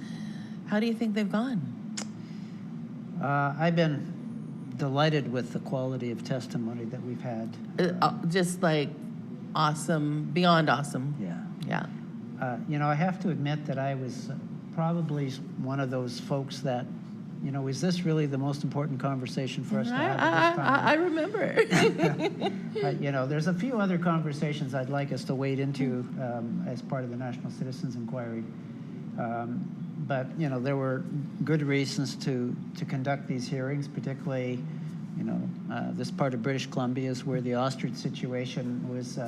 how do you think they've gone? I've been delighted with the quality of testimony that we've had. Just like awesome, beyond awesome. Yeah. Yeah. You know, I have to admit that I was probably one of those folks that, you know, is this really the most important conversation for us to have at this time? I remember. You know, there's a few other conversations I'd like us to wade into as part of the National Citizens Inquiry. But, you know, there were good reasons to conduct these hearings, particularly, you know, this part of British Columbia is where the ostrich situation was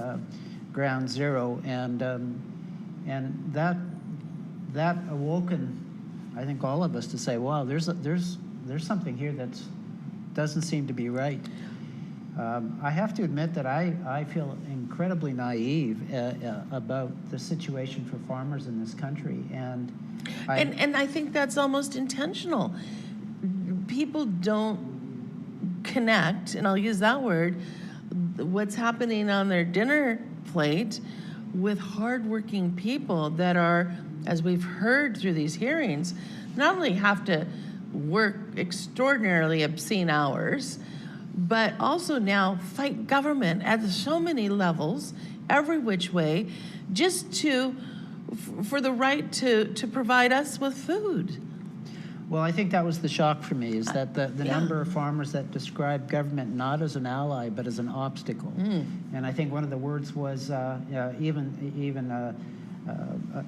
ground zero. And that awoken, I think, all of us to say, wow, there's something here that doesn't seem to be right. I have to admit that I feel incredibly naive about the situation for farmers in this country, and I think that's almost intentional. People don't connect, and I'll use that word, what's happening on their dinner plate with hardworking people that are, as we've heard through these hearings, not only have to work extraordinarily obscene hours, but also now fight government at so many levels, every which way, just for the right to provide us with food. Well, I think that was the shock for me, is that the number of farmers that described government not as an ally, but as an obstacle. And I think one of the words was even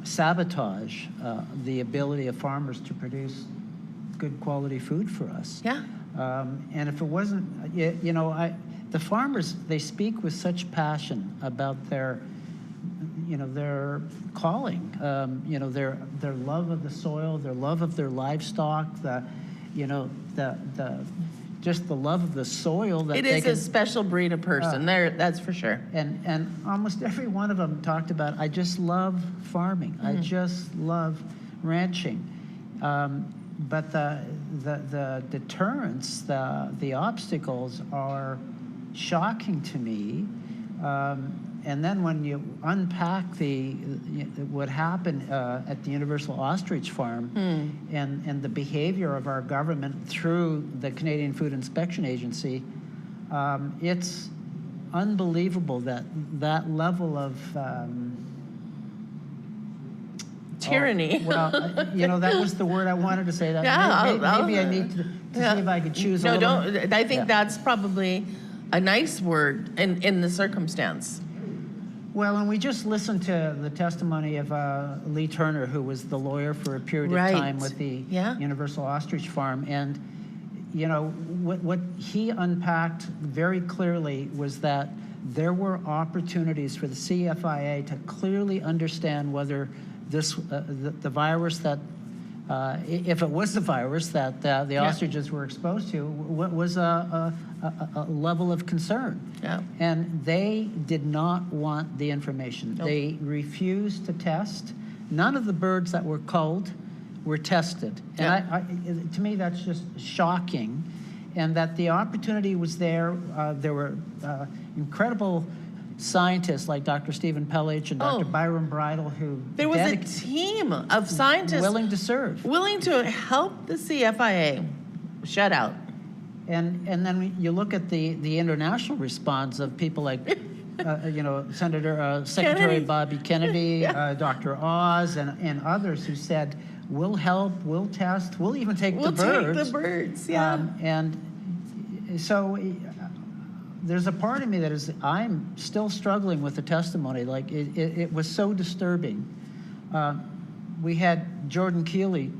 sabotage the ability of farmers to produce good quality food for us. Yeah. And if it wasn't, you know, the farmers, they speak with such passion about their calling, you know, their love of the soil, their love of their livestock, just the love of the soil. That it is a special breed of person, that's for sure. And almost every one of them talked about, I just love farming. I just love ranching. But the deterrents, the obstacles are shocking to me. And then when you unpack what happened at the Universal Ostrich Farm and the behavior of our government through the Canadian Food Inspection Agency, it's unbelievable that level of tyranny. You know, that was the word I wanted to say. That maybe I need to see if I could choose a little. No, I think that's probably a nice word in the circumstance. Well, and we just listened to the testimony of Lee Turner, who was the lawyer for a period of time with the Universal Ostrich Farm. And, you know, what he unpacked very clearly was that there were opportunities for the CFIA to clearly understand whether this, the virus that, if it was the virus that the ostriches were exposed to, was a level of concern. Yeah. And they did not want the information. Nope. They refused to test. None of the birds that were culled were tested. And to me, that's just shocking. and that the opportunity was there. There were incredible scientists like Dr. Stephen Pellich and Dr. Byron Bridle who there was a team of scientists willing to serve, willing to help the CFIA shut out. And then you look at the international response of people like Secretary Kennedy. Bobby Kennedy, Dr. Oz, and others who said, we'll help, we'll test, we'll even take the birds. We'll take the birds, yeah. And so there's a part of me that is, I'm still struggling with the testimony. Like, it was so disturbing. We had Jordan Keeley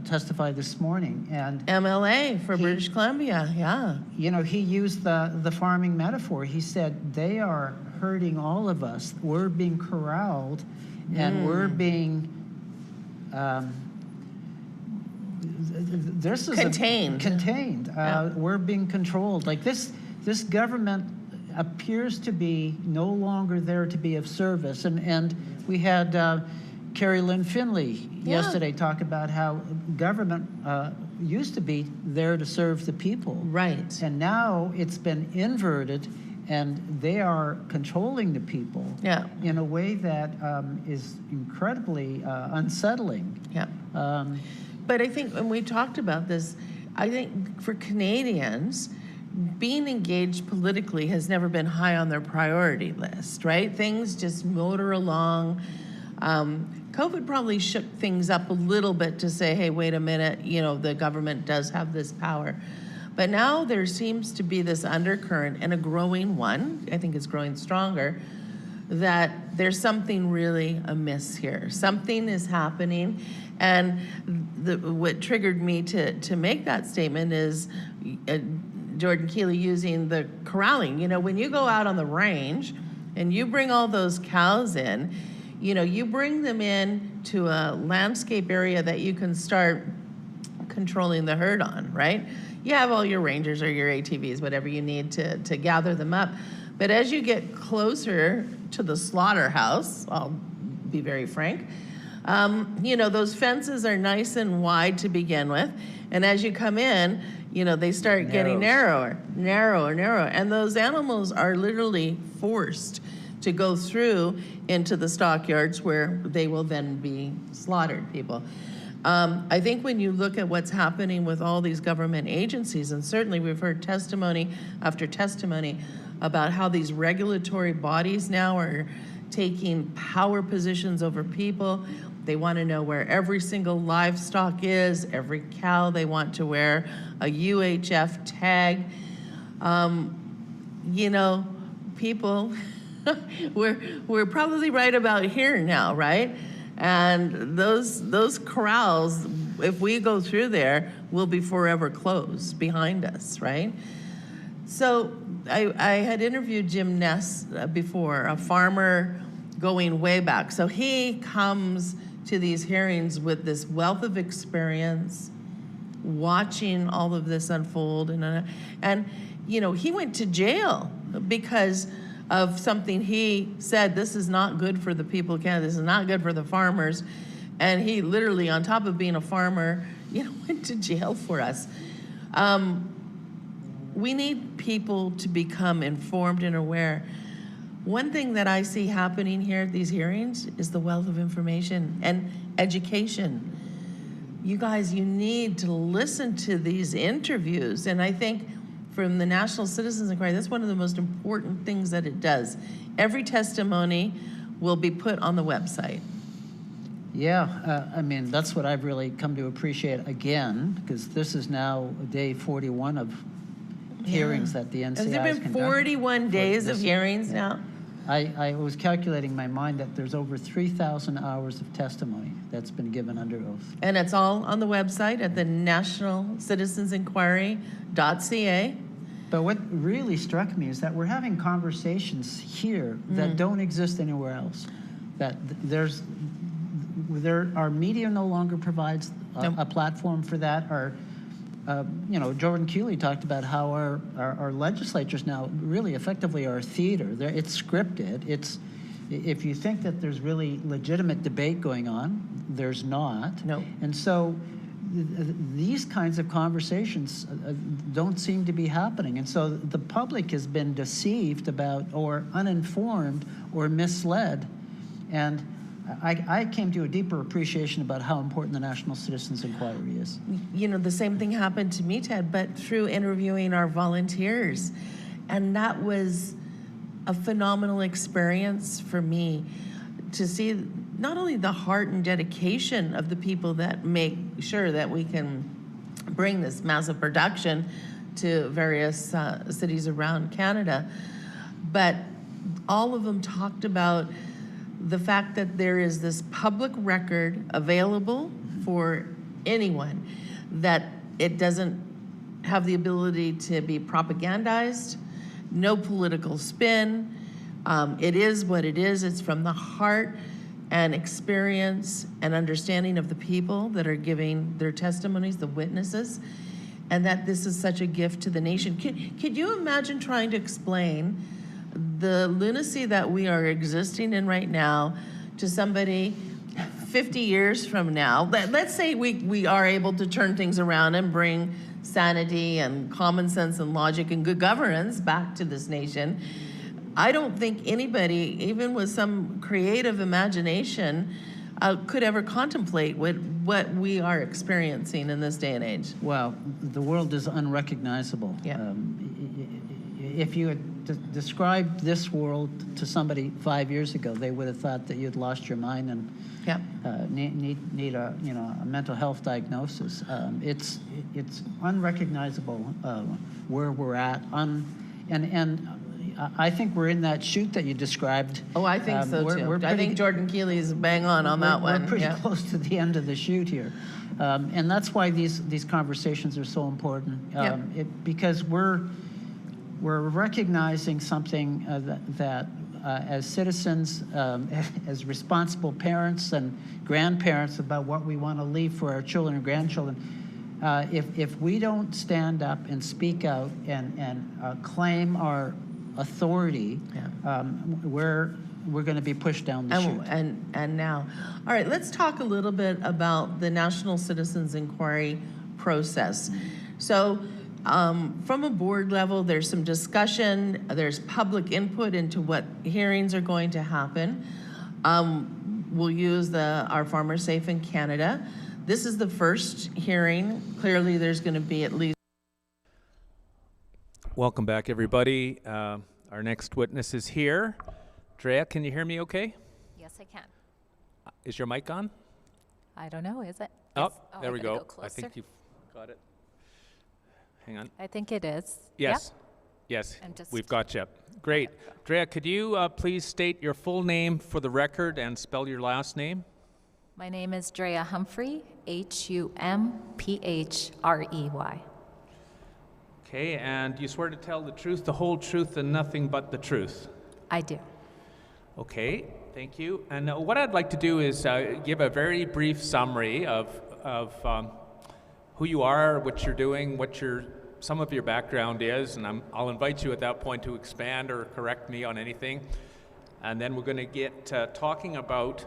testify this morning, and MLA for British Columbia, yeah. You know, he used the farming metaphor. He said, they are hurting all of us. We're being corralled, and we're being this is contained. We're being controlled. Like this government appears to be no longer there to be of service. And we had Carrie Lynn Finley yesterday talk about how government used to be there to serve the people. Right. And now it's been inverted, and they are controlling the people in a way that is incredibly unsettling. Yeah. But I think when we talked about this, I think for Canadians, being engaged politically has never been high on their priority list, right? Things just motor along. COVID probably shook things up a little bit to say, hey, wait a minute, you know, the government does have this power. But now there seems to be this undercurrent, and a growing one, I think it's growing stronger, that there's something really amiss here. Something is happening. And what triggered me to make that statement is Jordan Keeley using the corralling. You know, when you go out on the range and you bring all those cows in, you know, you bring them in to a landscape area that you can start controlling the herd on, right? You have all your rangers or your ATVs, whatever you need to gather them up. But as you get closer to the slaughterhouse, I'll be very frank, you know, those fences are nice and wide to begin with. And as you come in, you know, they start getting narrower. And those animals are literally forced to go through into the stockyards where they will then be slaughtered, people. I think when you look at what's happening with all these government agencies, and certainly we've heard testimony after testimony about how these regulatory bodies now are taking power positions over people. They want to know where every single livestock is, every cow. They want to wear a UHF tag. You know, people, we're probably right about here now, right? And those corrals, if we go through there, will be forever closed behind us, right? So I had interviewed Jim Ness before, a farmer going way back. So he comes to these hearings with this wealth of experience, watching all of this unfold. And you know, he went to jail because of something he said, this is not good for the people of Canada, this is not good for the farmers. And he literally, on top of being a farmer, you know, went to jail for us. We need people to become informed and aware. One thing that I see happening here at these hearings is the wealth of information and education. You guys, you need to listen to these interviews. And I think from the National Citizens Inquiry, that's one of the most important things that it does. Every testimony will be put on the website. Yeah, I mean, that's what I've really come to appreciate again, because this is now day 41 of hearings that the NCI has conducted. Has there been 41 days of hearings now? I was calculating in my mind that there's over 3,000 hours of testimony that's been given under oath. And it's all on the website at the nationalcitizensinquiry.ca. But what really struck me is that we're having conversations here that don't exist anywhere else. That our media no longer provides a platform for that. You know, Jordan Keeley talked about how our legislatures now really effectively are theater. It's scripted. If you think that there's really legitimate debate going on, there's not. No. And so these kinds of conversations don't seem to be happening. And so the public has been deceived about, or uninformed, or misled. And I came to a deeper appreciation about how important the National Citizens Inquiry is. You know, the same thing happened to me, Ted, but through interviewing our volunteers. And that was a phenomenal experience for me to see not only the heart and dedication of the people that make sure that we can bring this massive production to various cities around Canada, but all of them talked about the fact that there is this public record available for anyone, that it doesn't have the ability to be propagandized, no political spin. It is what it is. It's from the heart and experience and understanding of the people that are giving their testimonies, the witnesses, and that this is such a gift to the nation. Could you imagine trying to explain the lunacy that we are existing in right now to somebody 50 years from now? Let's say we are able to turn things around and bring sanity and common sense and logic and good governance back to this nation. I don't think anybody, even with some creative imagination, could ever contemplate what we are experiencing in this day and age. Well, the world is unrecognizable. Yeah. If you had described this world to somebody 5 years ago, they would have thought that you'd lost your mind and need a a mental health diagnosis. It's unrecognizable where we're at. And I think we're in that chute that you described. Oh, I think so too. I think Jordan Keeley is bang on that one. We're pretty close to the end of the chute here. And that's why these conversations are so important. Because we're recognizing something that as citizens, as responsible parents and grandparents, about what we want to leave for our children and grandchildren. If we don't stand up and speak out and claim our authority, we're going to be pushed down the chute. And now, all right, let's talk a little bit about the National Citizens Inquiry process. So, from a board level, there's some discussion, there's public input into what hearings are going to happen. We'll use our Farmers Safe in Canada. This is the first hearing. Clearly, there's going to be at least. Welcome back, everybody. Our next witness is here. Drea, can you hear me okay? Yes, I can. Is your mic on? I don't know, is it? Oh, Yes. there we go. Go I think you've got it. Hang on. I think it is. Yes. Yep. Yes, we've got you. Great. Drea, could you please state your full name for the record and spell your last name? My name is Drea Humphrey, Humprey. Okay, and you swear to tell the truth, the whole truth, and nothing but the truth? I do. Okay, thank you. And what I'd like to do is give a very brief summary of who you are, what you're doing, what some of your background is, and I'll invite you at that point to expand or correct me on anything. And then we're going to get talking about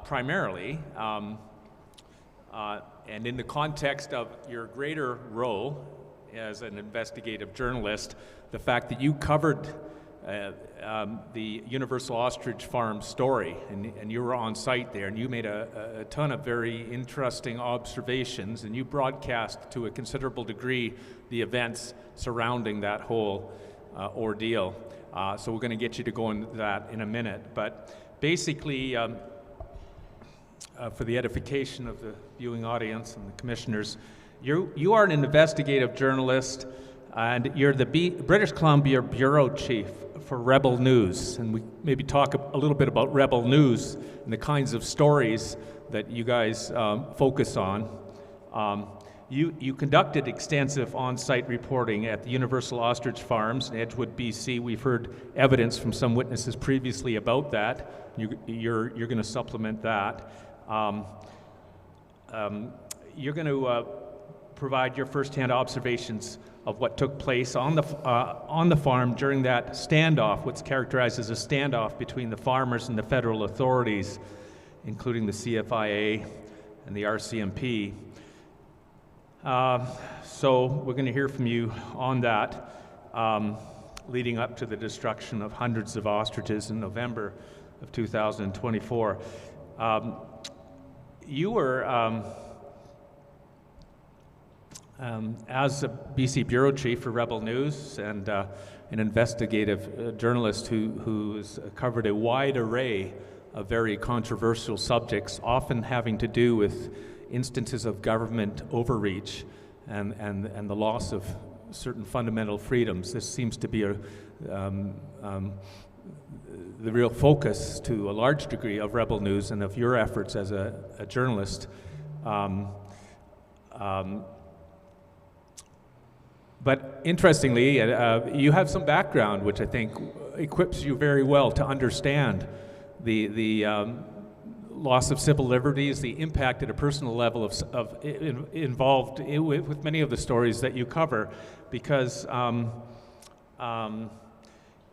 primarily, and in the context of your greater role as an investigative journalist, the fact that you covered the Universal Ostrich Farm story, and you were on site there, and you made a ton of very interesting observations, and you broadcast to a considerable degree the events surrounding that whole ordeal. So we're going to get you to go into that in a minute. But basically, for the edification of the viewing audience and the commissioners, you are an investigative journalist, and you're the British Columbia Bureau Chief for Rebel News. And we maybe talk a little bit about Rebel News and the kinds of stories that you guys focus on. You conducted extensive on-site reporting at the Universal Ostrich Farms in Edgewood, BC. We've heard evidence from some witnesses previously about that. You're going to supplement that. You're going to provide your firsthand observations of what took place on the farm during that standoff, what's characterized as a standoff between the farmers and the federal authorities, including the CFIA and the RCMP. So we're going to hear from you on that, leading up to the destruction of hundreds of ostriches in November of 2024. You were, as a BC bureau chief for Rebel News and an investigative journalist who's covered a wide array of very controversial subjects, often having to do with instances of government overreach and the loss of certain fundamental freedoms. This seems to be the real focus to a large degree of Rebel News and of your efforts as a journalist. But interestingly, you have some background which I think equips you very well to understand the loss of civil liberties, the impact at a personal level involved with many of the stories that you cover, because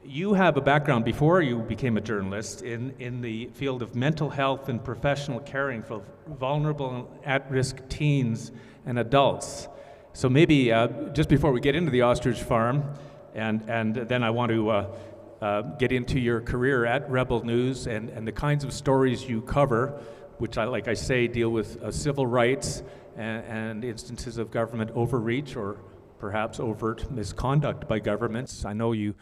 you have a background before you became a journalist in the field of mental health and professional caring for vulnerable and at-risk teens and adults. So maybe just before we get into the ostrich farm, and then I want to get into your career at Rebel News and the kinds of stories you cover, which, like I say, deal with civil rights and instances of government overreach or perhaps overt misconduct by governments. I know you've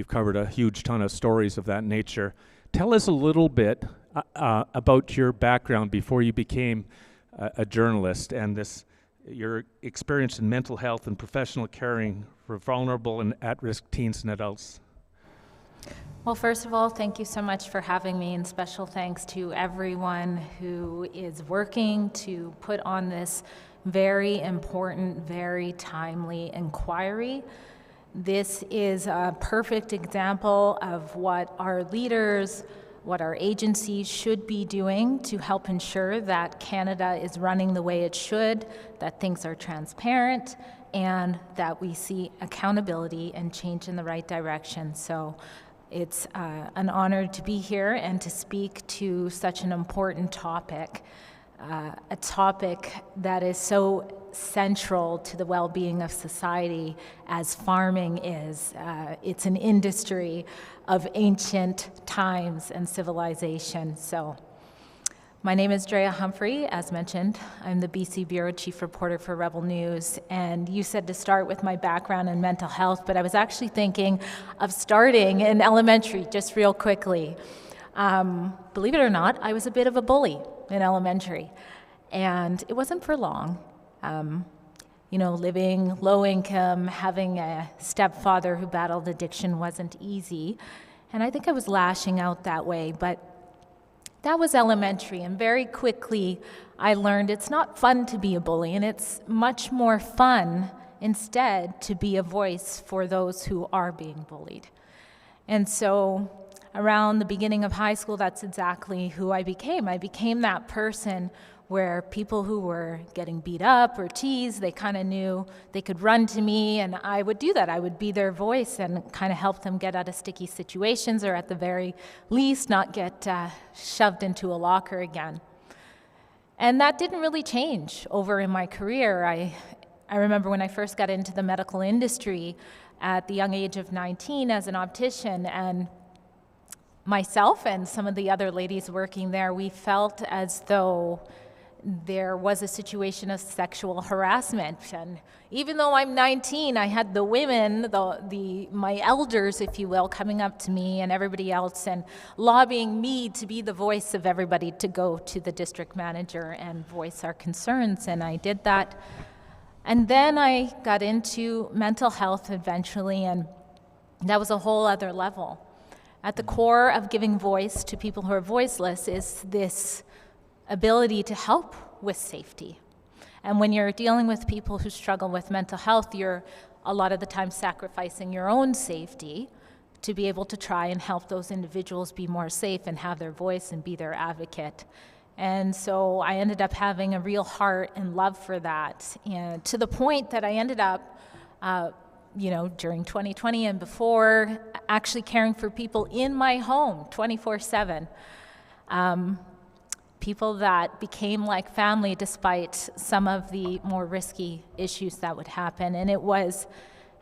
covered a huge ton of stories of that nature. Tell us a little bit about your background before you became a journalist and your experience in mental health and professional caring for vulnerable and at-risk teens and adults. Well, first of all, thank you so much for having me, and special thanks to everyone who is working to put on this very important, very timely inquiry. This is a perfect example of what our leaders, what our agencies should be doing to help ensure that Canada is running the way it should, that things are transparent, and that we see accountability and change in the right direction. So it's an honor to be here and to speak to such an important topic, a topic that is so central to the well-being of society as farming is. It's an industry of ancient times and civilization. So my name is Drea Humphrey, as mentioned. I'm the BC Bureau Chief Reporter for Rebel News, and you said to start with my background in mental health, but I was actually thinking of starting in elementary, just real quickly. Believe it or not, I was a bit of a bully in elementary, and it wasn't for long. Living low income, having a stepfather who battled addiction wasn't easy, and I think I was lashing out that way, but that was elementary, and very quickly I learned it's not fun to be a bully, and it's much more fun instead to be a voice for those who are being bullied. And so around the beginning of high school, that's exactly who I became. I became that person where people who were getting beat up or teased, they kind of knew they could run to me, and I would do that. I would be their voice and kind of help them get out of sticky situations, or at the very least not get shoved into a locker again. And that didn't really change over in my career. I remember when I first got into the medical industry at the young age of 19 as an optician, and myself and some of the other ladies working there, we felt as though there was a situation of sexual harassment. And even though I'm 19, I had the women, my elders, if you will, coming up to me and everybody else and lobbying me to be the voice of everybody to go to the district manager and voice our concerns. And I did that. And then I got into mental health eventually, and that was a whole other level. At the core of giving voice to people who are voiceless is this ability to help with safety. And when you're dealing with people who struggle with mental health, you're a lot of the time sacrificing your own safety to be able to try and help those individuals be more safe and have their voice and be their advocate. And so I ended up having a real heart and love for that, and to the point that I ended up during 2020 and before, actually caring for people in my home 24/7. people that became like family despite some of the more risky issues that would happen. And it was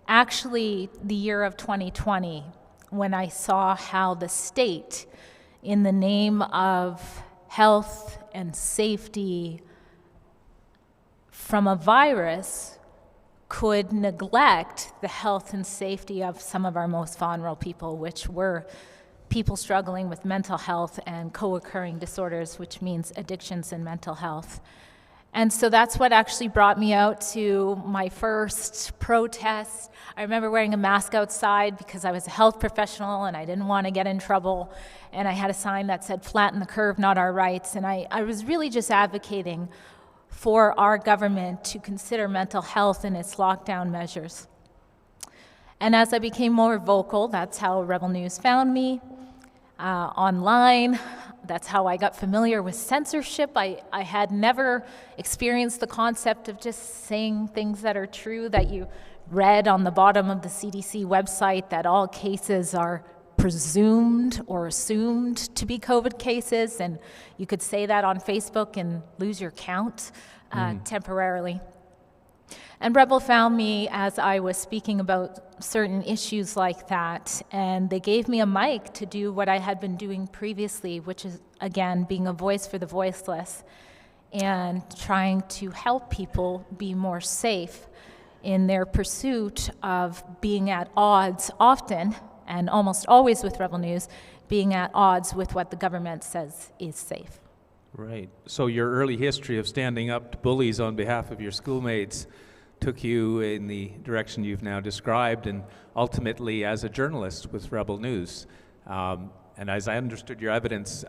actually the year of 2020 when I saw how the state, in the name of health and safety from a virus, could neglect the health and safety of some of our most vulnerable people, which were people struggling with mental health and co-occurring disorders, which means addictions and mental health. And so that's what actually brought me out to my first protest. I remember wearing a mask outside because I was a health professional and I didn't want to get in trouble. And I had a sign that said, "Flatten the curve, not our rights." And I was really just advocating for our government to consider mental health in its lockdown measures. And as I became more vocal, that's how Rebel News found me online. That's how I got familiar with censorship. I had never experienced the concept of just saying things that are true, that you read on the bottom of the CDC website, that all cases are presumed or assumed to be COVID cases, and you could say that on Facebook and lose your count temporarily. And Rebel found me as I was speaking about certain issues like that, and they gave me a mic to do what I had been doing previously, which is, again, being a voice for the voiceless and trying to help people be more safe in their pursuit of being at odds often, and almost always with Rebel News, being at odds with what the government says is safe. Right. So your early history of standing up to bullies on behalf of your schoolmates took you in the direction you've now described, and ultimately as a journalist with Rebel News. And as I understood your evidence,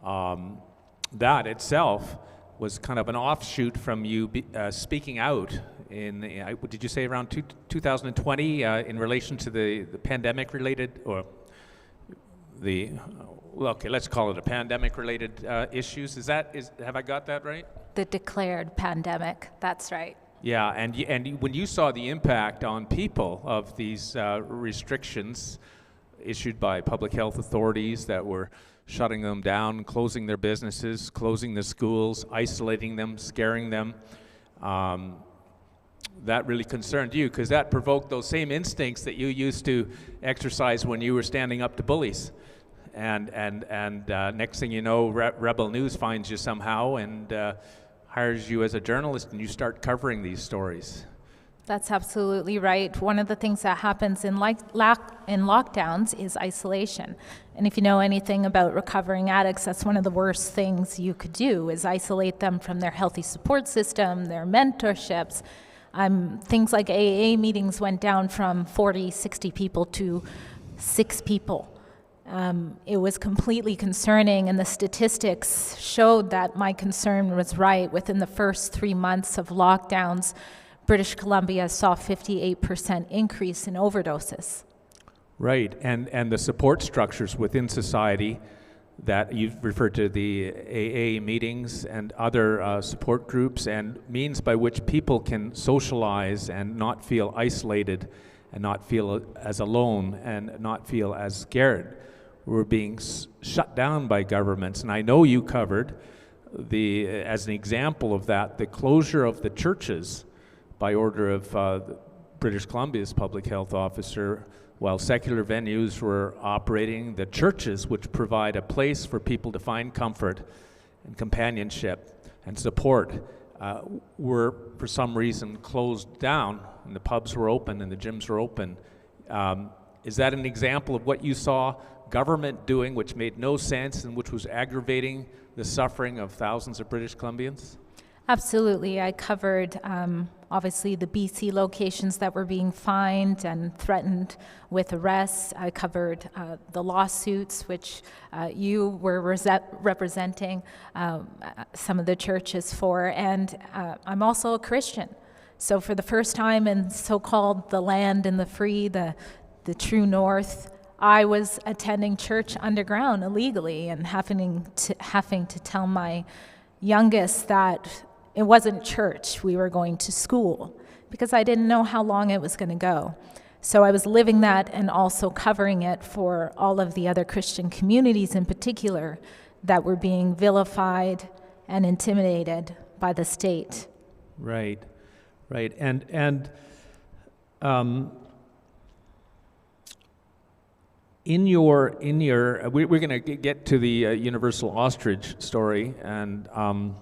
that itself was kind of an offshoot from you speaking out in, did you say around 2020 in relation to the pandemic-related, or the, well, okay, let's call it a pandemic-related issues. Have I got that right? The declared pandemic, that's right. Yeah, and when you saw the impact on people of these restrictions issued by public health authorities that were shutting them down, closing their businesses, closing the schools, isolating them, scaring them, that really concerned you, because that provoked those same instincts that you used to exercise when you were standing up to bullies. And next thing you know, Rebel News finds you somehow and hires you as a journalist, and you start covering these stories. That's absolutely right. One of the things that happens in lockdowns is isolation. And if you know anything about recovering addicts, that's one of the worst things you could do, is isolate them from their healthy support system, their mentorships. Things like AA meetings went down from 40, 60 people to 6 people. It was completely concerning, and the statistics showed that my concern was right. Within the first 3 months of lockdowns, British Columbia saw 58% increase in overdoses. Right, and the support structures within society that you've referred to, the AA meetings and other support groups, and means by which people can socialize and not feel isolated and not feel as alone and not feel as scared, were being shut down by governments. And I know you covered, as an example of that, the closure of the churches by order of British Columbia's public health officer. While secular venues were operating, the churches, which provide a place for people to find comfort and companionship and support, were for some reason closed down, and the pubs were open and the gyms were open. Is that an example of what you saw government doing, which made no sense and which was aggravating the suffering of thousands of British Columbians? Absolutely. I covered, obviously, the BC locations that were being fined and threatened with arrests. I covered the lawsuits, which you were representing some of the churches for. And I'm also a Christian. So for the first time in so-called the land and the free, the true north, I was attending church underground illegally and having to tell my youngest that it wasn't church, we were going to school, because I didn't know how long it was going to go. So I was living that and also covering it for all of the other Christian communities in particular, that were being vilified and intimidated by the state. Right, right, and we're going to get to the Universal Ostrich story, and the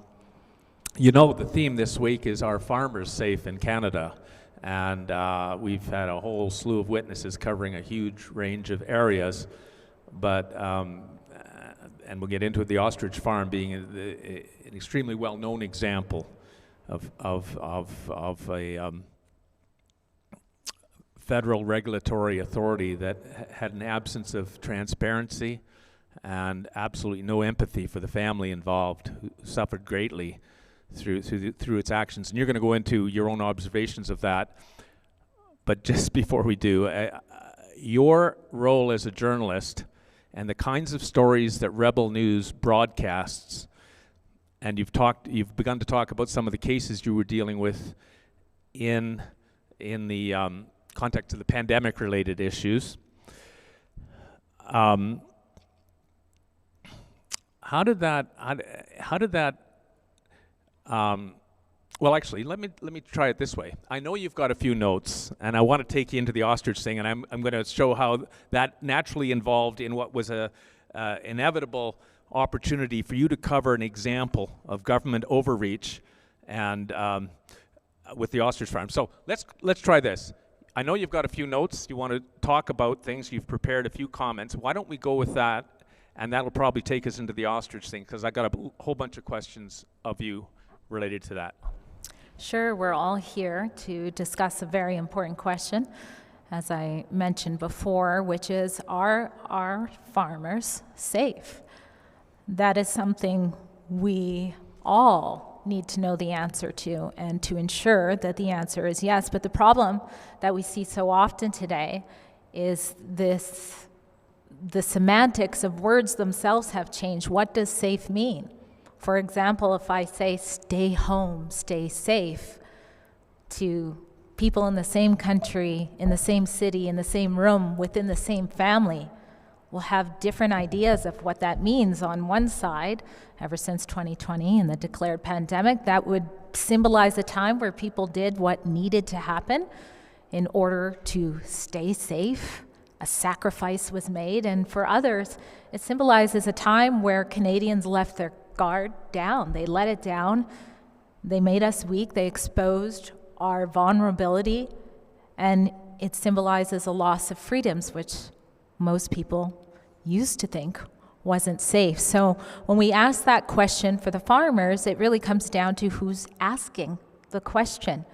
theme this week is Are Farmers Safe in Canada? And we've had a whole slew of witnesses covering a huge range of areas, but and we'll get into it, the ostrich farm being an extremely well-known example of a federal regulatory authority that had an absence of transparency and absolutely no empathy for the family involved, who suffered greatly through its actions. And you're going to go into your own observations of that. But just before we do, your role as a journalist and the kinds of stories that Rebel News broadcasts, and you've begun to talk about some of the cases you were dealing with in the context of the pandemic-related issues. How did that? Well, actually, let me try it this way. I know you've got a few notes, and I want to take you into the ostrich thing, and I'm going to show how that naturally involved in what was a inevitable opportunity for you to cover an example of government overreach, and with the ostrich farm. So let's try this. I know you've got a few notes. You want to talk about things. You've prepared a few comments. Why don't we go with that, and that'll probably take us into the ostrich thing, because I got a whole bunch of questions of you related to that. Sure, we're all here to discuss a very important question, as I mentioned before, which is, are our farmers safe? That is something we all need to know the answer to, and to ensure that the answer is yes. But the problem that we see so often today is the semantics of words themselves have changed. What does safe mean? For example, if I say stay home, stay safe, to people in the same country, in the same city, in the same room, within the same family, will have different ideas of what that means. On one side, ever since 2020 and the declared pandemic, that would symbolize a time where people did what needed to happen in order to stay safe. A sacrifice was made, and for others, it symbolizes a time where Canadians left their guard down. They let it down. They made us weak. They exposed our vulnerability, and it symbolizes a loss of freedoms, which most people used to think wasn't safe. So when we ask that question for the farmers, it really comes down to who's asking the question.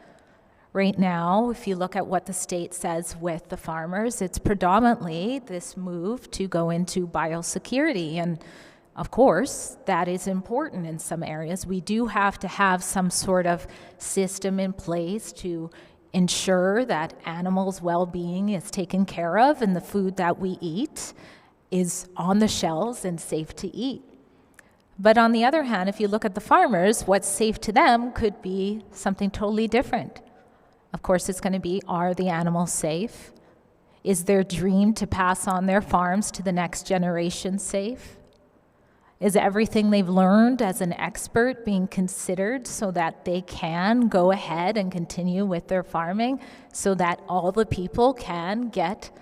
Right now, if you look at what the state says with the farmers, it's predominantly this move to go into biosecurity. And of course, that is important in some areas. We do have to have some sort of system in place to ensure that animals' well-being is taken care of and the food that we eat is on the shelves and safe to eat. But on the other hand, if you look at the farmers, what's safe to them could be something totally different. Of course, it's going to be, are the animals safe? Is their dream to pass on their farms to the next generation safe? Is everything they've learned as an expert being considered so that they can go ahead and continue with their farming so that all the people can get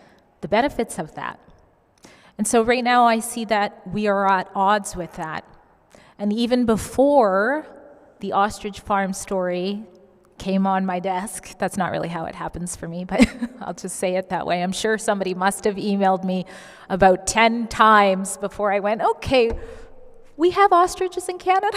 the benefits of that? And so right now I see that we are at odds with that. And even before the ostrich farm story came on my desk, that's not really how it happens for me, but I'll just say it that way. I'm sure somebody must have emailed me about 10 times before I went, okay, we have ostriches in Canada.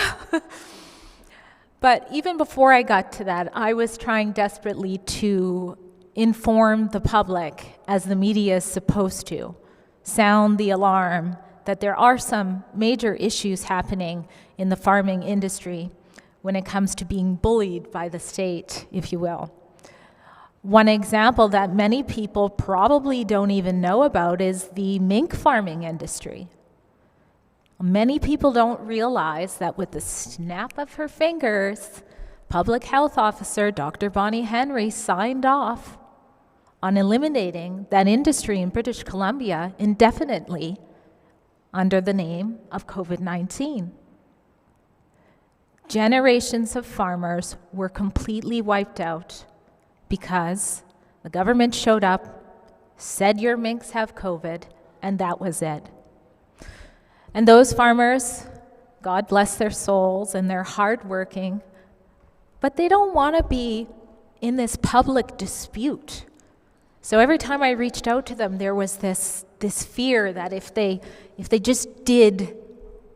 But even before I got to that, I was trying desperately to inform the public, as the media is supposed to, sound the alarm that there are some major issues happening in the farming industry when it comes to being bullied by the state, if you will. One example that many people probably don't even know about is the mink farming industry. Many people don't realize that with the snap of her fingers, Public Health Officer Dr. Bonnie Henry signed off on eliminating that industry in British Columbia indefinitely under the name of COVID-19. Generations of farmers were completely wiped out because the government showed up, said your minks have COVID, and that was it. And those farmers, God bless their souls, and they're hardworking, but they don't want to be in this public dispute. So every time I reached out to them, there was this fear that if they just did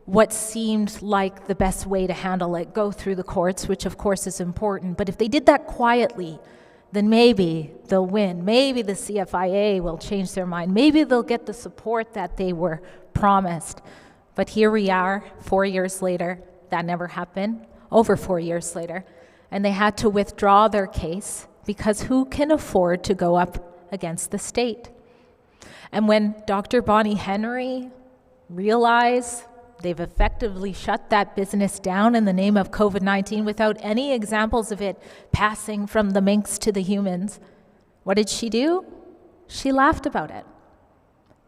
what seemed like the best way to handle it, go through the courts, which of course is important, but if they did that quietly, then maybe they'll win. Maybe the CFIA will change their mind. Maybe they'll get the support that they were promised. But here we are, 4 years later. That never happened. Over 4 years later. And they had to withdraw their case because who can afford to go up against the state? And when Dr. Bonnie Henry realized they've effectively shut that business down in the name of COVID-19 without any examples of it passing from the minks to the humans, what did she do? She laughed about it.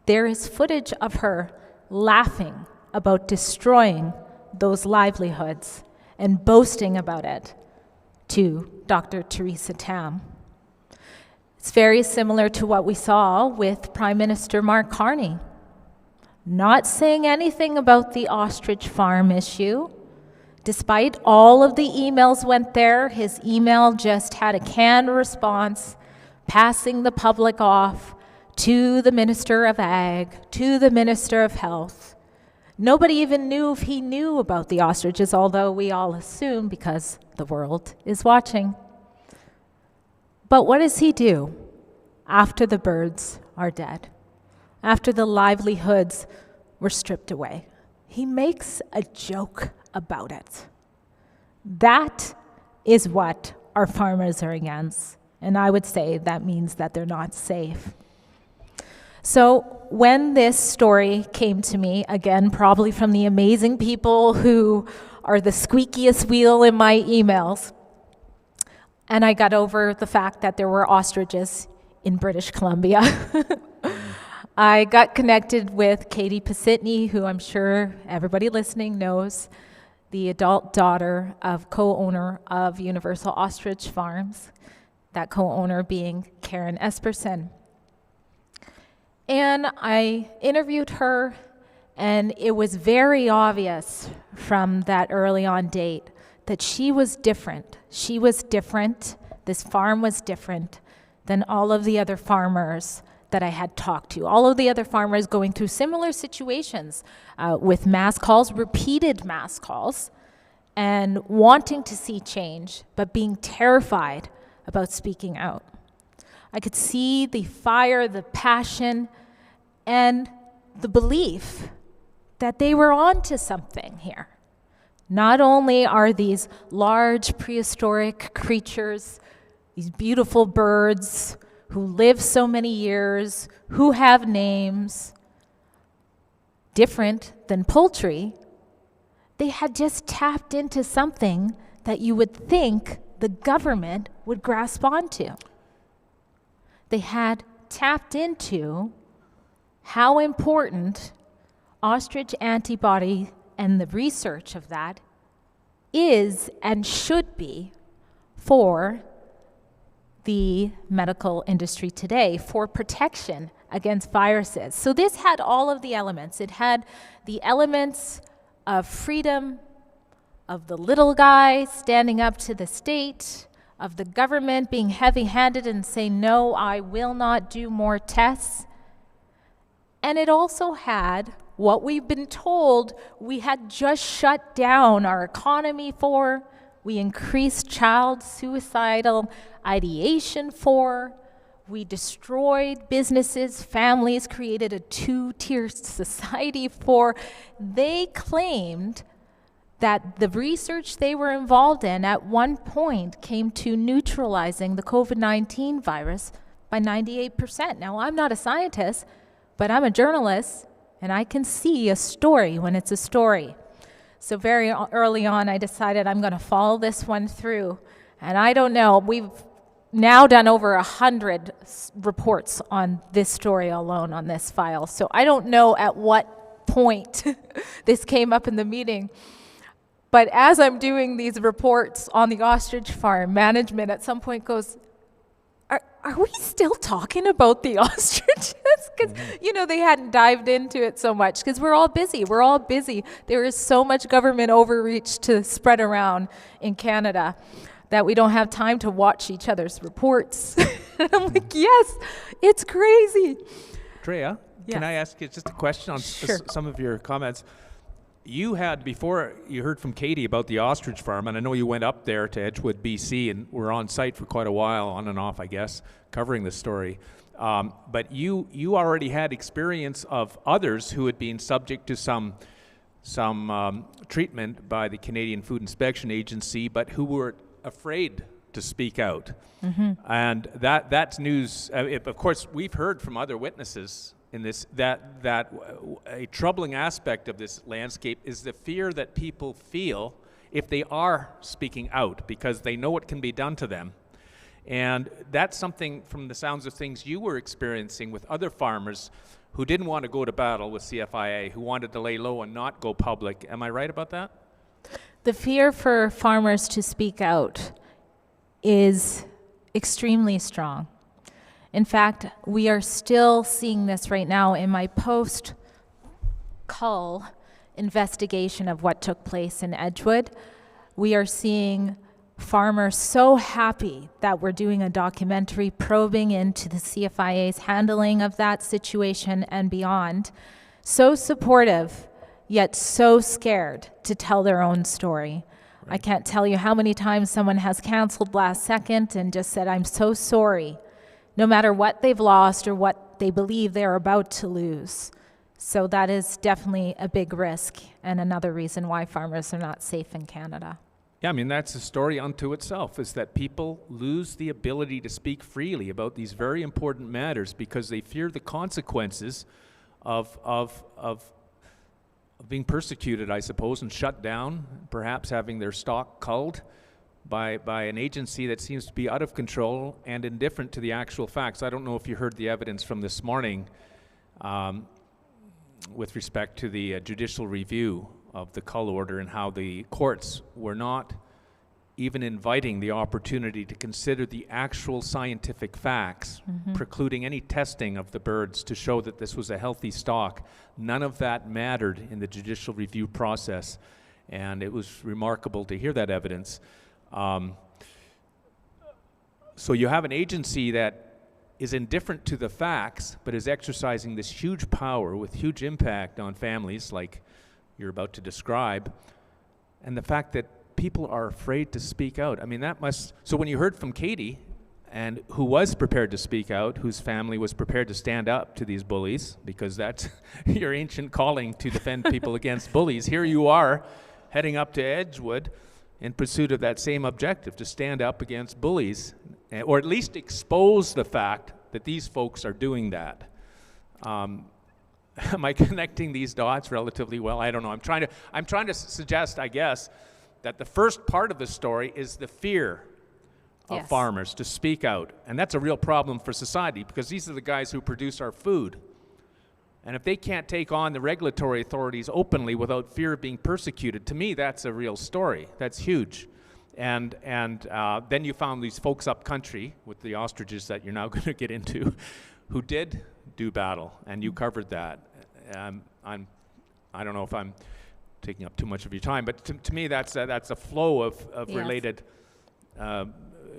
There is footage of her laughing about destroying those livelihoods and boasting about it to Dr. Theresa Tam. It's very similar to what we saw with Prime Minister Mark Carney. Not saying anything about the ostrich farm issue. Despite all of the emails went there, his email just had a canned response, passing the public off to the Minister of Ag, to the Minister of Health. Nobody even knew if he knew about the ostriches, although we all assume because the world is watching. But what does he do after the birds are dead? After the livelihoods were stripped away? He makes a joke about it. That is what our farmers are against. And I would say that means that they're not safe. So when this story came to me, again, probably from the amazing people who are the squeakiest wheel in my emails, and I got over the fact that there were ostriches in British Columbia, I got connected with Katie Pisitny, who I'm sure everybody listening knows, the adult daughter of co-owner of Universal Ostrich Farms, that co-owner being Karen Esperson. And I interviewed her, and it was very obvious from that early on date that she was different. She was different, this farm was different than all of the other farmers that I had talked to. All of the other farmers going through similar situations with mass calls, repeated mass calls, and wanting to see change, but being terrified about speaking out. I could see the fire, the passion, and the belief that they were onto something here. Not only are these large prehistoric creatures, these beautiful birds who live so many years, who have names, different than poultry, they had just tapped into something that you would think the government would grasp onto. They had tapped into how important ostrich antibody and the research of that is and should be for the medical industry today, for protection against viruses. So this had all of the elements. It had the elements of freedom, of the little guy standing up to the state, of the government being heavy-handed and saying, no, I will not do more tests. And it also had what we've been told we had just shut down our economy for, we increased child suicidal ideation for, we destroyed businesses, families, created a two-tier society for. They claimed that the research they were involved in at one point came to neutralizing the COVID-19 virus by 98%. Now, I'm not a scientist, but I'm a journalist, and I can see a story when it's a story. So very early on, I decided I'm going to follow this one through. And I don't know, we've now done over 100 reports on this story alone on this file. So I don't know at what point this came up in the meeting. But as I'm doing these reports on the ostrich farm, management at some point goes, are we still talking about the ostriches? Because, you know, they hadn't dived into it so much because we're all busy. We're all busy. There is so much government overreach to spread around in Canada that we don't have time to watch each other's reports. I'm like, yes, it's crazy. Drea, can I ask you just a question on some of your comments? You had, before you heard from Katie about the ostrich farm, and I know you went up there to Edgewood, BC, and were on site for quite a while, on and off, I guess, covering the story. But you already had experience of others who had been subject to some treatment by the Canadian Food Inspection Agency, but who were afraid to speak out. And that's news. Of course, we've heard from other witnesses in this that a troubling aspect of this landscape is the fear that people feel if they are speaking out, because they know what can be done to them. And that's something, from the sounds of things, you were experiencing with other farmers who didn't want to go to battle with CFIA, who wanted to lay low and not go public. Am I right about that? The fear for farmers to speak out is extremely strong. In fact, we are still seeing this right now in my post-cull investigation of what took place in Edgewood. We are seeing farmers so happy that we're doing a documentary probing into the CFIA's handling of that situation and beyond. So supportive, yet so scared to tell their own story. I can't tell you how many times someone has canceled last second and just said, I'm so sorry, no matter what they've lost or what they believe they're about to lose. So that is definitely a big risk and another reason why farmers are not safe in Canada. Yeah, I mean, that's a story unto itself, is that people lose the ability to speak freely about these very important matters because they fear the consequences of being persecuted, I suppose, and shut down, perhaps having their stock culled by an agency that seems to be out of control and indifferent to the actual facts. I don't know if you heard the evidence from this morning with respect to the judicial review of the cull order and how the courts were not even inviting the opportunity to consider the actual scientific facts, precluding any testing of the birds to show that this was a healthy stock. None of that mattered in the judicial review process, and it was remarkable to hear that evidence. So you have an agency that is indifferent to the facts, but is exercising this huge power with huge impact on families like you're about to describe, and the fact that people are afraid to speak out. I mean, that must, so when you heard from Katie, and who was prepared to speak out, whose family was prepared to stand up to these bullies, because that's your ancient calling, to defend people against bullies. Here you are, heading up to Edgewood in pursuit of that same objective, to stand up against bullies, or at least expose the fact that these folks are doing that. Am I connecting these dots relatively well? I don't know. I'm trying to suggest, I guess, that the first part of the story is the fear of farmers to speak out. And that's a real problem for society, because these are the guys who produce our food. And if they can't take on the regulatory authorities openly without fear of being persecuted, to me, that's a real story. That's huge. And then you found these folks up country with the ostriches that you're now going to get into, who did do battle, and you covered that. I don't know if I'm taking up too much of your time, but to me, that's a flow of related.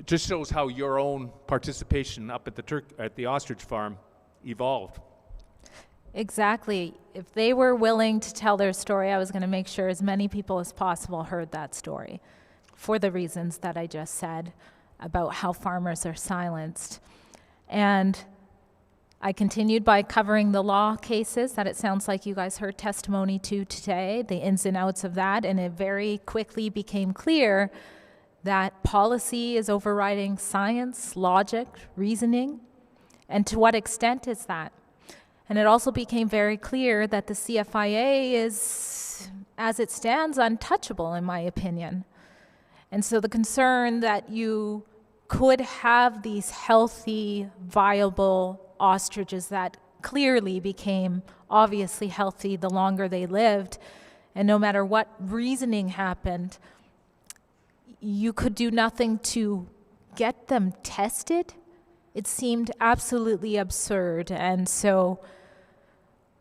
Just shows how your own participation up at the ostrich farm evolved. Exactly. If they were willing to tell their story, I was going to make sure as many people as possible heard that story, for the reasons that I just said about how farmers are silenced. And I continued by covering the law cases that it sounds like you guys heard testimony to today, the ins and outs of that, and it very quickly became clear that policy is overriding science, logic, reasoning, and to what extent is that? And it also became very clear that the CFIA is, as it stands, untouchable, in my opinion. And so the concern that you could have these healthy, viable ostriches that clearly became obviously healthy the longer they lived. And no matter what reasoning happened, you could do nothing to get them tested. It seemed absolutely absurd. And so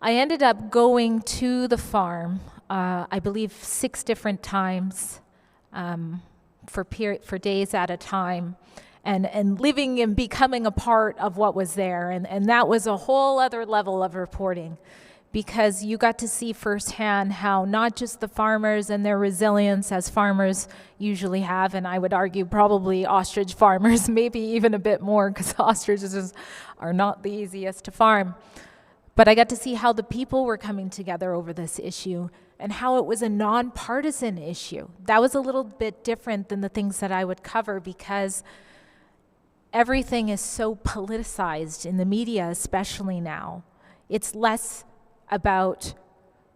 I ended up going to the farm, I believe 6 different times for days at a time, and living and becoming a part of what was there. And that was a whole other level of reporting, because you got to see firsthand how not just the farmers and their resilience, as farmers usually have, and I would argue probably ostrich farmers, maybe even a bit more, because ostriches are not the easiest to farm. But I got to see how the people were coming together over this issue and how it was a nonpartisan issue. That was a little bit different than the things that I would cover, because everything is so politicized in the media, especially now. It's less about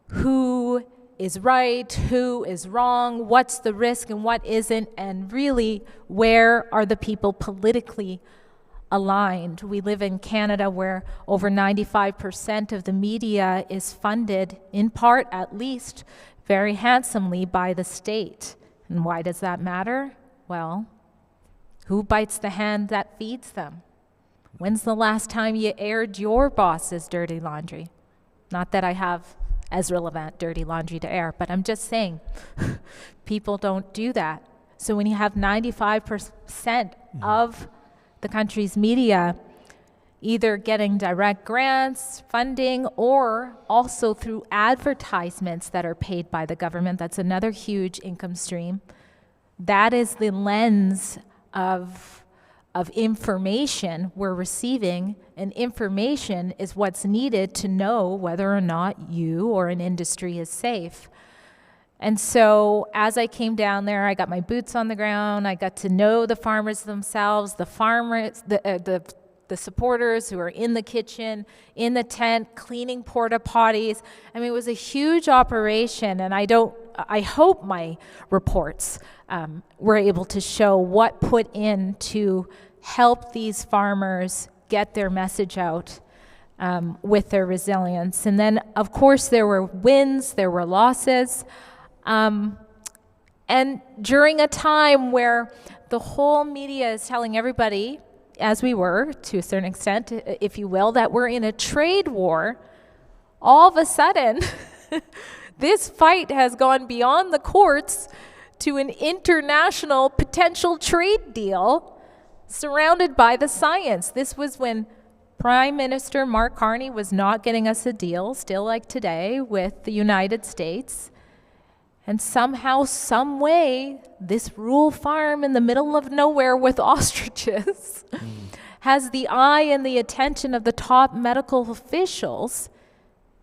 who is right, who is wrong, what's the risk and what isn't, and really where are the people politically aligned. We live in Canada where over 95% of the media is funded, in part at least, very handsomely by the state. And why does that matter? Well, who bites the hand that feeds them? When's the last time you aired your boss's dirty laundry? Not that I have as relevant dirty laundry to air, but I'm just saying, people don't do that. So when you have 95% of the country's media either getting direct grants, funding, or also through advertisements that are paid by the government, that's another huge income stream. That is the lens of information we're receiving, and information is what's needed to know whether or not you or an industry is safe. And so as I came down there, I got my boots on the ground, I got to know the farmers themselves, the farmers, the supporters who are in the kitchen, in the tent, cleaning porta potties. I mean, it was a huge operation, and I hope my reports were able to show what put in to help these farmers get their message out with their resilience. And then, of course, there were wins, there were losses. And during a time where the whole media is telling everybody, as we were, to a certain extent, if you will, that we're in a trade war, all of a sudden, this fight has gone beyond the courts to an international potential trade deal surrounded by the science. This was when Prime Minister Mark Carney was not getting us a deal, still like today, with the United States. And somehow, some way, this rural farm in the middle of nowhere with ostriches has the eye and the attention of the top medical officials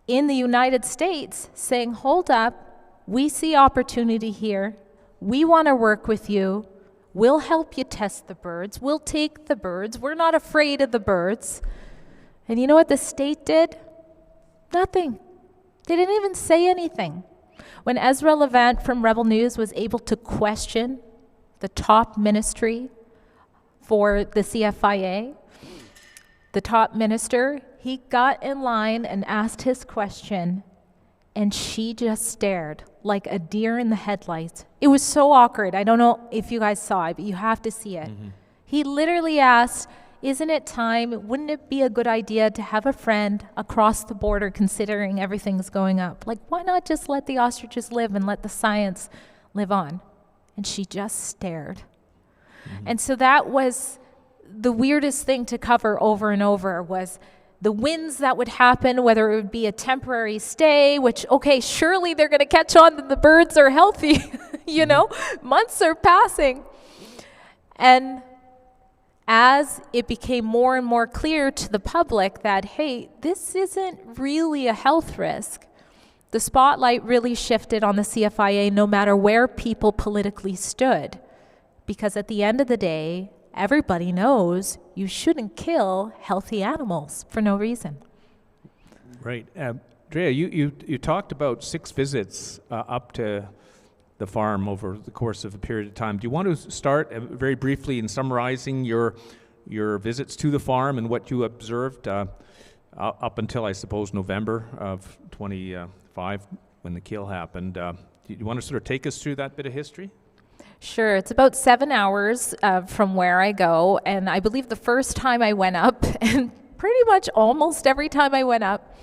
in the United States saying, hold up, we see opportunity here. We want to work with you. We'll help you test the birds. We'll take the birds. We're not afraid of the birds. And you know what the state did? Nothing. They didn't even say anything. When Ezra Levant from Rebel News was able to question the top ministry for the CFIA, the top minister, he got in line and asked his question, and she just stared like a deer in the headlights. It was so awkward. I don't know if you guys saw it, but you have to see it. Mm-hmm. He literally asked, isn't it time, wouldn't it be a good idea to have a friend across the border considering everything's going up? Like, why not just let the ostriches live and let the science live on? And she just stared. Mm-hmm. And so that was the weirdest thing to cover over and over, was the wins that would happen, whether it would be a temporary stay, which, okay, surely they're going to catch on that the birds are healthy, you know, months are passing. And as it became more and more clear to the public that, hey, this isn't really a health risk, the spotlight really shifted on the CFIA no matter where people politically stood. Because at the end of the day, everybody knows you shouldn't kill healthy animals for no reason. Right. Drea, you talked about 6 visits up to the farm over the course of a period of time. Do you want to start very briefly in summarizing your visits to the farm and what you observed up until, I suppose, November of 25 when the kill happened. Do you want to sort of take us through that bit of history? Sure. It's about 7 hours from where I go, and I believe the first time I went up, and pretty much almost every time I went up,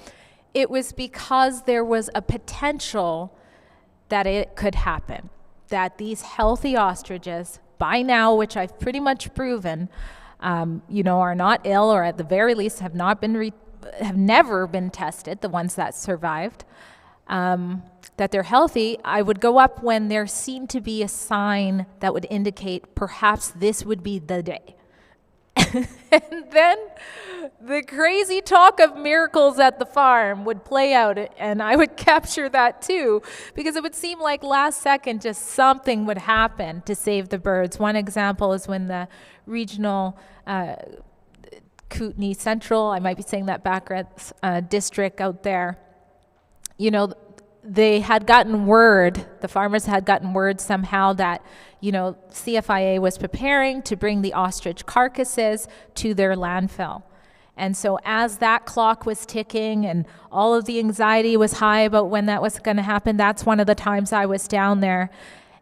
it was because there was a potential that it could happen, that these healthy ostriches, by now, which I've pretty much proven, are not ill, or at the very least have never been tested, the ones that survived, that they're healthy. I would go up when there seemed to be a sign that would indicate perhaps this would be the day. And then the crazy talk of miracles at the farm would play out, and I would capture that too, because it would seem like last second just something would happen to save the birds. One example is when the regional Kootenay Central, I might be saying that backwards, district out there, they had gotten word, the farmers had gotten word somehow that, CFIA was preparing to bring the ostrich carcasses to their landfill. And so as that clock was ticking and all of the anxiety was high about when that was going to happen, that's one of the times I was down there.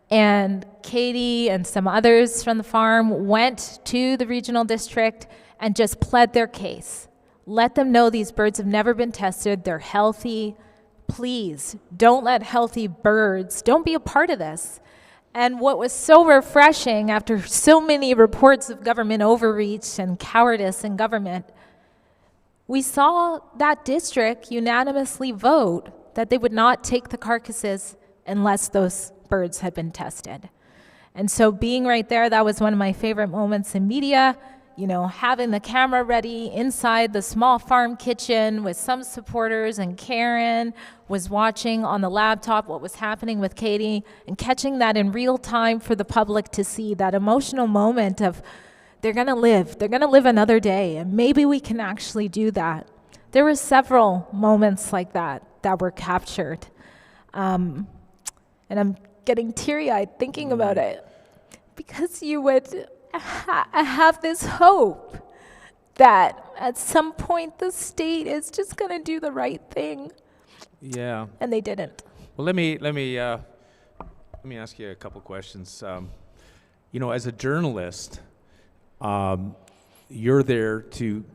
And Katie and some others from the farm went to the regional district and just pled their case. Let them know these birds have never been tested, they're healthy. Please, don't let healthy birds, don't be a part of this. And what was so refreshing after so many reports of government overreach and cowardice in government, we saw that district unanimously vote that they would not take the carcasses unless those birds had been tested. And so being right there, that was one of my favorite moments in media, having the camera ready inside the small farm kitchen with some supporters, and Karen was watching on the laptop what was happening with Katie and catching that in real time for the public to see, that emotional moment of they're going to live another day, and maybe we can actually do that. There were several moments like that were captured. And I'm getting teary-eyed thinking about it, because you would have this hope that at some point the state is just going to do the right thing. Yeah. And they didn't. Well, let me ask you a couple questions. As a journalist, you're there to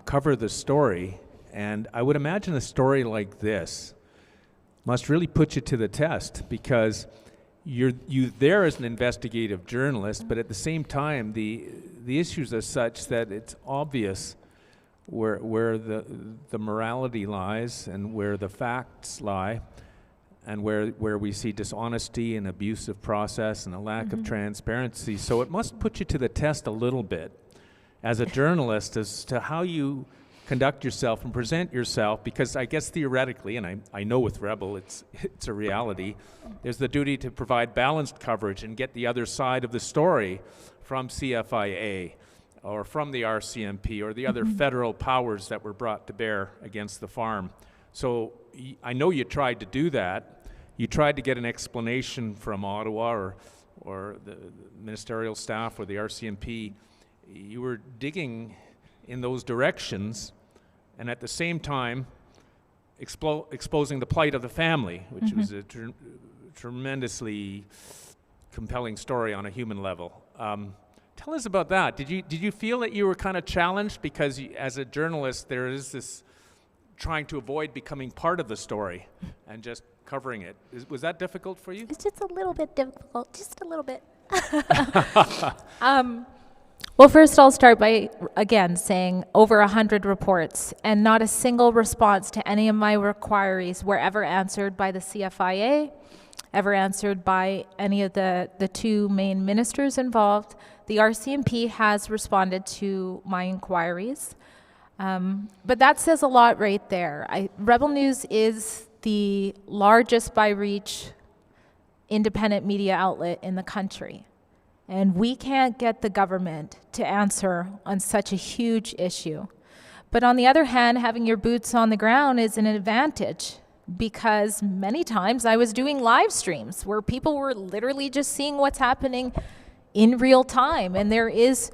cover the story, and I would imagine a story like this must really put you to the test, because you're there as an investigative journalist, but at the same time, the issues are such that it's obvious where the morality lies and where the facts lie, and where we see dishonesty and abusive process and a lack of transparency. So it must put you to the test a little bit as a journalist as to how you conduct yourself and present yourself, because I guess theoretically, and I know with Rebel it's a reality, there's the duty to provide balanced coverage and get the other side of the story from CFIA or from the RCMP or the other federal powers that were brought to bear against the farm. So I know you tried to do that. You tried to get an explanation from Ottawa or the ministerial staff or the RCMP. You were digging in those directions, and at the same time exposing the plight of the family, which was a tremendously compelling story on a human level. Tell us about that. Did you feel that you were kind of challenged, because as a journalist there is this trying to avoid becoming part of the story and just covering it? Was that difficult for you? It's just a little bit difficult, just a little bit. Well, first I'll start by, again, saying over 100 reports, and not a single response to any of my inquiries were ever answered by the CFIA, ever answered by any of the two main ministers involved. The RCMP has responded to my inquiries, but that says a lot right there. Rebel News is the largest by reach independent media outlet in the country. And we can't get the government to answer on such a huge issue. But on the other hand, having your boots on the ground is an advantage, because many times I was doing live streams where people were literally just seeing what's happening in real time. And there is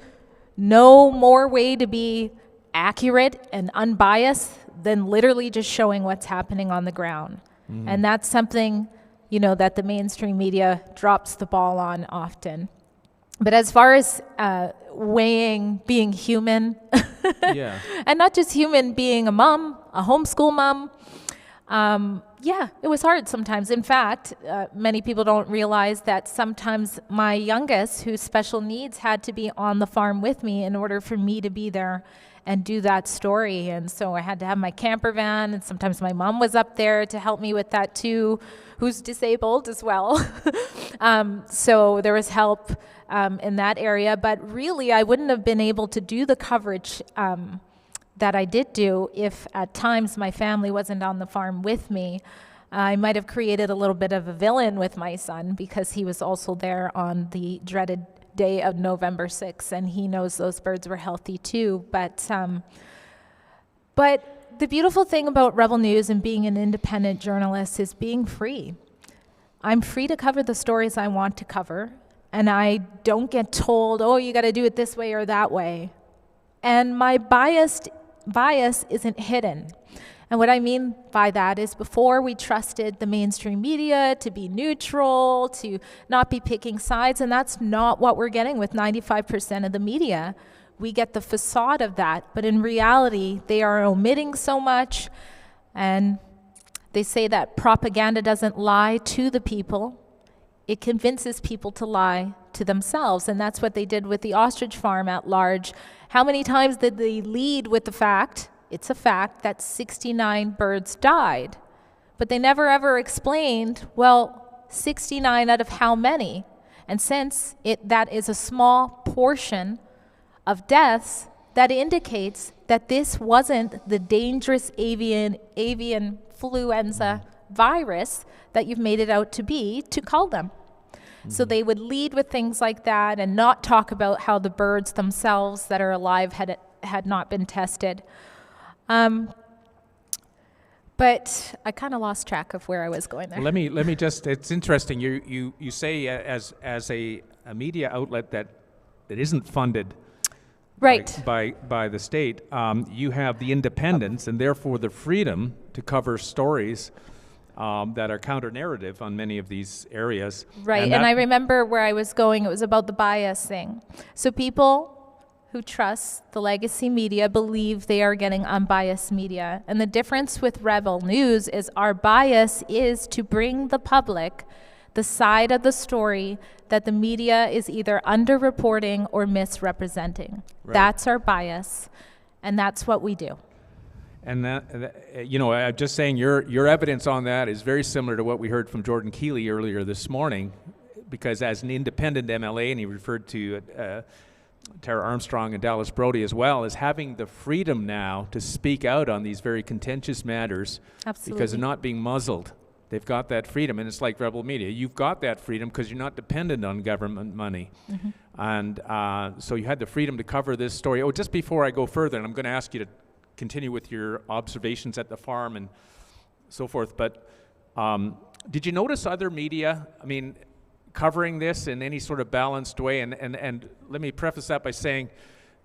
no more way to be accurate and unbiased than literally just showing what's happening on the ground. Mm-hmm. And that's something, that the mainstream media drops the ball on often. But as far as weighing being human, yeah, and not just human, being a mom, a homeschool mom, it was hard sometimes. In fact, many people don't realize that sometimes my youngest, whose special needs, had to be on the farm with me in order for me to be there and do that story. And so I had to have my camper van, and sometimes my mom was up there to help me with that too, who's disabled as well. So there was help in that area, but really I wouldn't have been able to do the coverage that I did do if at times my family wasn't on the farm with me. I might have created a little bit of a villain with my son because he was also there on the dreaded day of November 6th, and he knows those birds were healthy too. But the beautiful thing about Rebel News and being an independent journalist is being free. I'm free to cover the stories I want to cover, and I don't get told, oh, you got to do it this way or that way. And my bias isn't hidden. And what I mean by that is before we trusted the mainstream media to be neutral, to not be picking sides, and that's not what we're getting with 95% of the media. We get the facade of that, but in reality, they are omitting so much, and they say that propaganda doesn't lie to the people. It convinces people to lie to themselves, and that's what they did with the ostrich farm at large. How many times did they lead with the fact, it's a fact, that 69 birds died? But they never ever explained, well, 69 out of how many? And since that is a small portion of deaths, that indicates that this wasn't the dangerous avian influenza virus that you've made it out to be to cull them. So they would lead with things like that and not talk about how the birds themselves that are alive had not been tested. But I kind of lost track of where I was going there. Let me just, it's interesting, you say as a media outlet that isn't funded right by the state, you have the independence and therefore the freedom to cover stories that are counter-narrative on many of these areas. Right, and I remember where I was going, it was about the bias thing. So people who trust the legacy media believe they are getting unbiased media. And the difference with Rebel News is our bias is to bring the public the side of the story that the media is either underreporting or misrepresenting. Right. That's our bias, and that's what we do. And I'm just saying your evidence on that is very similar to what we heard from Jordan Keeley earlier this morning, because as an independent MLA, and he referred to Tara Armstrong and Dallas Brody as well, is having the freedom now to speak out on these very contentious matters. Absolutely. Because they're not being muzzled. They've got that freedom, and it's like Rebel Media. You've got that freedom because you're not dependent on government money. Mm-hmm. And so you had the freedom to cover this story. Oh, just before I go further, and I'm going to ask you to continue with your observations at the farm and so forth, but did you notice other media, covering this in any sort of balanced way? And let me preface that by saying,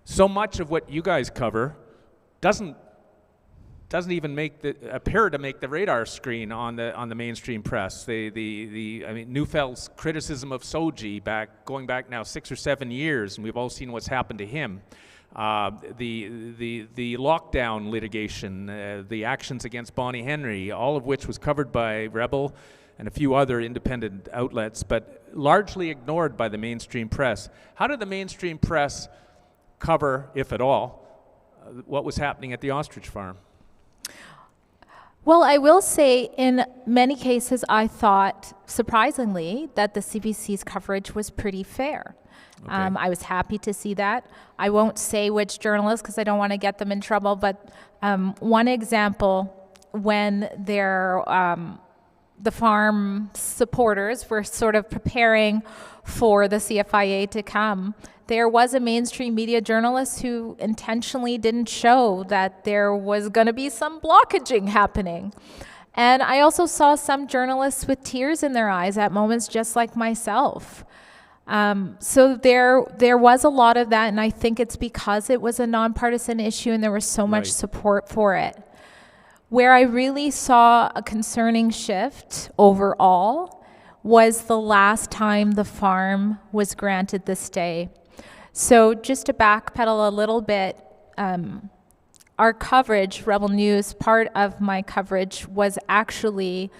so much of what you guys cover doesn't even appear to make the radar screen on the mainstream press. Neufeld's criticism of Soji going back now 6 or 7 years, and we've all seen what's happened to him. The lockdown litigation, the actions against Bonnie Henry, all of which was covered by Rebel and a few other independent outlets, but largely ignored by the mainstream press. How did the mainstream press cover, if at all, what was happening at the ostrich farm? Well, I will say in many cases I thought, surprisingly, that the CBC's coverage was pretty fair. Okay. I was happy to see that. I won't say which journalists because I don't want to get them in trouble, but one example, when the farm supporters were sort of preparing for the CFIA to come, there was a mainstream media journalist who intentionally didn't show that there was going to be some blockaging happening. And I also saw some journalists with tears in their eyes at moments just like myself. So there was a lot of that, and I think it's because it was a nonpartisan issue and there was so much support for it. Where I really saw a concerning shift overall was the last time the farm was granted the stay. So just to backpedal a little bit, our coverage, Rebel News, part of my coverage was actually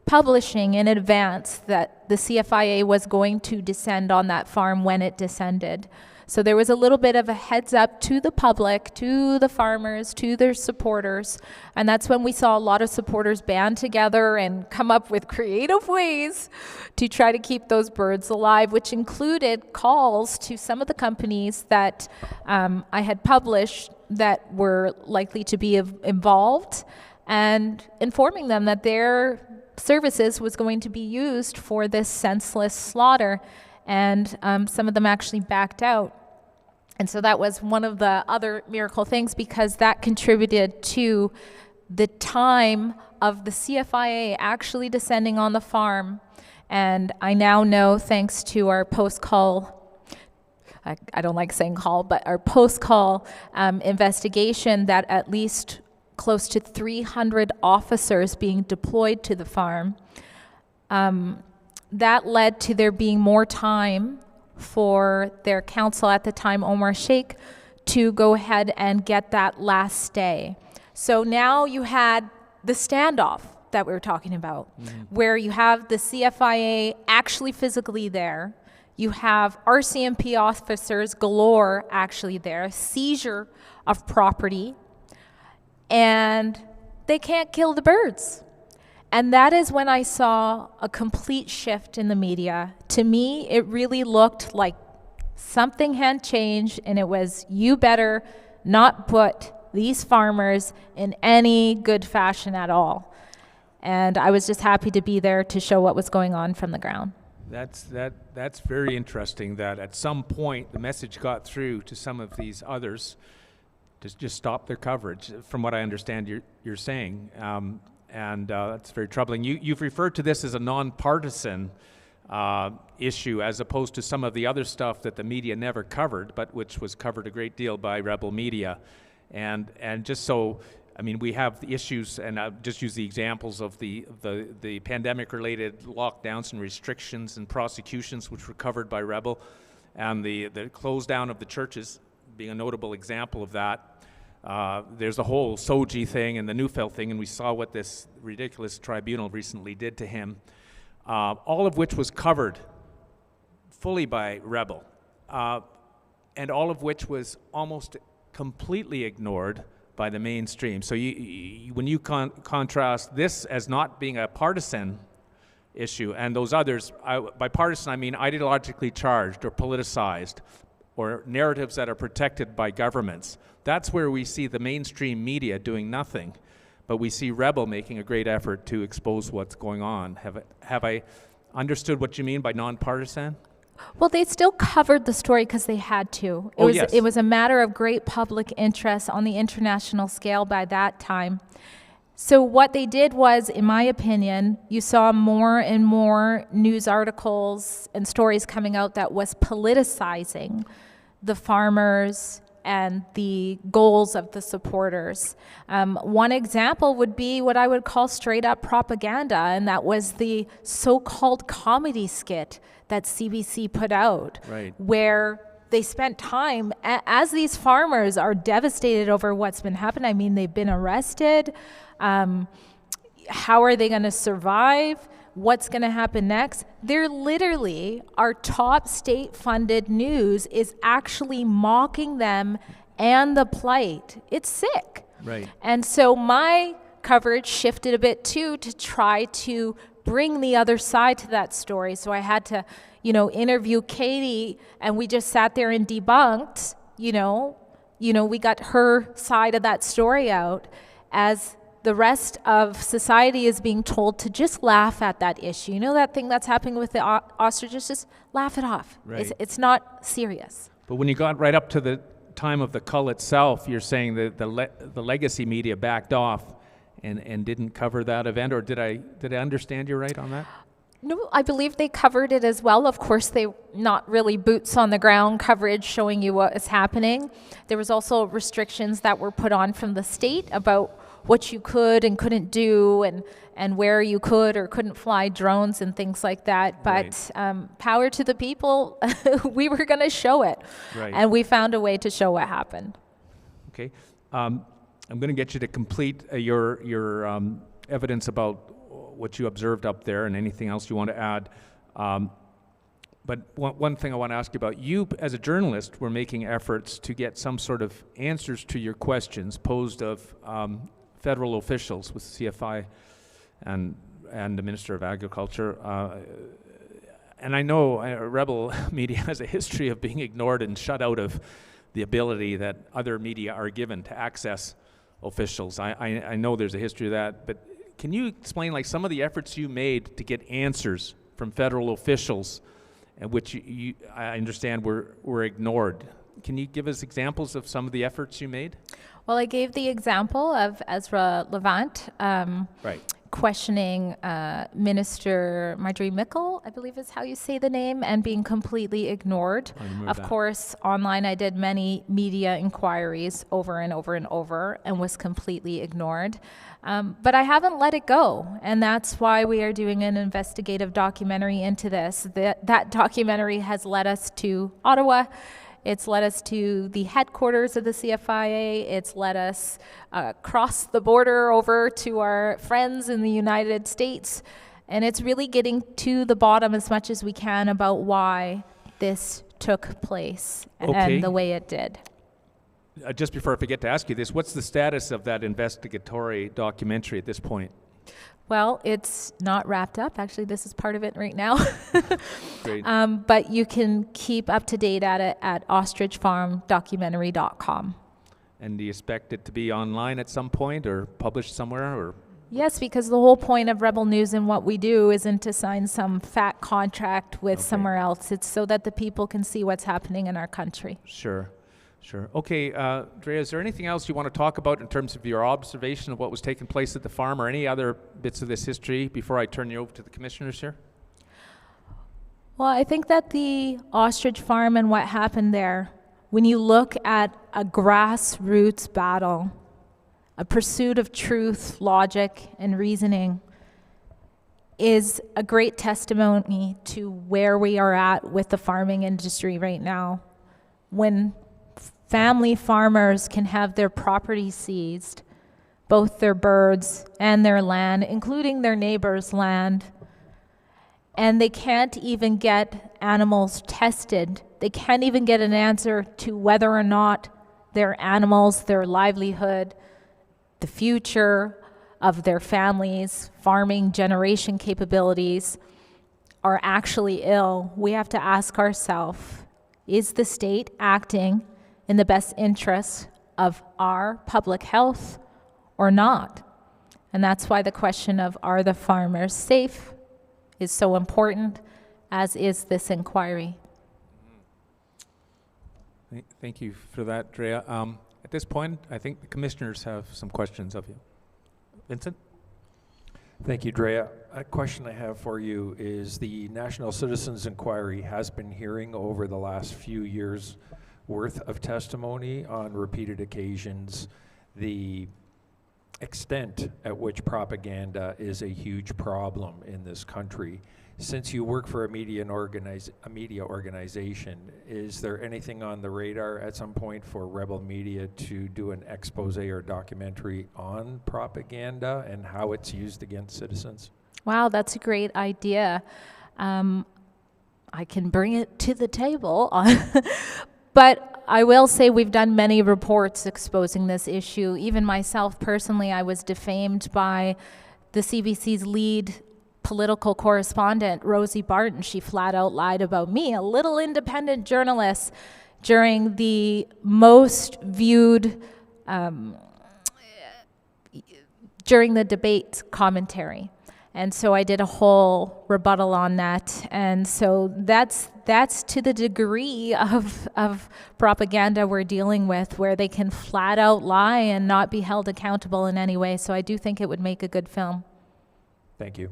publishing in advance that the CFIA was going to descend on that farm when it descended. So there was a little bit of a heads up to the public, to the farmers, to their supporters, and that's when we saw a lot of supporters band together and come up with creative ways to try to keep those birds alive, which included calls to some of the companies that I had published that were likely to be involved, and informing them that their services was going to be used for this senseless slaughter, and some of them actually backed out. And so that was one of the other miracle things, because that contributed to the time of the CFIA actually descending on the farm. And I now know, thanks to our post-call, I don't like saying call, but our post-call investigation, that at least close to 300 officers being deployed to the farm. That led to there being more time for their counsel at the time, Omar Sheikh, to go ahead and get that last stay. So now you had the standoff that we were talking about, where you have the CFIA actually physically there, you have RCMP officers galore actually there, seizure of property, and they can't kill the birds. And that is when I saw a complete shift in the media. To me, it really looked like something had changed, and it was, you better not put these farmers in any good fashion at all. And I was just happy to be there to show what was going on from the ground. That's very interesting, that at some point the message got through to some of these others to just stop their coverage, from what I understand you're saying. And that's very troubling. You've referred to this as a nonpartisan issue, as opposed to some of the other stuff that the media never covered, but which was covered a great deal by Rebel Media. And just so, I mean, we have the issues, and I'll just use the examples of the pandemic-related lockdowns and restrictions and prosecutions, which were covered by Rebel, and the close down of the churches being a notable example of that. There's a whole Soji thing and the Neufeld thing, and we saw what this ridiculous tribunal recently did to him, all of which was covered fully by Rebel, and all of which was almost completely ignored by the mainstream. So when you contrast this as not being a partisan issue, and those others, by partisan I mean ideologically charged or politicized, or narratives that are protected by governments, that's where we see the mainstream media doing nothing, but we see Rebel making a great effort to expose what's going on. Have I understood what you mean by nonpartisan? Well, they still covered the story because they had to. It was a matter of great public interest on the international scale by that time. So what they did was, in my opinion, you saw more and more news articles and stories coming out that was politicizing the farmers and the goals of the supporters. One example would be what I would call straight up propaganda, and that was the so-called comedy skit that CBC put out, where they spent time, as these farmers are devastated over what's been happening. I mean, they've been arrested. How are they going to survive? What's going to happen next? They're literally, our top state-funded news is actually mocking them and the plight. It's sick. Right. And so my coverage shifted a bit too, to try to bring the other side to that story. So I had to, interview Katie, and we just sat there and debunked, we got her side of that story out, as the rest of society is being told to just laugh at that issue. You know that thing that's happening with the ostriches? Just laugh it off. Right. It's not serious. But when you got right up to the time of the cull itself, you're saying that the legacy media backed off and didn't cover that event, or did I understand you right on that? No, I believe they covered it as well. Of course, they not really boots on the ground coverage showing you what is happening. There was also restrictions that were put on from the state about what you could and couldn't do, and where you could or couldn't fly drones and things like that. But power to the people, we were going to show it. Right. And we found a way to show what happened. Okay. I'm going to get you to complete your evidence about what you observed up there and anything else you want to add. But one thing I want to ask you about, you as a journalist were making efforts to get some sort of answers to your questions posed of federal officials with CFI and the Minister of Agriculture. And I know Rebel media has a history of being ignored and shut out of the ability that other media are given to access officials. I know there's a history of that, but can you explain like some of the efforts you made to get answers from federal officials, and which I understand were ignored? Can you give us examples of some of the efforts you made? Well, I gave the example of Ezra Levant questioning Minister Marjorie Mickle, I believe is how you say the name, and being completely ignored. Of course, online I did many media inquiries over and over and over and was completely ignored. But I haven't let it go, and that's why we are doing an investigative documentary into this. That documentary has led us to Ottawa. It's led us to the headquarters of the CFIA. It's led us across the border over to our friends in the United States. And it's really getting to the bottom as much as we can about why this took place and the way it did. Just before I forget to ask you this, what's the status of that investigatory documentary at this point? Well, it's not wrapped up. Actually, this is part of it right now. Great. But you can keep up to date at it at ostrichfarmdocumentary.com. And do you expect it to be online at some point or published somewhere? Or? Yes, because the whole point of Rebel News and what we do isn't to sign some fat contract with somewhere else. It's so that the people can see what's happening in our country. Sure. Okay, Drea, is there anything else you want to talk about in terms of your observation of what was taking place at the farm, or any other bits of this history before I turn you over to the commissioners here? Well, I think that the Ostrich farm and what happened there, when you look at a grassroots battle, a pursuit of truth, logic, and reasoning, is a great testimony to where we are at with the farming industry right now. When family farmers can have their property seized, both their birds and their land, including their neighbor's land, and they can't even get animals tested. They can't even get an answer to whether or not their animals, their livelihood, the future of their families, farming generation capabilities are actually ill. We have to ask ourselves, is the state acting in the best interests of our public health or not? And that's why the question of, are the farmers safe, is so important, as is this inquiry. Thank you for that, Drea. At this point, I think the commissioners have some questions of you. Vincent? Thank you, Drea. A question I have for you is the National Citizens Inquiry has been hearing over the last few years worth of testimony on repeated occasions the extent at which propaganda is a huge problem in this country. Since you work for a media organization, is there anything on the radar at some point for Rebel Media to do an expose or documentary on propaganda and how it's used against citizens? Wow, that's a great idea. I can bring it to the table. But I will say we've done many reports exposing this issue. Even myself personally, I was defamed by the CBC's lead political correspondent, Rosie Barton. She flat out lied about me, a little independent journalist, during the most viewed, during the debate commentary. And so I did a whole rebuttal on that. And so that's to the degree of propaganda we're dealing with, where they can flat out lie and not be held accountable in any way. So I do think it would make a good film. Thank you.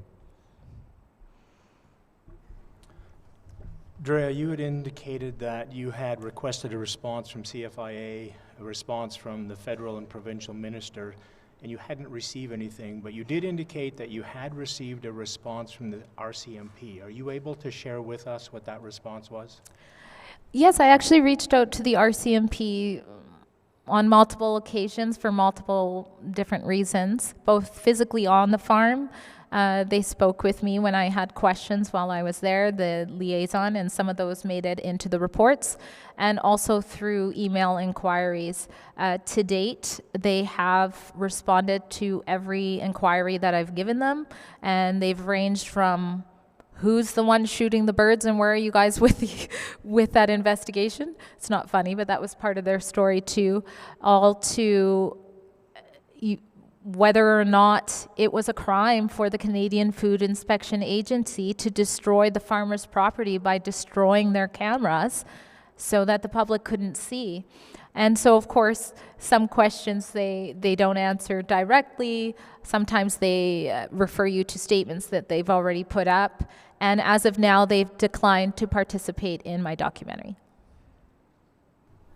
Drea, you had indicated that you had requested a response from CFIA, a response from the federal and provincial minister, and you hadn't received anything, but you did indicate that you had received a response from the RCMP. Are you able to share with us what that response was? Yes, I actually reached out to the RCMP on multiple occasions for multiple different reasons, both physically on the farm. They spoke with me when I had questions while I was there, the liaison, and some of those made it into the reports, and also through email inquiries. To date, they have responded to every inquiry that I've given them, and they've ranged from who's the one shooting the birds and where are you guys with that investigation? It's not funny, but that was part of their story too, all to whether or not it was a crime for the Canadian Food Inspection Agency to destroy the farmer's property by destroying their cameras so that the public couldn't see. And so, of course, some questions they don't answer directly. Sometimes they refer you to statements that they've already put up. And as of now, they've declined to participate in my documentary.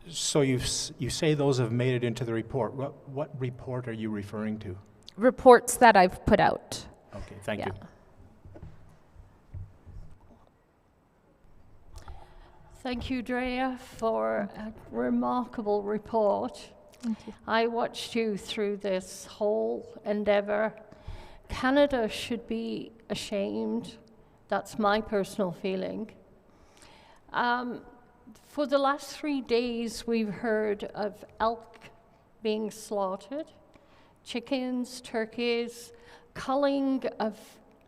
So you say those have made it into the report. What report are you referring to? Reports that I've put out. Okay, thank you. Thank you, Drea, for a remarkable report. Thank you. I watched you through this whole endeavor. Canada should be ashamed. That's my personal feeling. For the last 3 days, we've heard of elk being slaughtered, chickens, turkeys, culling of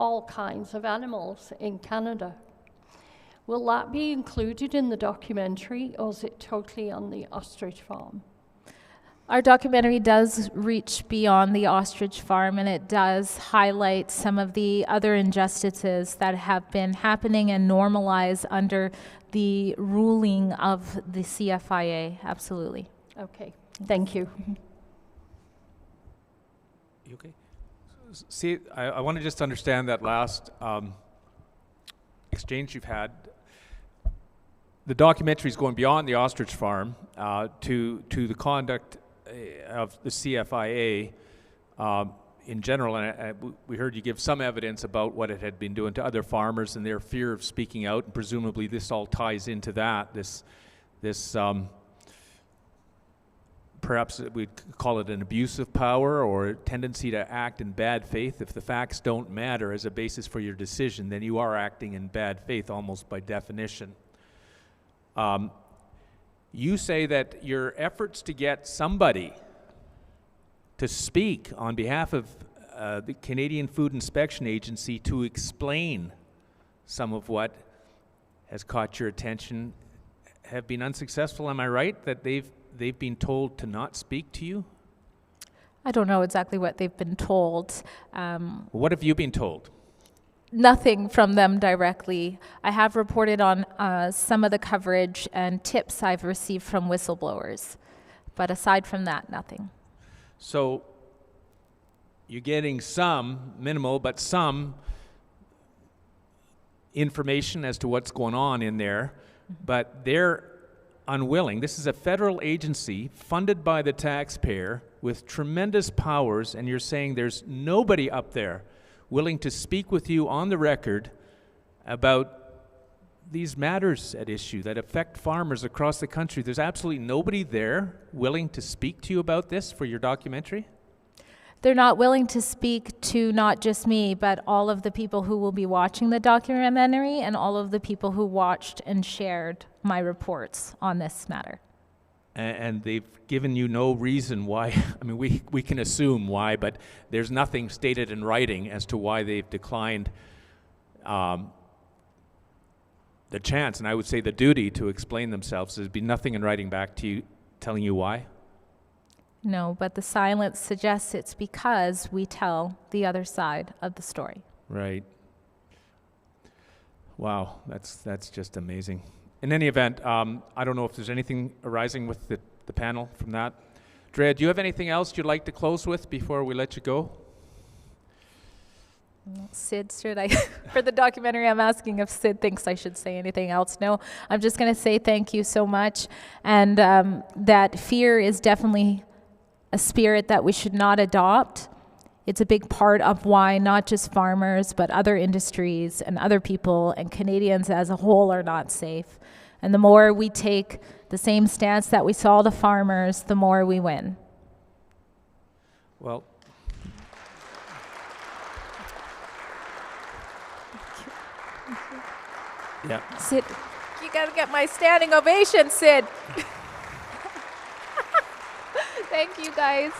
all kinds of animals in Canada. Will that be included in the documentary, or is it totally on the ostrich farm? Our documentary does reach beyond the ostrich farm, and it does highlight some of the other injustices that have been happening and normalized under the ruling of the CFIA. Absolutely. Okay, thank you. You okay? See, I want to just understand that last exchange you've had. The documentary is going beyond the ostrich farm to the conduct of the CFIA in general, and we heard you give some evidence about what it had been doing to other farmers and their fear of speaking out, and presumably this all ties into that. This perhaps we'd call it an abuse of power or a tendency to act in bad faith. If the facts don't matter as a basis for your decision, then you are acting in bad faith almost by definition. You say that your efforts to get somebody to speak on behalf of the Canadian Food Inspection Agency to explain some of what has caught your attention have been unsuccessful. Am I right that they've been told to not speak to you? I don't know exactly what they've been told. What have you been told? Nothing from them directly. I have reported on some of the coverage and tips I've received from whistleblowers, but aside from that, nothing. So you're getting some, minimal, but some information as to what's going on in there, but they're unwilling. This is a federal agency funded by the taxpayer with tremendous powers, and you're saying there's nobody up there willing to speak with you on the record about these matters at issue that affect farmers across the country. There's absolutely nobody there willing to speak to you about this for your documentary? They're not willing to speak to not just me, but all of the people who will be watching the documentary and all of the people who watched and shared my reports on this matter. And they've given you no reason why. I mean, we can assume why, but there's nothing stated in writing as to why they've declined the chance, and I would say the duty, to explain themselves. There's been nothing in writing back to you telling you why? No, but the silence suggests it's because we tell the other side of the story. Right. Wow, that's just amazing. In any event, I don't know if there's anything arising with the panel from that. Drea, do you have anything else you'd like to close with before we let you go? Sid, should I? For the documentary, I'm asking if Sid thinks I should say anything else. No, I'm just going to say thank you so much. And that fear is definitely a spirit that we should not adopt. It's a big part of why not just farmers, but other industries and other people and Canadians as a whole are not safe. And the more we take the same stance that we saw the farmers, the more we win. Well, yeah. Sid, you gotta get my standing ovation, Sid. Thank you, guys.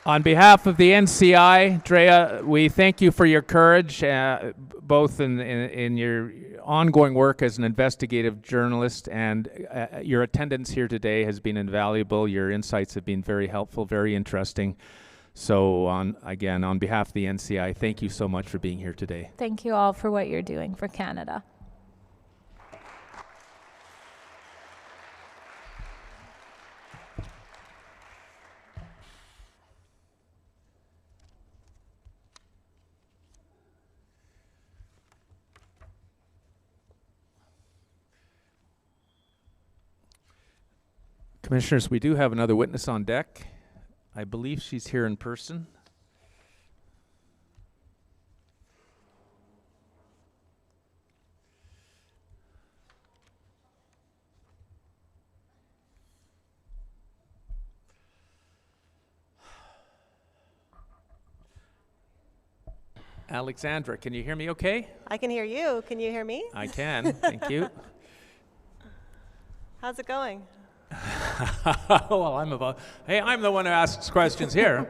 On behalf of the NCI, Drea, we thank you for your courage, both in your ongoing work as an investigative journalist, and your attendance here today has been invaluable. Your insights have been very helpful, very interesting. So, again, on behalf of the NCI, thank you so much for being here today. Thank you all for what you're doing for Canada. Commissioners, we do have another witness on deck. I believe she's here in person. Alexandra, can you hear me okay? I can hear you. Can you hear me? I can, thank you. How's it going? Well, I'm the one who asks questions here.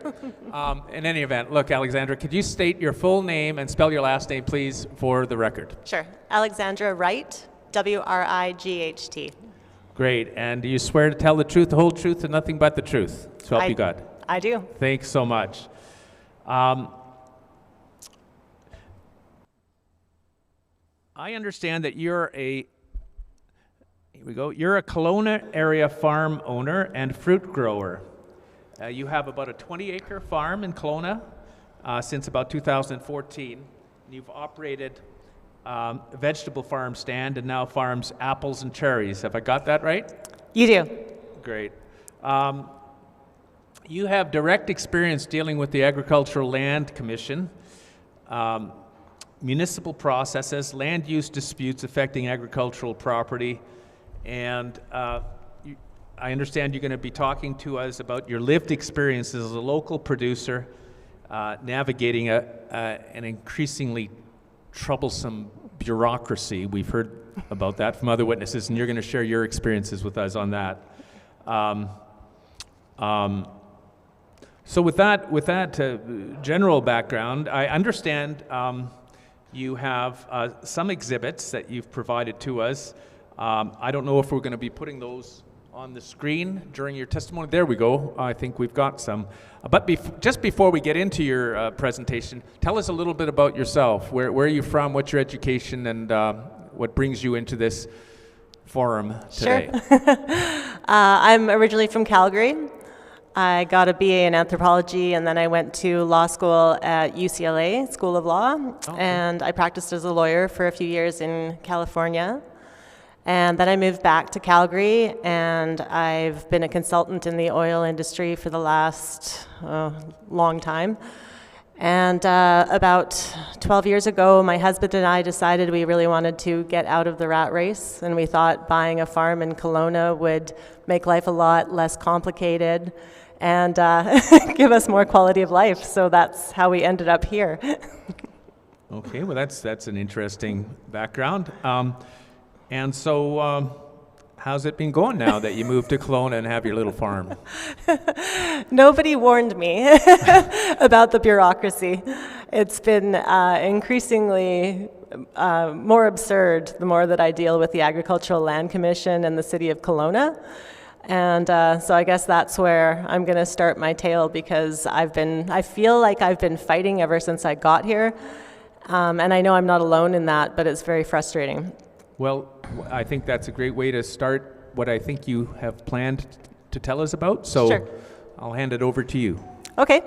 In any event, look, Alexandra, could you state your full name and spell your last name, please, for the record? Sure. Alexandra Wright, W-R-I-G-H-T. Great. And do you swear to tell the truth, the whole truth, and nothing but the truth? So help you God. I do. Thanks so much. I understand that you're a Kelowna area farm owner and fruit grower. You have about a 20-acre farm in Kelowna since about 2014. You've operated a vegetable farm stand and now farms apples and cherries. Have I got that right? You do. Great. You have direct experience dealing with the Agricultural Land Commission, municipal processes, land use disputes affecting agricultural property, and I understand you're going to be talking to us about your lived experiences as a local producer navigating an increasingly troublesome bureaucracy. We've heard about that from other witnesses, and you're going to share your experiences with us on that. So with that general background, I understand you have some exhibits that you've provided to us. I don't know if we're going to be putting those on the screen during your testimony. There we go. I think we've got some. But just before we get into your presentation, tell us a little bit about yourself. Where are you from? What's your education? And what brings you into this forum today? Sure. I'm originally from Calgary. I got a BA in anthropology, and then I went to law school at UCLA, School of Law, and I practiced as a lawyer for a few years in California. And then I moved back to Calgary, and I've been a consultant in the oil industry for the last long time. And about 12 years ago, my husband and I decided we really wanted to get out of the rat race, and we thought buying a farm in Kelowna would make life a lot less complicated and give us more quality of life. So that's how we ended up here. Okay, well that's an interesting background. And so how's it been going now that you moved to Kelowna and have your little farm? Nobody warned me about the bureaucracy. It's been increasingly more absurd the more that I deal with the Agricultural Land Commission and the City of Kelowna. And so I guess that's where I'm going to start my tale, because I feel like I've been fighting ever since I got here. And I know I'm not alone in that, but it's very frustrating. Well, I think that's a great way to start what I think you have planned to tell us about. So, sure. I'll hand it over to you. Okay.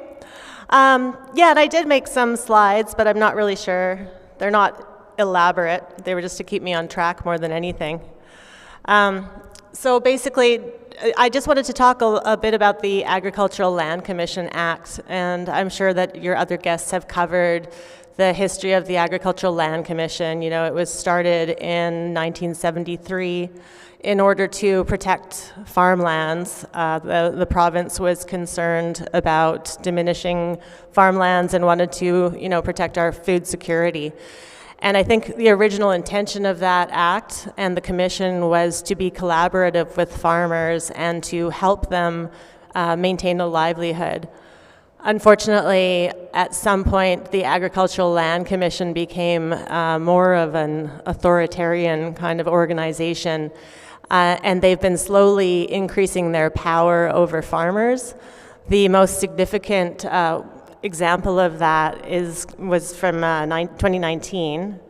Yeah, and I did make some slides, but I'm not really sure. They're not elaborate. They were just to keep me on track more than anything. So basically, I just wanted to talk a bit about the Agricultural Land Commission Act, and I'm sure that your other guests have covered the history of the Agricultural Land Commission. You know, it was started in 1973 in order to protect farmlands. The province was concerned about diminishing farmlands and wanted to, you know, protect our food security. And I think the original intention of that act and the commission was to be collaborative with farmers and to help them maintain a livelihood. Unfortunately, at some point, the Agricultural Land Commission became more of an authoritarian kind of organization, and they've been slowly increasing their power over farmers. The most significant example of that was from 2019.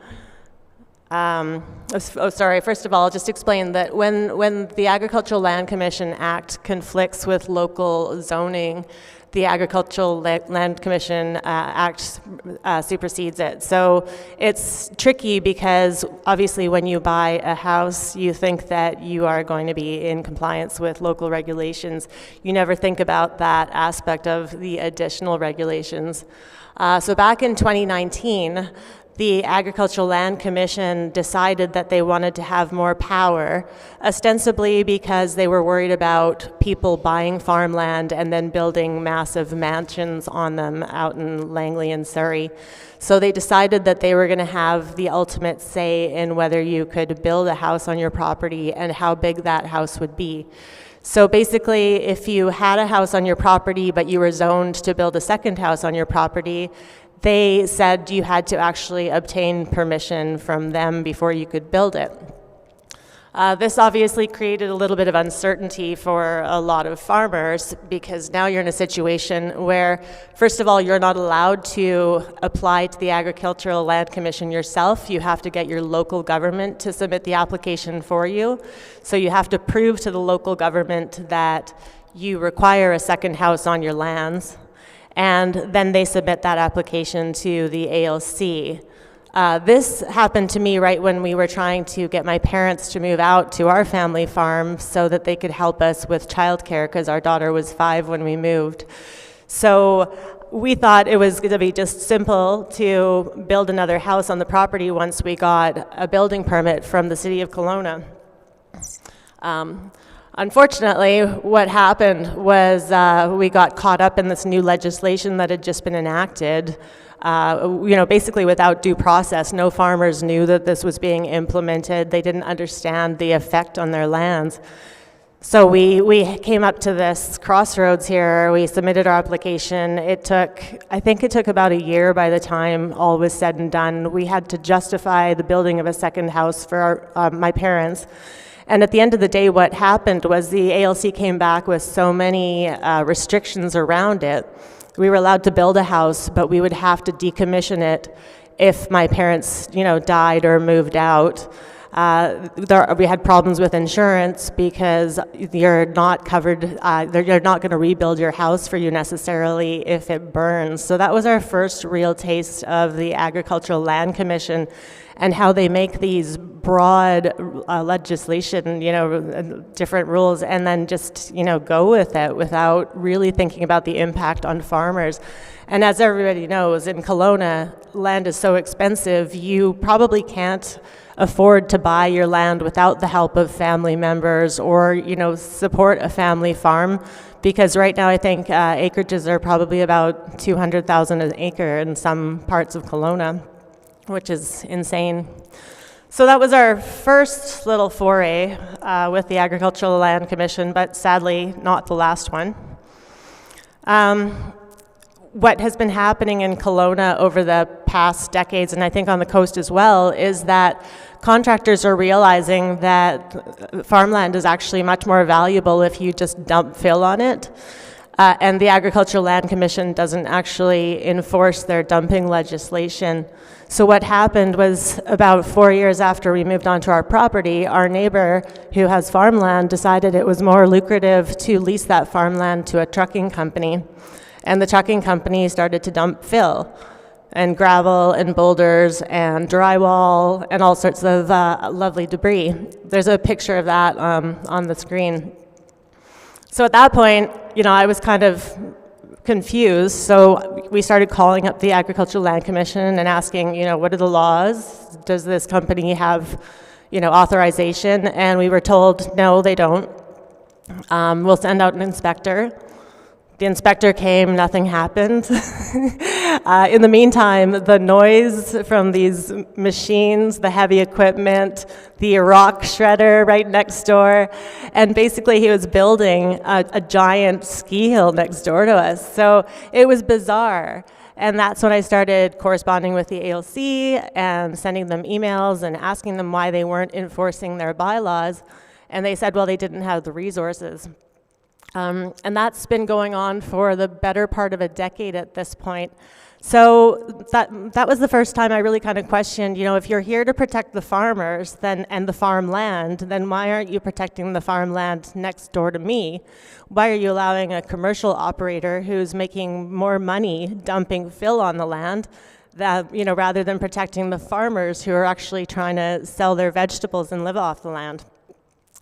First of all, I'll just explain that when the Agricultural Land Commission Act conflicts with local zoning, the Agricultural Land Commission Act supersedes it. So it's tricky because obviously when you buy a house, you think that you are going to be in compliance with local regulations. You never think about that aspect of the additional regulations. So back in 2019, the Agricultural Land Commission decided that they wanted to have more power, ostensibly because they were worried about people buying farmland and then building massive mansions on them out in Langley and Surrey. So they decided that they were going to have the ultimate say in whether you could build a house on your property and how big that house would be. So basically, if you had a house on your property but you were zoned to build a second house on your property, they said you had to actually obtain permission from them before you could build it. This obviously created a little bit of uncertainty for a lot of farmers because now you're in a situation where, first of all, you're not allowed to apply to the Agricultural Land Commission yourself. You have to get your local government to submit the application for you. So you have to prove to the local government that you require a second house on your lands. And then they submit that application to the ALC. This happened to me right when we were trying to get my parents to move out to our family farm so that they could help us with childcare because our daughter was 5 when we moved. So we thought it was going to be just simple to build another house on the property once we got a building permit from the city of Kelowna. Unfortunately, what happened was we got caught up in this new legislation that had just been enacted, basically without due process. No farmers knew that this was being implemented. They didn't understand the effect on their lands. So we came up to this crossroads here. We submitted our application. I think it took about a year by the time all was said and done. We had to justify the building of a second house for my parents. And at the end of the day, what happened was the ALC came back with so many restrictions around it. We were allowed to build a house, but we would have to decommission it if my parents, died or moved out. We had problems with insurance because you're not covered, you're not going to rebuild your house for you necessarily if it burns. So that was our first real taste of the Agricultural Land Commission and how they make these broad legislation, different rules, and then just, go with it without really thinking about the impact on farmers. And as everybody knows, in Kelowna, land is so expensive, you probably can't afford to buy your land without the help of family members or, support a family farm. Because right now I think acreages are probably about $200,000 an acre in some parts of Kelowna, which is insane. So that was our first little foray with the Agricultural Land Commission, but sadly not the last one. What has been happening in Kelowna over the past decades, and I think on the coast as well, is that contractors are realizing that farmland is actually much more valuable if you just dump fill on it. and the Agricultural Land Commission doesn't actually enforce their dumping legislation. So what happened was about 4 years after we moved onto our property, our neighbor who has farmland decided it was more lucrative to lease that farmland to a trucking company. And the trucking company started to dump fill and gravel and boulders and drywall and all sorts of lovely debris. There's a picture of that on the screen. So at that point, I was kind of confused, so we started calling up the Agricultural Land Commission and asking, what are the laws? Does this company have, authorization? And we were told, no, they don't. We'll send out an inspector. The inspector came, nothing happened. In the meantime, the noise from these machines, the heavy equipment, the rock shredder right next door, and basically he was building a giant ski hill next door to us. So it was bizarre. And that's when I started corresponding with the ALC and sending them emails and asking them why they weren't enforcing their bylaws. And they said, well, they didn't have the resources. And that's been going on for the better part of a decade at this point. So that was the first time I really kind of questioned, if you're here to protect the farmers and the farmland, then why aren't you protecting the farmland next door to me? Why are you allowing a commercial operator who's making more money dumping fill on the land that, rather than protecting the farmers who are actually trying to sell their vegetables and live off the land?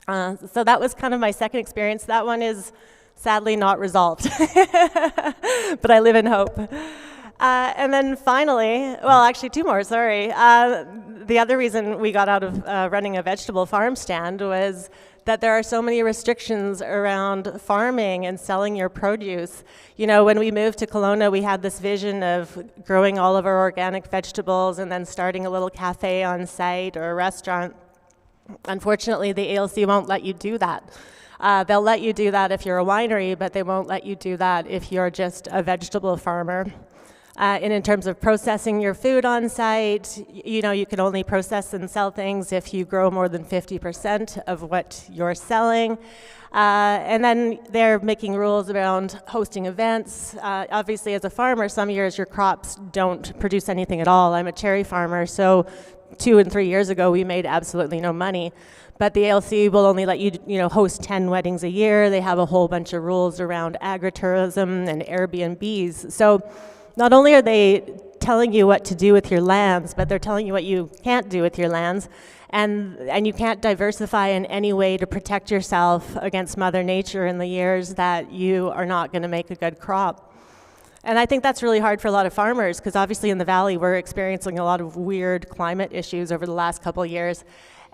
So that was kind of my second experience. That one is sadly not resolved, but I live in hope. And then finally, well, actually two more, sorry. The other reason we got out of running a vegetable farm stand was that there are so many restrictions around farming and selling your produce. When we moved to Kelowna, we had this vision of growing all of our organic vegetables and then starting a little cafe on site or a restaurant. Unfortunately, the ALC won't let you do that. They'll let you do that if you're a winery, but they won't let you do that if you're just a vegetable farmer. And in terms of processing your food on site, you can only process and sell things if you grow more than 50% of what you're selling. And then they're making rules around hosting events. Obviously, as a farmer, some years your crops don't produce anything at all. I'm a cherry farmer, so 2 and 3 years ago, we made absolutely no money. But the ALC will only let you, host 10 weddings a year. They have a whole bunch of rules around agritourism and Airbnbs. So not only are they telling you what to do with your lands, but they're telling you what you can't do with your lands. And you can't diversify in any way to protect yourself against Mother Nature in the years that you are not going to make a good crop. And I think that's really hard for a lot of farmers, because obviously in the valley we're experiencing a lot of weird climate issues over the last couple of years.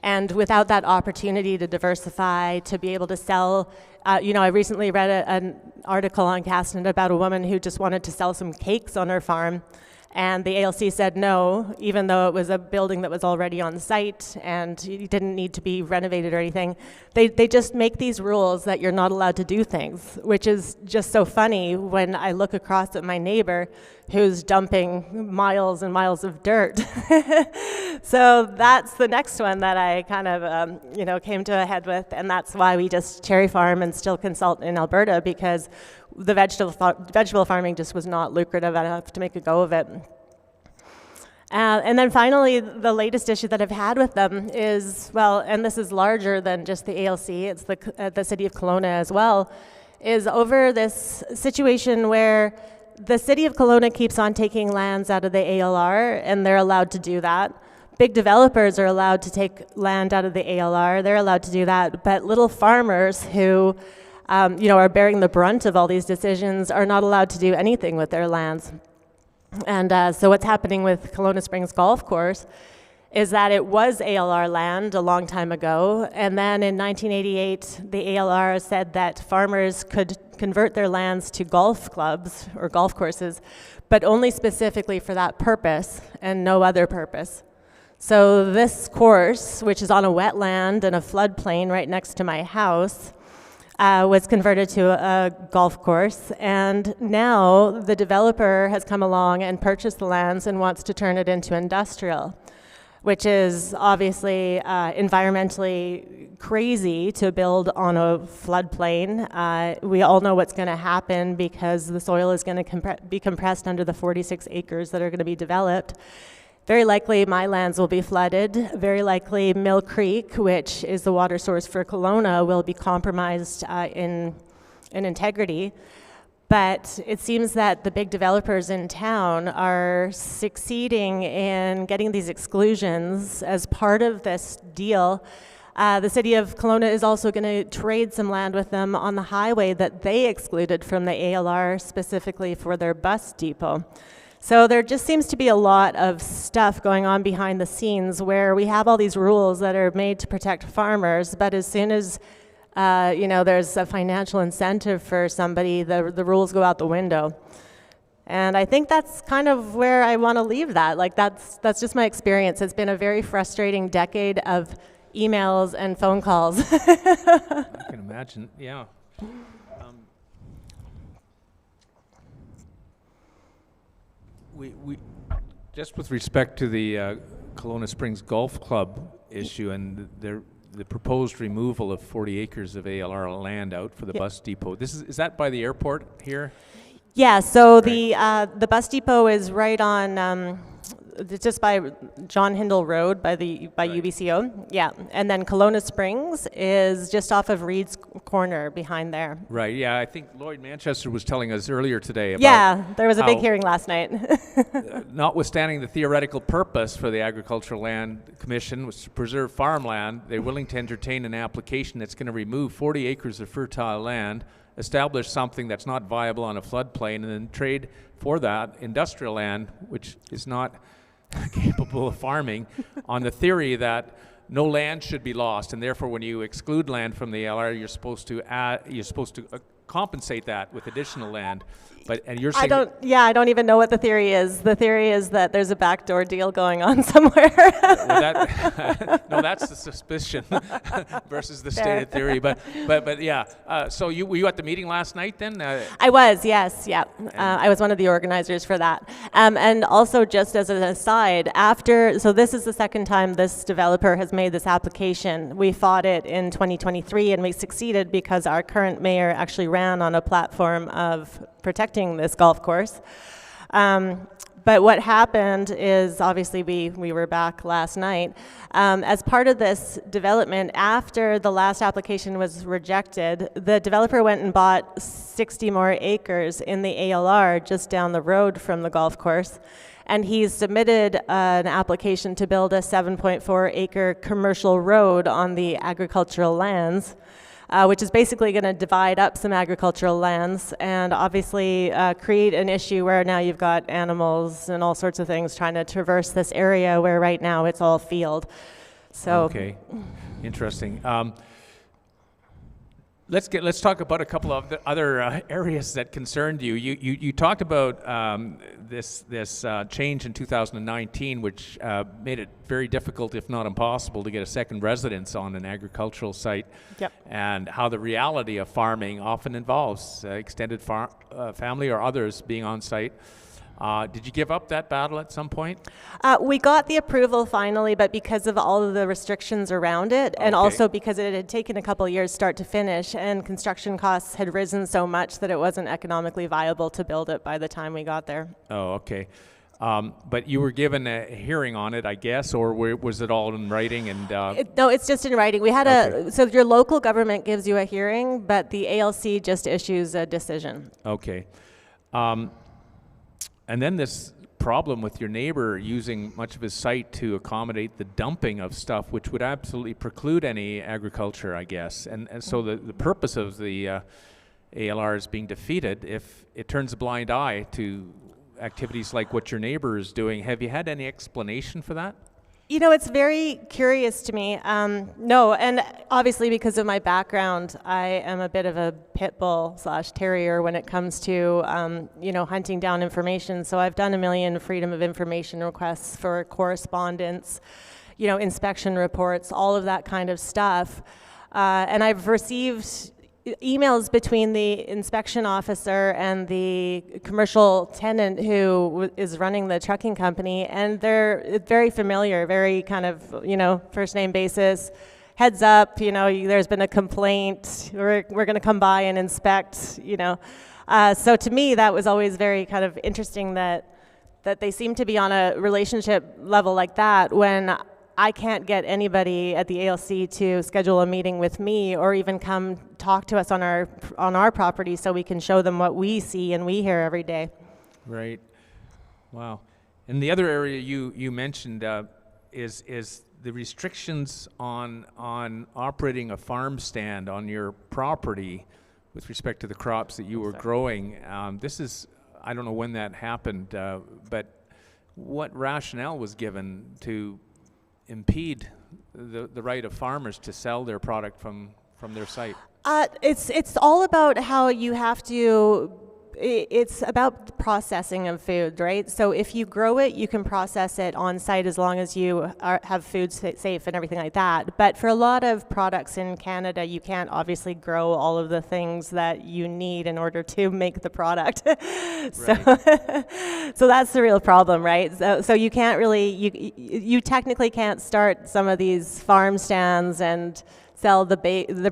And without that opportunity to diversify, to be able to sell, I recently read an article on Caston about a woman who just wanted to sell some cakes on her farm. And the ALC said no, even though it was a building that was already on site and it didn't need to be renovated or anything. They just make these rules that you're not allowed to do things, which is just so funny when I look across at my neighbor who's dumping miles and miles of dirt. So that's the next one that I kind of, came to a head with, and that's why we just cherry farm and still consult in Alberta, because the vegetable farming just was not lucrative enough to make a go of it. And then finally, the latest issue that I've had with them is, well, and this is larger than just the ALC, it's the City of Kelowna as well, is over this situation where the City of Kelowna keeps on taking lands out of the ALR, and they're allowed to do that. Big developers are allowed to take land out of the ALR, they're allowed to do that, but little farmers who are bearing the brunt of all these decisions are not allowed to do anything with their lands. And so what's happening with Kelowna Springs Golf Course is that it was ALR land a long time ago, and then in 1988, the ALR said that farmers could convert their lands to golf clubs or golf courses, but only specifically for that purpose and no other purpose. So this course, which is on a wetland and a floodplain right next to my house, was converted to a golf course, and now the developer has come along and purchased the lands and wants to turn it into industrial. which is obviously environmentally crazy to build on a floodplain. We all know what's going to happen because the soil is going to be compressed under the 46 acres that are going to be developed. Very likely my lands will be flooded. Very likely Mill Creek, which is the water source for Kelowna, will be compromised in integrity. But it seems that the big developers in town are succeeding in getting these exclusions as part of this deal. The city of Kelowna is also going to trade some land with them on the highway that they excluded from the ALR specifically for their bus depot. So there just seems to be a lot of stuff going on behind the scenes where we have all these rules that are made to protect farmers, but as soon as there's a financial incentive for somebody, the rules go out the window. And I think that's kind of where I want to leave that. Like that's just my experience. It's been a very frustrating decade of emails and phone calls. I can imagine, yeah. We just with respect to the Kelowna Springs Golf Club issue and the proposed removal of 40 acres of ALR land out for the bus depot. Is that by the airport here? Yeah, so the bus depot is right on just by John Hindle Road by UBCO. Yeah, and then Kelowna Springs is just off of Reed's Corner behind there. Right. Yeah, I think Lloyd Manchester was telling us earlier today about there was a big hearing last night. Notwithstanding the theoretical purpose for the Agricultural Land Commission was to preserve farmland, they're willing to entertain an application that's going to remove 40 acres of fertile land, establish something that's not viable on a floodplain, and then trade for that industrial land, which is not capable of farming, on the theory that no land should be lost, and therefore when you exclude land from the LR, you're supposed to compensate that with additional land. And you're saying I don't even know what the theory is. The theory is that there's a backdoor deal going on somewhere. No, that's the suspicion versus the stated theory. But yeah. So were you at the meeting last night then? I was, yes, yeah. I was one of the organizers for that. And also, just as an aside, so this is the second time this developer has made this application. We fought it in 2023 and we succeeded because our current mayor actually ran on a platform of protecting this golf course. But what happened is, obviously we were back last night. As part of this development, after the last application was rejected, the developer went and bought 60 more acres in the ALR just down the road from the golf course. And he's submitted an application to build a 7.4 acre commercial road on the agricultural lands. Which is basically going to divide up some agricultural lands and obviously create an issue where now you've got animals and all sorts of things trying to traverse this area where right now it's all field. So okay, interesting. Let's talk about a couple of the other areas that concerned you. You talked about this change in 2019, which made it very difficult, if not impossible, to get a second residence on an agricultural site. Yep. And how the reality of farming often involves extended family or others being on site. Did you give up that battle at some point? We got the approval finally, but because of all of the restrictions around it, and also because it had taken a couple of years start to finish, and construction costs had risen so much that it wasn't economically viable to build it by the time we got there. Oh, okay. But you were given a hearing on it, I guess, or was it all in writing? And no, it's just in writing. We had so your local government gives you a hearing, but the ALC just issues a decision. Okay. And then this problem with your neighbor using much of his site to accommodate the dumping of stuff, which would absolutely preclude any agriculture, I guess. And so the purpose of the ALR is being defeated if it turns a blind eye to activities like what your neighbor is doing. Have you had any explanation for that? You know, it's very curious to me. No, and obviously because of my background, I am a bit of a pit bull / terrier when it comes to, hunting down information. So I've done a million Freedom of Information requests for correspondence, inspection reports, all of that kind of stuff. And I've received emails between the inspection officer and the commercial tenant who is running the trucking company, and they're very familiar, very kind of, first name basis. Heads up, there's been a complaint, we're going to come by and inspect, So to me, that was always very kind of interesting that they seem to be on a relationship level like that when I can't get anybody at the ALC to schedule a meeting with me or even come talk to us on our property so we can show them what we see and we hear every day. Right. Wow. And the other area you mentioned is the restrictions on operating a farm stand on your property with respect to the crops that you were growing. This is, I don't know when that happened, but what rationale was given to impede the right of farmers to sell their product from their site? It's all about how you have to. It's about processing of food, right? So if you grow it, you can process it on site as long as you have food safe and everything like that. But for a lot of products in Canada, you can't obviously grow all of the things that you need in order to make the product. So that's the real problem, right? So you can't really, you technically can't start some of these farm stands and sell the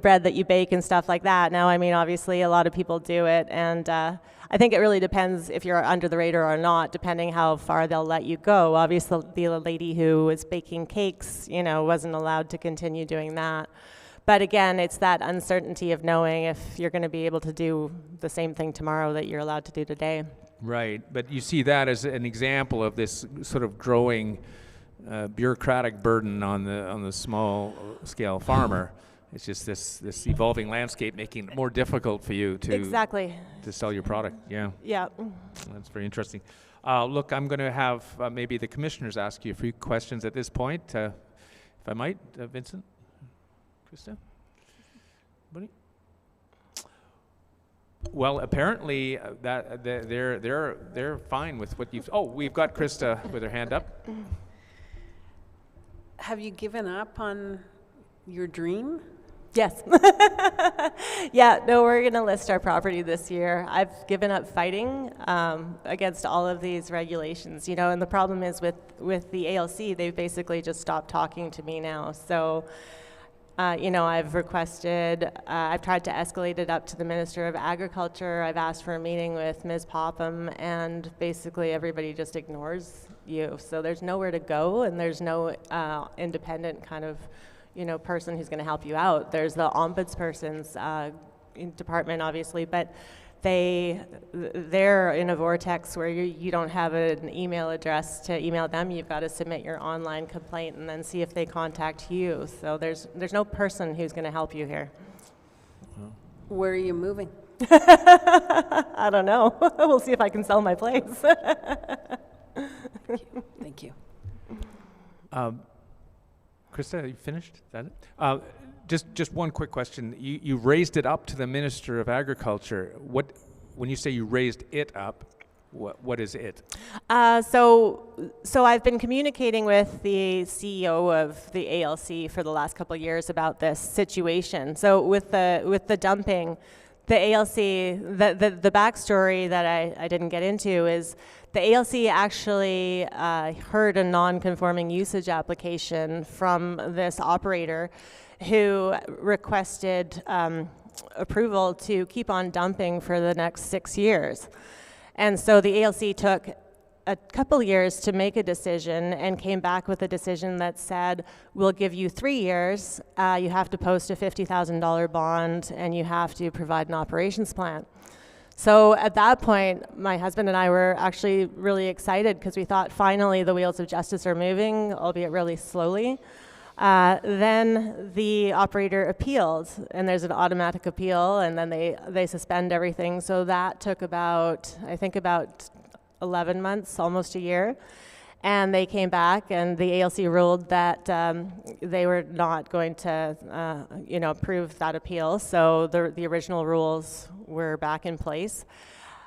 bread that you bake and stuff like that. Now, I mean, obviously a lot of people do it, and I think it really depends if you're under the radar or not, depending how far they'll let you go. Obviously, the lady who was baking cakes, wasn't allowed to continue doing that. But again, it's that uncertainty of knowing if you're going to be able to do the same thing tomorrow that you're allowed to do today. Right, but you see that as an example of this sort of growing bureaucratic burden on the small scale farmer. It's just this evolving landscape making it more difficult for you to sell your product. Yeah. Yeah. That's very interesting. Look, I'm going to have maybe the commissioners ask you a few questions at this point, if I might. Vincent, Krista, Buddy. Well, apparently that they're fine with what you've. Oh, we've got Krista with her hand up. Have you given up on your dream? Yes. Yeah, no, we're going to list our property this year. I've given up fighting against all of these regulations, and the problem is with the ALC, they've basically just stopped talking to me now. So, I've requested, I've tried to escalate it up to the Minister of Agriculture. I've asked for a meeting with Ms. Popham, and basically everybody just ignores you. So there's nowhere to go, and there's no independent kind of person who's going to help you out. There's the ombudsperson's department, obviously, but they're in a vortex where you don't have an email address to email them. You've got to submit your online complaint and then see if they contact you. So there's no person who's going to help you here. Where are you moving? I don't know. We'll see if I can sell my place. Thank you. Krista, are you finished? Is that it? Just one quick question. You raised it up to the Minister of Agriculture. When you say you raised it up, what is it? So I've been communicating with the CEO of the ALC for the last couple of years about this situation. So with the dumping, the ALC, the backstory that I didn't get into is the ALC actually heard a non-conforming usage application from this operator who requested approval to keep on dumping for the next 6 years. And so the ALC took a couple years to make a decision and came back with a decision that said, we'll give you 3 years, you have to post a $50,000 bond, and you have to provide an operations plan. So at that point, my husband and I were actually really excited because we thought finally the wheels of justice are moving, albeit really slowly. Then the operator appealed, and there's an automatic appeal, and then they suspend everything. So that took about 11 months, almost a year. And they came back, and the ALC ruled that they were not going to, approve that appeal. So the original rules were back in place.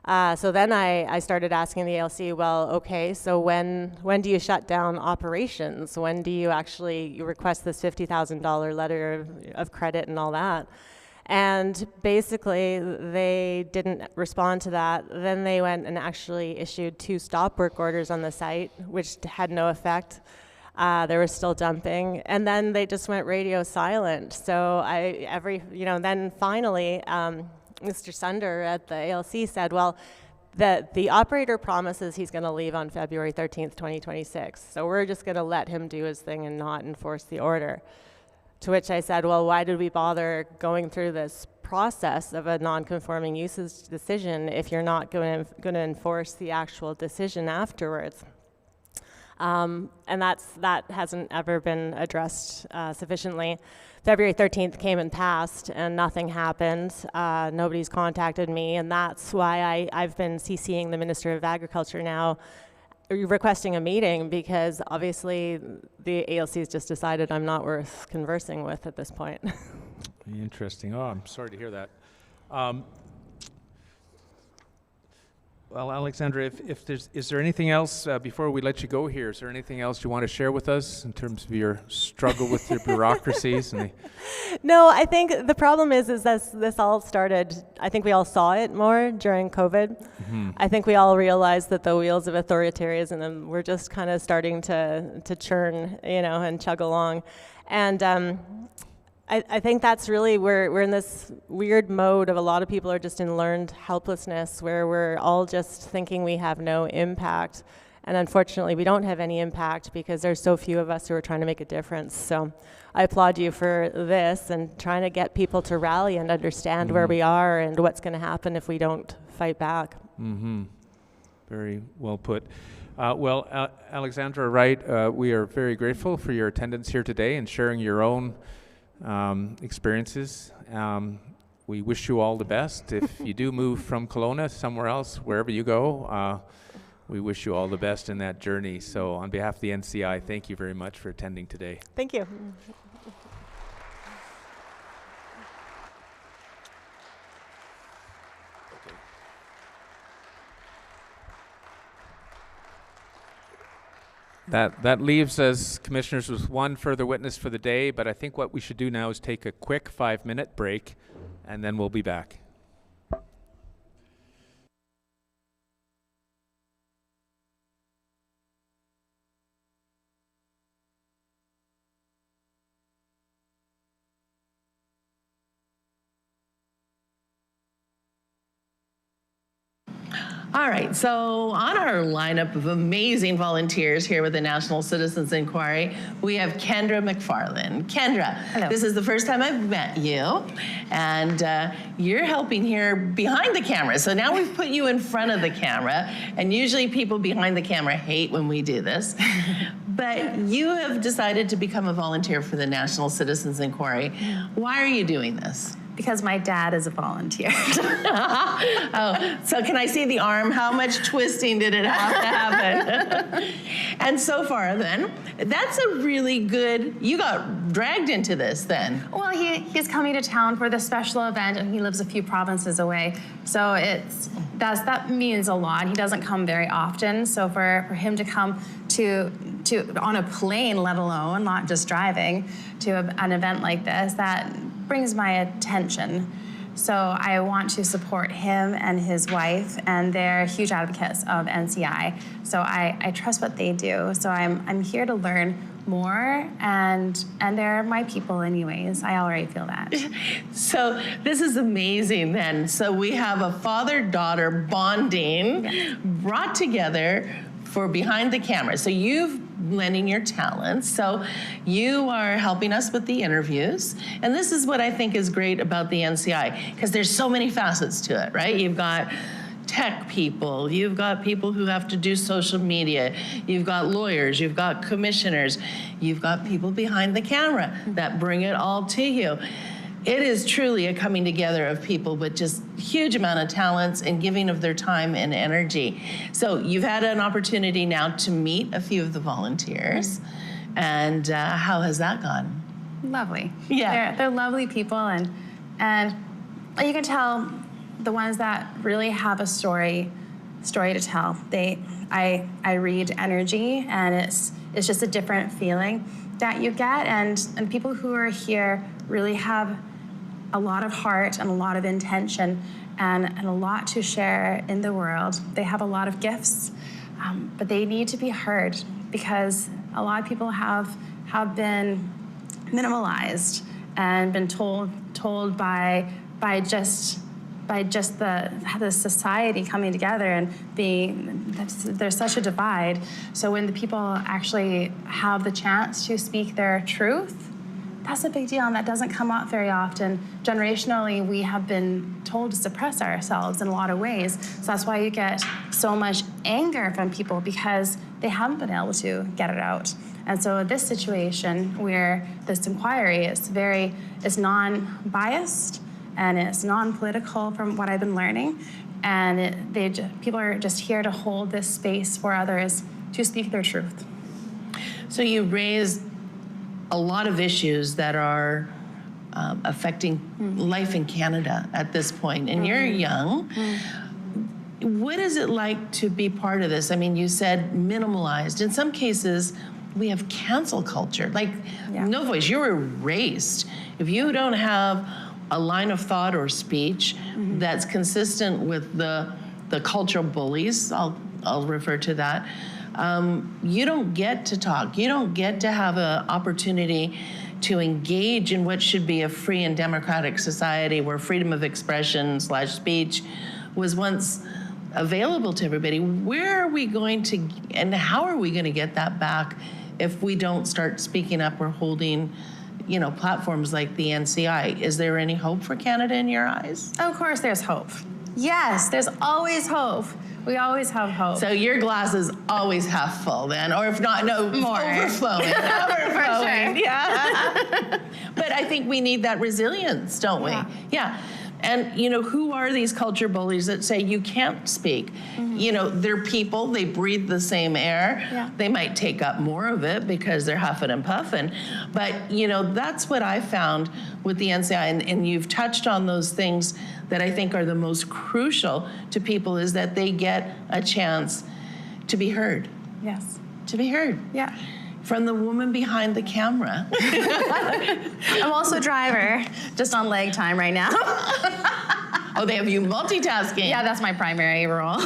So then I started asking the ALC, well, okay, so when do you shut down operations? When do you actually request this $50,000 letter of credit and all that? And basically, they didn't respond to that. Then they went and actually issued 2 stop work orders on the site, which had no effect. They were still dumping. And then they just went radio silent. So then finally, Mr. Sunder at the ALC said, well, the operator promises he's going to leave on February 13th, 2026. So we're just going to let him do his thing and not enforce the order. To which I said, well, why did we bother going through this process of a non-conforming uses decision if you're not going to enforce the actual decision afterwards? And that hasn't ever been addressed sufficiently. February 13th came and passed, and nothing happened. Nobody's contacted me, and that's why I've been CCing the Minister of Agriculture now, requesting a meeting, because obviously the ALC's just decided I'm not worth conversing with at this point. Interesting. Oh, I'm sorry to hear that. Well, Alexandra, is there anything else, before we let you go here, is there anything else you want to share with us in terms of your struggle with your bureaucracies? No, I think the problem is this all started, I think we all saw it more during COVID. Mm-hmm. I think we all realized that the wheels of authoritarianism were just kind of starting to churn, and chug along. And I think that's really, we're in this weird mode of a lot of people are just in learned helplessness, where we're all just thinking we have no impact. And unfortunately, we don't have any impact because there's so few of us who are trying to make a difference. So I applaud you for this and trying to get people to rally and understand where we are and what's going to happen if we don't fight back. Mm-hmm. Very well put. Alexandra Wright, we are very grateful for your attendance here today and sharing your own experiences. We wish you all the best. If you do move from Kelowna somewhere else, wherever you go, we wish you all the best in that journey. So on behalf of the NCI, thank you very much for attending today. Thank you. That leaves us, commissioners, with one further witness for the day, but I think what we should do now is take a quick 5-minute break, and then we'll be back. All right, so on our lineup of amazing volunteers here with the National Citizens Inquiry, we have Kendra McFarland. Kendra, hello. This is the first time I've met you, and you're helping here behind the camera. So now we've put you in front of the camera, and usually people behind the camera hate when we do this. But you have decided to become a volunteer for the National Citizens Inquiry. Why are you doing this? Because my dad is a volunteer. Oh, so can I see the arm? How much twisting did it have to happen? And so far then, that's a really good, you got dragged into this then. Well, he's coming to town for this special event, and he lives a few provinces away. So that means a lot. He doesn't come very often. So for him to come to on a plane, let alone not just driving, to an event like this, that brings my attention. So I want to support him and his wife, and they're huge advocates of NCI. So I trust what they do. So I'm here to learn more, and they're my people anyways. I already feel that. So this is amazing then. So we have a father-daughter bonding brought together for behind the camera. So you've lending your talents. So you are helping us with the interviews. And this is what I think is great about the NCI, because there's so many facets to it, right? You've got tech people, you've got people who have to do social media, you've got lawyers, you've got commissioners, you've got people behind the camera that bring it all to you. It is truly a coming together of people with just huge amount of talents and giving of their time and energy. So you've had an opportunity now to meet a few of the volunteers. And how has that gone? Lovely. Yeah. They're lovely people, and you can tell the ones that really have a story to tell. I read energy, and it's just a different feeling that you get, and people who are here really have a lot of heart and a lot of intention and a lot to share in the world. They have a lot of gifts, but they need to be heard because a lot of people have been minimalized and been told by just the society coming together and there's such a divide. So when the people actually have the chance to speak their truth, that's a big deal, and that doesn't come up very often. Generationally, we have been told to suppress ourselves in a lot of ways. So that's why you get so much anger from people, because they haven't been able to get it out. And so this situation where this inquiry is non-biased and it's non-political from what I've been learning, and people are just here to hold this space for others to speak their truth. So you raised a lot of issues that are affecting life in Canada at this point, and you're young. What is it like to be part of this? I mean, you said minimalized. In some cases, we have cancel culture. Like, no voice, you're erased. If you don't have a line of thought or speech that's consistent with the cultural bullies, I'll refer to that, you don't get to talk. You don't get to have an opportunity to engage in what should be a free and democratic society where freedom of expression / speech was once available to everybody. Where are we going to, and how are we going to get that back if we don't start speaking up or holding, platforms like the NCI? Is there any hope for Canada in your eyes? Of course there's hope. Yes, there's always hope. We always have hope. So your glass is always half full then, or if not, no, more. Overflowing. Overflowing, yeah. But I think we need that resilience, don't we? Yeah. And, who are these culture bullies that say you can't speak? They're people, they breathe the same air. Yeah. They might take up more of it because they're huffing and puffing. But, that's what I found with the NCI, and you've touched on those things that I think are the most crucial to people, is that they get a chance to be heard. Yes. To be heard. Yeah. From the woman behind the camera. I'm also a driver, just on leg time right now. Oh, they have you multitasking. Yeah, that's my primary role.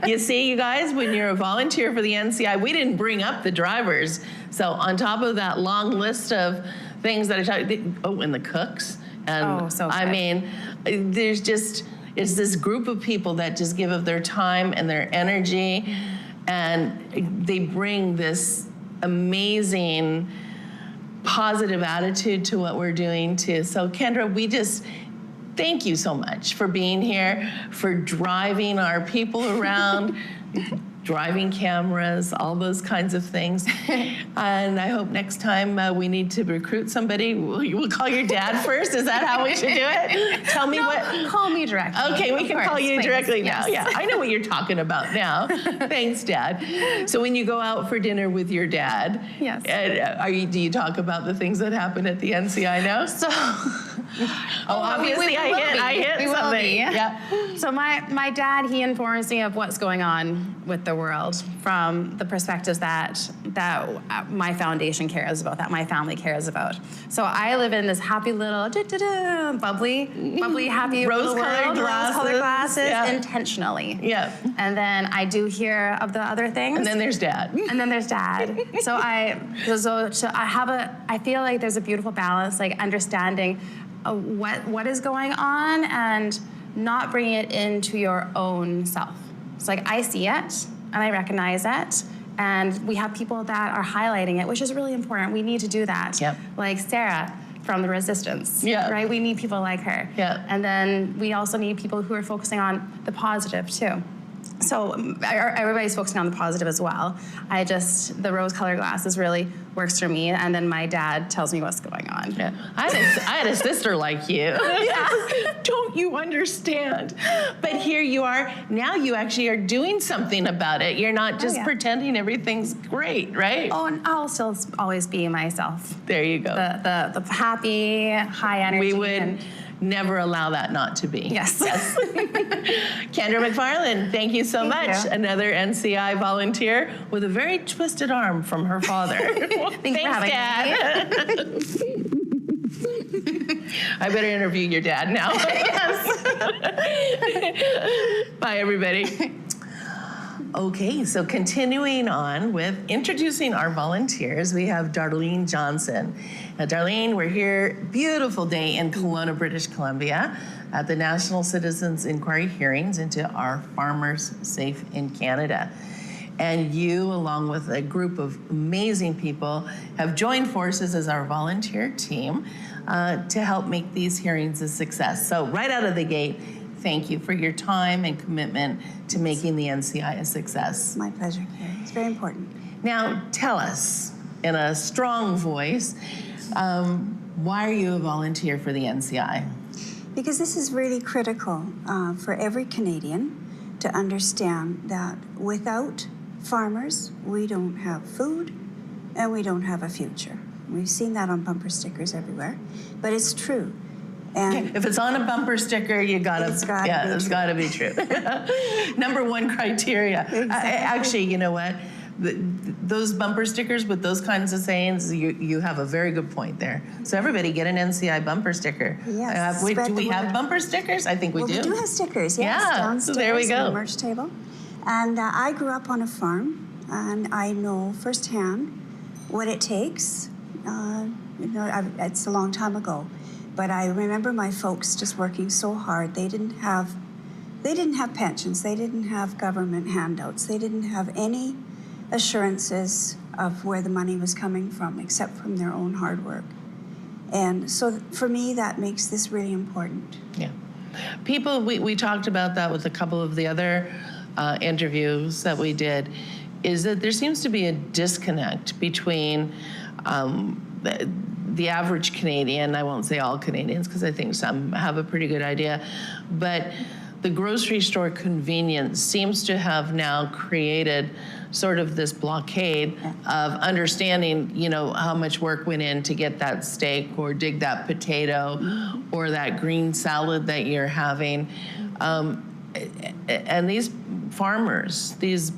You see, you guys, when you're a volunteer for the NCI, we didn't bring up the drivers. So on top of that long list of things that I talked, and the cooks. And so good. I mean, it's this group of people that just give of their time and their energy, and they bring this amazing positive attitude to what we're doing too. So Kendra, we just thank you so much for being here, for driving our people around, driving cameras, all those kinds of things. And I hope next time we need to recruit somebody, we'll call your dad first. Is that how we should do it? Tell me Call me directly. Okay, we can call you directly now. Yes. Yeah, I know what you're talking about now. Thanks, Dad. So when you go out for dinner with your dad, yes, do you talk about the things that happen at the NCI now? So, obviously I hit something. Yeah. So my dad, he informs me of what's going on with the world from the perspectives that my foundation cares about, that my family cares about. So I live in this happy little bubbly, happy rose-colored glasses yeah. intentionally. Yeah. And then I do hear of the other things. And then there's Dad. So I feel like there's a beautiful balance, like understanding what is going on and not bringing it into your own self. It's like I see it and I recognize it, and we have people that are highlighting it, which is really important. We need to do that. Yep. Like Sarah from the Resistance, yeah. right? We need people like her. Yeah. And then we also need people who are focusing on the positive too. So everybody's focusing on the positive as well. The rose-colored glasses really works for me, and then my dad tells me what's going on. Yeah. I had a sister like you. Yeah. Don't you understand? But here you are. Now you actually are doing something about it. You're not just pretending everything's great, right? Oh, and I'll still always be myself. There you go. The happy, high energy. We would never allow that not to be. Yes. Kendra McFarland, thank you so much. You. Another NCI volunteer with a very twisted arm from her father. Thanks for having Dad. me. I better interview your dad now. Bye, everybody. Okay, so continuing on with introducing our volunteers, we have Darlene Johnson. Now, Darlene, we're here, beautiful day in Kelowna, British Columbia, at the National Citizens Inquiry hearings into Are Farmers Safe in Canada? And you, along with a group of amazing people, have joined forces as our volunteer team to help make these hearings a success. So right out of the gate, thank you for your time and commitment to making the NCI a success. My pleasure, Carrie. It's very important. Now, tell us, in a strong voice, why are you a volunteer for the NCI? Because this is really critical for every Canadian to understand that without farmers, we don't have food and we don't have a future. We've seen that on bumper stickers everywhere, but it's true. And if it's on a bumper sticker, it's got to be true. Number one criteria. Exactly. Actually, you know what? Those bumper stickers with those kinds of sayings, you have a very good point there. So everybody get an NCI bumper sticker. Yes. Do we have bumper stickers? I think we do. We do have stickers, yes. Yeah, downstairs so there we go. on the merch table. And I grew up on a farm, and I know firsthand what it takes. It's a long time ago. But I remember my folks just working so hard. They didn't have pensions. They didn't have government handouts. They didn't have any assurances of where the money was coming from, except from their own hard work. And so for me, that makes this really important. Yeah. People, we talked about that with a couple of the other interviews that we did, is that there seems to be a disconnect between the average Canadian. I won't say all Canadians because I think some have a pretty good idea, but the grocery store convenience seems to have now created sort of this blockade of understanding, how much work went in to get that steak or dig that potato or that green salad that you're having. And these farmers, these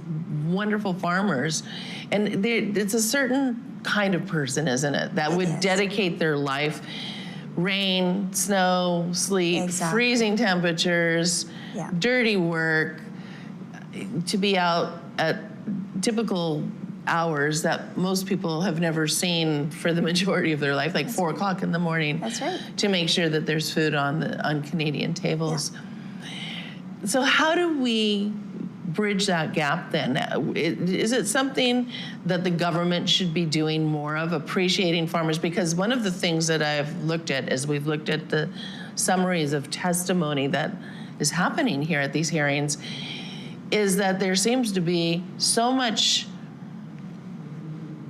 wonderful farmers, and it's a certain kind of person, isn't it, that would dedicate their life, rain, snow, sleep, freezing temperatures, dirty work, to be out at typical hours that most people have never seen for the majority of their life, like 4 o'clock in the morning. That's right. To make sure that there's food on Canadian tables. Yeah. So how do we bridge that gap then? Is it something that the government should be doing more of, appreciating farmers? Because one of the things that I've looked at as we've looked at the summaries of testimony that is happening here at these hearings is that there seems to be so much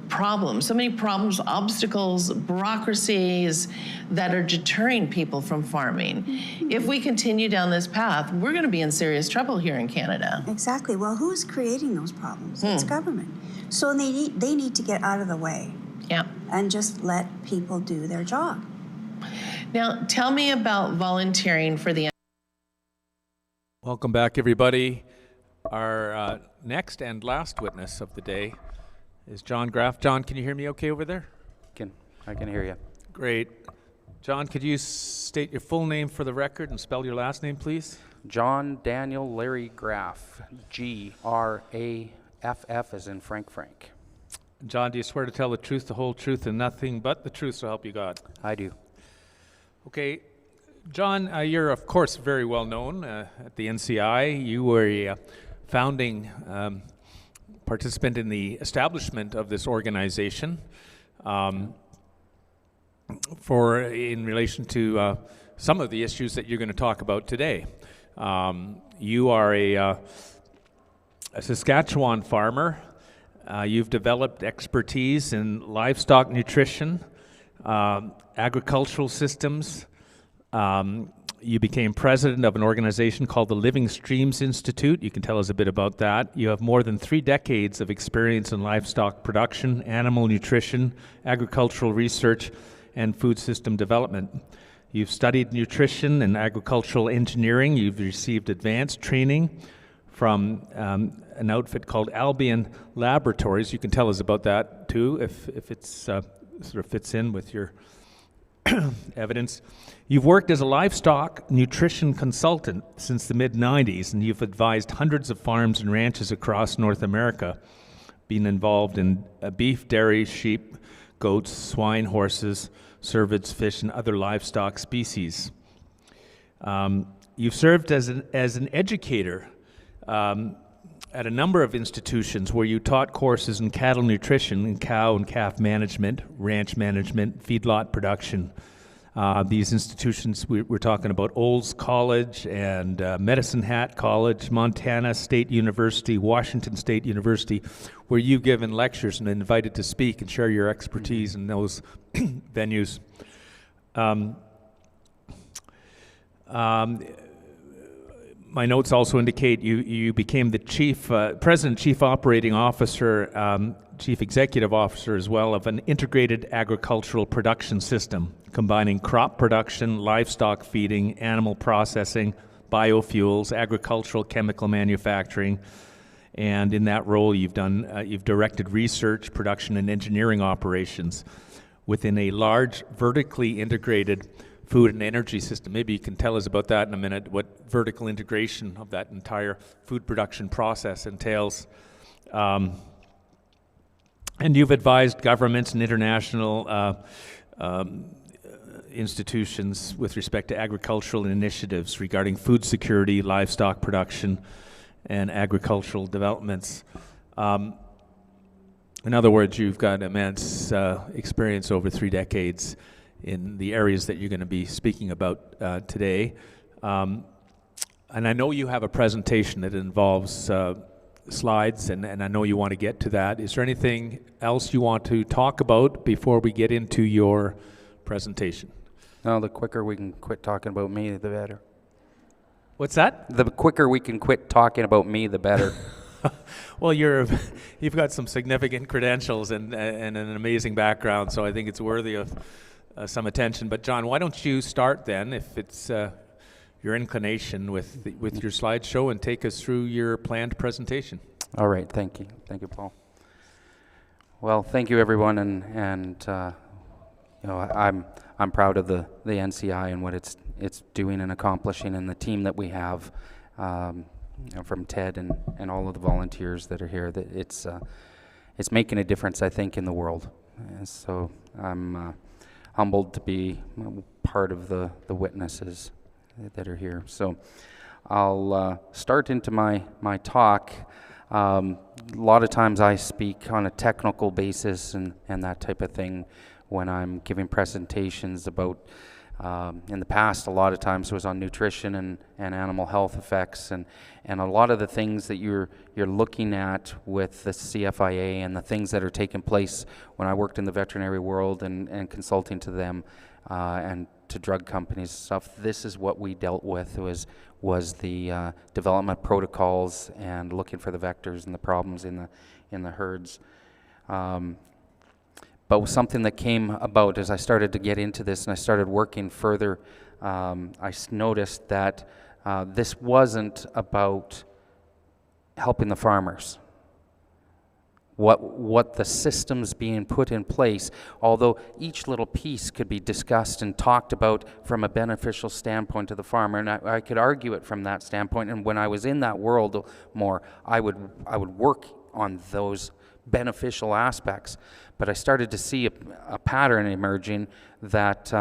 problems, so many problems, obstacles, bureaucracies that are deterring people from farming. If we continue down this path, we're going to be in serious trouble here in Canada. Exactly. Well, who's creating those problems? It's government. So they need to get out of the way. Yeah. And just let people do their job. Now, tell me about volunteering for the... Welcome back, everybody. Our next and last witness of the day is John Graff. John, can you hear me okay over there? I can hear you. Great. John, could you state your full name for the record and spell your last name, please? John Daniel Larry Graff, G-R-A-F-F as in Frank. John, do you swear to tell the truth, the whole truth, and nothing but the truth, so help you God? I do. Okay. John, you're, of course, very well known at the NCI. You were a founding participant in the establishment of this organization in relation to some of the issues that you're going to talk about today. You are a Saskatchewan farmer. You've developed expertise in livestock nutrition, agricultural systems. You became president of an organization called the Living Streams Institute. You can tell us a bit about that. You have more than 3 decades of experience in livestock production, animal nutrition, agricultural research, and food system development. You've studied nutrition and agricultural engineering. You've received advanced training from an outfit called Albion Laboratories. You can tell us about that too, if it's sort of fits in with your evidence. You've worked as a livestock nutrition consultant since the mid-90s, and you've advised hundreds of farms and ranches across North America, being involved in beef, dairy, sheep, goats, swine, horses, cervids, fish, and other livestock species. You've served as an educator at a number of institutions where you taught courses in cattle nutrition, and cow and calf management, ranch management, feedlot production. These institutions, we're talking about Olds College and Medicine Hat College, Montana State University, Washington State University, where you've given lectures and been invited to speak and share your expertise in those venues. My notes also indicate you became the president, chief operating officer, chief executive officer as well of an integrated agricultural production system combining crop production, livestock feeding, animal processing, biofuels, agricultural chemical manufacturing. And in that role, you've directed research, production, and engineering operations within a large vertically integrated food and energy system. Maybe you can tell us about that in a minute, what vertical integration of that entire food production process entails. And you've advised governments and international institutions with respect to agricultural initiatives regarding food security, livestock production, and agricultural developments. In other words, you've got immense experience over 3 decades in the areas that you're going to be speaking about today. And I know you have a presentation that involves slides, and I know you want to get to that. Is there anything else you want to talk about before we get into your presentation? No, the quicker we can quit talking about me, the better. What's that? The quicker we can quit talking about me, the better. Well, you've got some significant credentials and an amazing background, so I think it's worthy of some attention. But John, why don't you start then, if it's your inclination, with your slideshow and take us through your planned presentation. All right, thank you, Paul. Well, thank you, everyone, and I'm proud of the NCI and what it's doing and accomplishing, and the team that we have, from Ted and all of the volunteers that are here. That it's making a difference, I think, in the world. And so I'm humbled to be part of the witnesses that are here. So I'll start into my talk. A lot of times I speak on a technical basis and that type of thing when I'm giving presentations about, in the past, a lot of times it was on nutrition and animal health effects, and a lot of the things that you're looking at with the CFIA and the things that are taking place when I worked in the veterinary world and consulting to them and to drug companies and stuff. This is what we dealt with, was the development protocols and looking for the vectors and the problems in the herds. But something that came about as I started to get into this and I started working further, I noticed that this wasn't about helping the farmers. What the systems being put in place, although each little piece could be discussed and talked about from a beneficial standpoint to the farmer, and I could argue it from that standpoint. And when I was in that world more, I would work on those beneficial aspects. But I started to see a pattern emerging that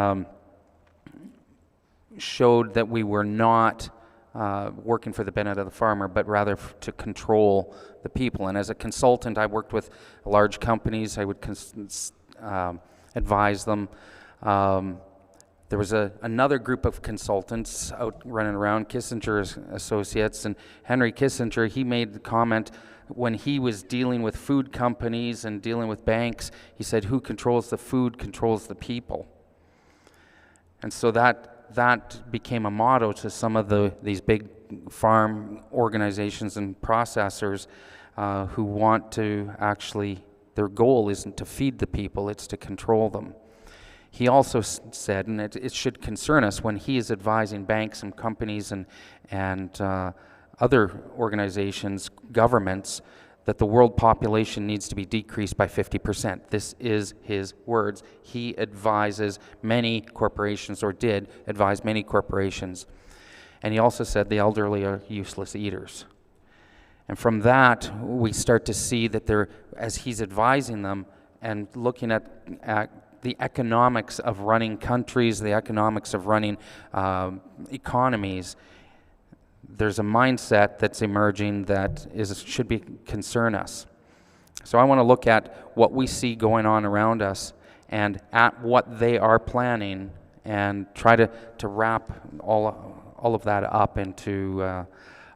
showed that we were not working for the benefit of the farmer, but rather to control the people. And as a consultant, I worked with large companies. I would advise them. There was another group of consultants out running around, Kissinger Associates, and Henry Kissinger, he made the comment when he was dealing with food companies and dealing with banks, he said, who controls the food controls the people. And so that became a motto to some of these big farm organizations and processors who want to actually, their goal isn't to feed the people, it's to control them. He also said, and it should concern us when he is advising banks and companies and other organizations, governments, that the world population needs to be decreased by 50%. This is his words. He advises many corporations, or did advise many corporations. And he also said the elderly are useless eaters. And from that, we start to see that there, as he's advising them and looking at the economics of running countries, the economics of running economies, there's a mindset that's emerging that should concern us. So I want to look at what we see going on around us and at what they are planning, and try to wrap all of that up into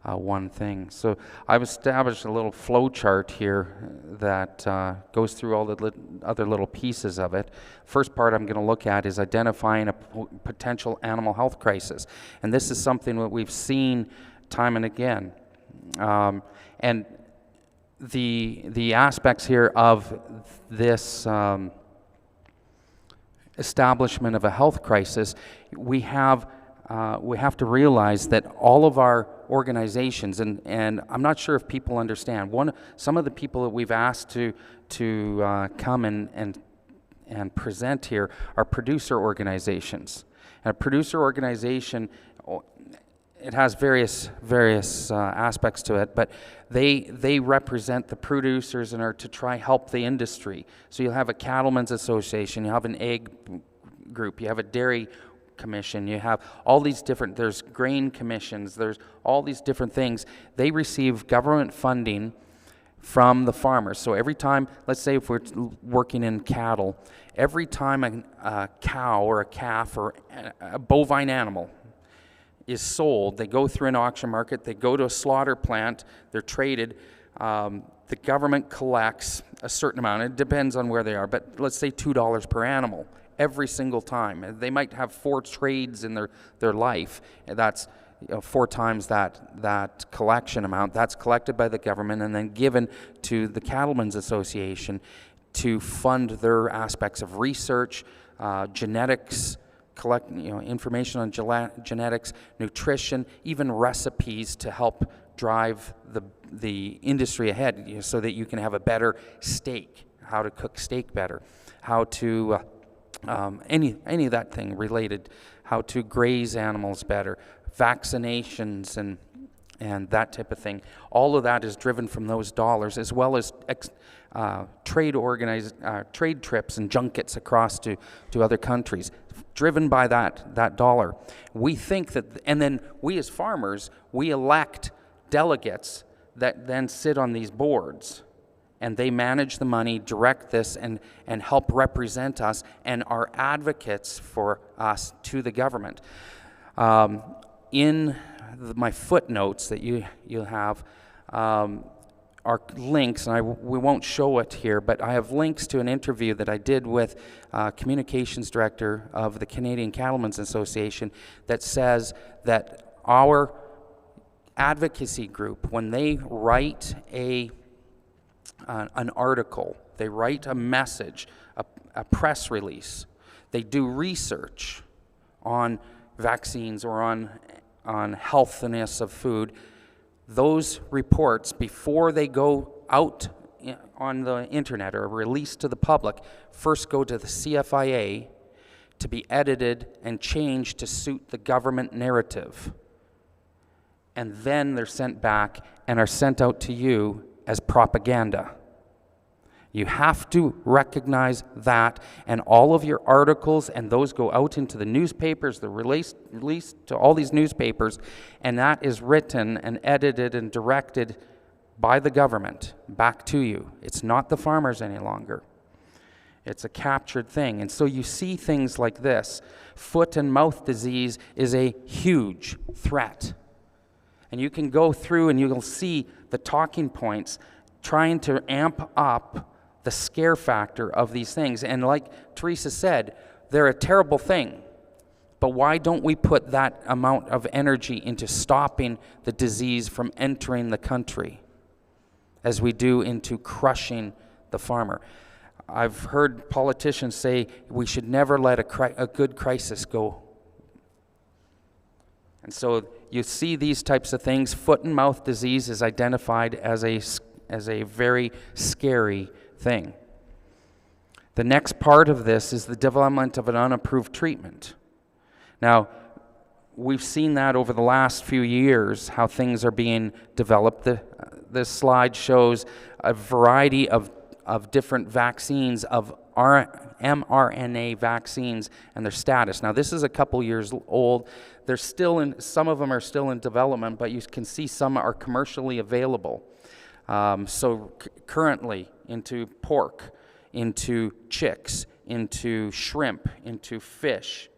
one thing. So I've established a little flow chart here that goes through all the other little pieces of it. First part I'm going to look at is identifying a potential animal health crisis. And this is something that we've seen time and again. And the aspects here of this establishment of a health crisis, we have to realize that all of our organizations, and I'm not sure if people understand, some of the people that we've asked to come and present here are producer organizations. And a producer organization, it has various aspects to it, but they represent the producers and are to try help the industry. So you'll have a cattlemen's association, you have an egg group, you have a dairy commission, you have all these different, there's grain commissions, there's all these different things. They receive government funding from the farmers. So every time, let's say if we're working in cattle, every time a cow or a calf or a bovine animal is sold, they go through an auction market, they go to a slaughter plant, they're traded, the government collects a certain amount, it depends on where they are, but let's say $2 per animal every single time. They might have 4 trades in their life, and that's 4 times that collection amount. That's collected by the government and then given to the Cattlemen's Association to fund their aspects of research, genetics, collect information on genetics, nutrition, even recipes to help drive the industry ahead, so that you can have a better steak, how to cook steak better, how to any of that thing related, how to graze animals better, vaccinations and that type of thing. All of that is driven from those dollars, as well as trade trips and junkets across to other countries, driven by that dollar. We think that, and then we as farmers, we elect delegates that then sit on these boards, and they manage the money, direct this, and help represent us and are advocates for us to the government. In my footnotes that you have are links, and we won't show it here, but I have links to an interview that I did with communications director of the Canadian Cattlemen's Association that says that our advocacy group, when they write an article, they write a message, a press release, they do research on vaccines or on healthiness of food, those reports, before they go out on the internet or released to the public, first go to the CFIA to be edited and changed to suit the government narrative. And then they're sent back and are sent out to you as propaganda. You have to recognize that, and all of your articles, and those go out into the newspapers, they're released to all these newspapers, and that is written and edited and directed by the government back to you. It's not the farmers any longer. It's a captured thing. And so you see things like this. Foot and mouth disease is a huge threat. And you can go through and you'll see the talking points trying to amp up the scare factor of these things. And like Theresa said, they're a terrible thing. But why don't we put that amount of energy into stopping the disease from entering the country as we do into crushing the farmer? I've heard politicians say we should never let a good crisis go. And so you see these types of things. Foot and mouth disease is identified as as a very scary thing. The next part of this is the development of an unapproved treatment. Now, we've seen that over the last few years, how things are being developed. This slide shows a variety of different vaccines, of mRNA vaccines and their status. Now, this is a couple years old. They're still in, some of them are still in development, but you can see some are commercially available. Currently into pork, into chicks, into shrimp, into fish.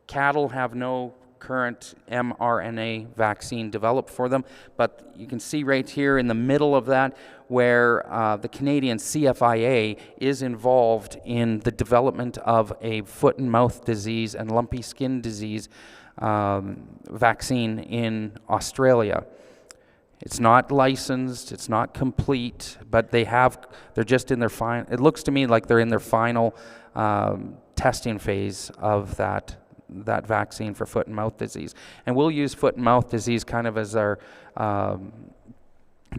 Cattle have no current mRNA vaccine developed for them, but you can see right here in the middle of that where the Canadian CFIA is involved in the development of a foot and mouth disease and lumpy skin disease vaccine in Australia. It's not licensed, it's not complete, but they're just in their final, it looks to me like they're in their final testing phase of that vaccine for foot and mouth disease. And we'll use foot and mouth disease kind of as our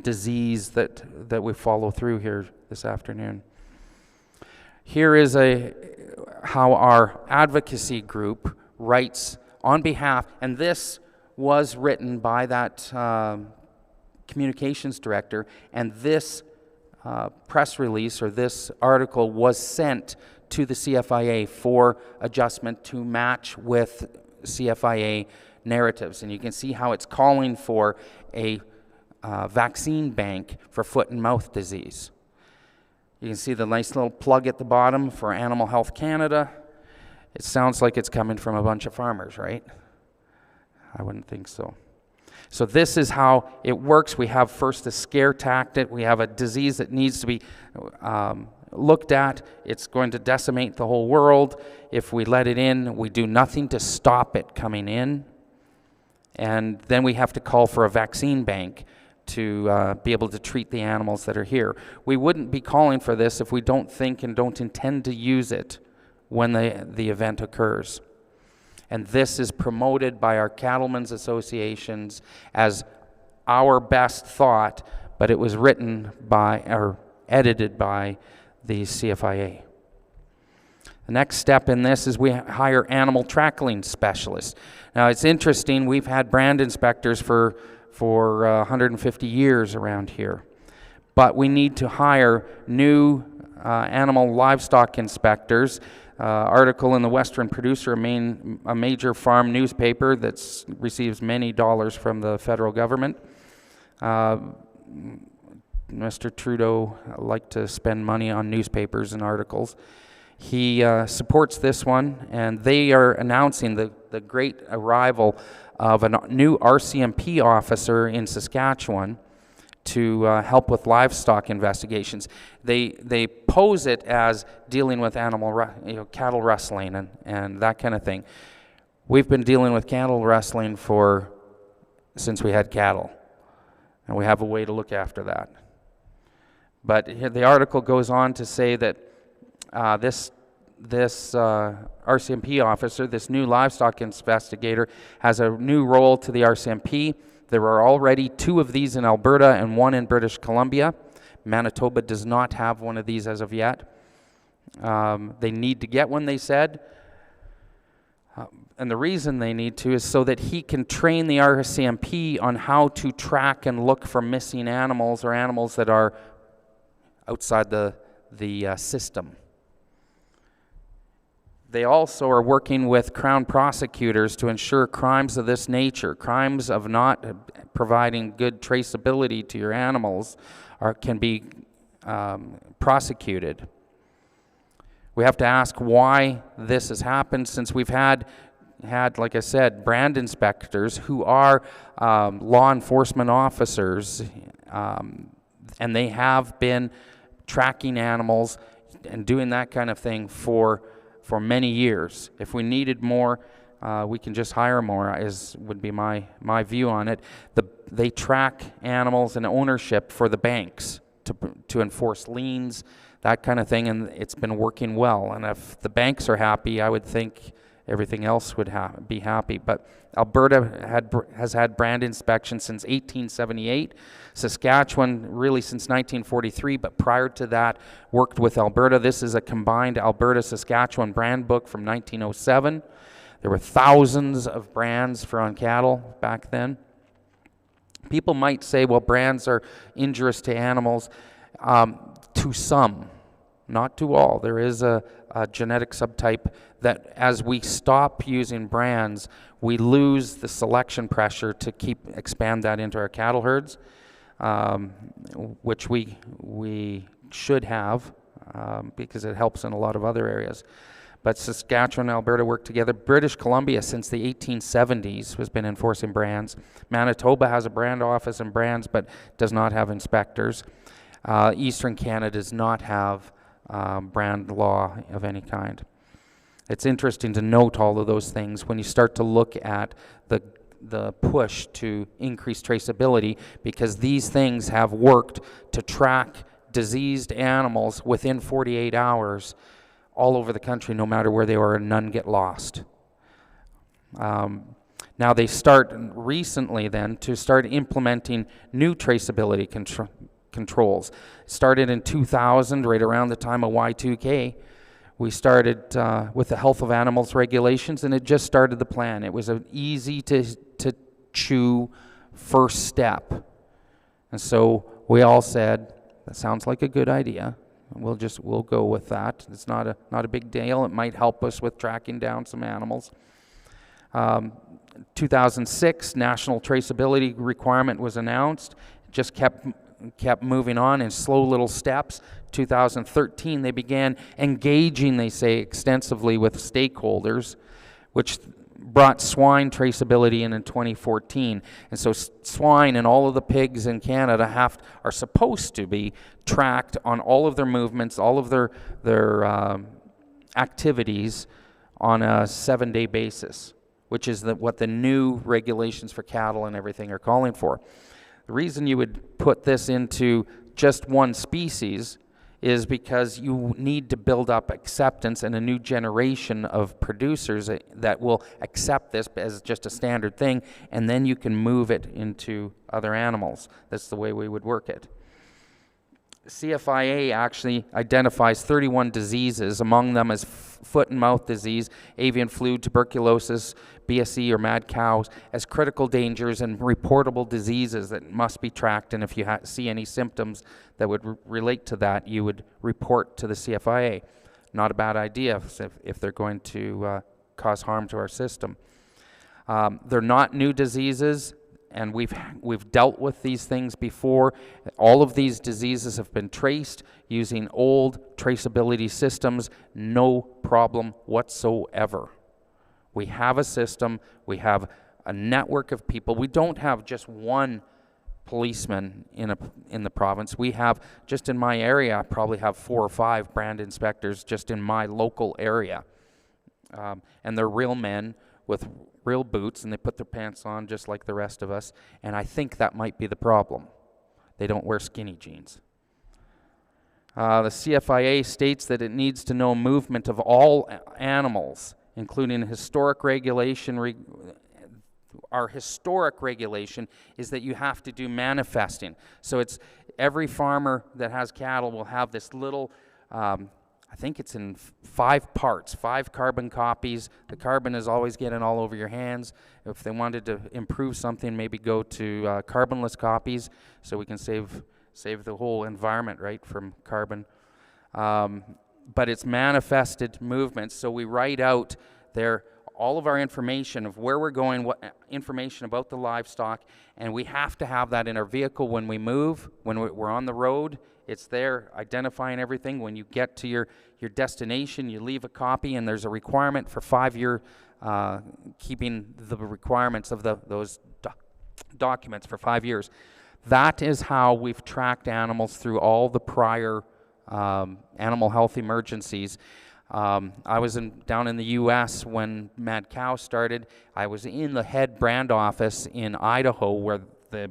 disease that we follow through here this afternoon. Here is how our advocacy group writes on behalf, and this was written by that communications director, and this press release or this article was sent to the CFIA for adjustment to match with CFIA narratives. And you can see how it's calling for a vaccine bank for foot and mouth disease. You can see the nice little plug at the bottom for Animal Health Canada. It sounds like it's coming from a bunch of farmers, right? I wouldn't think so. So this is how it works. We have first a scare tactic. We have a disease that needs to be looked at. It's going to decimate the whole world. If we let it in, we do nothing to stop it coming in. And then we have to call for a vaccine bank to be able to treat the animals that are here. We wouldn't be calling for this if we don't think and don't intend to use it when the event occurs. And this is promoted by our cattlemen's associations as our best thought, but it was written by or edited by the CFIA. The next step in this is we hire animal tracking specialists. Now it's interesting, we've had brand inspectors for 150 years around here, but we need to hire new animal livestock inspectors. Article in the Western Producer, a major farm newspaper that receives many dollars from the federal government. Mr. Trudeau liked to spend money on newspapers and articles. He supports this one, and they are announcing the great arrival of a new RCMP officer in Saskatchewan to help with livestock investigations. They pose it as dealing with cattle rustling and that kind of thing. We've been dealing with cattle rustling since we had cattle, and we have a way to look after that. But the article goes on to say that this RCMP officer, this new livestock investigator, has a new role to the RCMP. There are already 2 of these in Alberta and 1 in British Columbia. Manitoba does not have one of these as of yet. They need to get one, they said. And the reason they need to is so that he can train the RCMP on how to track and look for missing animals or animals that are outside the system. They also are working with Crown prosecutors to ensure crimes of this nature, crimes of not providing good traceability to your animals, can be prosecuted. We have to ask why this has happened, since we've had, like I said, brand inspectors who are law enforcement officers, and they have been tracking animals and doing that kind of thing for many years. If we needed more, we can just hire more, would be my view on it. They track animals and ownership for the banks to enforce liens, that kind of thing, and it's been working well. And if the banks are happy, I would think everything else would be happy. But Alberta has had brand inspection since 1878. Saskatchewan really since 1943, but prior to that worked with Alberta. This is a combined Alberta-Saskatchewan brand book from 1907. There were thousands of brands for on cattle back then. People might say, well, brands are injurious to animals. To some, not to all. There is a genetic subtype that as we stop using brands, we lose the selection pressure to expand that into our cattle herds, which we should have because it helps in a lot of other areas. But Saskatchewan and Alberta work together. British Columbia, since the 1870s, has been enforcing brands. Manitoba has a brand office and brands, but does not have inspectors. Eastern Canada does not have brand law of any kind. It's interesting to note all of those things when you start to look at the push to increase traceability, because these things have worked to track diseased animals within 48 hours all over the country, no matter where they are, and none get lost. Now they start recently then to start implementing new traceability controls. Started in 2000, right around the time of Y2K. We started with the health of animals regulations, and it just started the plan. It was an easy to chew first step. And so we all said, that sounds like a good idea. We'll go with that. It's not a big deal. It might help us with tracking down some animals. 2006, national traceability requirement was announced. Just kept moving on in slow little steps. 2013, they began engaging, they say, extensively with stakeholders, which brought swine traceability in 2014. And so swine and all of the pigs in Canada are supposed to be tracked on all of their movements, all of their activities on a 7-day basis, which is what the new regulations for cattle and everything are calling for. The reason you would put this into just one species is because you need to build up acceptance and a new generation of producers that will accept this as just a standard thing, and then you can move it into other animals. That's the way we would work it. CFIA actually identifies 31 diseases, among them as foot and mouth disease, avian flu, tuberculosis, BSE or mad cows, as critical dangers and reportable diseases that must be tracked, and if you see any symptoms that would relate to that, you would report to the CFIA. Not a bad idea if they're going to cause harm to our system. They're not new diseases, and we've dealt with these things before. All of these diseases have been traced using old traceability systems, no problem whatsoever. We have a system, we have a network of people. We don't have just one policeman in the province. We have, just in my area, I probably have 4 or 5 brand inspectors just in my local area. And they're real men with real boots, and they put their pants on just like the rest of us, and I think that might be the problem. They don't wear skinny jeans. The CFIA states that it needs to know movement of all animals, including historic regulation. Our historic regulation is that you have to do manifesting. So it's every farmer that has cattle will have this little, I think it's in 5 parts, 5 carbon copies. The carbon is always getting all over your hands. If they wanted to improve something, maybe go to carbonless copies so we can save the whole environment, right, from carbon. But it's manifested movements, so we write out there all of our information of where we're going, what information about the livestock, and we have to have that in our vehicle when we move, when we're on the road. It's there identifying everything. When you get to your destination, you leave a copy, and there's a requirement for 5-year keeping the requirements of those documents for 5 years. That is how we've tracked animals through all the prior animal health emergencies. I was down in the U.S. when mad cow started. I was in the head brand office in Idaho where the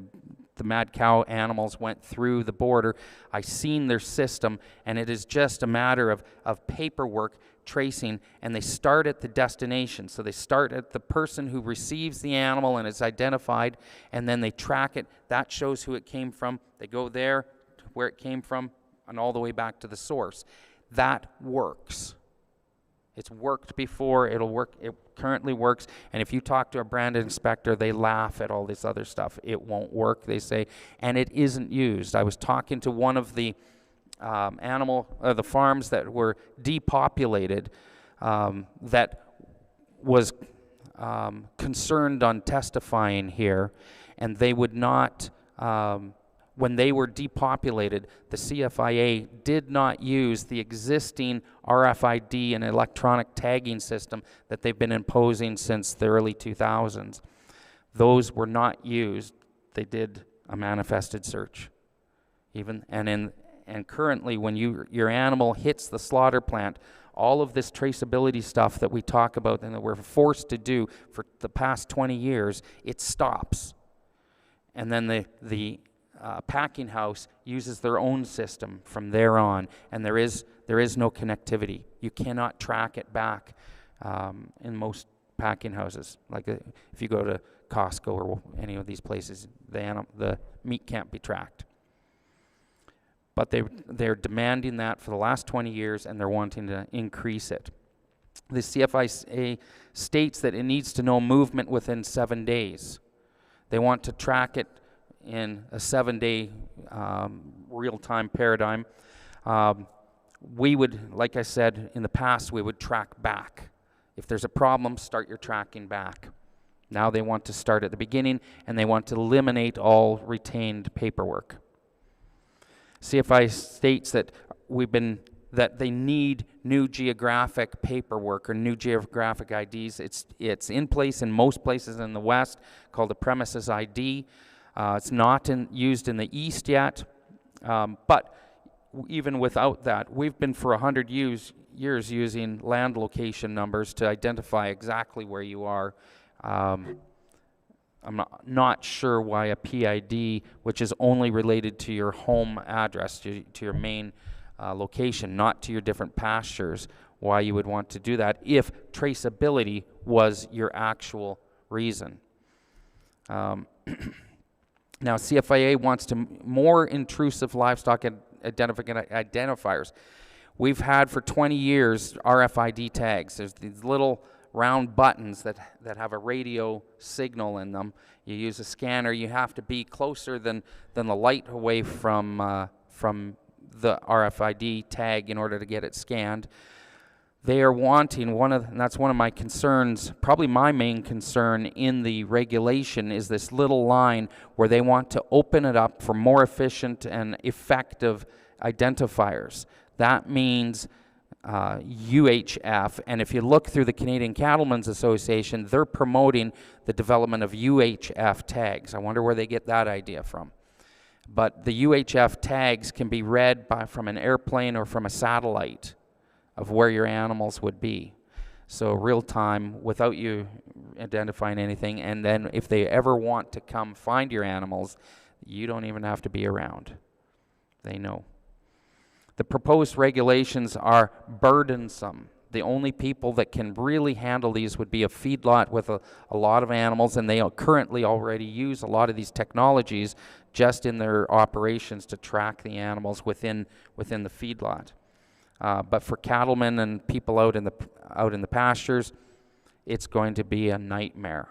the mad cow animals went through the border. I seen their system, and it is just a matter of paperwork tracing, and they start at the destination. So they start at the person who receives the animal and is identified, and then they track it. That shows who it came from. They go there to where it came from and all the way back to the source. That works. It's worked before, it'll work, it currently works, and if you talk to a brand inspector, they laugh at all this other stuff. It won't work, they say, and it isn't used. I was talking to one of the the farms that were depopulated, that was concerned on testifying here, and they would not, when they were depopulated, the CFIA did not use the existing RFID and electronic tagging system that they've been imposing since the early 2000s. Those were not used. They did a manifested search. And currently, when your animal hits the slaughter plant, all of this traceability stuff that we talk about and that we're forced to do for the past 20 years, it stops. And then the packing house uses their own system from there on, and there is no connectivity. You cannot track it back in most packing houses. Like if you go to Costco or any of these places, the meat can't be tracked. But they're demanding that for the last 20 years, and they're wanting to increase it. The CFIA states that it needs to know movement within 7 days. They want to track it in a 7-day real-time paradigm. We would, like I said, in the past, we would track back. If there's a problem, start your tracking back. Now they want to start at the beginning, and they want to eliminate all retained paperwork. CFI states that that they need new geographic paperwork or new geographic IDs. It's in place in most places in the West, called a premises ID. It's not used in the East yet, but even without that, we've been for 100 years using land location numbers to identify exactly where you are. I'm not sure why a PID, which is only related to your home address, to your main location, not to your different pastures, why you would want to do that if traceability was your actual reason. Now, CFIA wants to more intrusive livestock identifiers. We've had for 20 years RFID tags. There's these little round buttons that have a radio signal in them. You use a scanner. You have to be closer than the light away from the RFID tag in order to get it scanned. They are wanting and that's one of my concerns, probably my main concern in the regulation, is this little line where they want to open it up for more efficient and effective identifiers. That means UHF, and if you look through the Canadian Cattlemen's Association, they're promoting the development of UHF tags. I wonder where they get that idea from. But the UHF tags can be read from an airplane or from a satellite of where your animals would be. So real time, without you identifying anything, and then if they ever want to come find your animals, you don't even have to be around. They know. The proposed regulations are burdensome. The only people that can really handle these would be a feedlot with a lot of animals, and they currently already use a lot of these technologies just in their operations to track the animals within the feedlot. But for cattlemen and people out in the pastures, it's going to be a nightmare.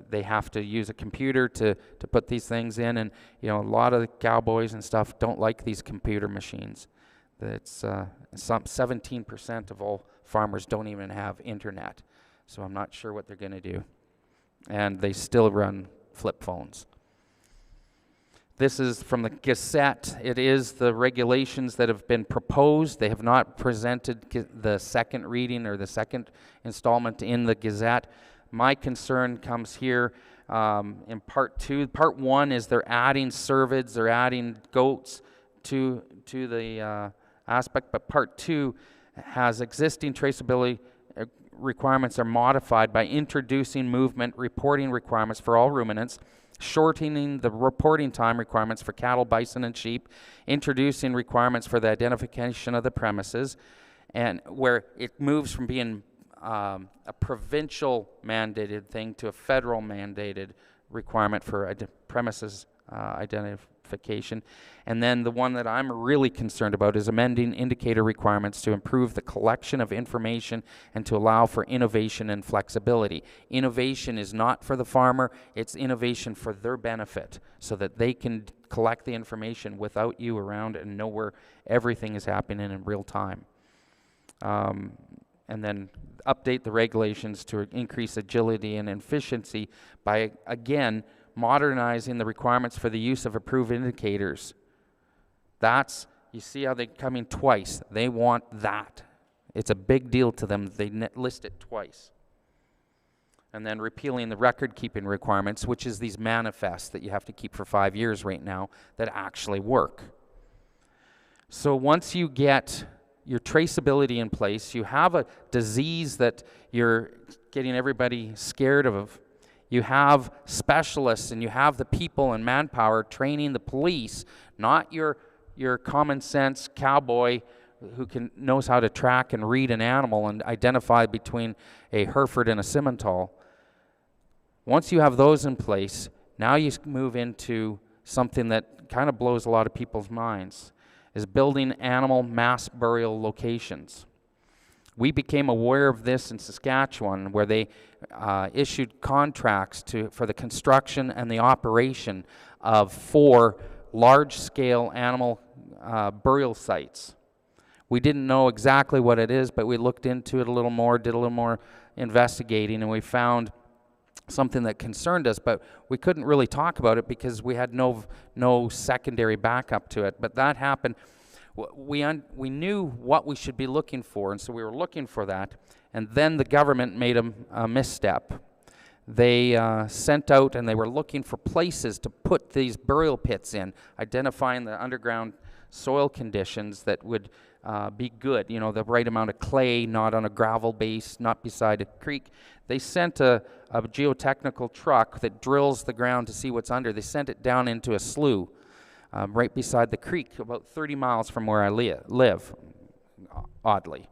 They have to use a computer to put these things in, and a lot of the cowboys and stuff don't like these computer machines. That's 17% of all farmers don't even have internet, so I'm not sure what they're going to do. And they still run flip phones. This is from the Gazette. It is the regulations that have been proposed. They have not presented the second reading or the second installment in the Gazette. My concern comes here in part 2. Part 1 is they're adding cervids, they're adding goats to the aspect, but part 2 has existing traceability requirements are modified by introducing movement reporting requirements for all ruminants shortening the reporting time requirements for cattle, bison, and sheep, introducing requirements for the identification of the premises, and where it moves from being a provincial mandated thing to a federal mandated requirement for premises identification. And then the one that I'm really concerned about is amending indicator requirements to improve the collection of information and to allow for innovation and flexibility. Innovation is not for the farmer, it's innovation for their benefit, so that they can collect the information without you around and know where everything is happening in real time. And then update the regulations to increase agility and efficiency by, again, modernizing the requirements for the use of approved indicators. That's, you see how they come in twice. They want that. It's a big deal to them. They list it twice. And then repealing the record-keeping requirements, which is these manifests that you have to keep for 5 years right now that actually work. So once you get your traceability in place, you have a disease that you're getting everybody scared of. You have specialists and you have the people and manpower training the police, not your common sense cowboy who knows how to track and read an animal and identify between a Hereford and a Simmental. Once you have those in place, now you move into something that kind of blows a lot of people's minds, is building animal mass burial locations. We became aware of this in Saskatchewan, where they issued contracts for the construction and the operation of 4 large-scale animal burial sites. We didn't know exactly what it is, but we looked into it a little more, did a little more investigating, and we found something that concerned us, but we couldn't really talk about it because we had no secondary backup to it. But that happened. We knew what we should be looking for, and so we were looking for that. And then the government made a misstep. They sent out and they were looking for places to put these burial pits in, identifying the underground soil conditions that would be good, you know, the right amount of clay, not on a gravel base, not beside a creek. They sent a geotechnical truck that drills the ground to see what's under. They sent it down into a slough right beside the creek, about 30 miles from where I live, oddly.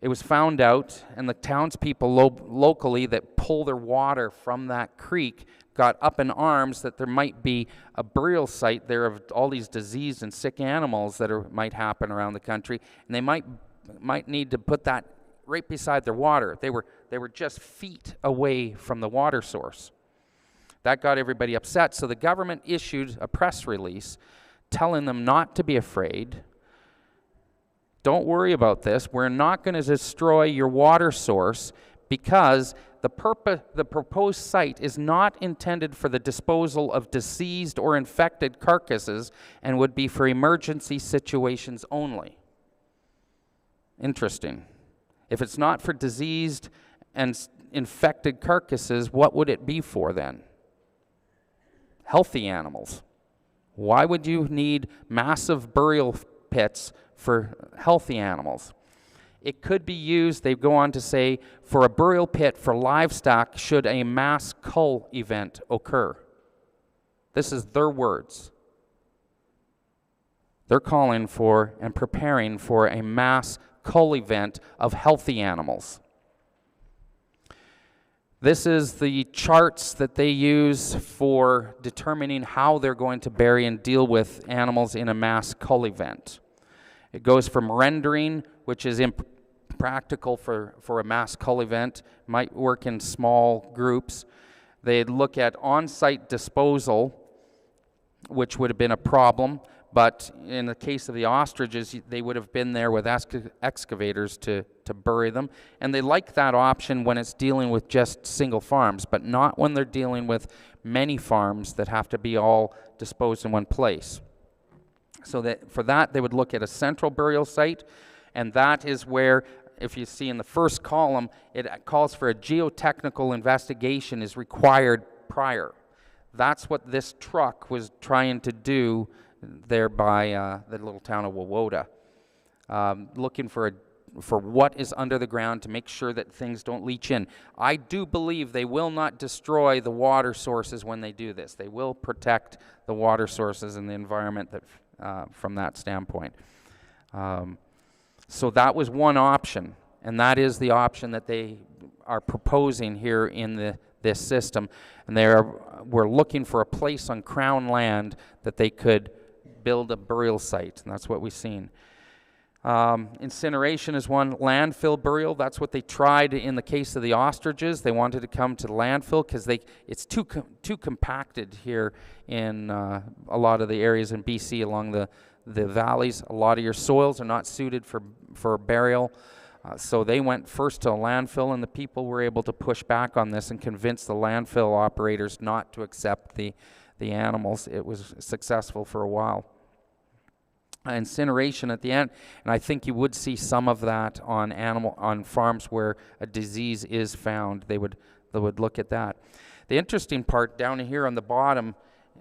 It was found out, and the townspeople locally that pull their water from that creek got up in arms that there might be a burial site there of all these diseased and sick animals that might happen around the country, and they might need to put that right beside their water. They were just feet away from the water source. That got everybody upset, so the government issued a press release telling them not to be afraid. Don't worry about this. We're not going to destroy your water source because the proposed site is not intended for the disposal of diseased or infected carcasses and would be for emergency situations only. Interesting. If it's not for diseased and infected carcasses, what would it be for then? Healthy animals. Why would you need massive burial pits for healthy animals? It could be used, they go on to say, for a burial pit for livestock should a mass cull event occur. This is their words. They're calling for and preparing for a mass cull event of healthy animals. This is the charts that they use for determining how they're going to bury and deal with animals in a mass cull event. It goes from rendering, which is impractical for a mass cull event, might work in small groups. They'd look at on-site disposal, which would have been a problem, but in the case of the ostriches, they would have been there with excavators to bury them. And they like that option when it's dealing with just single farms, but not when they're dealing with many farms that have to be all disposed in one place. So that for that, they would look at a central burial site, and that is where, if you see in the first column, it calls for a geotechnical investigation is required prior. That's what this truck was trying to do there by the little town of Wawota, looking for what is under the ground to make sure that things don't leach in. I do believe they will not destroy the water sources when they do this. They will protect the water sources and the environment that, from that standpoint. So that was one option, and that is the option that they are proposing here in this system. And we're looking for a place on Crown land that they could build a burial site, and that's what we've seen. Incineration is one. Landfill burial, that's what they tried in the case of the ostriches. They wanted to come to the landfill because it's too compacted here in a lot of the areas in BC along the valleys. A lot of your soils are not suited for burial. So they went first to a landfill, and the people were able to push back on this and convince the landfill operators not to accept the animals. It was successful for a while. Incineration at the end, and I think you would see some of that on farms where a disease is found. They would look at that. The interesting part down here on the bottom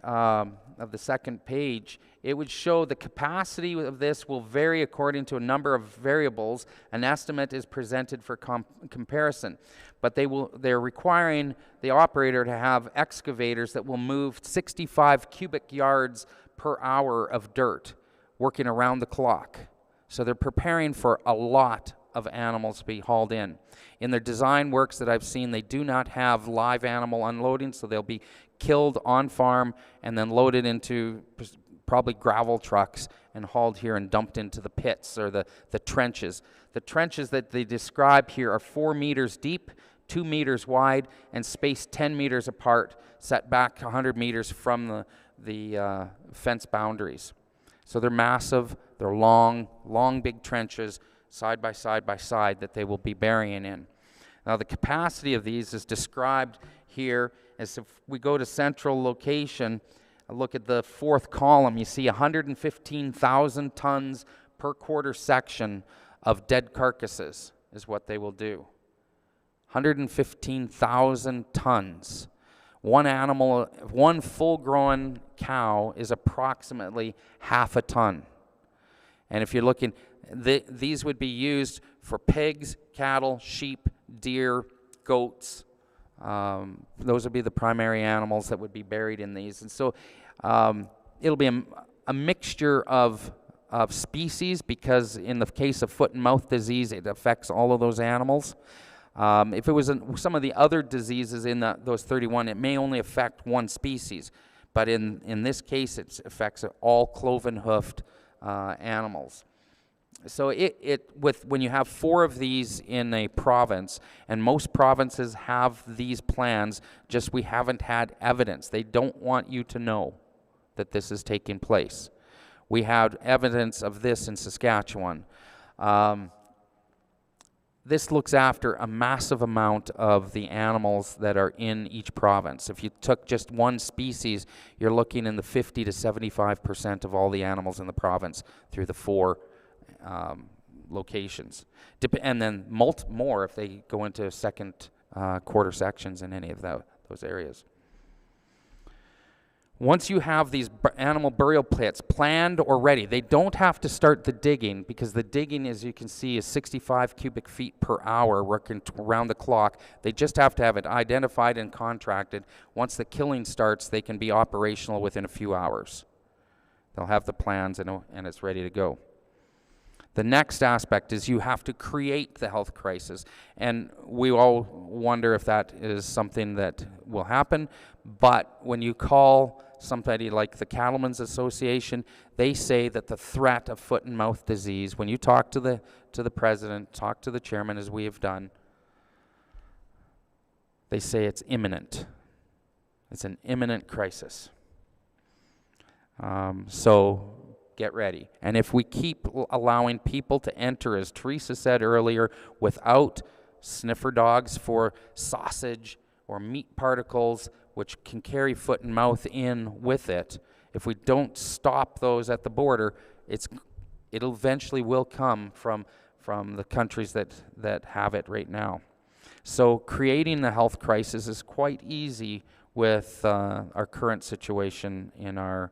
of the second page, it would show the capacity of this will vary according to a number of variables. An estimate is presented for comparison, but they're requiring the operator to have excavators that will move 65 cubic yards per hour of dirt, working around the clock. So they're preparing for a lot of animals to be hauled in. In their design works that I've seen, they do not have live animal unloading, so they'll be killed on farm and then loaded into probably gravel trucks and hauled here and dumped into the pits or the trenches. The trenches that they describe here are 4 meters deep, 2 meters wide, and spaced 10 meters apart, set back 100 meters from the fence boundaries. So they're massive, they're long big trenches, side by side by side, that they will be burying in. Now the capacity of these is described here as if we go to central location, look at the fourth column, you see 115,000 tons per quarter section of dead carcasses is what they will do. 115,000 tons. One full-grown cow is approximately half a ton. And if you're looking, these would be used for pigs, cattle, sheep, deer, goats. Those would be the primary animals that would be buried in these. And so it'll be a mixture of species, because in the case of foot and mouth disease, it affects all of those animals. If it was some of the other diseases in those 31, it may only affect one species. But in this case, it affects all cloven-hoofed animals. So when you have 4 of these in a province, and most provinces have these plans, just we haven't had evidence. They don't want you to know that this is taking place. We had evidence of this in Saskatchewan. This looks after a massive amount of the animals that are in each province. If you took just one species, you're looking in the 50 to 75% of all the animals in the province through the 4 locations. And then more if they go into second quarter sections in any of those areas. Once you have these animal burial pits planned or ready, they don't have to start the digging, because the digging, as you can see, is 65 cubic feet per hour working around the clock. They just have to have it identified and contracted. Once the killing starts, they can be operational within a few hours. They'll have the plans and it's ready to go. The next aspect is you have to create the health crisis, and we all wonder if that is something that will happen. But when you call somebody like the Cattlemen's Association, they say that the threat of foot and mouth disease, when you talk to the president, talk to the chairman, as we have done, they say it's imminent. It's an imminent crisis. So get ready. And if we keep allowing people to enter, as Theresa said earlier, without sniffer dogs for sausage or meat particles, which can carry foot and mouth in with it, if we don't stop those at the border, it'll eventually will come from the countries that have it right now. So creating the health crisis is quite easy with our current situation in our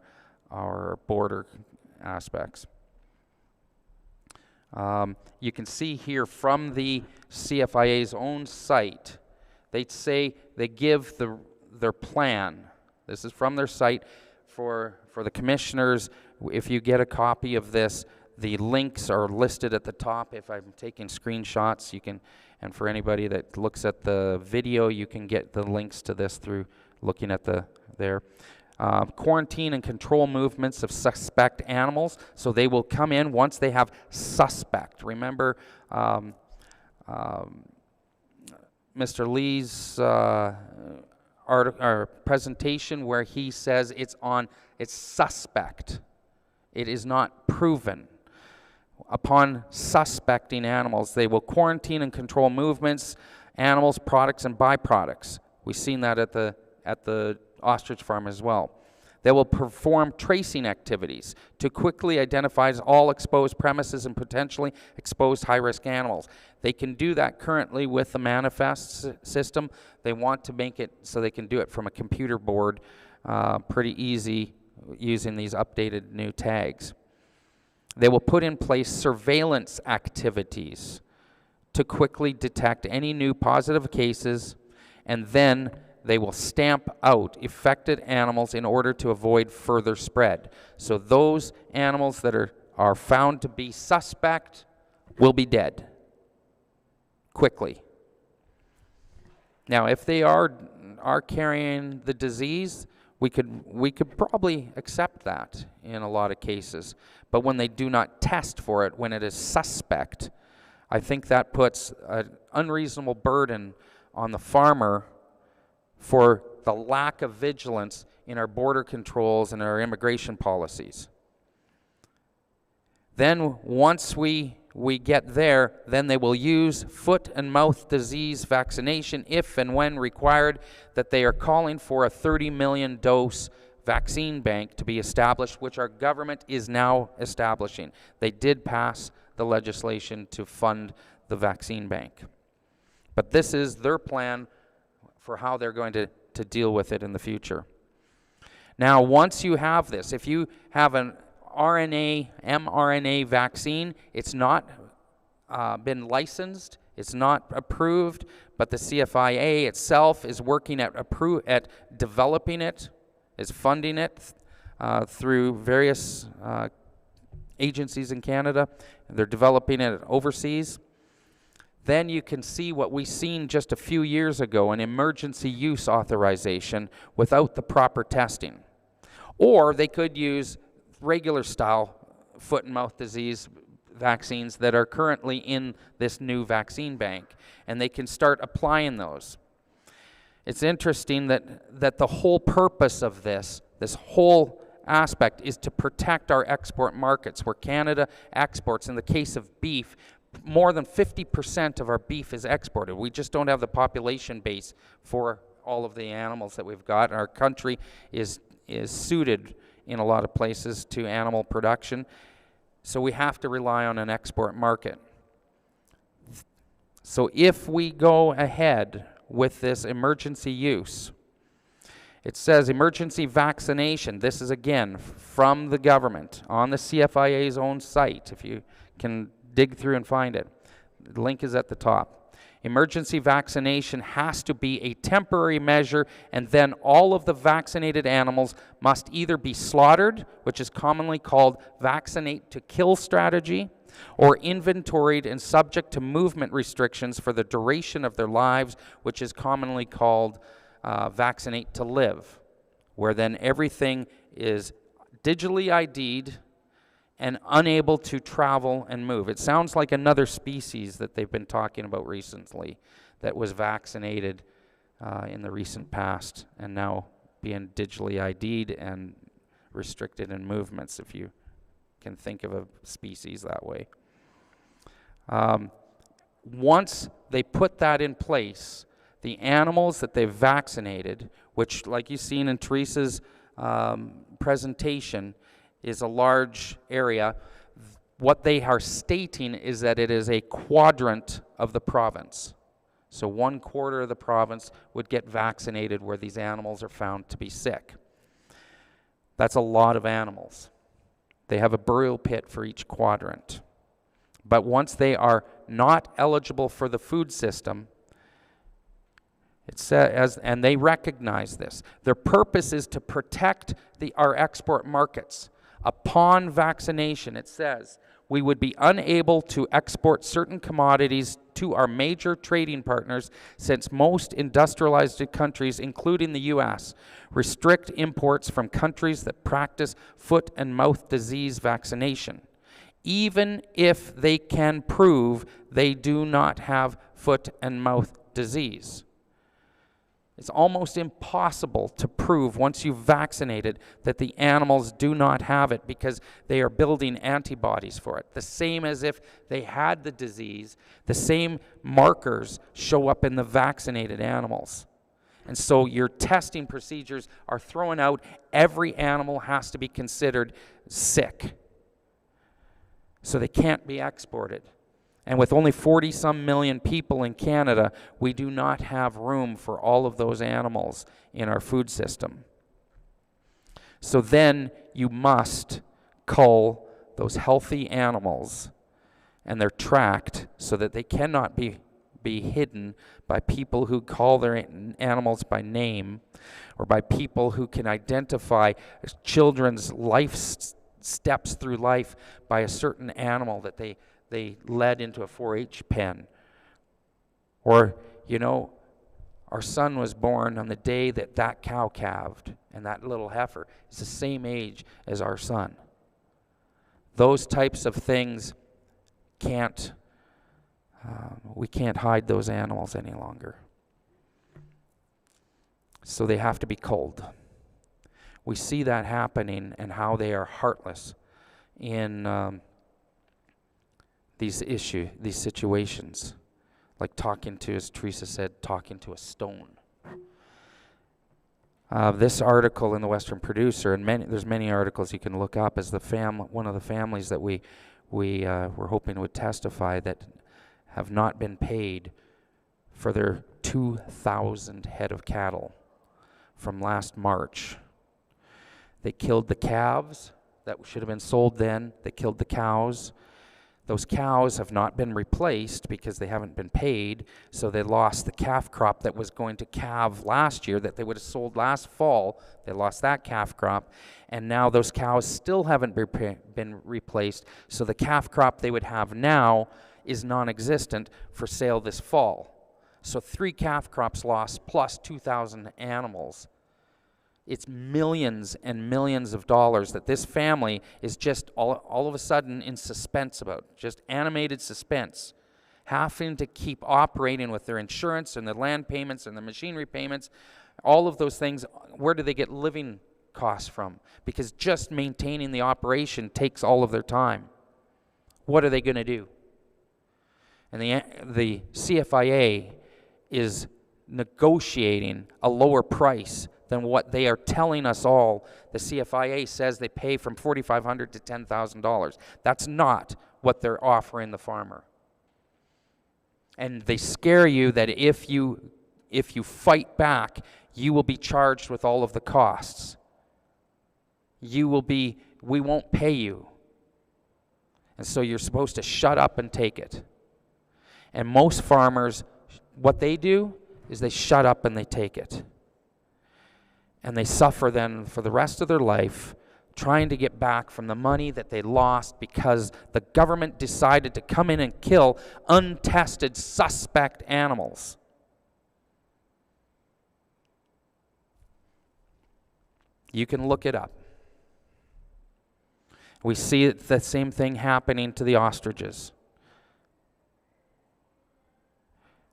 border aspects. You can see here from the CFIA's own site, they say they give their plan. This is from their site for the commissioners. If you get a copy of this, the links are listed at the top. If I'm taking screenshots, you can, and for anybody that looks at the video, you can get the links to this through looking at there. Quarantine and control movements of suspect animals. So they will come in once they have suspect. Remember Mr. Lee's presentation where he says it's suspect. It is not proven. Upon suspecting animals, they will quarantine and control movements, animals, products, and byproducts. We've seen that at the Ostrich farm as well. They will perform tracing activities to quickly identify all exposed premises and potentially exposed high-risk animals. They can do that currently with the manifest system. They want to make it so they can do it from a computer board pretty easy using these updated new tags. They will put in place surveillance activities to quickly detect any new positive cases, and then they will stamp out affected animals in order to avoid further spread. So those animals that are found to be suspect will be dead quickly. Now, if they are carrying the disease, we could probably accept that in a lot of cases. But when they do not test for it, when it is suspect, I think that puts an unreasonable burden on the farmer for the lack of vigilance in our border controls and our immigration policies. Then once we get there, then they will use foot and mouth disease vaccination if and when required, that they are calling for a 30 million dose vaccine bank to be established, which our government is now establishing. They did pass the legislation to fund the vaccine bank. But this is their plan for how they're going to deal with it in the future. Now, once you have this, if you have an mRNA vaccine, it's not been licensed, it's not approved, but the CFIA itself is working at developing it, is funding it through various agencies in Canada. They're developing it overseas. Then you can see what we've seen just a few years ago, an emergency use authorization without the proper testing. Or they could use regular style foot and mouth disease vaccines that are currently in this new vaccine bank, and they can start applying those. It's interesting that the whole purpose of this whole aspect is to protect our export markets, where Canada exports, in the case of beef, more than 50% of our beef is exported. We just don't have the population base for all of the animals that we've got. Our country is suited in a lot of places to animal production, so we have to rely on an export market. So if we go ahead with this emergency use, it says emergency vaccination. This is again from the government on the CFIA's own site, if you can dig through and find it. The link is at the top. Emergency vaccination has to be a temporary measure, and then all of the vaccinated animals must either be slaughtered, which is commonly called vaccinate to kill strategy, or inventoried and subject to movement restrictions for the duration of their lives, which is commonly called vaccinate to live, where then everything is digitally ID'd and unable to travel and move. It sounds like another species that they've been talking about recently that was vaccinated in the recent past and now being digitally ID'd and restricted in movements, if you can think of a species that way. Once they put that in place, the animals that they've vaccinated, which like you've seen in Theresa's presentation, is a large area. What they are stating is that it is a quadrant of the province. So 1/4 of the province would get vaccinated where these animals are found to be sick. That's a lot of animals. They have a burial pit for each quadrant. But once they are not eligible for the food system, it says, and they recognize this, their purpose is to protect our export markets. Upon vaccination, it says, we would be unable to export certain commodities to our major trading partners since most industrialized countries, including the U.S., restrict imports from countries that practice foot and mouth disease vaccination, even if they can prove they do not have foot and mouth disease. It's almost impossible to prove once you've vaccinated that the animals do not have it because they are building antibodies for it. The same as if they had the disease, the same markers show up in the vaccinated animals. And so your testing procedures are thrown out. Every animal has to be considered sick. So they can't be exported. And with only 40-some million people in Canada, we do not have room for all of those animals in our food system. So then you must cull those healthy animals, and they're tracked so that they cannot be hidden by people who call their animals by name, or by people who can identify children's life steps through life by a certain animal that they led into a 4-H pen. Or, you know, our son was born on the day that cow calved, and that little heifer is the same age as our son. Those types of things we can't hide those animals any longer. So they have to be culled. We see that happening and how they are heartless in these situations, like talking to, as Theresa said, talking to a stone. This article in the Western Producer, and there's many articles you can look up, is one of the families that we were hoping would testify that have not been paid for their 2,000 head of cattle from last March. They killed the calves that should have been sold then. They killed the cows. Those cows have not been replaced because they haven't been paid, so they lost the calf crop that was going to calve last year that they would have sold last fall. They lost that calf crop, and now those cows still haven't been replaced, so the calf crop they would have now is non-existent for sale this fall. So 3 calf crops lost plus 2,000 animals. It's millions and millions of dollars that this family is just all of a sudden in suspense about, just animated suspense, having to keep operating with their insurance and their land payments and the machinery payments, all of those things. Where do they get living costs from? Because just maintaining the operation takes all of their time. What are they going to do? And the CFIA is negotiating a lower price than what they are telling us all. The CFIA says they pay from $4,500 to $10,000. That's not what they're offering the farmer. And they scare you that if you fight back, you will be charged with all of the costs. We won't pay you. And so you're supposed to shut up and take it. And most farmers, what they do is they shut up and they take it. And they suffer then for the rest of their life trying to get back from the money that they lost because the government decided to come in and kill untested suspect animals. You can look it up. We see the same thing happening to the ostriches.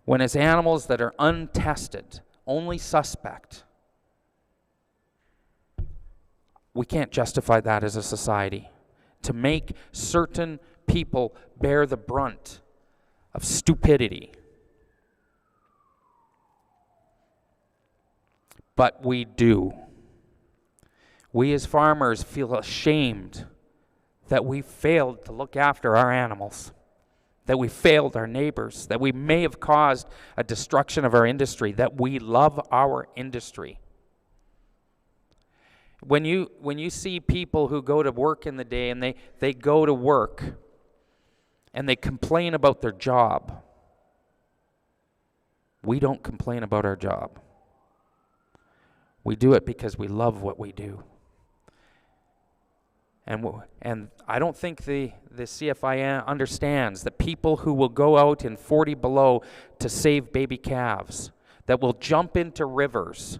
When it's animals that are untested, only suspect, we can't justify that as a society. To make certain people bear the brunt of stupidity. But we do. We as farmers feel ashamed that we failed to look after our animals, that we failed our neighbors, that we may have caused a destruction of our industry, that we love our industry. When you see people who go to work in the day and they go to work and they complain about their job. We don't complain about our job. We do it because we love what we do. And I don't think the CFIA understands that people who will go out in 40 below to save baby calves, that will jump into rivers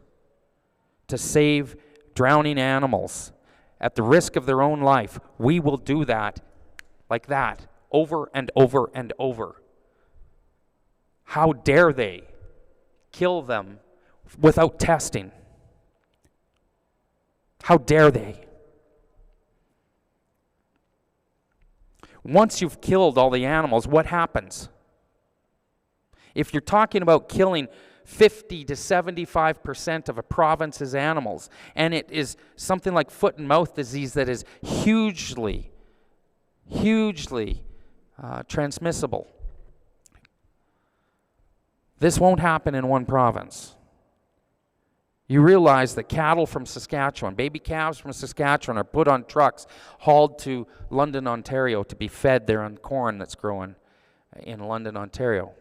to save drowning animals at the risk of their own life, we will do that like that over and over and over. How dare they kill them without testing? How dare they? Once you've killed all the animals, what happens? If you're talking about killing 50 to 75% of a province's animals, and it is something like foot and mouth disease that is hugely transmissible, this won't happen in one province. You realize that cattle from Saskatchewan, baby calves from Saskatchewan, are put on trucks, hauled to London, Ontario to be fed there on corn that's growing in London, Ontario.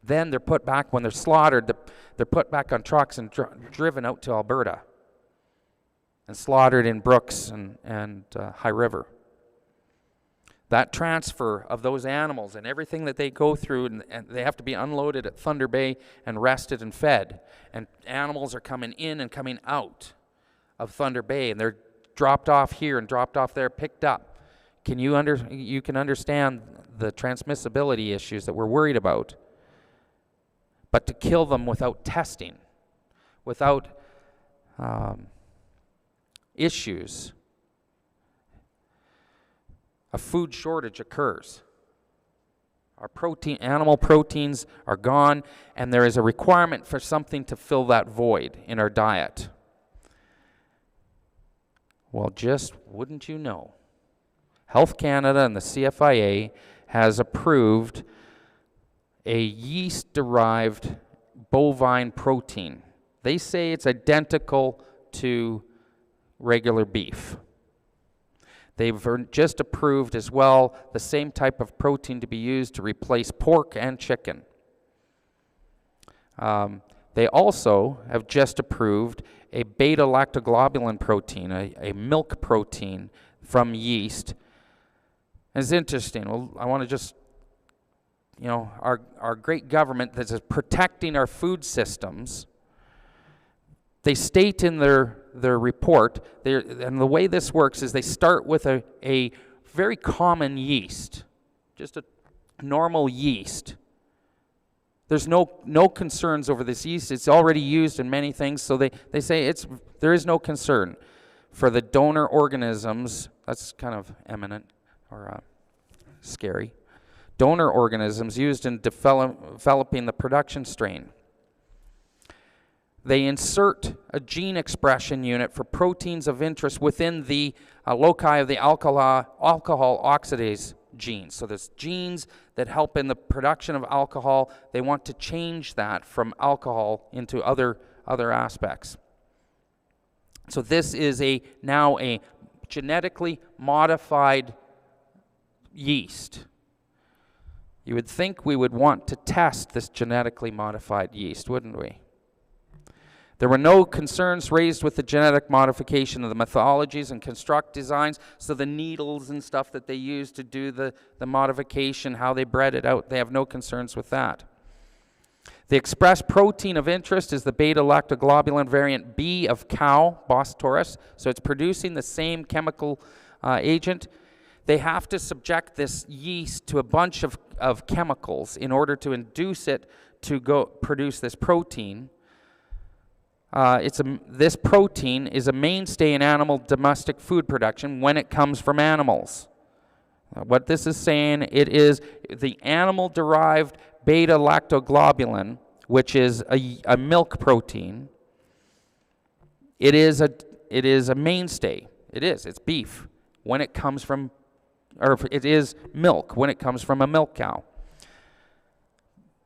Then they're put back, when they're slaughtered, they're put back on trucks and driven out to Alberta and slaughtered in Brooks and High River. That transfer of those animals and everything that they go through, and they have to be unloaded at Thunder Bay and rested and fed. And animals are coming in and coming out of Thunder Bay, and they're dropped off here and dropped off there, picked up. You can understand the transmissibility issues that we're worried about. But to kill them without testing, without issues, a food shortage occurs. Our animal proteins are gone, and there is a requirement for something to fill that void in our diet. Well, just wouldn't you know, Health Canada and the CFIA has approved a yeast-derived bovine protein. They say it's identical to regular beef. They've just approved as well the same type of protein to be used to replace pork and chicken. They also have just approved a beta-lactoglobulin protein, a milk protein from yeast. And it's interesting. Well, I want to just, our great government that is protecting our food systems, they state in their report, and the way this works is they start with a very common yeast, just a normal yeast. There's no concerns over this yeast. It's already used in many things, so they say there is no concern for the donor organisms. That's kind of eminent or scary. Donor organisms used in developing the production strain. They insert a gene expression unit for proteins of interest within the loci of the alcohol oxidase genes. So there's genes that help in the production of alcohol. They want to change that from alcohol into other aspects. So this is now a genetically modified yeast. You would think we would want to test this genetically modified yeast, wouldn't we? There were no concerns raised with the genetic modification of the methodologies and construct designs, so the needles and stuff that they use to do the modification, how they bred it out, they have no concerns with that. The expressed protein of interest is the beta-lactoglobulin variant B of cow, Bos taurus, so it's producing the same chemical agent. They have to subject this yeast to a bunch of chemicals in order to induce it to go produce this protein. This protein is a mainstay in animal domestic food production when it comes from animals. What this is saying, it is the animal-derived beta-lactoglobulin, which is a milk protein. It is a mainstay. It's beef when it comes from, or it is milk when it comes from a milk cow.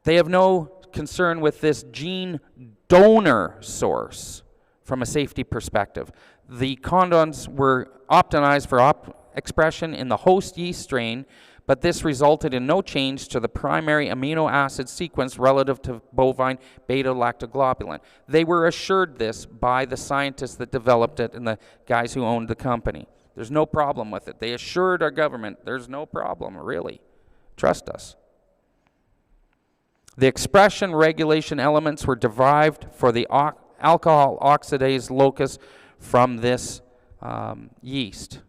They have no concern with this gene donor source from a safety perspective. The condoms were optimized for expression in the host yeast strain, but this resulted in no change to the primary amino acid sequence relative to bovine beta-lactoglobulin. They were assured this by the scientists that developed it and the guys who owned the company. There's no problem with it. They assured our government there's no problem, really. Trust us. The expression regulation elements were derived for the alcohol oxidase locus from this yeast.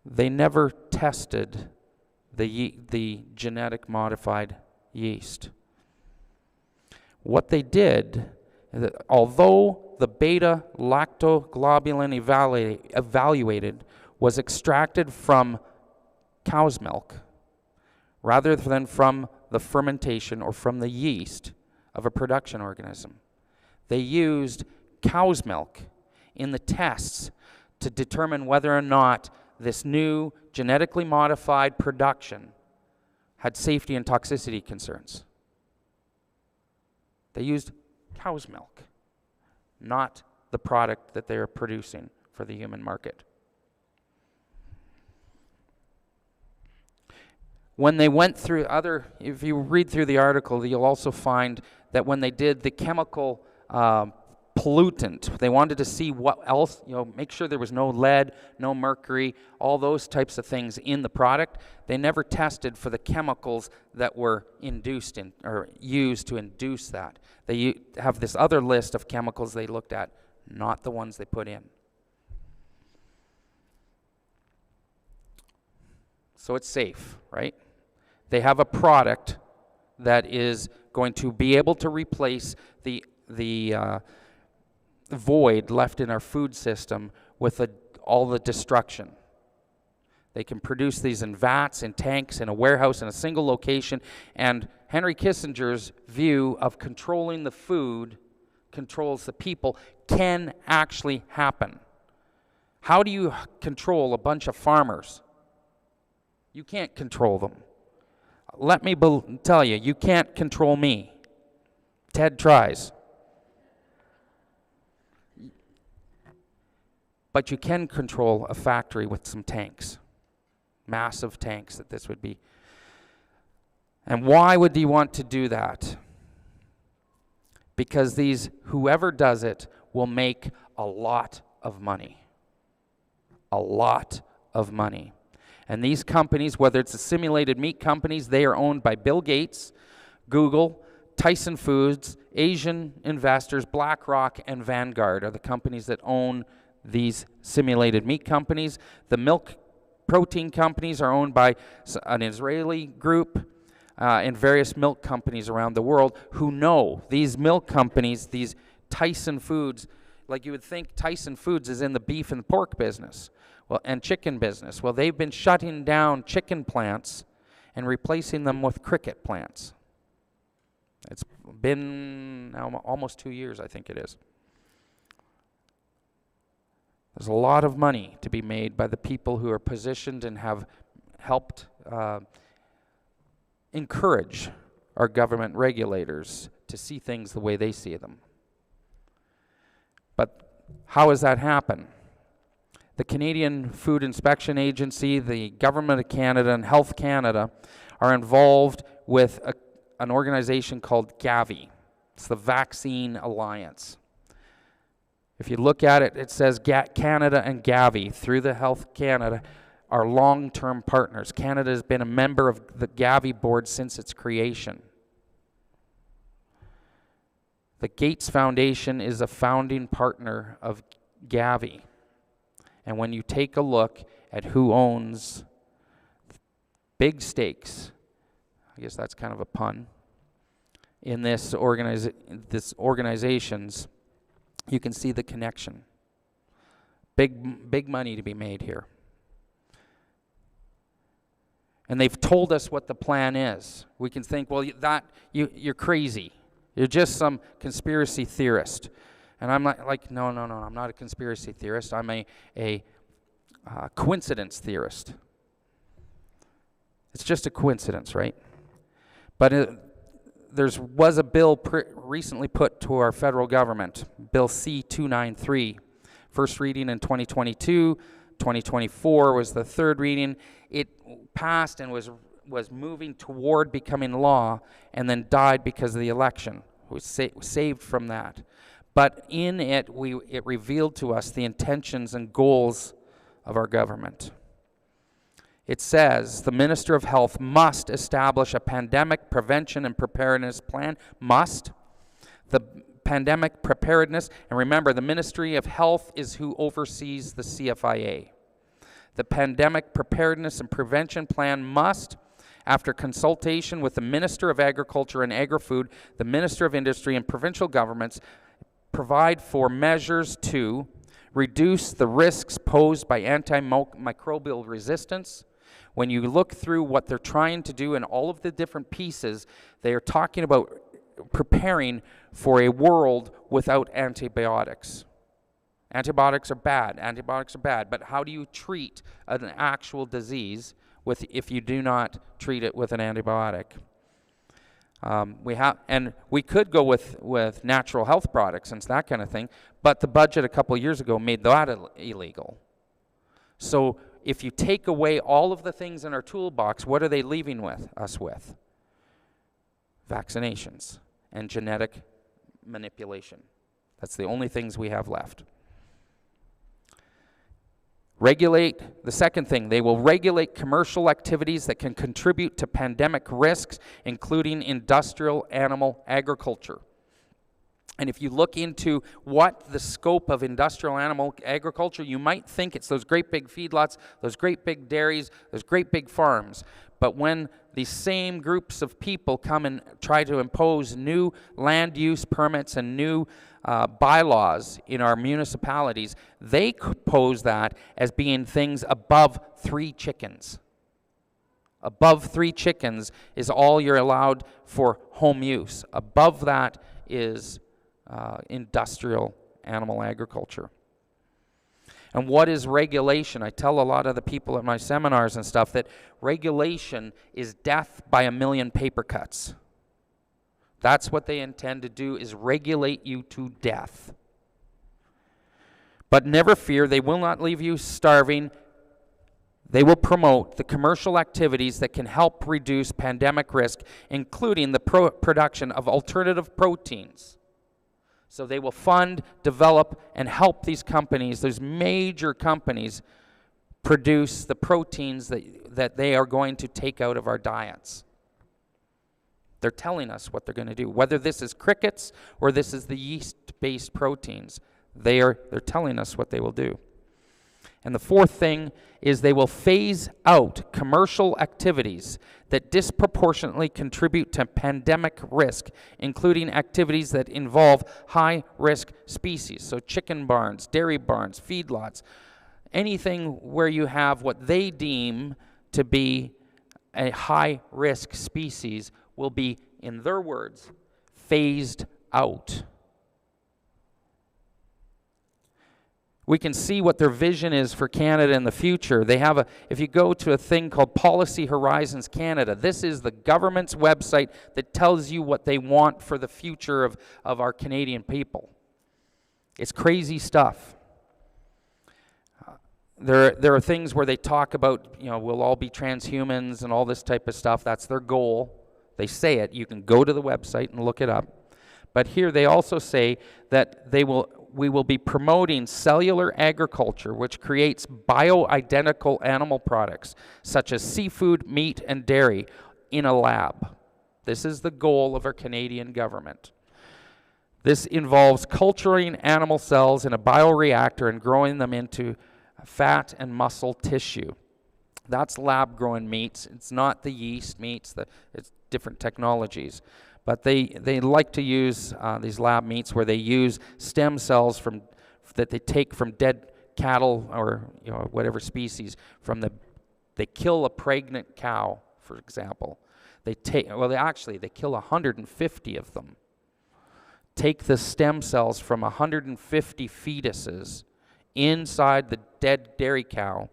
They never tested the genetic modified yeast. What they did, although the beta-lactoglobulin evaluated was extracted from cow's milk, rather than from the fermentation or from the yeast of a production organism, they used cow's milk in the tests to determine whether or not this new genetically modified production had safety and toxicity concerns. They used cow's milk, not the product that they are producing for the human market. When they went through if you read through the article, you'll also find that when they did the chemical pollutant, they wanted to see what else, make sure there was no lead, no mercury, all those types of things in the product. They never tested for the chemicals that were induced in, or used to induce that. They have this other list of chemicals they looked at, not the ones they put in. So it's safe, right? They have a product that is going to be able to replace the void left in our food system with all the destruction. They can produce these in vats, in tanks, in a warehouse, in a single location, and Henry Kissinger's view of controlling the food controls the people can actually happen. How do you control a bunch of farmers? You can't control them. Let me tell you, you can't control me. Ted tries. But you can control a factory with some tanks. Massive tanks that this would be. And why would you want to do that? Because whoever does it will make a lot of money. A lot of money. And these companies, whether it's the simulated meat companies, they are owned by Bill Gates, Google, Tyson Foods, Asian investors, BlackRock, and Vanguard are the companies that own these simulated meat companies. The milk protein companies are owned by an Israeli group and various milk companies around the world who know these milk companies, these Tyson Foods, like you would think Tyson Foods is in the beef and pork business. Well, and chicken business. Well, they've been shutting down chicken plants and replacing them with cricket plants. It's been now almost 2 years, I think it is. There's a lot of money to be made by the people who are positioned and have helped encourage our government regulators to see things the way they see them. But how does that happen? The Canadian Food Inspection Agency, the Government of Canada, and Health Canada are involved with an organization called Gavi. It's the Vaccine Alliance. If you look at it, it says Canada and Gavi, through the Health Canada, are long-term partners. Canada has been a member of the Gavi board since its creation. The Gates Foundation is a founding partner of Gavi. And when you take a look at who owns big stakes, I guess that's kind of a pun, in this organizations, you can see the connection. Big money to be made here. And they've told us what the plan is. We can think, well, you're crazy. You're just some conspiracy theorist. And I'm like, no, I'm not a conspiracy theorist. I'm a coincidence theorist. It's just a coincidence, right? But there was a bill recently put to our federal government, Bill C-293, first reading in 2022, 2024 was the third reading. It passed and was moving toward becoming law, and then died because of the election. It was saved from that. But in it, it revealed to us the intentions and goals of our government. It says the Minister of Health must establish a pandemic prevention and preparedness plan. Must. The pandemic preparedness, and remember, the Ministry of Health is who oversees the CFIA. The pandemic preparedness and prevention plan must, after consultation with the Minister of Agriculture and Agri-Food, the Minister of Industry, and provincial governments, provide for measures to reduce the risks posed by antimicrobial resistance. When you look through what they're trying to do in all of the different pieces, they are talking about preparing for a world without antibiotics. Antibiotics are bad. Antibiotics are bad. But how do you treat an actual disease if you do not treat it with an antibiotic? We could go with natural health products and that kind of thing, but the budget a couple of years ago made that illegal. So if you take away all of the things in our toolbox, what are they leaving us with? Vaccinations and genetic manipulation. That's the only things we have left. Regulate, the second thing, they will regulate commercial activities that can contribute to pandemic risks, including industrial animal agriculture. And if you look into what the scope of industrial animal agriculture, you might think it's those great big feedlots, those great big dairies, those great big farms. But when these same groups of people come and try to impose new land use permits and new bylaws in our municipalities, they pose that as being things above 3 chickens. Above 3 chickens is all you're allowed for home use. Above that is industrial animal agriculture. And what is regulation? I tell a lot of the people at my seminars and stuff that regulation is death by a million paper cuts. That's what they intend to do, is regulate you to death. But never fear, they will not leave you starving. They will promote the commercial activities that can help reduce pandemic risk, including the production of alternative proteins. So they will fund, develop, and help these companies, those major companies, produce the proteins that they are going to take out of our diets. They're telling us what they're going to do. Whether this is crickets or this is the yeast-based proteins, they're telling us what they will do. And the fourth thing is they will phase out commercial activities that disproportionately contribute to pandemic risk, including activities that involve high-risk species. So chicken barns, dairy barns, feedlots, anything where you have what they deem to be a high-risk species will be, in their words, phased out. We can see what their vision is for Canada in the future. They have if you go to a thing called Policy Horizons Canada, this is the government's website that tells you what they want for the future of our Canadian people. It's crazy stuff. There are things where they talk about, we'll all be transhumans and all this type of stuff. That's their goal. They say it. You can go to the website and look it up. But here they also say that we will be promoting cellular agriculture, which creates bioidentical animal products, such as seafood, meat, and dairy, in a lab. This is the goal of our Canadian government. This involves culturing animal cells in a bioreactor and growing them into fat and muscle tissue. That's lab-grown meats. It's not the yeast meats. It's different technologies. But they like to use these lab meats where they use stem cells that they take from dead cattle or whatever species. They kill a pregnant cow, for example. They kill 150 of them. Take the stem cells from 150 fetuses inside the dead dairy cow.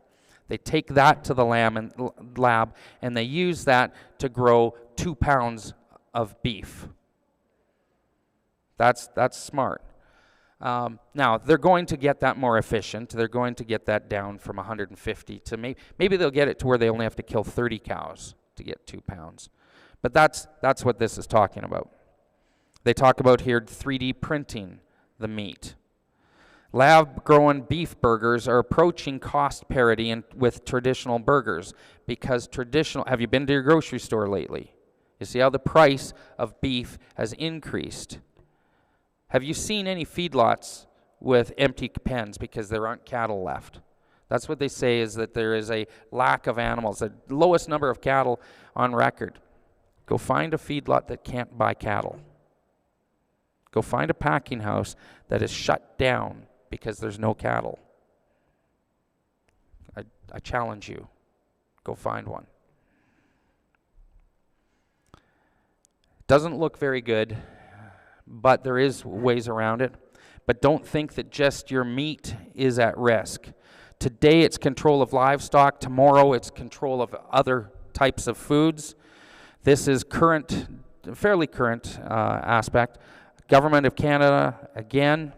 They take that to the lab and they use that to grow 2 pounds of beef. That's smart. Now, they're going to get that more efficient. They're going to get that down from 150 to maybe they'll get it to where they only have to kill 30 cows to get 2 pounds. But that's what this is talking about. They talk about here 3D printing the meat. Lab-grown beef burgers are approaching cost parity with traditional burgers because have you been to your grocery store lately? You see how the price of beef has increased. Have you seen any feedlots with empty pens because there aren't cattle left? That's what they say, is that there is a lack of animals, the lowest number of cattle on record. Go find a feedlot that can't buy cattle. Go find a packing house that is shut down because there's no cattle. I challenge you. Go find one. Doesn't look very good, but there is ways around it. But don't think that just your meat is at risk. Today it's control of livestock. Tomorrow it's control of other types of foods. This is fairly current aspect. Government of Canada, again,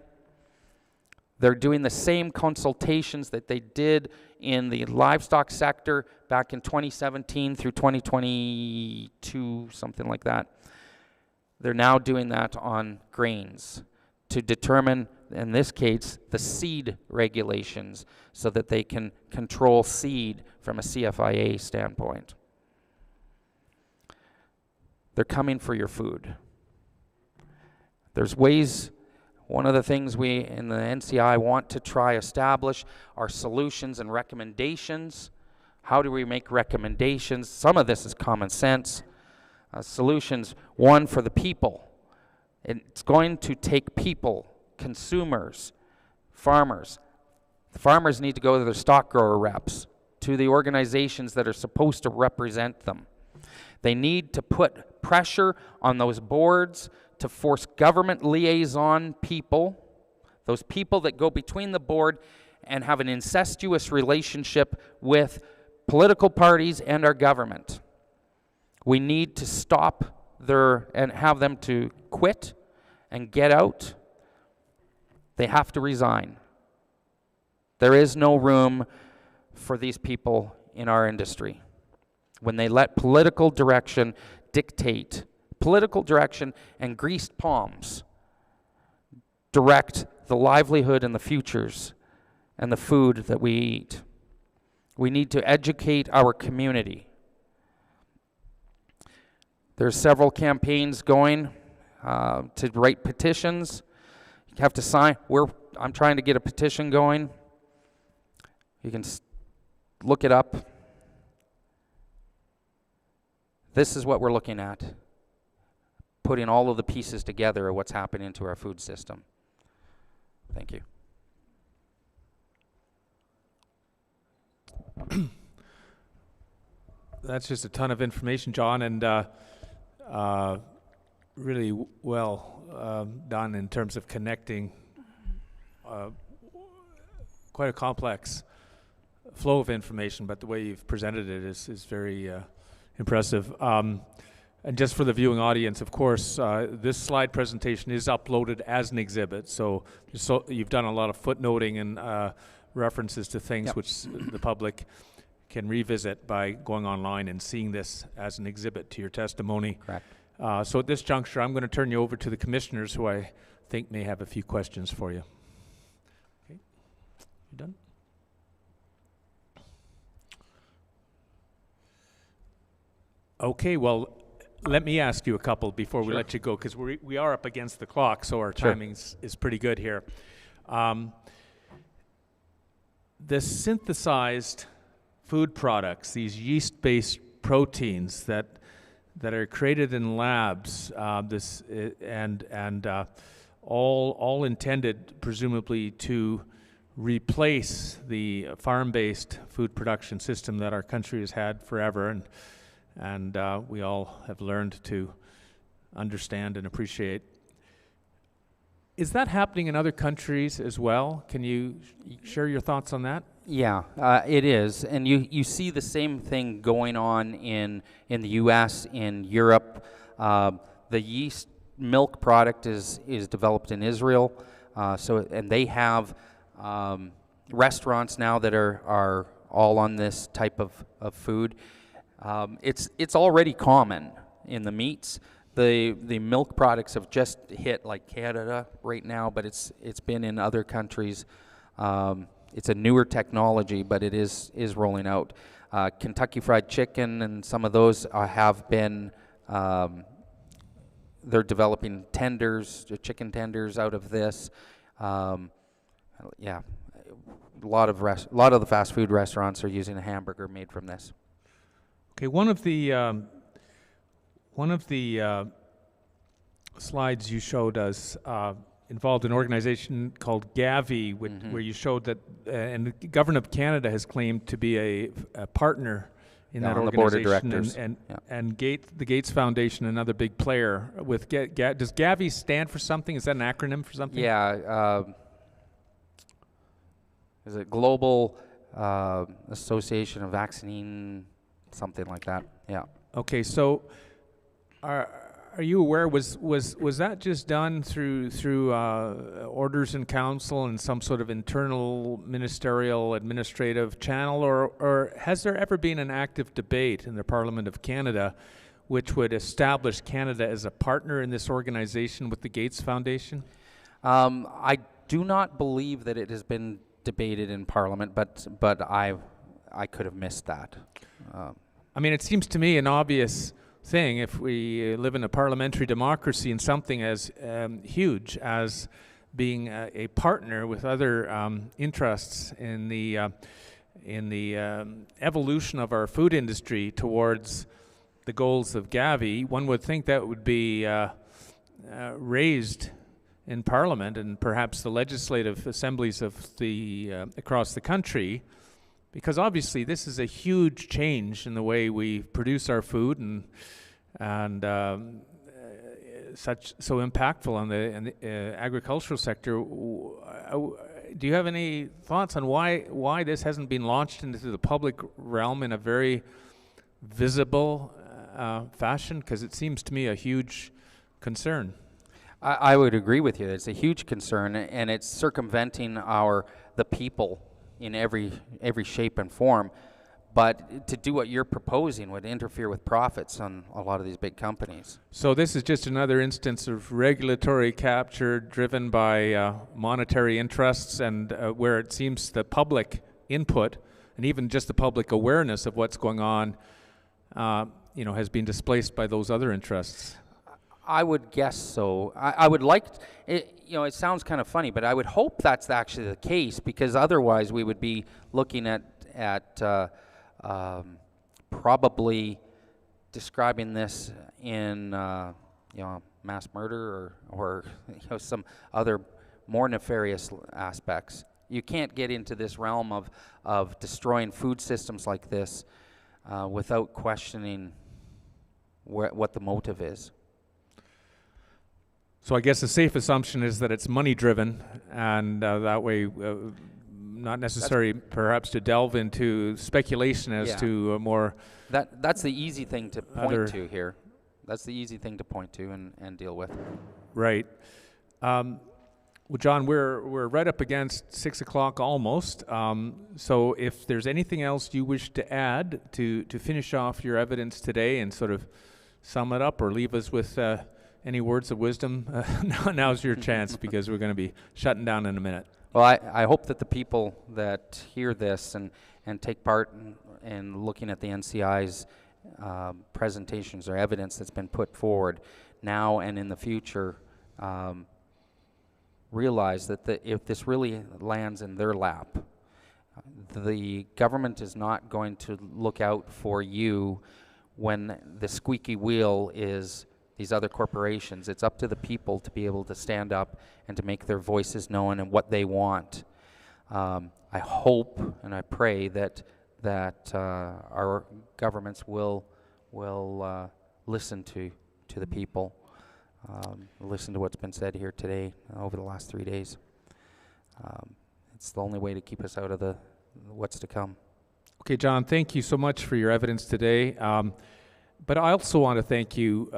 they're doing the same consultations that they did in the livestock sector back in 2017 through 2022, something like that. They're now doing that on grains to determine, in this case, the seed regulations so that they can control seed from a CFIA standpoint. They're coming for your food. There's ways. One of the things we in the NCI want to try establish are solutions and recommendations. How do we make recommendations? Some of this is common sense. Solutions, one, for the people. It's going to take people, consumers, farmers. The farmers need to go to their stock grower reps, to the organizations that are supposed to represent them. They need to put pressure on those boards to force government liaison people, those people that go between the board and have an incestuous relationship with political parties and our government. We need to stop and have them to quit and get out. They have to resign. There is no room for these people in our industry. When they let political direction dictate, political direction and greased palms direct the livelihood and the futures and the food that we eat. We need to educate our community. There's several campaigns going to write petitions. You have to sign. I'm trying to get a petition going. You can look it up. This is what we're looking at. Putting all of the pieces together of what's happening to our food system. Thank you. That's just a ton of information, John, and really well done in terms of connecting quite a complex flow of information, but the way you've presented it is very impressive. And just for the viewing audience, of course, this slide presentation is uploaded as an exhibit, so you've done a lot of footnoting and references to things which the public can revisit by going online and seeing this as an exhibit to your testimony. Correct. So at this juncture, I'm going to turn you over to the commissioners who I think may have a few questions for you. Okay, you done? Okay, well, let me ask you a couple before we let you go, because we are up against the clock, so our timing is pretty good here. The synthesized food products, these yeast-based proteins that are created in labs, all intended presumably to replace the farm-based food production system that our country has had forever, and we all have learned to understand and appreciate. Is that happening in other countries as well? Can you share your thoughts on that? Yeah, it is, and you see the same thing going on in the U.S., in Europe. The yeast milk product is developed in Israel. And they have restaurants now that are all on this type of food. It's already common in the meats. The milk products have just hit like Canada right now, but it's been in other countries. It's a newer technology, but it is rolling out. Kentucky Fried Chicken and some of those have been, they're developing tenders, chicken tenders out of this. Yeah, a lot of the fast food restaurants are using a hamburger made from this. Okay, one of the slides you showed us involved an organization called Gavi, where you showed that, and the Government of Canada has claimed to be a partner in that on organization. The board of directors. And the Gates Foundation, another big player. With does Gavi stand for something? Is that an acronym for something? Yeah. Is it Global Association of Vaccine, something like that? Yeah. Okay, so are you aware, was that just done through orders in council and some sort of internal ministerial administrative channel, or has there ever been an active debate in the Parliament of Canada which would establish Canada as a partner in this organization with the Gates Foundation? I do not believe that it has been debated in Parliament, but I could have missed that. I mean, it seems to me an obvious thing if we live in a parliamentary democracy, and something as huge as being a partner with other interests in the evolution of our food industry towards the goals of Gavi. One would think that would be raised in Parliament and perhaps the legislative assemblies of the across the country, because obviously this is a huge change in the way we produce our food and so impactful on the agricultural sector. Do you have any thoughts on why this hasn't been launched into the public realm in a very visible fashion? Because it seems to me a huge concern. I would agree with you. It's a huge concern, and it's circumventing the people in every shape and form. But to do what you're proposing would interfere with profits on a lot of these big companies. So this is just another instance of regulatory capture driven by monetary interests, and where it seems the public input and even just the public awareness of what's going on, has been displaced by those other interests. I would guess so. I would like it. It sounds kind of funny, but I would hope that's actually the case, because otherwise we would be looking at probably describing this in mass murder or some other more nefarious aspects. You can't get into this realm of destroying food systems like this without questioning what the motive is. So I guess the safe assumption is that it's money-driven, and that way, not necessary perhaps to delve into speculation as to more... That's the easy thing to point to here. That's the easy thing to point to and deal with. Right. Well, John, we're right up against 6 o'clock almost. So if there's anything else you wish to add to finish off your evidence today and sort of sum it up or leave us with... any words of wisdom? Now's your chance, because we're going to be shutting down in a minute. Well, I hope that the people that hear this and take part in looking at the NCI's presentations or evidence that's been put forward now and in the future realize that if this really lands in their lap, the government is not going to look out for you when the squeaky wheel is these other corporations. It's up to the people to be able to stand up and to make their voices known and what they want. I hope and I pray that our governments will listen to the people, listen to what's been said here today over the last 3 days. It's the only way to keep us out of what's to come. Okay, John, thank you so much for your evidence today. But I also want to thank you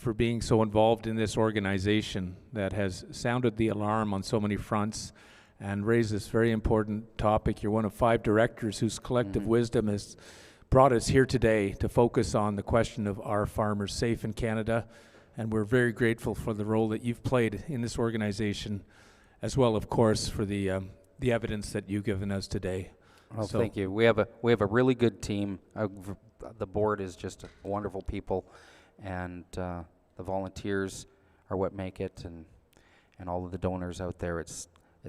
for being so involved in this organization that has sounded the alarm on so many fronts and raised this very important topic. You're one of 5 directors whose collective wisdom has brought us here today to focus on the question of are farmers safe in Canada, and we're very grateful for the role that you've played in this organization, as well, of course, for the evidence that you've given us today. Well, thank you. We have a really good team. The board is just wonderful people, and the volunteers are what make it, and all of the donors out there. It's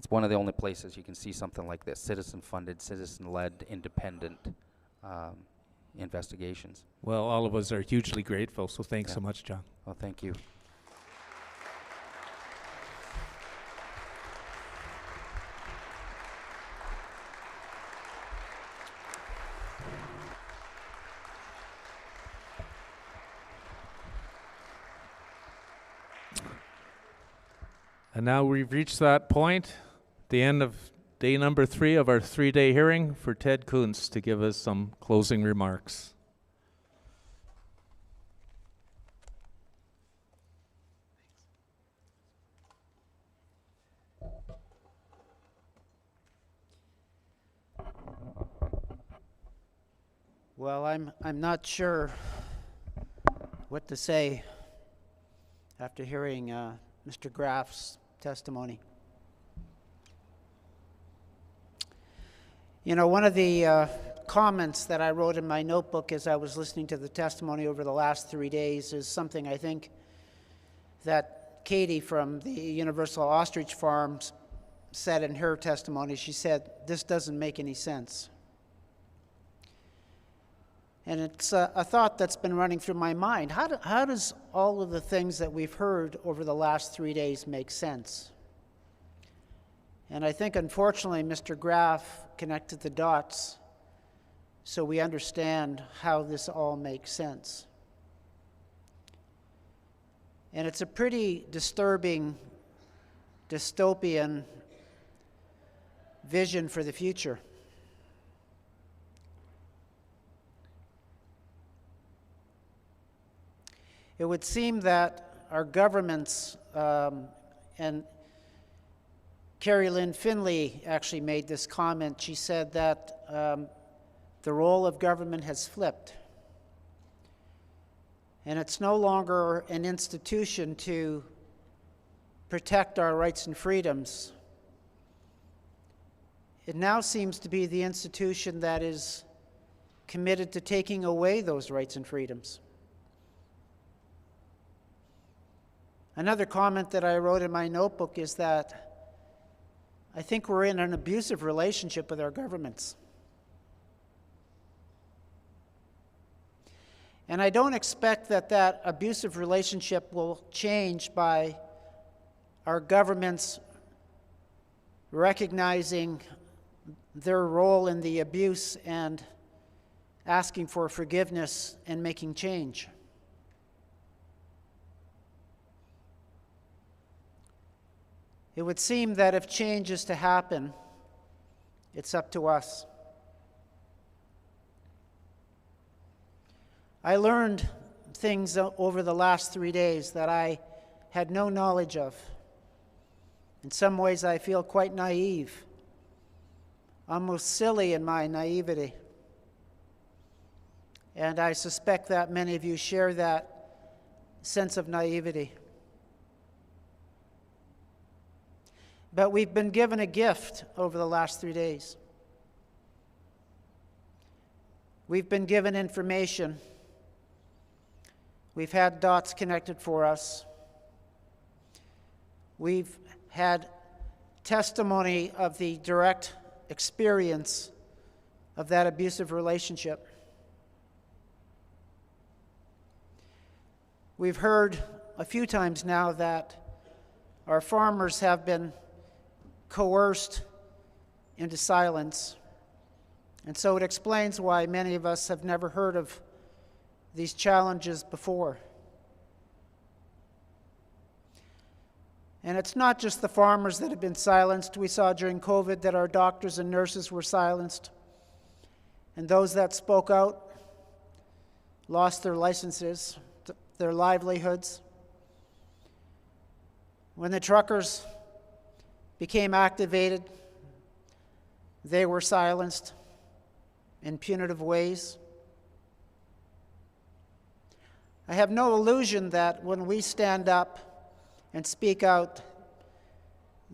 one of the only places you can see something like this: citizen-funded, citizen-led, independent investigations. Well, all of us are hugely grateful, so thanks so much, John. Well, thank you. And now we've reached that point, the end of day number 3 of our 3-day hearing, for Ted Kuntz to give us some closing remarks. Well, I'm not sure what to say after hearing Mr. Graff's testimony. You know, one of the comments that I wrote in my notebook as I was listening to the testimony over the last 3 days is something I think that Katie from the Universal Ostrich Farms said in her testimony. She said, "This doesn't make any sense." And it's a thought that's been running through my mind. How does all of the things that we've heard over the last 3 days make sense? And I think, unfortunately, Mr. Graff connected the dots so we understand how this all makes sense. And it's a pretty disturbing, dystopian vision for the future. It would seem that our governments, and Carrie Lynn Finley actually made this comment. She said that the role of government has flipped. And it's no longer an institution to protect our rights and freedoms. It now seems to be the institution that is committed to taking away those rights and freedoms. Another comment that I wrote in my notebook is that I think we're in an abusive relationship with our governments. And I don't expect that that abusive relationship will change by our governments recognizing their role in the abuse and asking for forgiveness and making change. It would seem that if change is to happen, it's up to us. I learned things over the last 3 days that I had no knowledge of. In some ways, I feel quite naive, almost silly in my naivety. And I suspect that many of you share that sense of naivety. But we've been given a gift over the last 3 days. We've been given information. We've had dots connected for us. We've had testimony of the direct experience of that abusive relationship. We've heard a few times now that our farmers have been coerced into silence. And so it explains why many of us have never heard of these challenges before. And it's not just the farmers that have been silenced. We saw during COVID that our doctors and nurses were silenced. And those that spoke out lost their licenses, their livelihoods. When the truckers became activated, they were silenced in punitive ways. I have no illusion that when we stand up and speak out,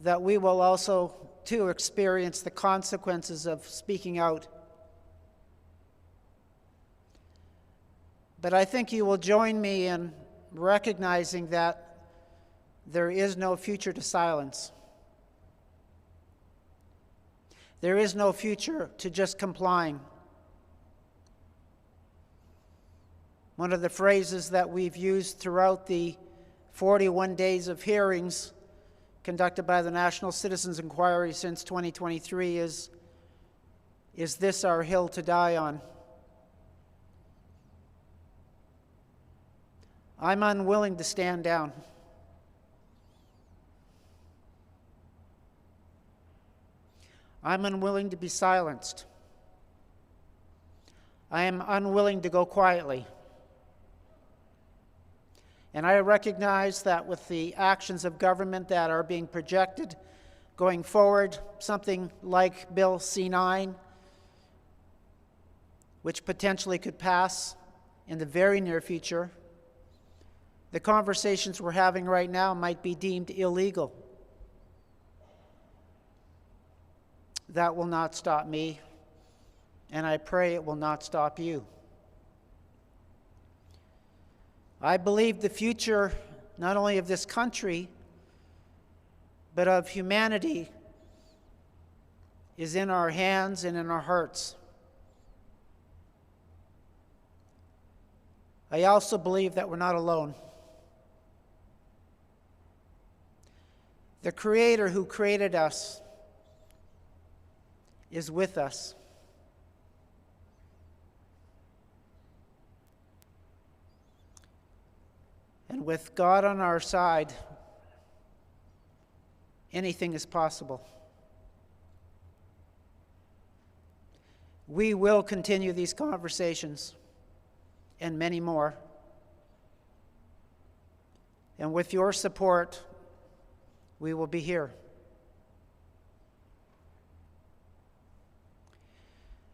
that we will also, too, experience the consequences of speaking out. But I think you will join me in recognizing that there is no future to silence. There is no future to just complying. One of the phrases that we've used throughout the 41 days of hearings conducted by the National Citizens Inquiry since 2023 is this our hill to die on? I'm unwilling to stand down. I'm unwilling to be silenced. I am unwilling to go quietly. And I recognize that with the actions of government that are being projected going forward, something like Bill C9, which potentially could pass in the very near future, the conversations we're having right now might be deemed illegal. That will not stop me, and I pray it will not stop you. I believe the future, not only of this country, but of humanity, is in our hands and in our hearts. I also believe that we're not alone. The Creator who created us is with us. And with God on our side, anything is possible. We will continue these conversations and many more. And with your support, we will be here.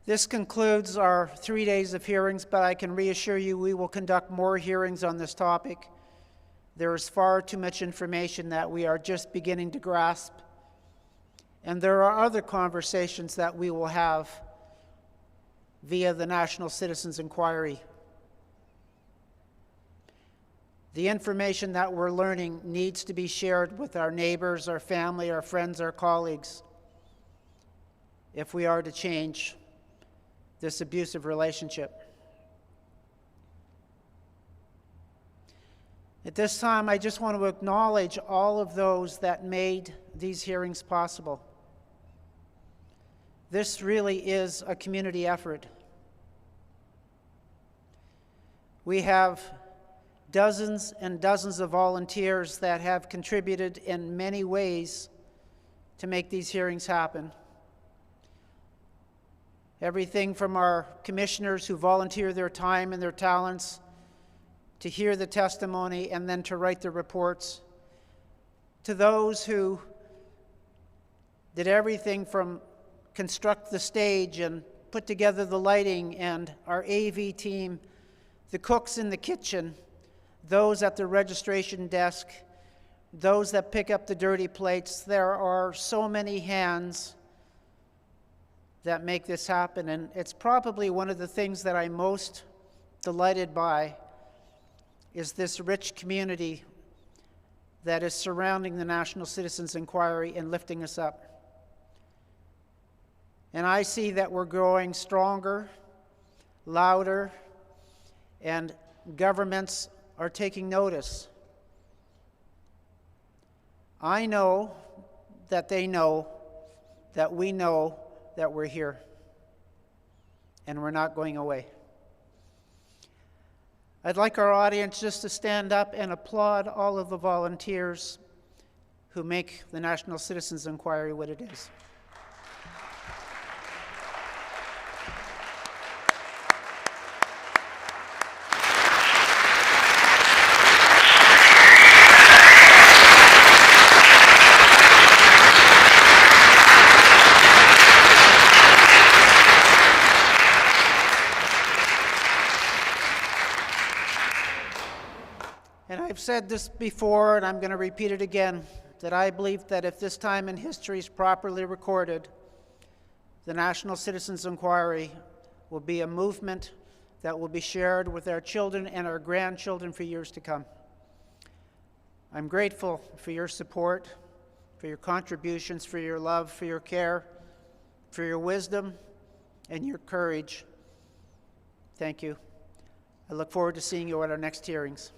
This concludes our 3 days of hearings, but I can reassure you we will conduct more hearings on this topic. There is far too much information that we are just beginning to grasp, and there are other conversations that we will have via the National Citizens Inquiry. The information that we're learning needs to be shared with our neighbors, our family, our friends, our colleagues, if we are to change this abusive relationship. At this time, I just want to acknowledge all of those that made these hearings possible. This really is a community effort. We have dozens and dozens of volunteers that have contributed in many ways to make these hearings happen. Everything from our commissioners who volunteer their time and their talents to hear the testimony and then to write the reports, to those who did everything from construct the stage and put together the lighting, and our AV team, the cooks in the kitchen, those at the registration desk, those that pick up the dirty plates. There are so many hands that make this happen, and it's probably one of the things that I'm most delighted by is this rich community that is surrounding the National Citizens Inquiry and lifting us up. And I see that we're growing stronger, louder, and governments are taking notice. I know that they know that we know that we're here, and we're not going away. I'd like our audience just to stand up and applaud all of the volunteers who make the National Citizens Inquiry what it is. And I've said this before, and I'm going to repeat it again, that I believe that if this time in history is properly recorded, the National Citizens Inquiry will be a movement that will be shared with our children and our grandchildren for years to come. I'm grateful for your support, for your contributions, for your love, for your care, for your wisdom and your courage. Thank you. I look forward to seeing you at our next hearings.